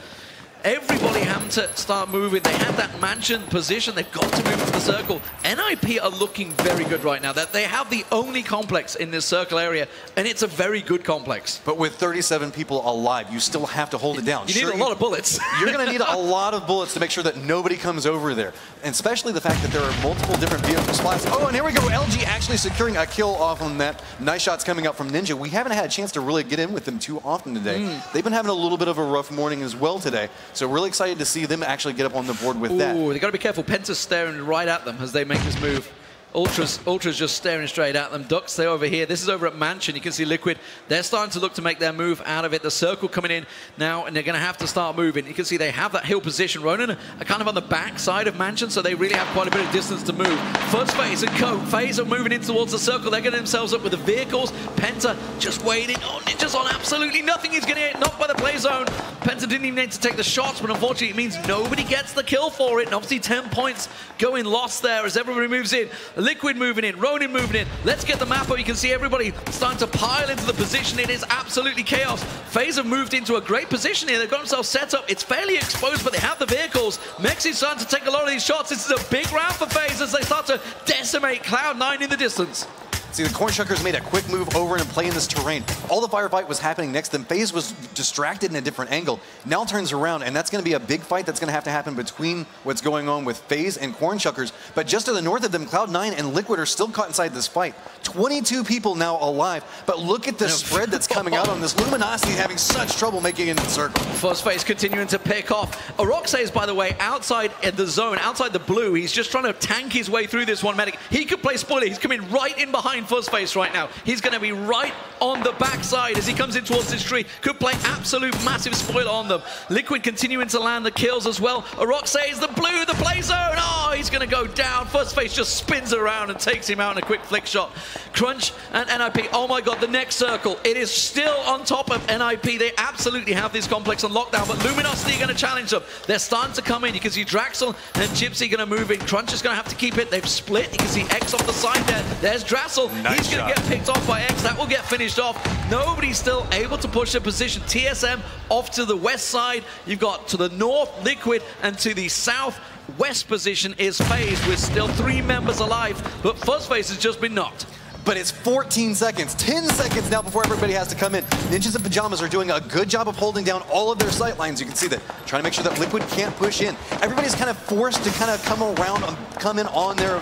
Everybody having to start moving. They have that mansion position. They've got to move to the circle. NIP are looking very good right now. They have the only complex in this circle area, and it's a very good complex. But with 37 people alive, you still have to hold it down. You need a lot of bullets. You're going to need a lot of bullets to make sure that nobody comes over there. And especially the fact that there are multiple different vehicle spots. Oh, and here we go. LG actually securing a kill off on that. Nice shots coming up from Ninja. We haven't had a chance to really get in with them too often today. They've been having a little bit of a rough morning as well today. So really excited to see them actually get up on the board with that. Ooh, they got to be careful. Penta's staring right at them as they make this move. Ultra's just staring straight at them. Ducks, they're over here. This is over at Mansion. You can see Liquid. They're starting to look to make their move out of it. The circle coming in now, and they're going to have to start moving. You can see they have that hill position. Ronan are kind of on the back side of Mansion, so they really have quite a bit of distance to move. First FaZe and Co. FaZe are moving in towards the circle. They're getting themselves up with the vehicles. Penta just waiting. Oh, Ninja's on absolutely nothing. He's going to get knocked by the play zone. Penta didn't even need to take the shots, but unfortunately it means nobody gets the kill for it. And obviously 10 points going lost there as everybody moves in. Liquid moving in, Ronin moving in. Let's get the map up. You can see everybody starting to pile into the position. It is absolutely chaos. FaZe have moved into a great position here. They've got themselves set up. It's fairly exposed, but they have the vehicles. Mexi's starting to take a lot of these shots. This is a big round for FaZe as they start to decimate Cloud9 in the distance. See, the Corn Shuckers made a quick move over and play in this terrain. All the firefight was happening next to them. FaZe was distracted in a different angle. Now turns around, and that's going to be a big fight that's going to happen between what's going on with FaZe and Corn Shuckers. But just to the north of them, Cloud9 and Liquid are still caught inside this fight. 22 people now alive, but look at the spread that's coming out on this. Luminosity having such trouble making it in the circle. First FaZe continuing to pick off. Oroxe is, by the way, outside in the zone, outside the blue. He's just trying to tank his way through this one medic. He could play spoiler. He's coming right in behind First FaZe right now. He's going to be right on the backside as he comes in towards this tree. Could play absolute massive spoiler on them. Liquid continuing to land the kills as well. Oroxe is the blue, the play zone. Oh, he's going to go down. First FaZe just spins around and takes him out in a quick flick shot. Crunch and NIP. Oh my God, the next circle. It is still on top of NIP. They absolutely have this complex on lockdown, but Luminosity are going to challenge them. They're starting to come in. You can see Draxel and Gypsy going to move in. Crunch is going to have to keep it. They've split. You can see X off the side there. There's Draxel. Nice He's going to shot. get picked off by X. That will get finished off. Nobody's still able to push the position. TSM off to the west side. You've got to the north, Liquid, and to the southwest position is FaZe with still 3 members alive, but Fuzzface has just been knocked. But it's 14 seconds, 10 seconds now before everybody has to come in. Ninjas in Pajamas are doing a good job of holding down all of their sight lines. You can see that, trying to make sure that Liquid can't push in. Everybody's kind of forced to kind of come around, come in on the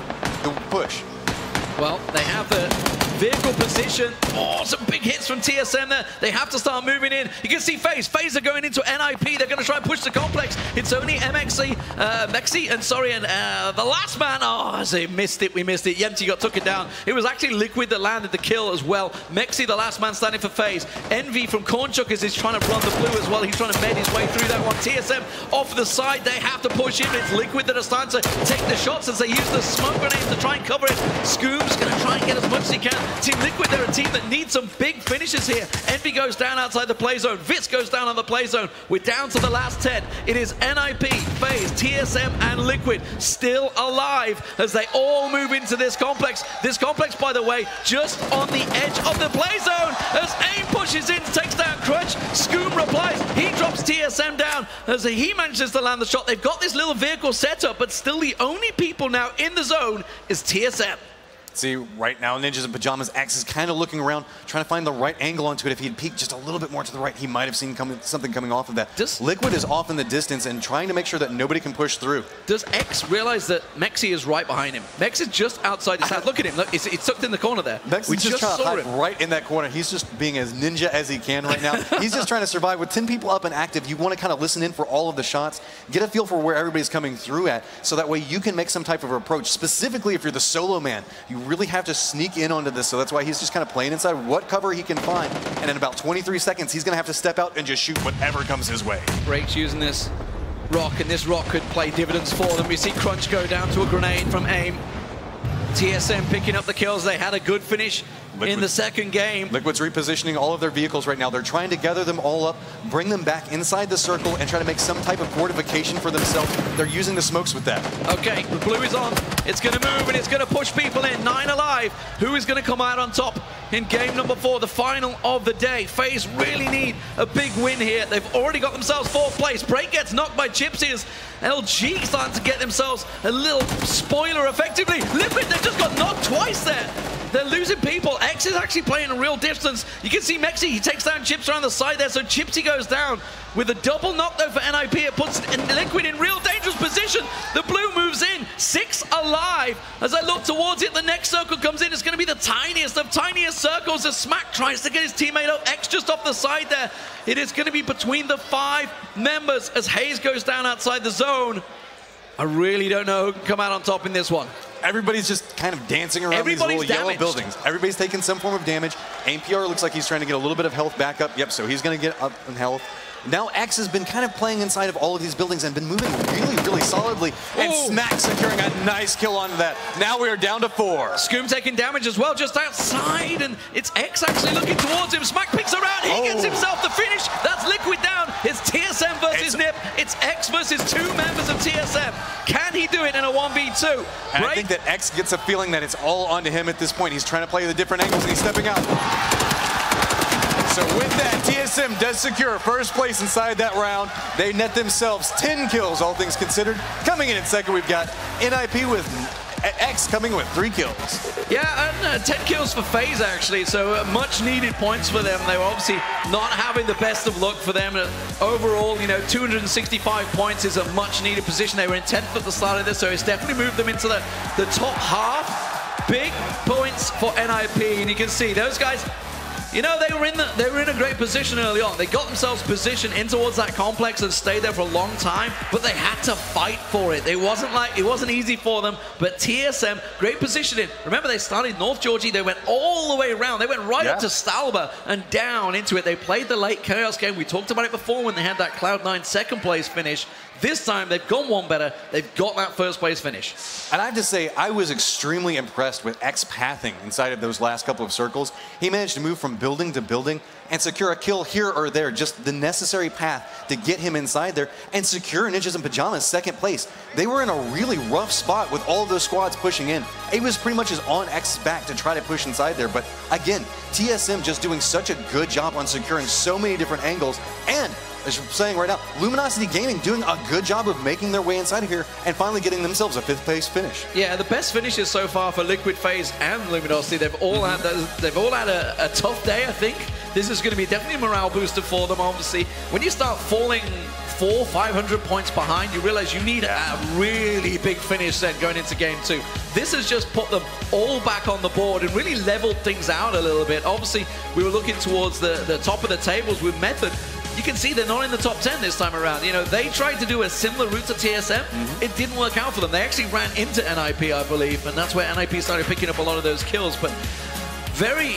push. Well, they have the vehicle position. Oh, some big hits from TSM there. They have to start moving in. You can see FaZe. FaZe are going into NIP. They're going to try and push the complex. It's only Mexi, and sorry, and the last man. Oh, as they missed it, we missed it. Yempty took it down. It was actually Liquid that landed the kill as well. Mexi, the last man standing for FaZe. Envy from Cornchuckers is trying to run the blue as well. He's trying to med his way through that one. TSM off the side. They have to push in. It's Liquid that are starting to take the shots as they use the smoke grenades to try and cover it. Scoom's going to try and get as much as he can. Team Liquid, they're a team that needs some big finishes here. Envy goes down outside the play zone. Vitz goes down on the play zone. We're down to the last 10. It is NIP, FaZe, TSM, and Liquid still alive as they all move into this complex. This complex, by the way, just on the edge of the play zone as AIM pushes in, takes down Crunch. Scoom replies. He drops TSM down as he manages to land the shot. They've got this little vehicle set up, but still the only people now in the zone is TSM. See, right now, Ninjas in Pajamas, X is kind of looking around, trying to find the right angle onto it. If he had peeked just a little bit more to the right, he might have seen something coming off of that. Liquid is off in the distance and trying to make sure that nobody can push through. Does X realize that Mexi is right behind him? Mex is just outside his house. Look at him. Look, it's tucked in the corner there. Mex is just trying to hide right in that corner. He's just being as ninja as he can right now. He's just trying to survive. With 10 people up and active, you want to kind of listen in for all of the shots, get a feel for where everybody's coming through at, so that way you can make some type of approach. Specifically, if you're the solo man, you really have to sneak in onto this, so that's why he's just kind of playing inside what cover he can find, and in about 23 seconds he's going to have to step out and just shoot whatever comes his way. Breaks using this rock, and this rock could play dividends for them. We see Crunch go down to a grenade from AIM. TSM picking up the kills. They had a good finish in the second game. Liquid's repositioning all of their vehicles right now. They're trying to gather them all up, bring them back inside the circle, and try to make some type of fortification for themselves. They're using the smokes with that. Okay, the blue is on. It's going to move, and it's going to push people in. 9 alive. Who is going to come out on top in game number 4, the final of the day? FaZe really need a big win here. They've already got themselves 4th place. Break gets knocked by Gypsy as LG starting to get themselves a little spoiler effectively. Liquid, they've just got knocked twice there. They're losing people. X is actually playing a real distance. You can see Mexi, he takes down Chips around the side there, so Chipsy goes down. With a double knockdown for NIP, it puts Liquid in real dangerous position. The blue moves in, 6 alive. As I look towards it, the next circle comes in. It's going to be the tiniest of tiniest circles as Smack tries to get his teammate up. X just off the side there. It is going to be between the 5 members as Hayes goes down outside the zone. I really don't know who can come out on top in this one. Everybody's just kind of dancing around these little yellow buildings. Everybody's taking some form of damage. AIM-PR looks like he's trying to get a little bit of health back up. Yep, so he's going to get up in health. Now X has been kind of playing inside of all of these buildings and been moving really, really solidly. And Smack securing a nice kill onto that. Now we are down to 4. Scoom taking damage as well, just outside, and it's X actually looking towards him. Smack picks around, he gets himself the finish. That's Liquid down. It's TSM versus Nip. It's X versus 2 members of TSM. Can he do it in a 1v2? And I think that X gets a feeling that it's all onto him at this point. He's trying to play the different angles and he's stepping out. So with that, TSM does secure 1st place inside that round. They net themselves 10 kills, all things considered. Coming in at 2nd, we've got NIP with X coming with 3 kills. Yeah, and 10 kills for FaZe actually, so much needed points for them. They were obviously not having the best of luck for them. Overall, you know, 265 points is a much needed position. They were in 10th at the start of this, so it's definitely moved them into the top half. Big points for NIP, and you can see those guys, you know, they were in a great position early on. They got themselves positioned in towards that complex and stayed there for a long time, but they had to fight for it. It wasn't easy for them, but TSM, great positioning. Remember, they started North Georgie, they went all the way around. They went right up to Stalba and down into it. They played the late Chaos game. We talked about it before when they had that Cloud9 2nd place finish. This time, they've gone one better. They've got that first place finish. And I have to say, I was extremely impressed with X pathing inside of those last couple of circles. He managed to move from building to building and secure a kill here or there, just the necessary path to get him inside there and secure Ninjas in Pajamas second place. They were in a really rough spot with all of those squads pushing in. It was pretty much on X's back to try to push inside there, but again, TSM just doing such a good job on securing so many different angles, and as I'm saying right now, Luminosity Gaming doing a good job of making their way inside of here and finally getting themselves a 5th place finish. Yeah, the best finishes so far for Liquid FaZe and Luminosity. They've all had a tough day, I think. This is going to be definitely a morale booster for them, obviously. When you start falling 400-500 points behind, you realize you need a really big finish then going into game 2. This has just put them all back on the board and really leveled things out a little bit. Obviously, we were looking towards the top of the tables with Method. You can see they're not in the top 10 this time around. You know, they tried to do a similar route to TSM. It didn't work out for them. They actually ran into NIP, I believe, and that's where NIP started picking up a lot of those kills. But very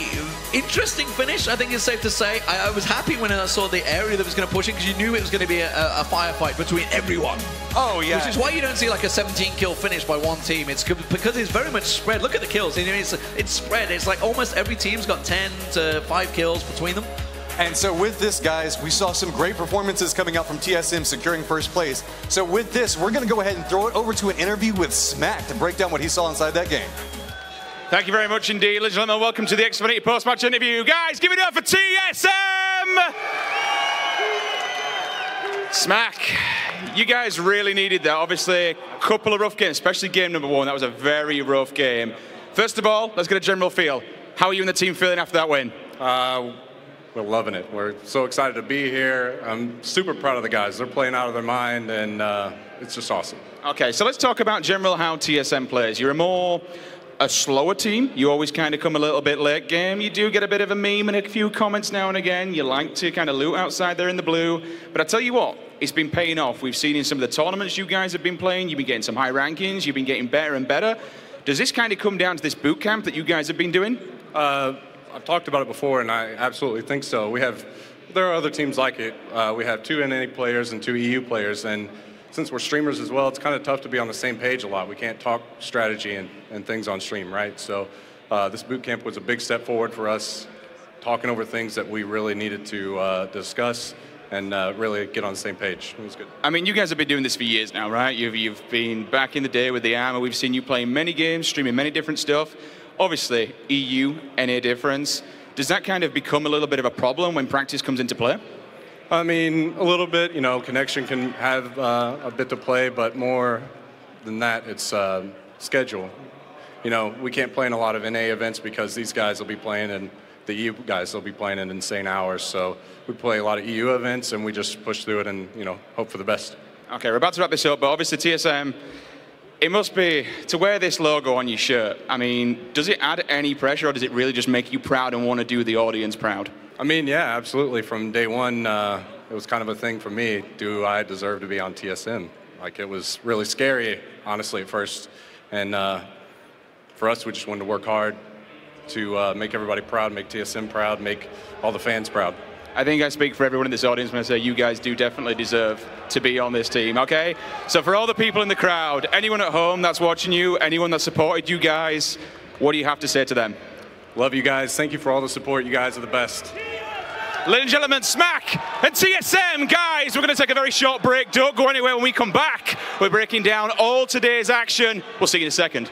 interesting finish, I think it's safe to say. I was happy when I saw the area that was going to push it, because you knew it was going to be a firefight between everyone. Oh, yeah. Which is why you don't see like a 17-kill finish by one team. It's because it's very much spread. Look at the kills. You know, it's spread. It's like almost every team's got 10 to 5 kills between them. And so with this, guys, we saw some great performances coming out from TSM securing first place. So with this, we're going to go ahead and throw it over to an interview with Smack to break down what he saw inside that game. Thank you very much indeed, ladies and gentlemen. Welcome to the Xfinity post-match interview. Guys, give it up for TSM! Smack, you guys really needed that. Obviously, a couple of rough games, especially game number 1. That was a very rough game. First of all, let's get a general feel. How are you and the team feeling after that win? We're loving it. We're so excited to be here. I'm super proud of the guys. They're playing out of their mind, and it's just awesome. Okay, so let's talk about general how TSM plays. You're a slower team. You always kind of come a little bit late game. You do get a bit of a meme and a few comments now and again. You like to kind of loot outside there in the blue. But I tell you what, it's been paying off. We've seen in some of the tournaments you guys have been playing, you've been getting some high rankings, you've been getting better and better. Does this kind of come down to this boot camp that you guys have been doing? I've talked about it before, and I absolutely think so. There are other teams like it. We have 2 NA players and 2 EU players, and since we're streamers as well, it's kind of tough to be on the same page a lot. We can't talk strategy and things on stream, right? So this boot camp was a big step forward for us, talking over things that we really needed to discuss and really get on the same page. It was good. I mean, you guys have been doing this for years now, right? You've been back in the day with the Armor. We've seen you playing many games, streaming many different stuff. Obviously, EU, NA difference. Does that kind of become a little bit of a problem when practice comes into play? I mean, a little bit. You know, connection can have a bit to play, but more than that, it's schedule. You know, we can't play in a lot of NA events because these guys will be playing, and the EU guys will be playing in insane hours. So we play a lot of EU events, and we just push through it and, you know, hope for the best. Okay, we're about to wrap this up, but obviously TSM, it must be, to wear this logo on your shirt, I mean, does it add any pressure, or does it really just make you proud and want to do the audience proud? I mean, yeah, absolutely. From day one, it was kind of a thing for me. Do I deserve to be on TSM? Like, it was really scary, honestly, at first. And for us, we just wanted to work hard to make everybody proud, make TSM proud, make all the fans proud. I think I speak for everyone in this audience when I say you guys do definitely deserve to be on this team, okay? So for all the people in the crowd, anyone at home that's watching you, anyone that supported you guys, what do you have to say to them? Love you guys. Thank you for all the support. You guys are the best. Ladies and gentlemen, Smack and TSM, guys, we're going to take a very short break. Don't go anywhere. When we come back, we're breaking down all today's action. We'll see you in a second.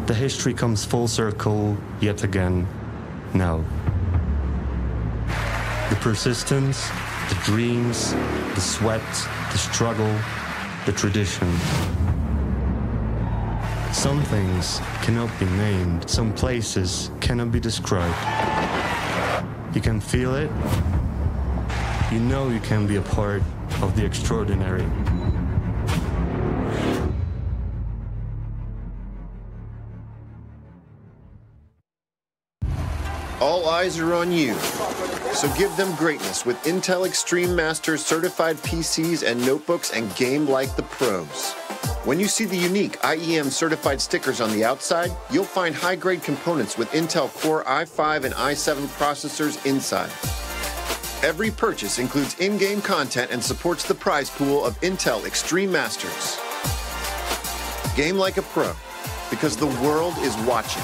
The history comes full circle yet again now. The persistence, the dreams, the sweat, the struggle, the tradition. Some things cannot be named. Some places cannot be described. You can feel it. You know you can be a part of the extraordinary. All eyes are on you. So give them greatness with Intel Extreme Masters certified PCs and notebooks and game like the pros. When you see the unique IEM certified stickers on the outside, you'll find high-grade components with Intel Core i5 and i7 processors inside. Every purchase includes in-game content and supports the prize pool of Intel Extreme Masters. Game like a pro, because the world is watching.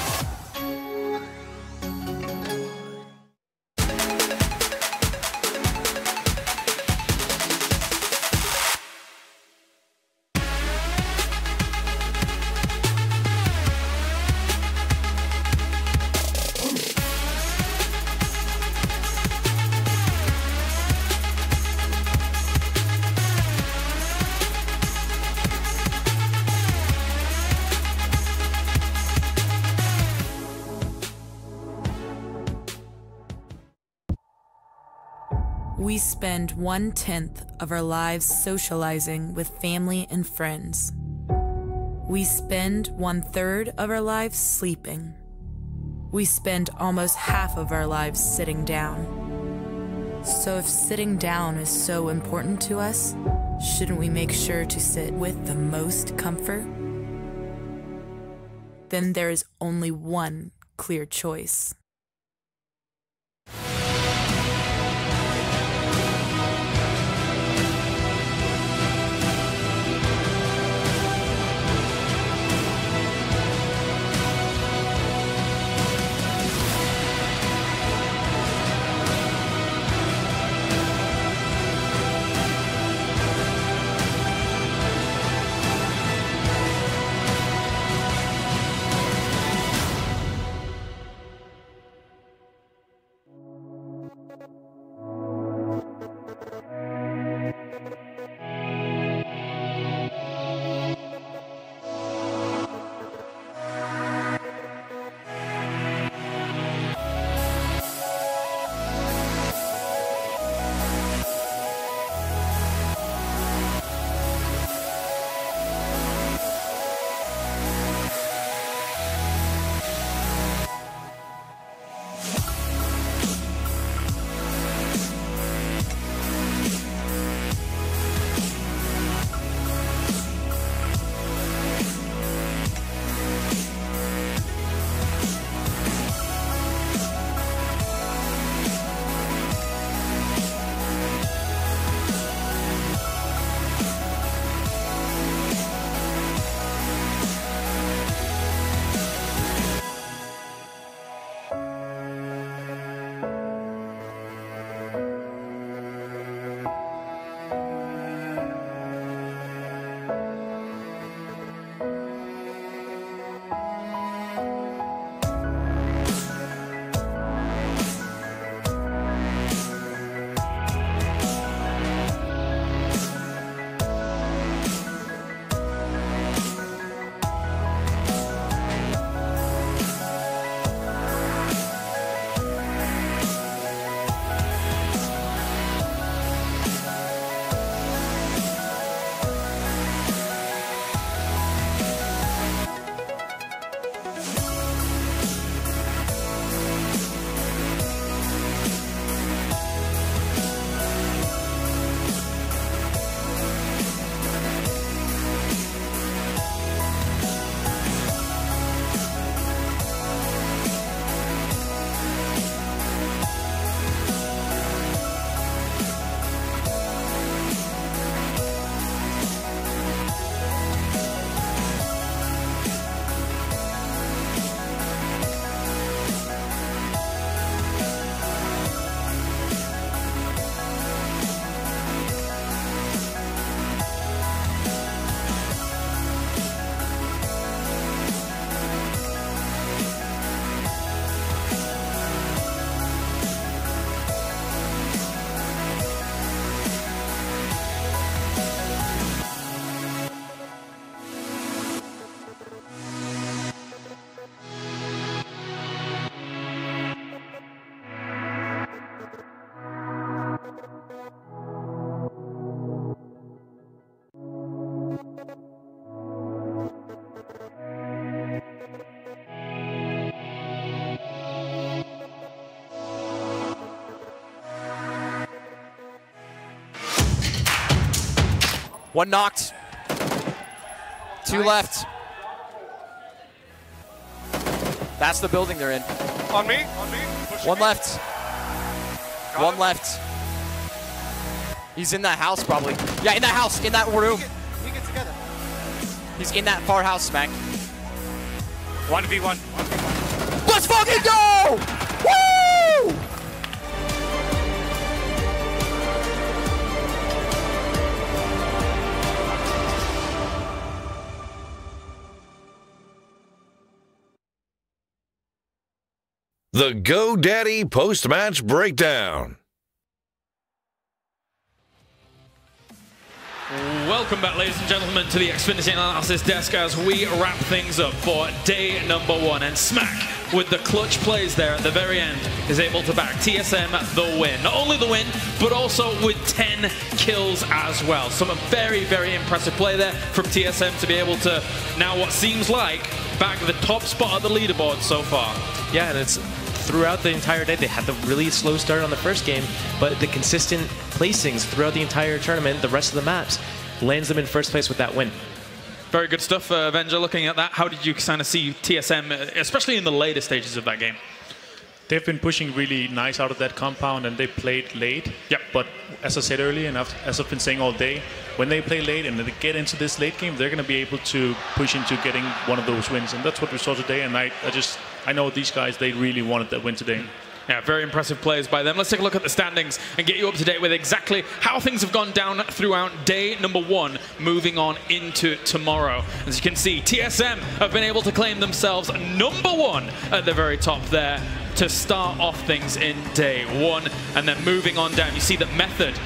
We spend 1/10 of our lives socializing with family and friends. We spend 1/3 of our lives sleeping. We spend almost half of our lives sitting down. So if sitting down is so important to us, shouldn't we make sure to sit with the most comfort? Then there is only one clear choice. One knocked. Two left. That's the building they're in. On me. One left. One left. He's in that house probably. Yeah, in that house, in that room. We get together. He's in that far house, Smack. 1v1. Let's fucking go! Woo! The GoDaddy Post-Match Breakdown. Welcome back, ladies and gentlemen, to the Xfinity Analysis Desk as we wrap things up for day number 1. And Smack, with the clutch plays there at the very end, is able to back TSM the win. Not only the win, but also with 10 kills as well. Some very, very impressive play there from TSM to be able to, now what seems like, back the top spot of the leaderboard so far. Yeah, and it's throughout the entire day. They had the really slow start on the first game, but the consistent placings throughout the entire tournament, the rest of the maps, lands them in first place with that win. Very good stuff, Avenger. Looking at that, how did you kind of see TSM, especially in the later stages of that game? They've been pushing really nice out of that compound, and they played late. Yep. But as I said earlier, and as I've been saying all day, when they play late and they get into this late game, they're going to be able to push into getting one of those wins. And that's what we saw today. And I know these guys, they really wanted that win today. Yeah, very impressive plays by them. Let's take a look at the standings and get you up to date with exactly how things have gone down throughout day number 1, moving on into tomorrow. As you can see, TSM have been able to claim themselves number 1 at the very top there to start off things in day 1. And then moving on down, you see that Method,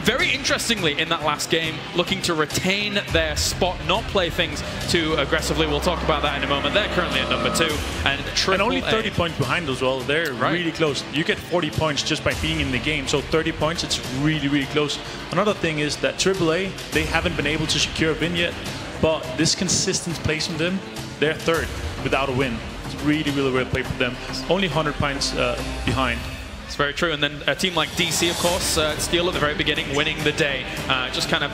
very interestingly in that last game, looking to retain their spot, not play things too aggressively. We'll talk about that in a moment. They're currently at number 2. And only 30 points behind as well. They're really close. You get 40 points just by being in the game. So 30 points, it's really, really close. Another thing is that AAA, they haven't been able to secure a win yet. But this consistent play from them, they're 3rd without a win. It's really, really well played for them. Only 100 points behind. It's very true. And then a team like DC, of course, Steel at the very beginning, winning the day. Just kind of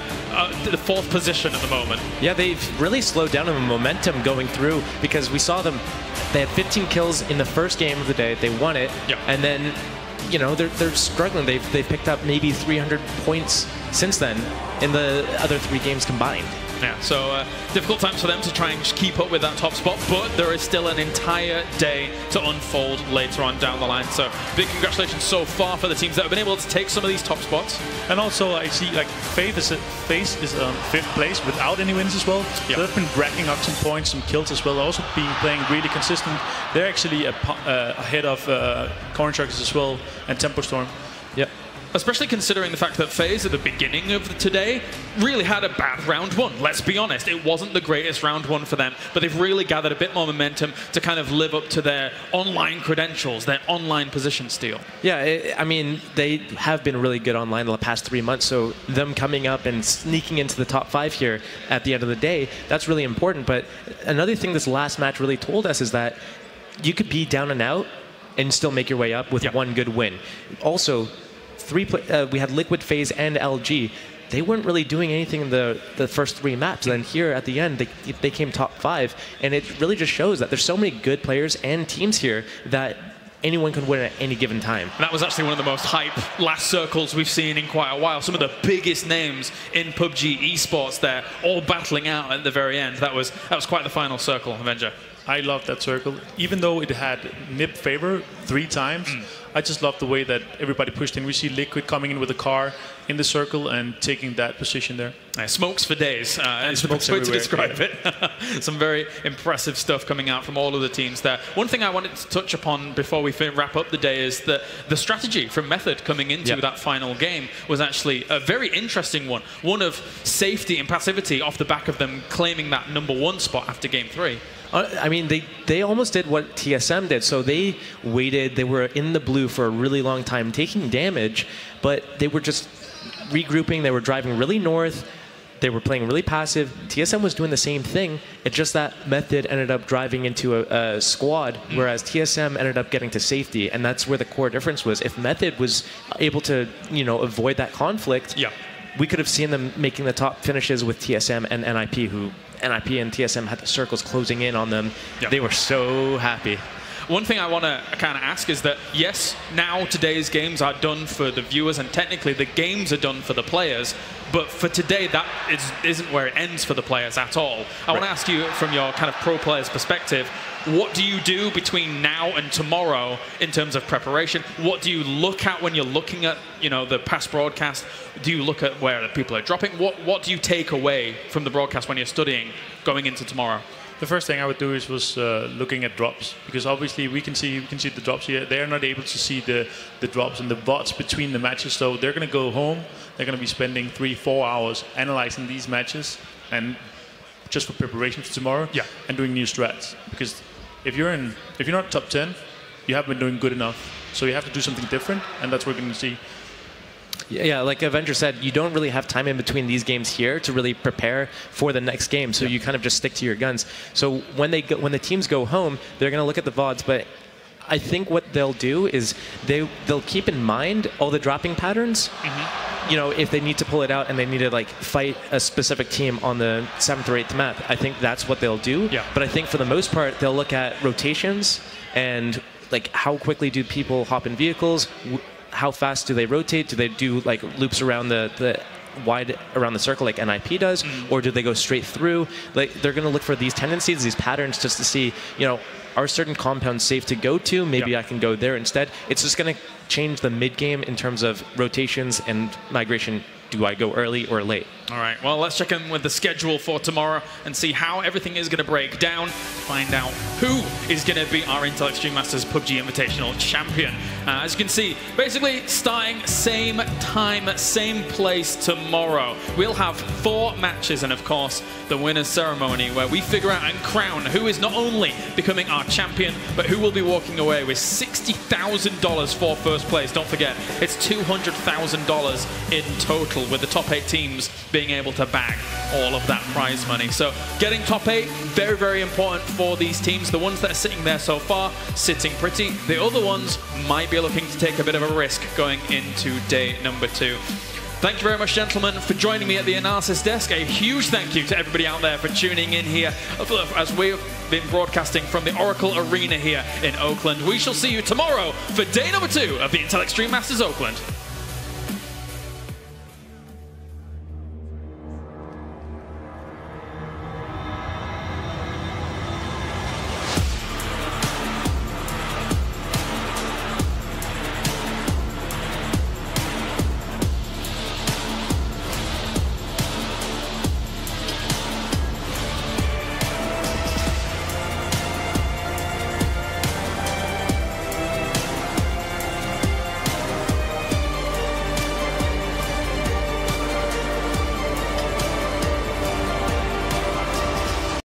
the 4th position at the moment. Yeah, they've really slowed down on the momentum going through, because we saw them, they had 15 kills in the first game of the day. They won it. Yep. And then, you know, they're struggling. They've picked up maybe 300 points since then in the other 3 games combined. Yeah, so difficult times for them to try and just keep up with that top spot, but there is still an entire day to unfold later on down the line. So big congratulations so far for the teams that have been able to take some of these top spots. And also, I see like FaZe is 5th place without any wins as well. Yep. They've been racking up some points, some kills as well. Also playing really consistent. They're actually ahead of Corn Sharks as well and Tempo Storm. Yep. Especially considering the fact that FaZe at the beginning of today really had a bad round 1. Let's be honest, it wasn't the greatest round 1 for them, but they've really gathered a bit more momentum to kind of live up to their online credentials, their online position, Steel. Yeah, I mean, they have been really good online the past 3 months, so them coming up and sneaking into the top 5 here at the end of the day, that's really important. But another thing this last match really told us is that you could be down and out and still make your way up with one good win. Also, we had Liquid, FaZe, and LG. They weren't really doing anything in the first 3 maps. And then here at the end, they came top 5. And it really just shows that there's so many good players and teams here that anyone can win at any given time. And that was actually one of the most hype last circles we've seen in quite a while. Some of the biggest names in PUBG esports there, all battling out at the very end. That was quite the final circle, Avenger. I love that circle. Even though it had nip favor 3 times, I just love the way that everybody pushed in. We see Liquid coming in with a car in the circle and taking that position there. Smokes for days, is the smokes best way to everywhere, describe it. Some very impressive stuff coming out from all of the teams there. One thing I wanted to touch upon before we wrap up the day is that the strategy from Method coming into that final game was actually a very interesting one. One of safety and passivity off the back of them claiming that number 1 spot after game 3. I mean, they almost did what TSM did. So they waited. They were in the blue for a really long time, taking damage, but they were just regrouping. They were driving really north. They were playing really passive. TSM was doing the same thing. It's just that Method ended up driving into a squad, whereas TSM ended up getting to safety, and that's where the core difference was. If Method was able to, avoid that conflict, we could have seen them making the top finishes with TSM and NIP, who NIP and TSM had the circles closing in on them. Yep. They were so happy. One thing I want to kind of ask is that, yes, now today's games are done for the viewers, and technically the games are done for the players, but for today, that isn't where it ends for the players at all. I want to ask you, from your kind of pro player's perspective, what do you do between now and tomorrow in terms of preparation? What do you look at when you're looking at, you know, the past broadcast? Do you look at where the people are dropping? What do you take away from the broadcast when you're studying going into tomorrow? The first thing I would do was looking at drops, because obviously we can see the drops here. They're not able to see the drops and the bots between the matches, so they're going to go home. They're going to be spending 3-4 hours analyzing these matches, and just for preparation for tomorrow, and doing new strats. Because if you're not top 10, you haven't been doing good enough. So you have to do something different, and that's what we're going to see. Yeah, like Avenger said, you don't really have time in between these games here to really prepare for the next game. So you kind of just stick to your guns. So when the teams go home, they're going to look at the VODs, but I think what they'll do is they'll keep in mind all the dropping patterns. You know, if they need to pull it out and they need to like fight a specific team on the 7th or 8th map, I think that's what they'll do. Yeah. But I think for the most part, they'll look at rotations and like how quickly do people hop in vehicles, how fast do they rotate, do they do like loops around the wide around the circle like NIP does, or do they go straight through? Like they're going to look for these tendencies, these patterns, just to see, you know, are certain compounds safe to go to? Maybe I can go there instead. It's just going to change the mid game in terms of rotations and migration. Do I go early or late? All right, well, let's check in with the schedule for tomorrow and see how everything is going to break down, find out who is going to be our Intel Extreme Masters PUBG Invitational champion. As you can see, basically starting same time, same place tomorrow. We'll have 4 matches and, of course, the winner's ceremony where we figure out and crown who is not only becoming our champion, but who will be walking away with $60,000 for first place. Don't forget, it's $200,000 in total, with the top 8 teams being able to bag all of that prize money. So getting top 8, very, very important for these teams. The ones that are sitting there so far, sitting pretty. The other ones might be looking to take a bit of a risk going into day number 2. Thank you very much, gentlemen, for joining me at the analysis desk. A huge thank you to everybody out there for tuning in here as we've been broadcasting from the Oracle Arena here in Oakland. We shall see you tomorrow for day number 2 of the Intel Extreme Masters Oakland.